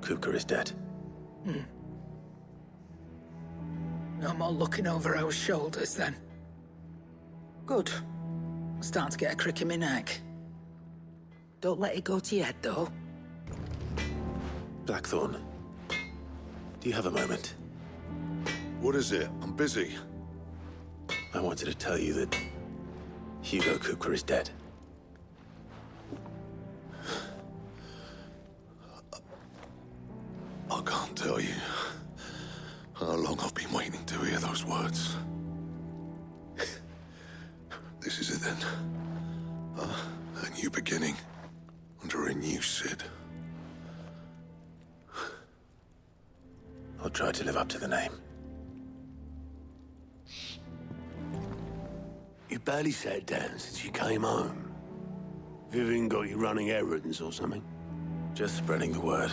Kupka is dead. No more looking over our shoulders, then. Good. I'm starting to get a crick in my neck. Don't let it go to your head, though. Blackthorn, do you have a moment? What is it? I'm busy. I wanted to tell you that Hugo Kupka is dead. I can't tell you how long I've been waiting to hear those words. This is it then. A new beginning under a new Sid. I'll try to live up to the name. You barely sat down since you came home. Vivian got you running errands or something? Just spreading the word.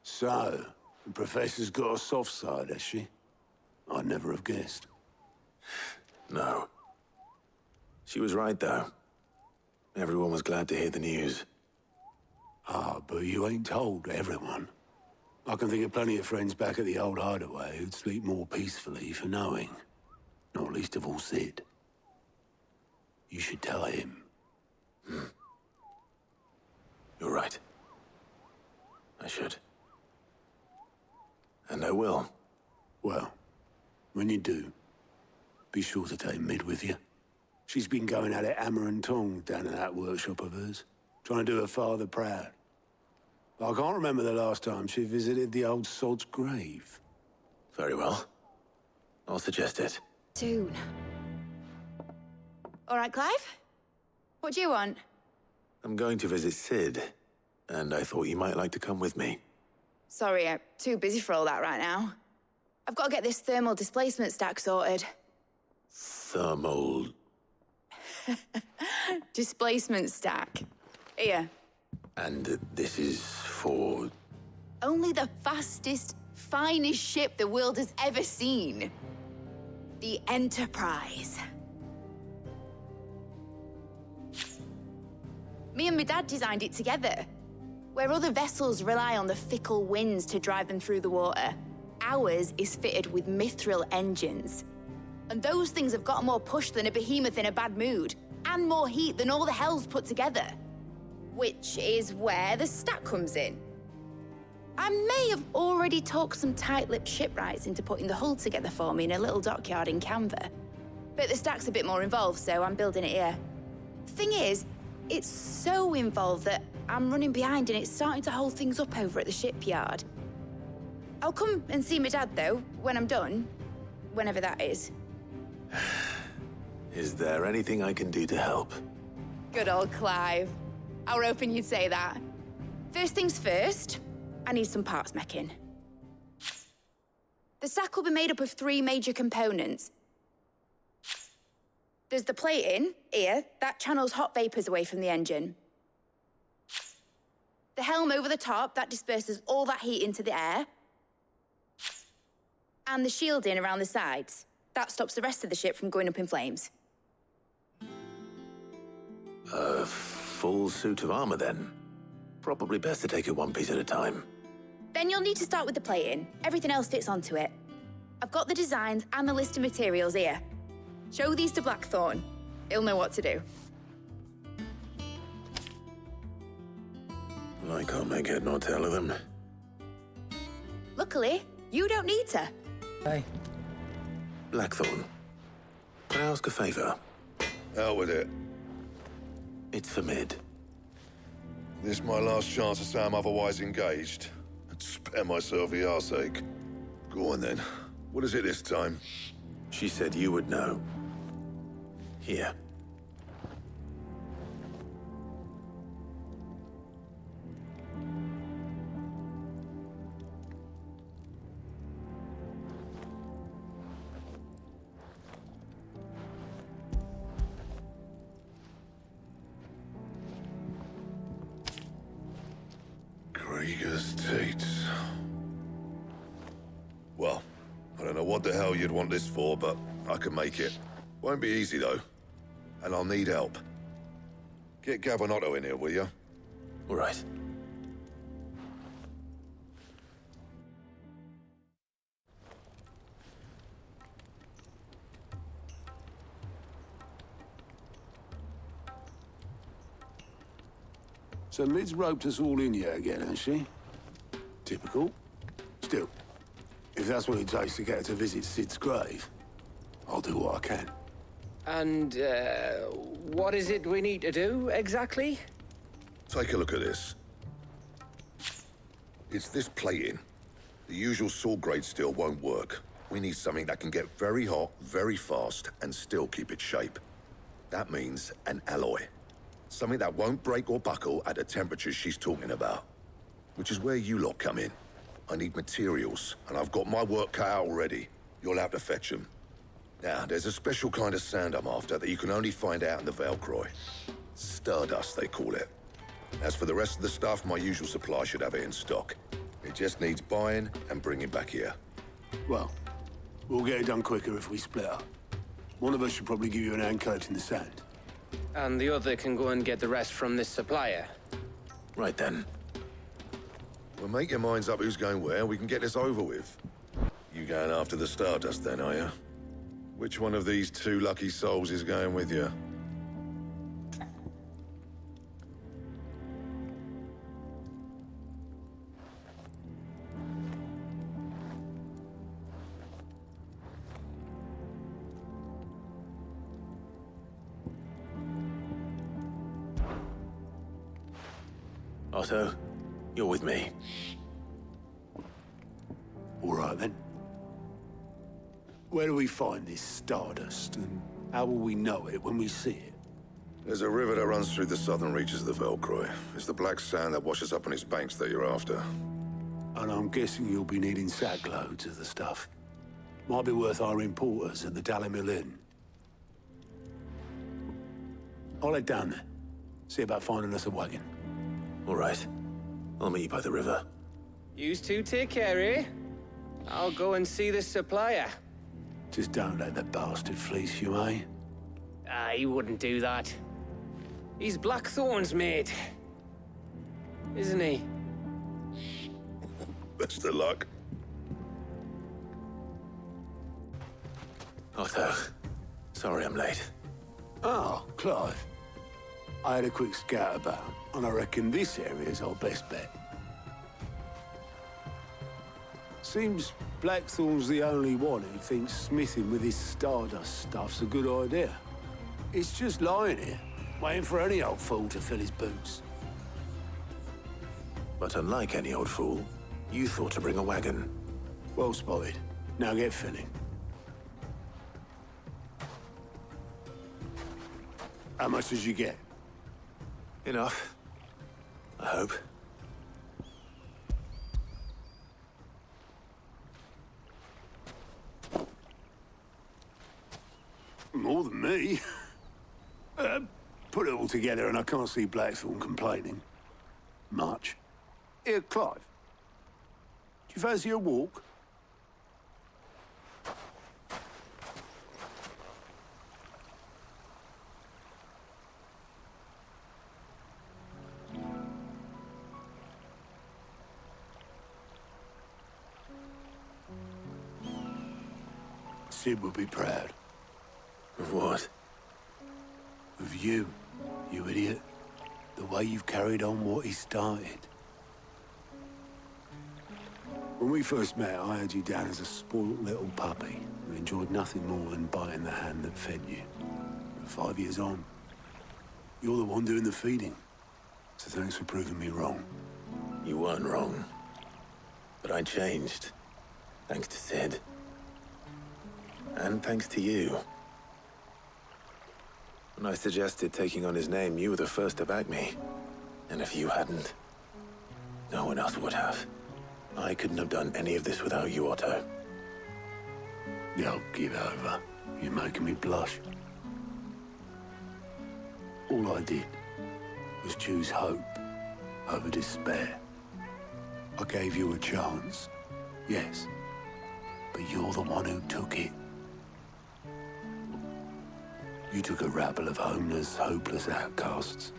So, the Professor's got a soft side, has she? I'd never have guessed. No. She was right, though. Everyone was glad to hear the news. Ah, but you ain't told everyone. I can think of plenty of friends back at the old hideaway who'd sleep more peacefully for knowing. Not least of all Sid. You should tell him. You're right. I should. And I will. Well, when you do, be sure to take Mid with you. She's been going at it hammer and tong down in that workshop of hers, trying to do her father proud. I can't remember the last time she visited the old sod's grave. Very well. I'll suggest it. Soon. All right, Clive? What do you want? I'm going to visit Sid, and I thought you might like to come with me. Sorry, I'm too busy for all that right now. I've got to get this thermal displacement stack sorted. Thermal... Displacement stack. Here. And this is for... Only the fastest, finest ship the world has ever seen. The Enterprise. Me and my dad designed it together. Where other vessels rely on the fickle winds to drive them through the water, ours is fitted with mithril engines. And those things have got more push than a behemoth in a bad mood, and more heat than all the hells put together. Which is where the stack comes in. I may have already talked some tight-lipped shipwrights into putting the hull together for me in a little dockyard in Canva. But the stack's a bit more involved, so I'm building it here. Thing is, it's so involved that I'm running behind and it's starting to hold things up over at the shipyard. I'll come and see my dad, though, when I'm done. Whenever that is. Is there anything I can do to help? Good old Clive. I were hoping you'd say that. First things first, I need some parts meching. The stack will be made up of 3 major components. There's the plating, here, that channels hot vapors away from the engine. The helm over the top, that disperses all that heat into the air. And the shielding around the sides. That stops the rest of the ship from going up in flames. A full suit of armor, then? Probably best to take it one piece at a time. Then you'll need to start with the plating. Everything else fits onto it. I've got the designs and the list of materials here. Show these to Blackthorn. He'll know what to do. I can't make head nor tail of them. Luckily, you don't need to. Hey. Blackthorn, can I ask a favor? Out with it. It's for Mid. This my last chance to say I'm otherwise engaged. I'd spare myself the arseache. Go on then. What is it this time? She said you would know. Here. Krieger's Tate. Well, I don't know what the hell you'd want this for, but I can make it. Won't be easy, though. And I'll need help. Get Gavin in here, will you? All right. So Mid's roped us all in here again, has she? Typical. Still, if that's what it takes to get her to visit Sid's grave, I'll do what I can. And, what is it we need to do, exactly? Take a look at this. It's this plating. The usual sword grade steel won't work. We need something that can get very hot, very fast, and still keep its shape. That means an alloy. Something that won't break or buckle at the temperatures she's talking about. Which is where you lot come in. I need materials, and I've got my work cut out already. You'll have to fetch them. Now, there's a special kind of sand I'm after that you can only find out in the Velcroy. Stardust, they call it. As for the rest of the stuff, my usual supply should have it in stock. It just needs buying and bringing back here. Well, we'll get it done quicker if we split up. One of us should probably give you an hand coat in the sand. And the other can go and get the rest from this supplier. Right then. Well, make your minds up who's going where, we can get this over with. You going after the Stardust then, are you? Which one of these 2 lucky souls is going with you? Otto, You're with me. All right, then. Where do we find this stardust, and how will we know it when we see it? There's a river that runs through the southern reaches of the Wellcome. It's the black sand that washes up on its banks that you're after. And I'm guessing you'll be needing sackloads of the stuff. Might be worth hiring porters at the Dalimil Inn. I'll head down there. See about finding us a wagon. All right. I'll meet you by the river. Yous two take care, eh? I'll go and see this supplier. Just don't let the bastard fleece you, eh? He wouldn't do that. He's Blackthorn's mate. Isn't he? Best of luck. Otto. Sorry I'm late. Oh, Clive. I had a quick scout about, and I reckon this area's our best bet. Seems Blackthorn's the only one who thinks smithing with his stardust stuff's a good idea. It's just lying here, waiting for any old fool to fill his boots. But unlike any old fool, you thought to bring a wagon. Well spotted. Now get filling. How much did you get? Enough. I hope. More than me. Put it all together and I can't see Blackthorn complaining. Much. Here, Clive. Do you fancy a walk? Sid will be proud. Of what? Of you, you idiot. The way you've carried on what he started. When we first met, I had you down as a spoilt little puppy who enjoyed nothing more than biting the hand that fed you. But 5 years on, you're the one doing the feeding. So thanks for proving me wrong. You weren't wrong. But I changed. Thanks to Sid. And thanks to you. When I suggested taking on his name, you were the first to back me. And if you hadn't, no one else would have. I couldn't have done any of this without you, Otto. Yo, give over. You're making me blush. All I did was choose hope over despair. I gave you a chance, yes, but you're the one who took it. You took a rabble of homeless, hopeless outcasts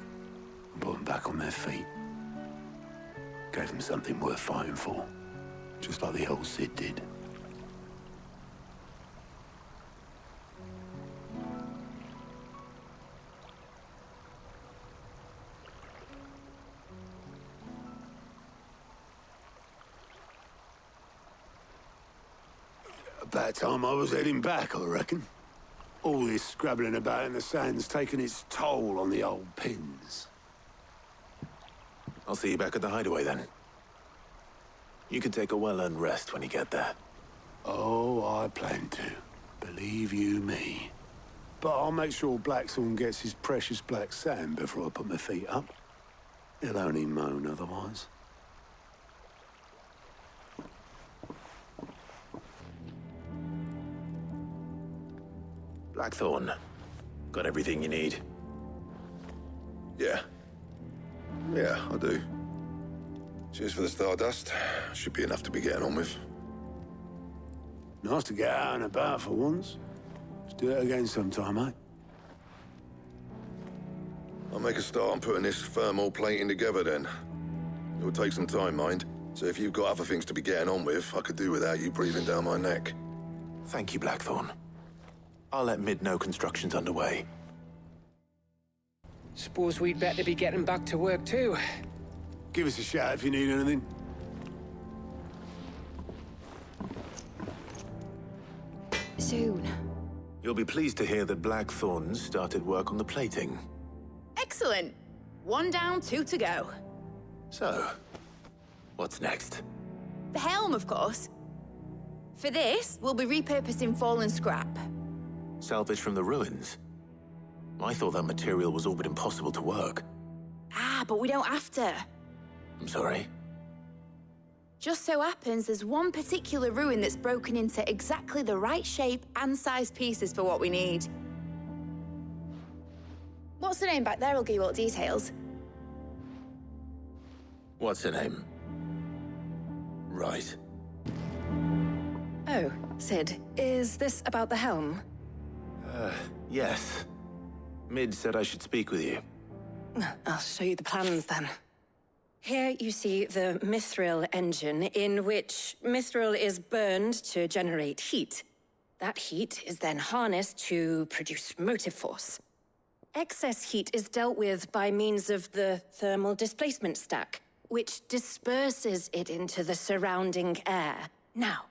and put them back on their feet. Gave them something worth fighting for, just like the old Sid did. About time I was heading back, I reckon. All this scrabbling about in the sand's taken its toll on the old pins. I'll see you back at the hideaway then. You can take a well-earned rest when you get there. Oh, I plan to. Believe you me. But I'll make sure Blackthorn gets his precious black sand before I put my feet up. He'll only moan otherwise. Blackthorn, got everything you need? Yeah. Yeah, I do. Cheers for the stardust. Should be enough to be getting on with. Nice to get out and about for once. Let's do it again sometime, eh? I'll make a start on putting this thermal plating together then. It'll take some time, mind. So if you've got other things to be getting on with, I could do without you breathing down my neck. Thank you, Blackthorn. I'll let Mid know construction's underway. Suppose we'd better be getting back to work too. Give us a shout if you need anything. Soon. You'll be pleased to hear that Blackthorn's started work on the plating. Excellent. 1 down, 2 to go. So, What's next? The helm, of course. For this, we'll be repurposing fallen scrap. Salvage from the ruins? I thought that material was all but impossible to work. Ah, but we don't have to. I'm sorry? Just so happens there's one particular ruin that's broken into exactly the right shape and size pieces for what we need. What's the name back there? I'll give you all the details. What's her name? Right. Oh, Sid, is this about the helm? Yes. Mid said I should speak with you. I'll show you the plans then. Here you see the mithril engine, in which mithril is burned to generate heat. That heat is then harnessed to produce motive force. Excess heat is dealt with by means of the thermal displacement stack, which disperses it into the surrounding air. Now,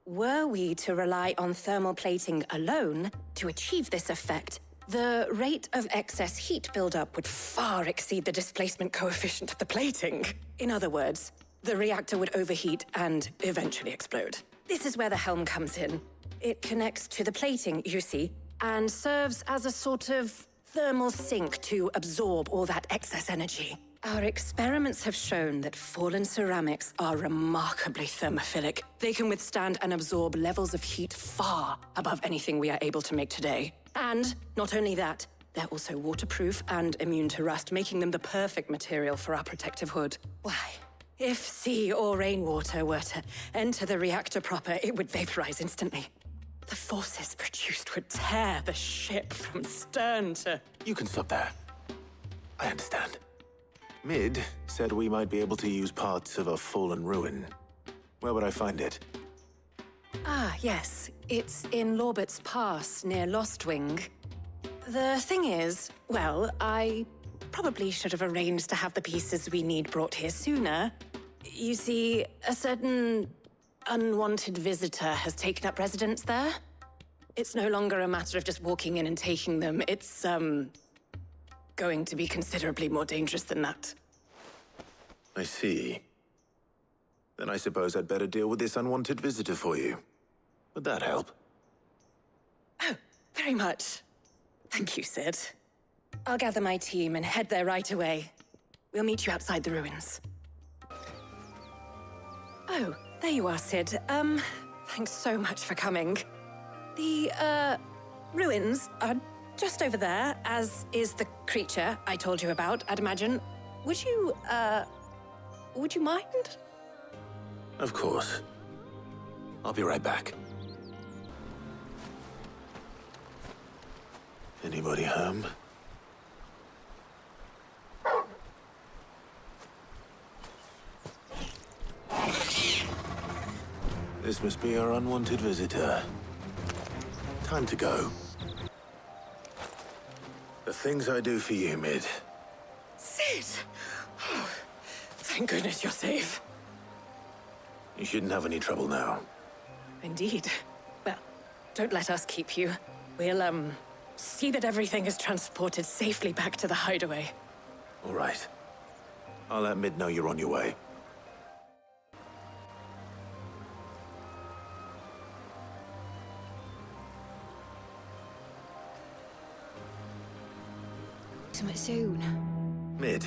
were we to rely on thermal plating alone to achieve this effect, the rate of excess heat buildup would far exceed the displacement coefficient of the plating. In other words, the reactor would overheat and eventually explode. This is where the helm comes in. It connects to the plating, you see, and serves as a sort of thermal sink to absorb all that excess energy. Our experiments have shown that fallen ceramics are remarkably thermophilic. They can withstand and absorb levels of heat far above anything we are able to make today. And not only that, they're also waterproof and immune to rust, making them the perfect material for our protective hood. Why, if sea or rainwater were to enter the reactor proper, it would vaporize instantly. The forces produced would tear the ship from stern to... You can stop there. I understand. Mid said we might be able to use parts of a fallen ruin. Where would I find it? Ah, yes. It's in Lorbert's Pass, near Lostwing. The thing is, well, I probably should have arranged to have the pieces we need brought here sooner. You see, a certain unwanted visitor has taken up residence there. It's no longer a matter of just walking in and taking them. It's, going to be considerably more dangerous than that. I see. Then I suppose I'd better deal with this unwanted visitor for you. Would that help? Oh, very much. Thank you, Sid. I'll gather my team and head there right away. We'll meet you outside the ruins. Oh, there you are, Sid. Thanks so much for coming. The, ruins are just over there, as is the creature I told you about, I'd imagine. Would you mind? Of course. I'll be right back. Anybody home? This must be our unwanted visitor. Time to go. The things I do for you, Mid. Sid! Oh, thank goodness you're safe. You shouldn't have any trouble now. Indeed. Well, don't let us keep you. We'll, see that everything is transported safely back to the hideaway. All right. I'll let Mid know you're on your way. Somewhat soon. Mid.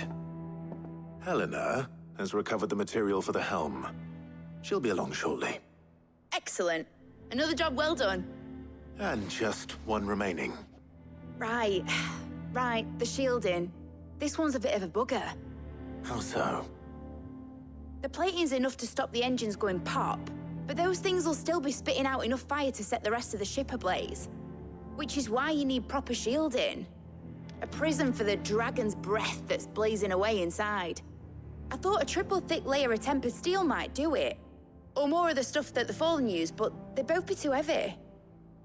Helena has recovered the material for the helm. She'll be along shortly. Excellent. Another job well done. And just one remaining. Right. Right, the shielding. This one's a bit of a bugger. How so? The plating's enough to stop the engines going pop, but those things will still be spitting out enough fire to set the rest of the ship ablaze. Which is why you need proper shielding. A prison for the dragon's breath that's blazing away inside. I thought a triple thick layer of tempered steel might do it. Or more of the stuff that the Fallen use, but they'd both be too heavy.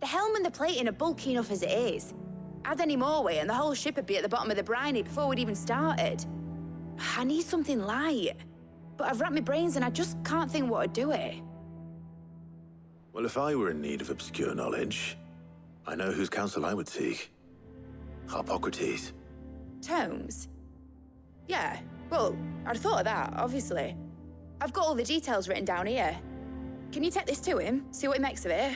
The helm and the plating are bulky enough as it is. Add any more weight and the whole ship would be at the bottom of the briny before we'd even started. I need something light. But I've racked my brains and I just can't think what would do it. Well, if I were in need of obscure knowledge, I know whose counsel I would seek. Harpocrates. Tomes? Yeah, well, I'd thought of that, obviously. I've got all the details written down here. Can you take this to him? See what he makes of it?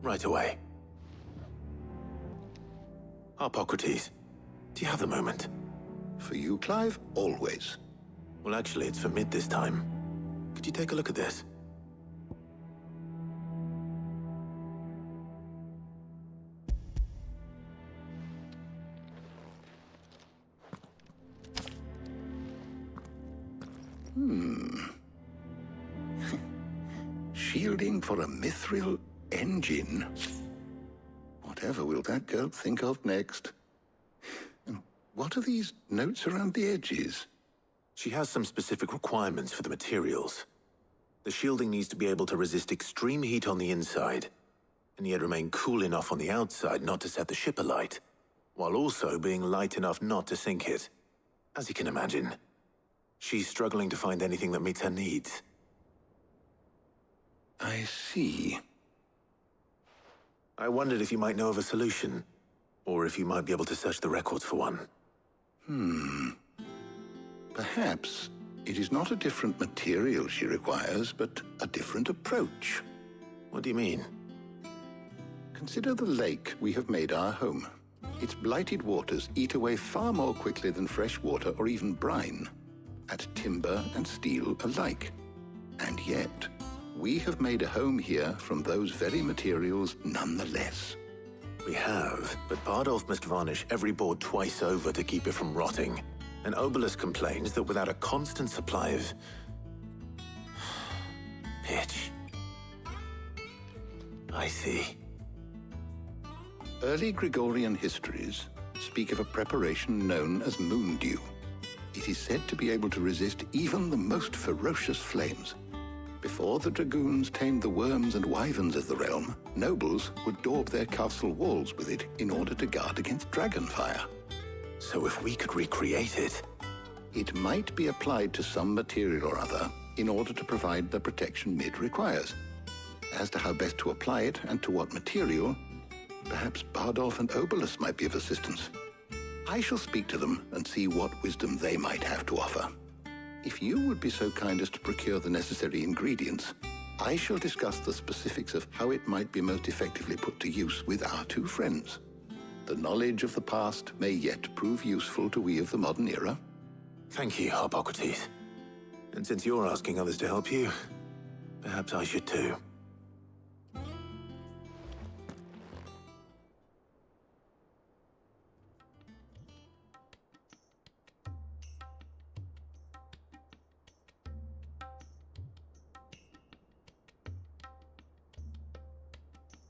Right away. Hippocrates, do you have a moment? For you, Clive, always. Well, actually, it's for mid this time. Could you take a look at this? Shielding for a mithril engine. Whatever will that girl think of next? And what are these notes around the edges? She has some specific requirements for the materials. The shielding needs to be able to resist extreme heat on the inside, and yet remain cool enough on the outside not to set the ship alight, while also being light enough not to sink it. As you can imagine, she's struggling to find anything that meets her needs. I see. I wondered if you might know of a solution, or if you might be able to search the records for one. Perhaps it is not a different material she requires, but a different approach. What do you mean? Consider the lake we have made our home. Its blighted waters eat away far more quickly than fresh water or even brine, at timber and steel alike. And yet, we have made a home here from those very materials nonetheless. We have, but Bardolph must varnish every board twice over to keep it from rotting. And Obelus complains that without a constant supply of pitch. I see. Early Gregorian histories speak of a preparation known as moon dew. It is said to be able to resist even the most ferocious flames. Before the dragoons tamed the worms and wyverns of the realm, nobles would daub their castle walls with it in order to guard against dragonfire. So if we could recreate it... It might be applied to some material or other in order to provide the protection Mid requires. As to how best to apply it and to what material, perhaps Bardolph and Obelus might be of assistance. I shall speak to them and see what wisdom they might have to offer. If you would be so kind as to procure the necessary ingredients, I shall discuss the specifics of how it might be most effectively put to use with our two friends. The knowledge of the past may yet prove useful to we of the modern era. Thank you, Hippocrates. And since you're asking others to help you, perhaps I should too.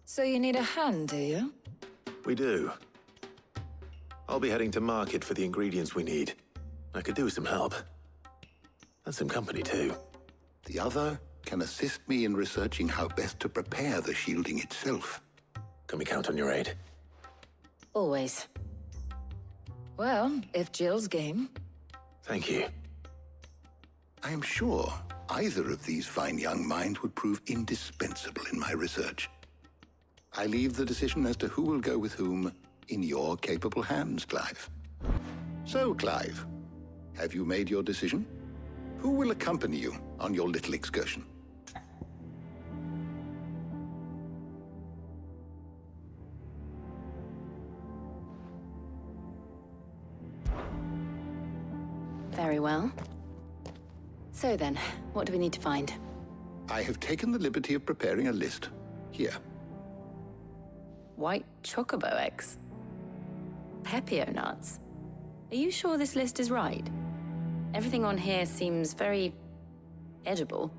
So you need a hand, do you? We do. I'll be heading to market for the ingredients we need. I could do with some help. And some company, too. The other can assist me in researching how best to prepare the shielding itself. Can we count on your aid? Always. Well, if Jill's game. Thank you. I am sure either of these fine young minds would prove indispensable in my research. I leave the decision as to who will go with whom in your capable hands, Clive. So, Clive, have you made your decision? Who will accompany you on your little excursion? Very well. So then, what do we need to find? I have taken the liberty of preparing a list. Here. White chocobo eggs. Pepio nuts. Are you sure this list is right? Everything on here seems very edible.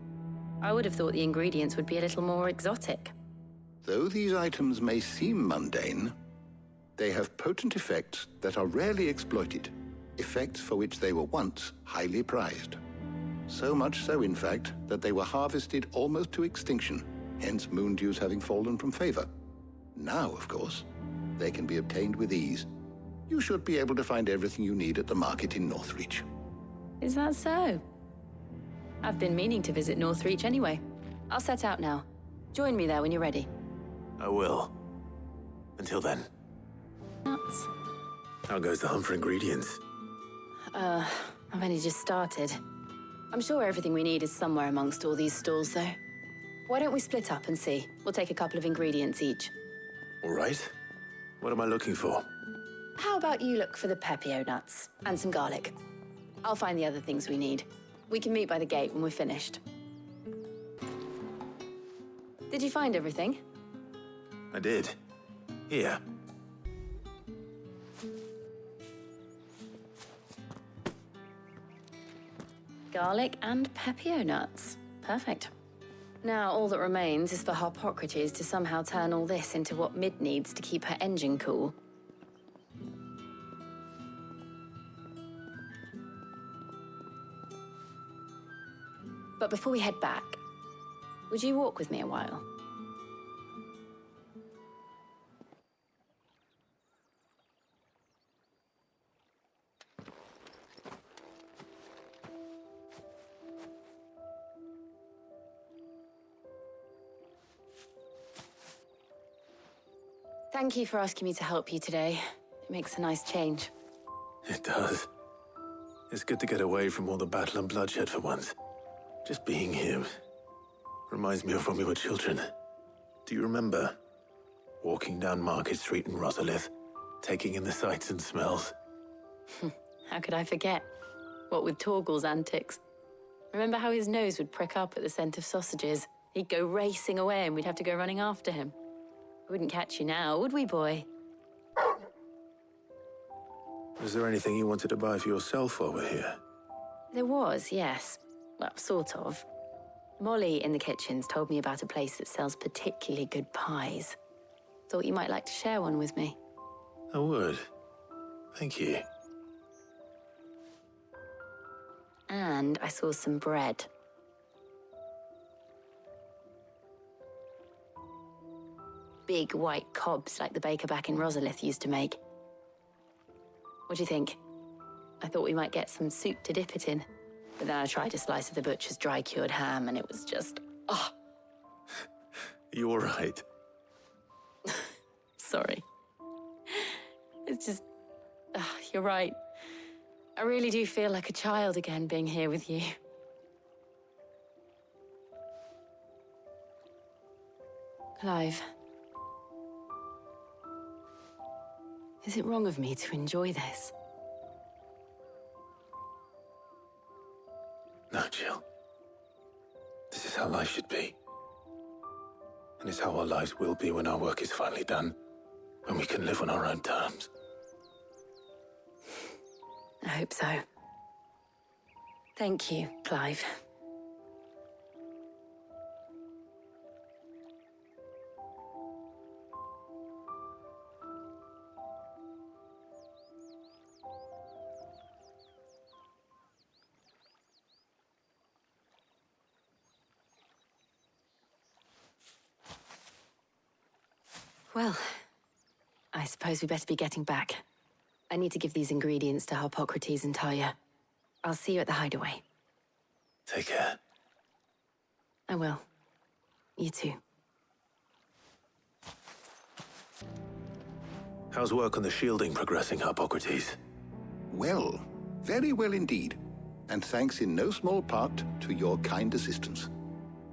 I would have thought the ingredients would be a little more exotic. Though these items may seem mundane, they have potent effects that are rarely exploited, effects for which they were once highly prized. So much so, in fact, that they were harvested almost to extinction, hence moon dews having fallen from favor. Now, of course, they can be obtained with ease. You should be able to find everything you need at the market in Northreach. Is that so? I've been meaning to visit Northreach anyway. I'll set out now. Join me there when you're ready. I will. Until then. Nuts. How goes the hunt for ingredients? I've only just started. I'm sure everything we need is somewhere amongst all these stalls, though. Why don't we split up and see? We'll take a couple of ingredients each. All right. What am I looking for? How about you look for the pepio nuts and some garlic? I'll find the other things we need. We can meet by the gate when we're finished. Did you find everything? I did. Here. Garlic and pepio nuts. Perfect. Now, all that remains is for Harpocrates to somehow turn all this into what Mid needs to keep her engine cool. But before we head back, would you walk with me a while? Thank you for asking me to help you today. It makes a nice change. It does. It's good to get away from all the battle and bloodshed for once. Just being here reminds me of when we were children. Do you remember? Walking down Market Street in Rosalith, taking in the sights and smells. How could I forget? What with Torgal's antics. Remember how his nose would prick up at the scent of sausages? He'd go racing away and we'd have to go running after him. We wouldn't catch you now, would we, boy? Was there anything you wanted to buy for yourself while we're here? There was, yes. Well, sort of. Molly in the kitchens told me about a place that sells particularly good pies. Thought you might like to share one with me. I would. Thank you. And I saw some bread. Big white cobs like the baker back in Rosalith used to make. What do you think? I thought we might get some soup to dip it in. But then I tried a slice of the butcher's dry-cured ham and it was just... oh! You all right? Sorry. It's just... you're right. I really do feel like a child again being here with you. Clive. Is it wrong of me to enjoy this? No, Jill. This is how life should be. And it's how our lives will be when our work is finally done. When we can live on our own terms. I hope so. Thank you, Clive. Well, I suppose we better be getting back. I need to give these ingredients to Harpocrates and Talia. I'll see you at the hideaway. Take care. I will. You too. How's work on the shielding progressing, Harpocrates? Well, very well indeed. And thanks in no small part to your kind assistance.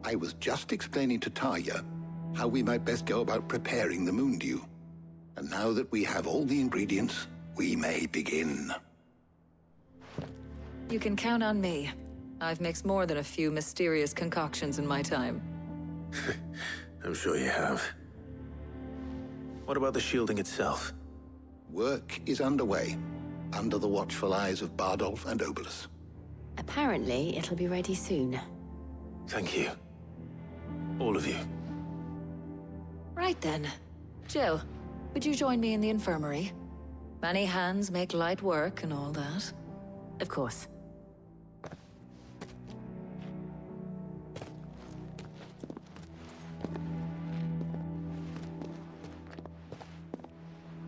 I was just explaining to Talia how we might best go about preparing the Moondew. And now that we have all the ingredients, we may begin. You can count on me. I've mixed more than a few mysterious concoctions in my time. I'm sure you have. What about the shielding itself? Work is underway, under the watchful eyes of Bardolph and Obolus. Apparently, it'll be ready soon. Thank you. All of you. Right then. Jill, would you join me in the infirmary? Many hands make light work and all that. Of course.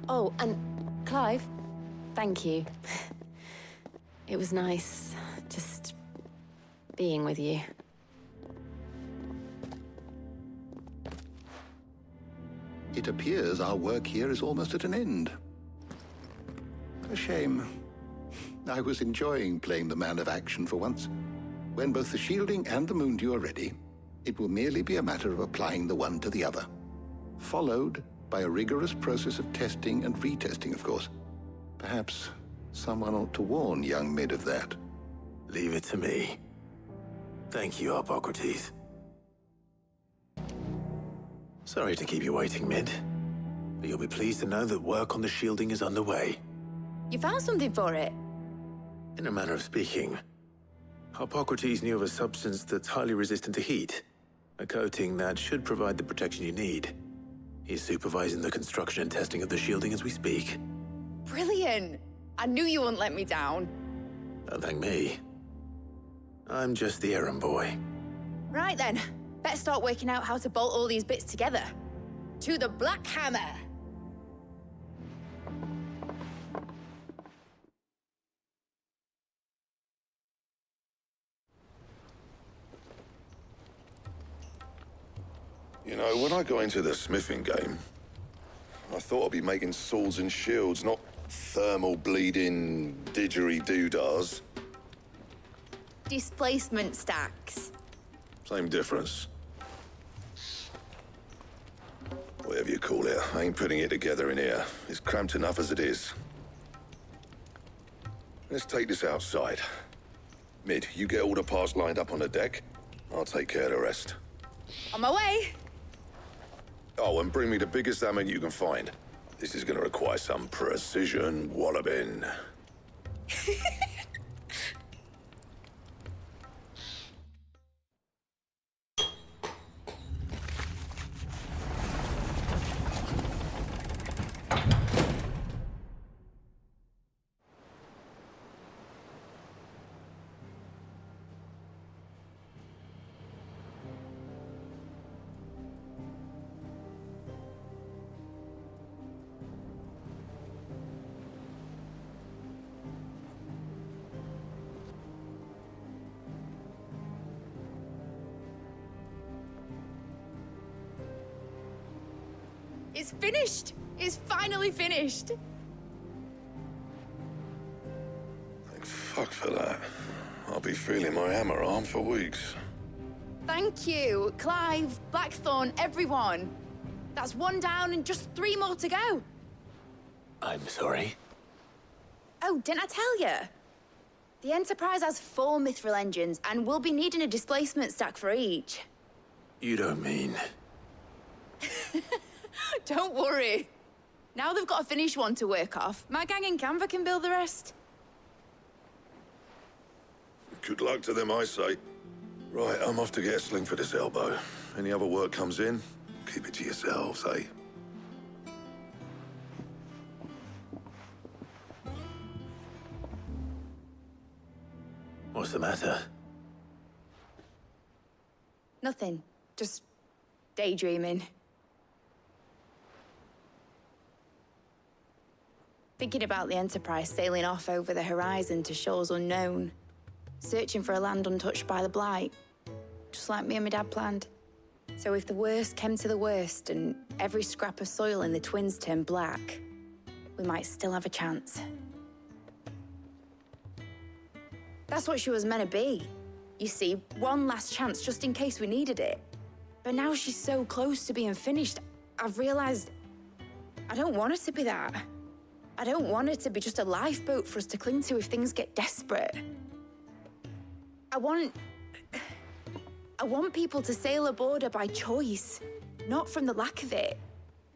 Oh, and Clive, thank you. It was nice just being with you. It appears our work here is almost at an end. A shame. I was enjoying playing the man of action for once. When both the shielding and the moondew are ready, it will merely be a matter of applying the one to the other. Followed by a rigorous process of testing and retesting, of course. Perhaps someone ought to warn young Mid of that. Leave it to me. Thank you, Hippocrates. Sorry to keep you waiting, Mid. But you'll be pleased to know that work on the shielding is underway. You found something for it? In a manner of speaking, Hippocrates knew of a substance that's highly resistant to heat. A coating that should provide the protection you need. He's supervising the construction and testing of the shielding as we speak. Brilliant! I knew you wouldn't let me down. Don't thank me. I'm just the errand boy. Right then, better start working out how to bolt all these bits together. To the Black Hammer! You know, when I got into the smithing game, I thought I'd be making swords and shields, not thermal bleeding didgeridoo-dahs. Displacement stacks. Same difference. Whatever you call it, I ain't putting it together in here. It's cramped enough as it is. Let's take this outside. Mid, you get all the parts lined up on the deck. I'll take care of the rest. On my way! Oh, and bring me the biggest hammer you can find. This is gonna require some precision walloping. It's finished! It's finally finished! Thank fuck for that. I'll be feeling my hammer arm for weeks. Thank you, Clive, Blackthorn, everyone. That's one down and just 3 more to go. I'm sorry. Oh, didn't I tell you? The Enterprise has 4 mithril engines, and we'll be needing a displacement stack for each. You don't mean... Don't worry. Now they've got a finished one to work off, my gang in Canva can build the rest. Good luck to them, I say. Right, I'm off to get a sling for this elbow. Any other work comes in, keep it to yourselves, eh? What's the matter? Nothing. Just daydreaming. Thinking about the Enterprise sailing off over the horizon to shores unknown, searching for a land untouched by the Blight, just like me and my dad planned. So if the worst came to the worst and every scrap of soil in the Twins turned black, we might still have a chance. That's what she was meant to be. You see, one last chance just in case we needed it. But now she's so close to being finished, I've realized I don't want it to be that. I don't want it to be just a lifeboat for us to cling to if things get desperate. I want people to sail aboard her by choice, not from the lack of it.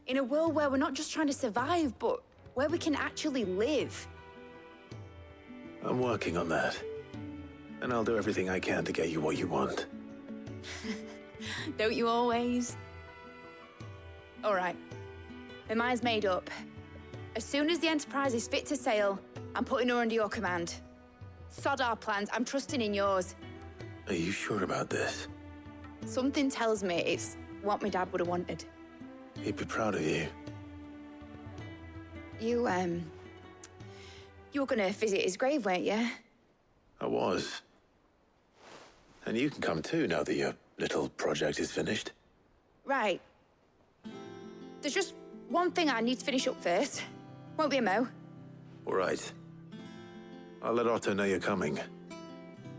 In a world where we're not just trying to survive, but where we can actually live. I'm working on that. And I'll do everything I can to get you what you want. Don't you always? All right. My mind's made up. As soon as the Enterprise is fit to sail, I'm putting her under your command. Sod our plans, I'm trusting in yours. Are you sure about this? Something tells me it's what my dad would have wanted. He'd be proud of you. You were gonna visit his grave, weren't you? I was. And you can come too now that your little project is finished. Right. There's just one thing I need to finish up first. Won't be a mo. All right. I'll let Otto know you're coming.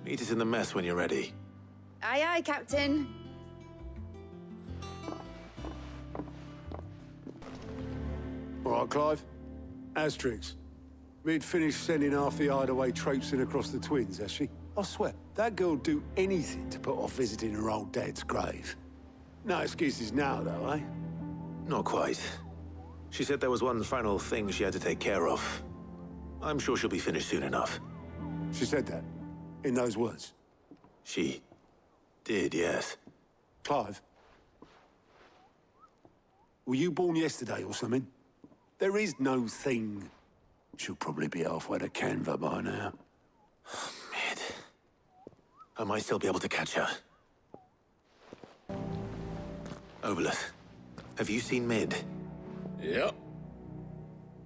Meet us in the mess when you're ready. Aye, aye, Captain. All right, Clive. Asterix. We'd finished sending half the hideaway traipsing across the twins, has she? I swear, that girl'd do anything to put off visiting her old dad's grave. No excuses now, though, eh? Not quite. She said there was one final thing she had to take care of. I'm sure she'll be finished soon enough. She said that? In those words? She did, yes. Clive? Were you born yesterday or something? There is no thing. She'll probably be halfway to Canva by now. Mid. I might still be able to catch her. Obolus, have you seen Mid? Yep.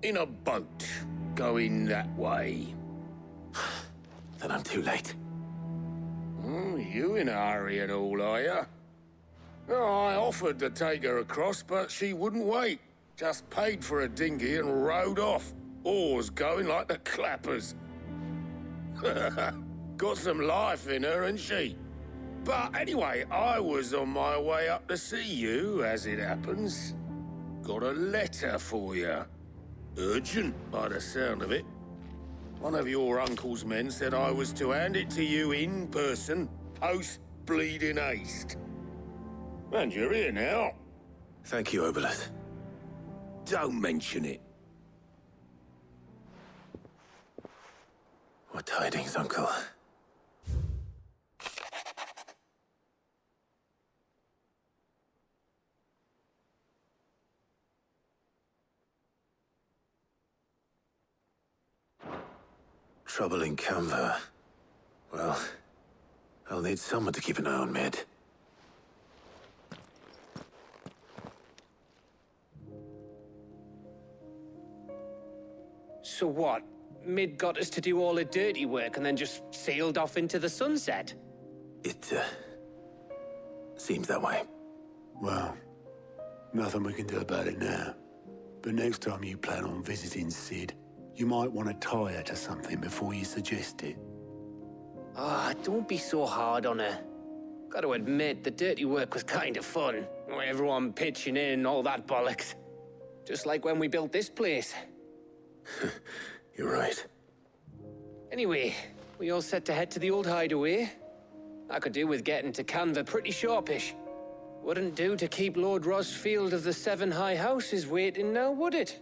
In a boat, going that way. Then I'm too late. You in a hurry and all, are you? Oh, I offered to take her across, but she wouldn't wait. Just paid for a dinghy and rowed off. Oars going like the clappers. Got some life in her, ain't she? But anyway, I was on my way up to see you, as it happens. Got a letter for you. Urgent, by the sound of it. One of your uncle's men said I was to hand it to you in person, post-bleeding haste. And you're here now. Thank you, Obolus. Don't mention it. What tidings, Uncle? Trouble in Canva. Well, I'll need someone to keep an eye on Mid. So what? Mid got us to do all the dirty work and then just sailed off into the sunset? It, seems that way. Well, nothing we can do about it now. But next time you plan on visiting Sid, you might want to tie her to something before you suggest it. Ah, don't be so hard on her. Got to admit, the dirty work was kind of fun. Everyone pitching in, all that bollocks. Just like when we built this place. You're right. Anyway, we all set to head to the old hideaway. I could do with getting to Canva pretty sharpish. Wouldn't do to keep Lord Rosfield of the Seven High Houses waiting now, would it?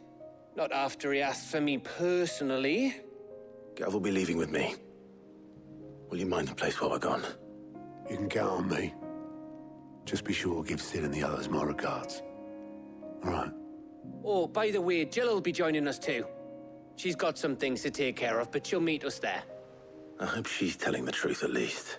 Not after he asked for me personally. Gav will be leaving with me. Will you mind the place while we're gone? You can count on me. Just be sure to give Sid and the others my regards. All right. Oh, by the way, Jill will be joining us too. She's got some things to take care of, but she'll meet us there. I hope she's telling the truth at least.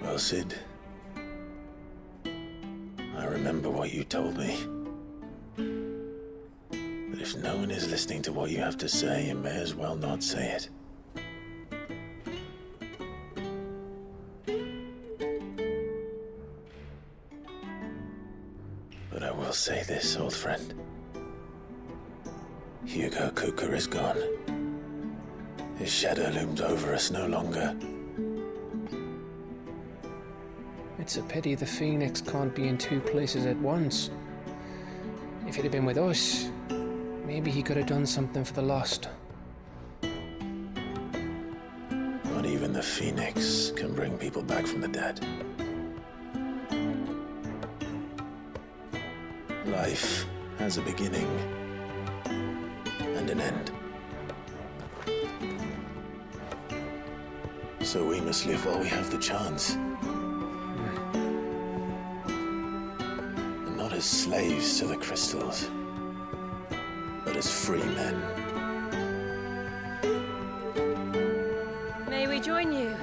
Well, Sid, I remember what you told me. That if no one is listening to what you have to say, you may as well not say it. But I will say this, old friend. Hugo Kuka is gone. His shadow looms over us no longer. It's a pity the Phoenix can't be in two places at once. If he'd have been with us, maybe he could have done something for the lost. Not even the Phoenix can bring people back from the dead. Life has a beginning and an end. So we must live while we have the chance. And not as slaves to the crystals, but as free men. May we join you?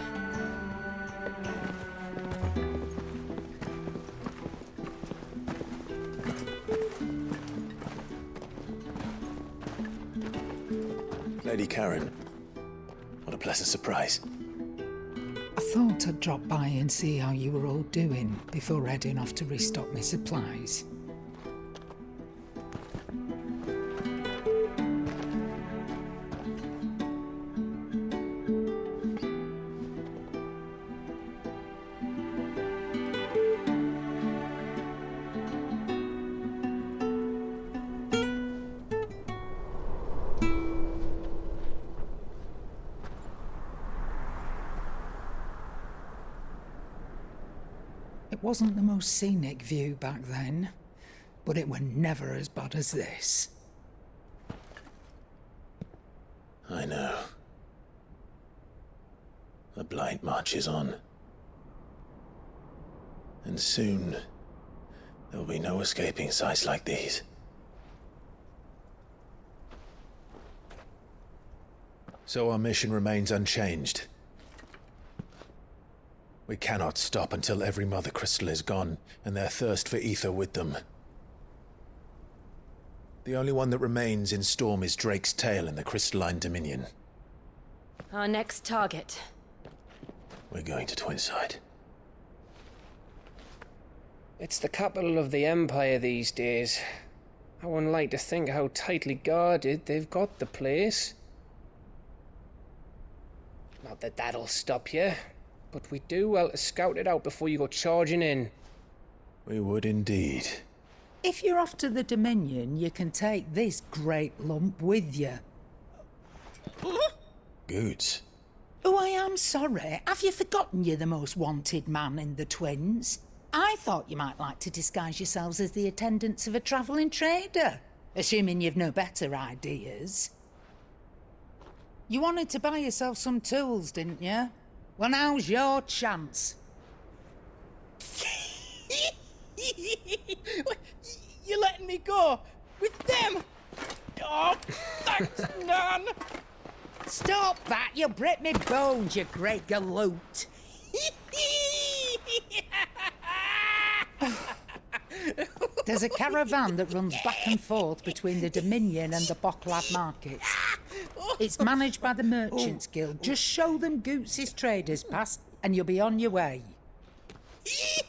Lady Karen, what a pleasant surprise. I thought I'd drop by and see how you were all doing before heading off to restock my supplies. It wasn't the most scenic view back then, but it were never as bad as this. I know. The Blight marches on. And soon, there will be no escaping sights like these. So our mission remains unchanged. We cannot stop until every Mother Crystal is gone, and their thirst for ether with them. The only one that remains in Storm is Drake's Tail in the Crystalline Dominion. Our next target. We're going to Twinside. It's the capital of the Empire these days. I wouldn't like to think how tightly guarded they've got the place. Not that that'll stop you. But we do well to scout it out before you go charging in. We would indeed. If you're off to the Dominion, you can take this great lump with you. Goods. Oh, I am sorry. Have you forgotten you're the most wanted man in the Twins? I thought you might like to disguise yourselves as the attendants of a travelling trader, assuming you've no better ideas. You wanted to buy yourself some tools, didn't you? Well, now's your chance. You're letting me go with them? Oh, thanks, Nan. Stop that! You'll break me bones, you great galoot. There's a caravan that runs back and forth between the Dominion and the Bocklad markets. It's managed by the Merchants Guild. Just show them Goots' traders pass and you'll be on your way.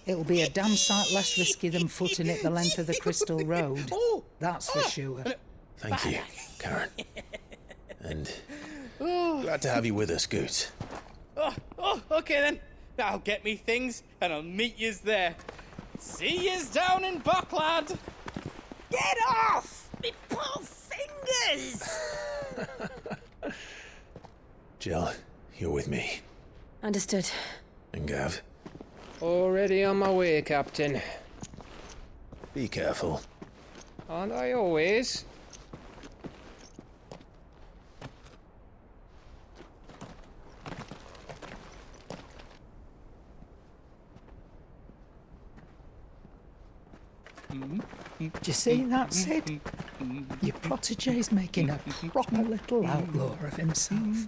It'll be a damn sight less risky than footing it the length of the Crystal Road. That's for sure. Thank you, Karen. And glad to have you with us, Goots. Okay then. I'll get me things and I'll meet yous there. See yous down in Bocklad. Get off! Me poor fingers! Jill, you're with me. Understood. And Gav? Already on my way, Captain. Be careful. Aren't I always? Do you see that, Sid? Your protege's making a proper little outlaw of himself.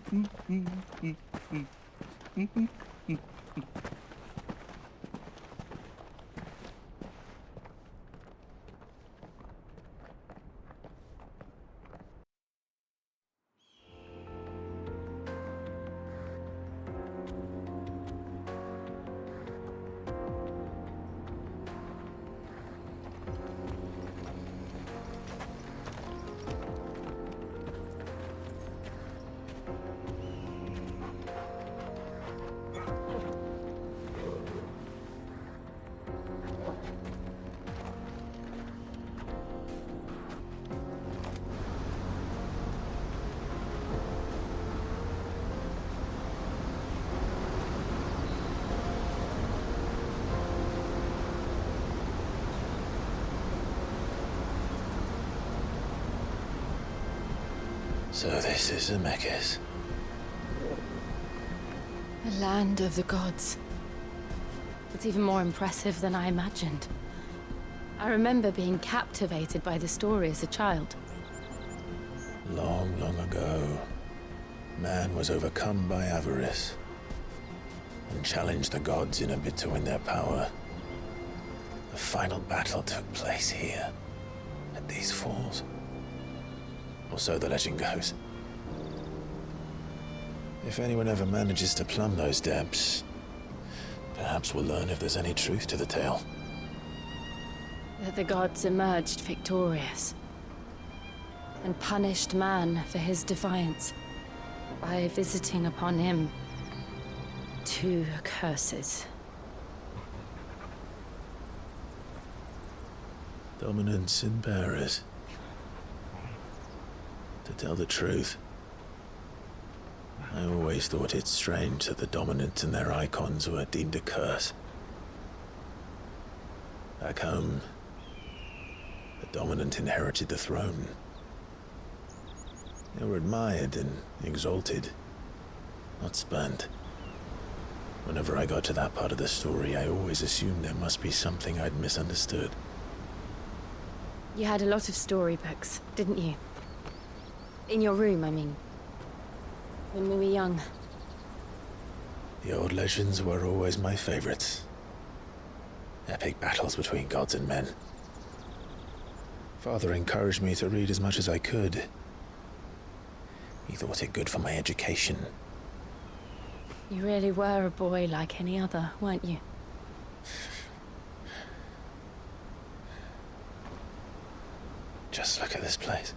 So this is Zemeckis. A The land of the gods. It's even more impressive than I imagined. I remember being captivated by the story as a child. Long, long ago, man was overcome by avarice and challenged the gods in a bid to win their power. The final battle took place here, at these falls. Or so the legend goes. If anyone ever manages to plumb those depths, perhaps we'll learn if there's any truth to the tale. That the gods emerged victorious and punished man for his defiance by visiting upon him 2 curses. Dominants and bearers. To tell the truth, I always thought it strange that the dominants and their icons were deemed a curse. Back home, the dominant inherited the throne. They were admired and exalted, not spurned. Whenever I got to that part of the story, I always assumed there must be something I'd misunderstood. You had a lot of storybooks, didn't you? In your room, I mean. When we were young. The old legends were always my favorites. Epic battles between gods and men. Father encouraged me to read as much as I could. He thought it good for my education. You really were a boy like any other, weren't you? Just look at this place.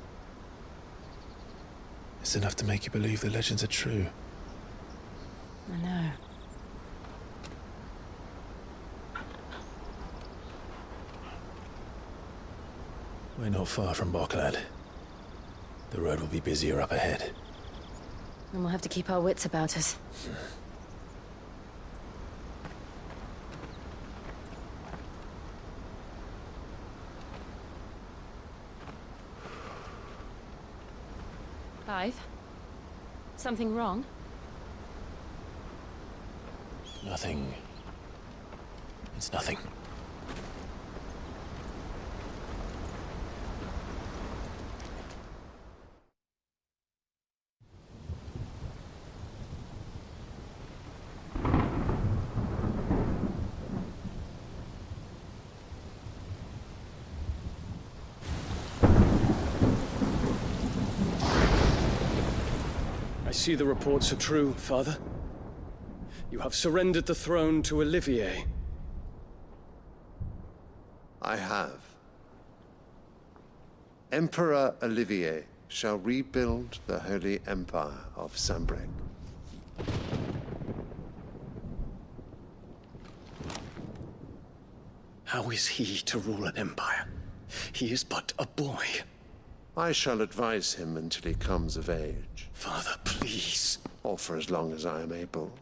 It's enough to make you believe the legends are true. I know. We're not far from Boklad. The road will be busier up ahead. And we'll have to keep our wits about us. Clive? Something wrong? Nothing. It's nothing. I see the reports are true, Father. You have surrendered the throne to Olivier. I have. Emperor Olivier shall rebuild the Holy Empire of Sanbreque. How is he to rule an empire? He is but a boy. I shall advise him until he comes of age. Father, please. Or for as long as I am able.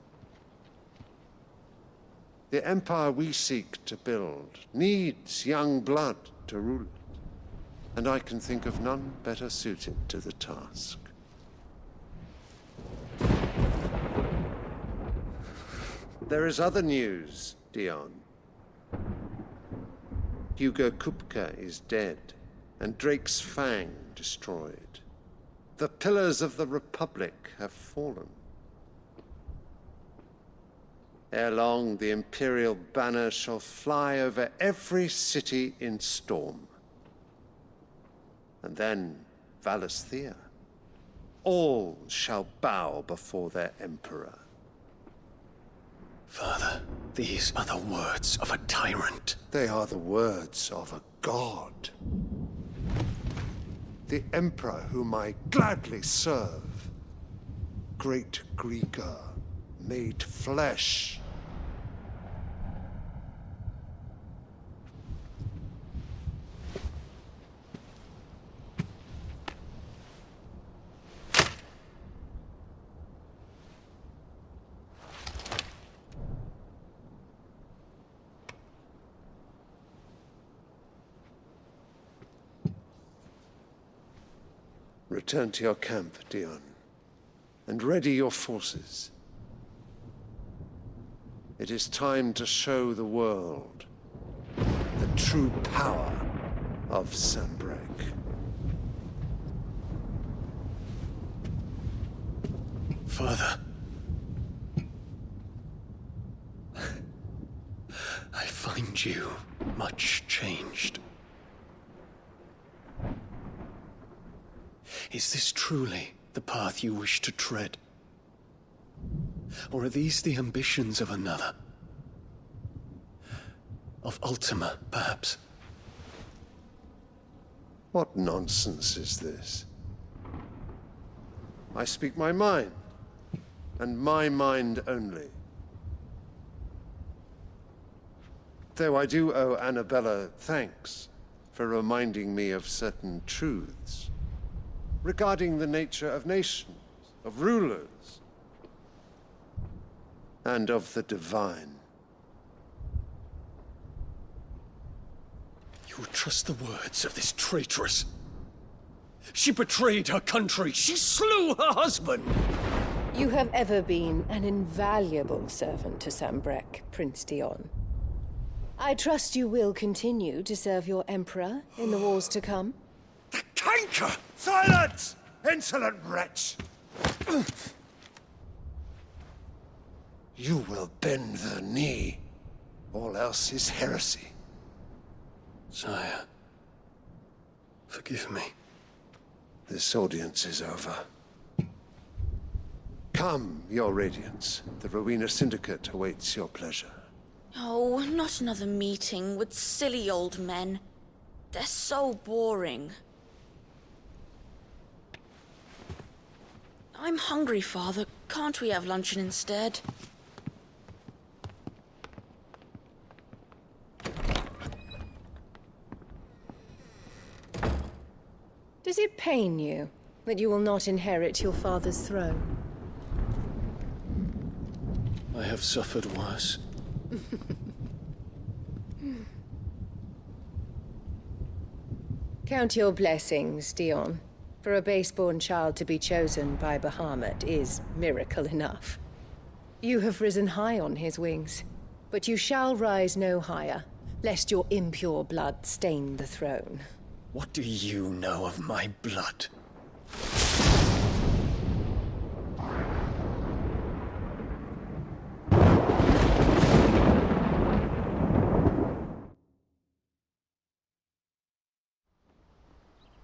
The empire we seek to build needs young blood to rule it, and I can think of none better suited to the task. There is other news, Dion. Hugo Kupka is dead, and Drake's Fang destroyed. The pillars of the Republic have fallen. Ere long, the Imperial banner shall fly over every city in Storm. And then, Valisthea. All shall bow before their Emperor. Father, these are the words of a tyrant. They are the words of a god. The Emperor whom I gladly serve. Great Greeker, made flesh. Return to your camp, Dion, and ready your forces. It is time to show the world the true power of Sanbreque. Father. I find you much changed. Is this truly the path you wish to tread? Or are these the ambitions of another? Of Ultima, perhaps? What nonsense is this? I speak my mind, and my mind only. Though I do owe Annabella thanks for reminding me of certain truths regarding the nature of nations, of rulers, and of the divine. You would trust the words of this traitress? She betrayed her country. She slew her husband. You have ever been an invaluable servant to Sanbreque, Prince Dion. I trust you will continue to serve your Emperor in the wars to come. The canker! Silence! Insolent wretch! You will bend the knee. All else is heresy. Sire, forgive me. This audience is over. Come, your Radiance. The Rowena Syndicate awaits your pleasure. Oh, not another meeting with silly old men. They're so boring. I'm hungry, Father. Can't we have luncheon instead? Does it pain you that you will not inherit your father's throne? I have suffered worse. Count your blessings, Dion. For a base-born child to be chosen by Bahamut is miracle enough. You have risen high on his wings, but you shall rise no higher, lest your impure blood stain the throne. What do you know of my blood?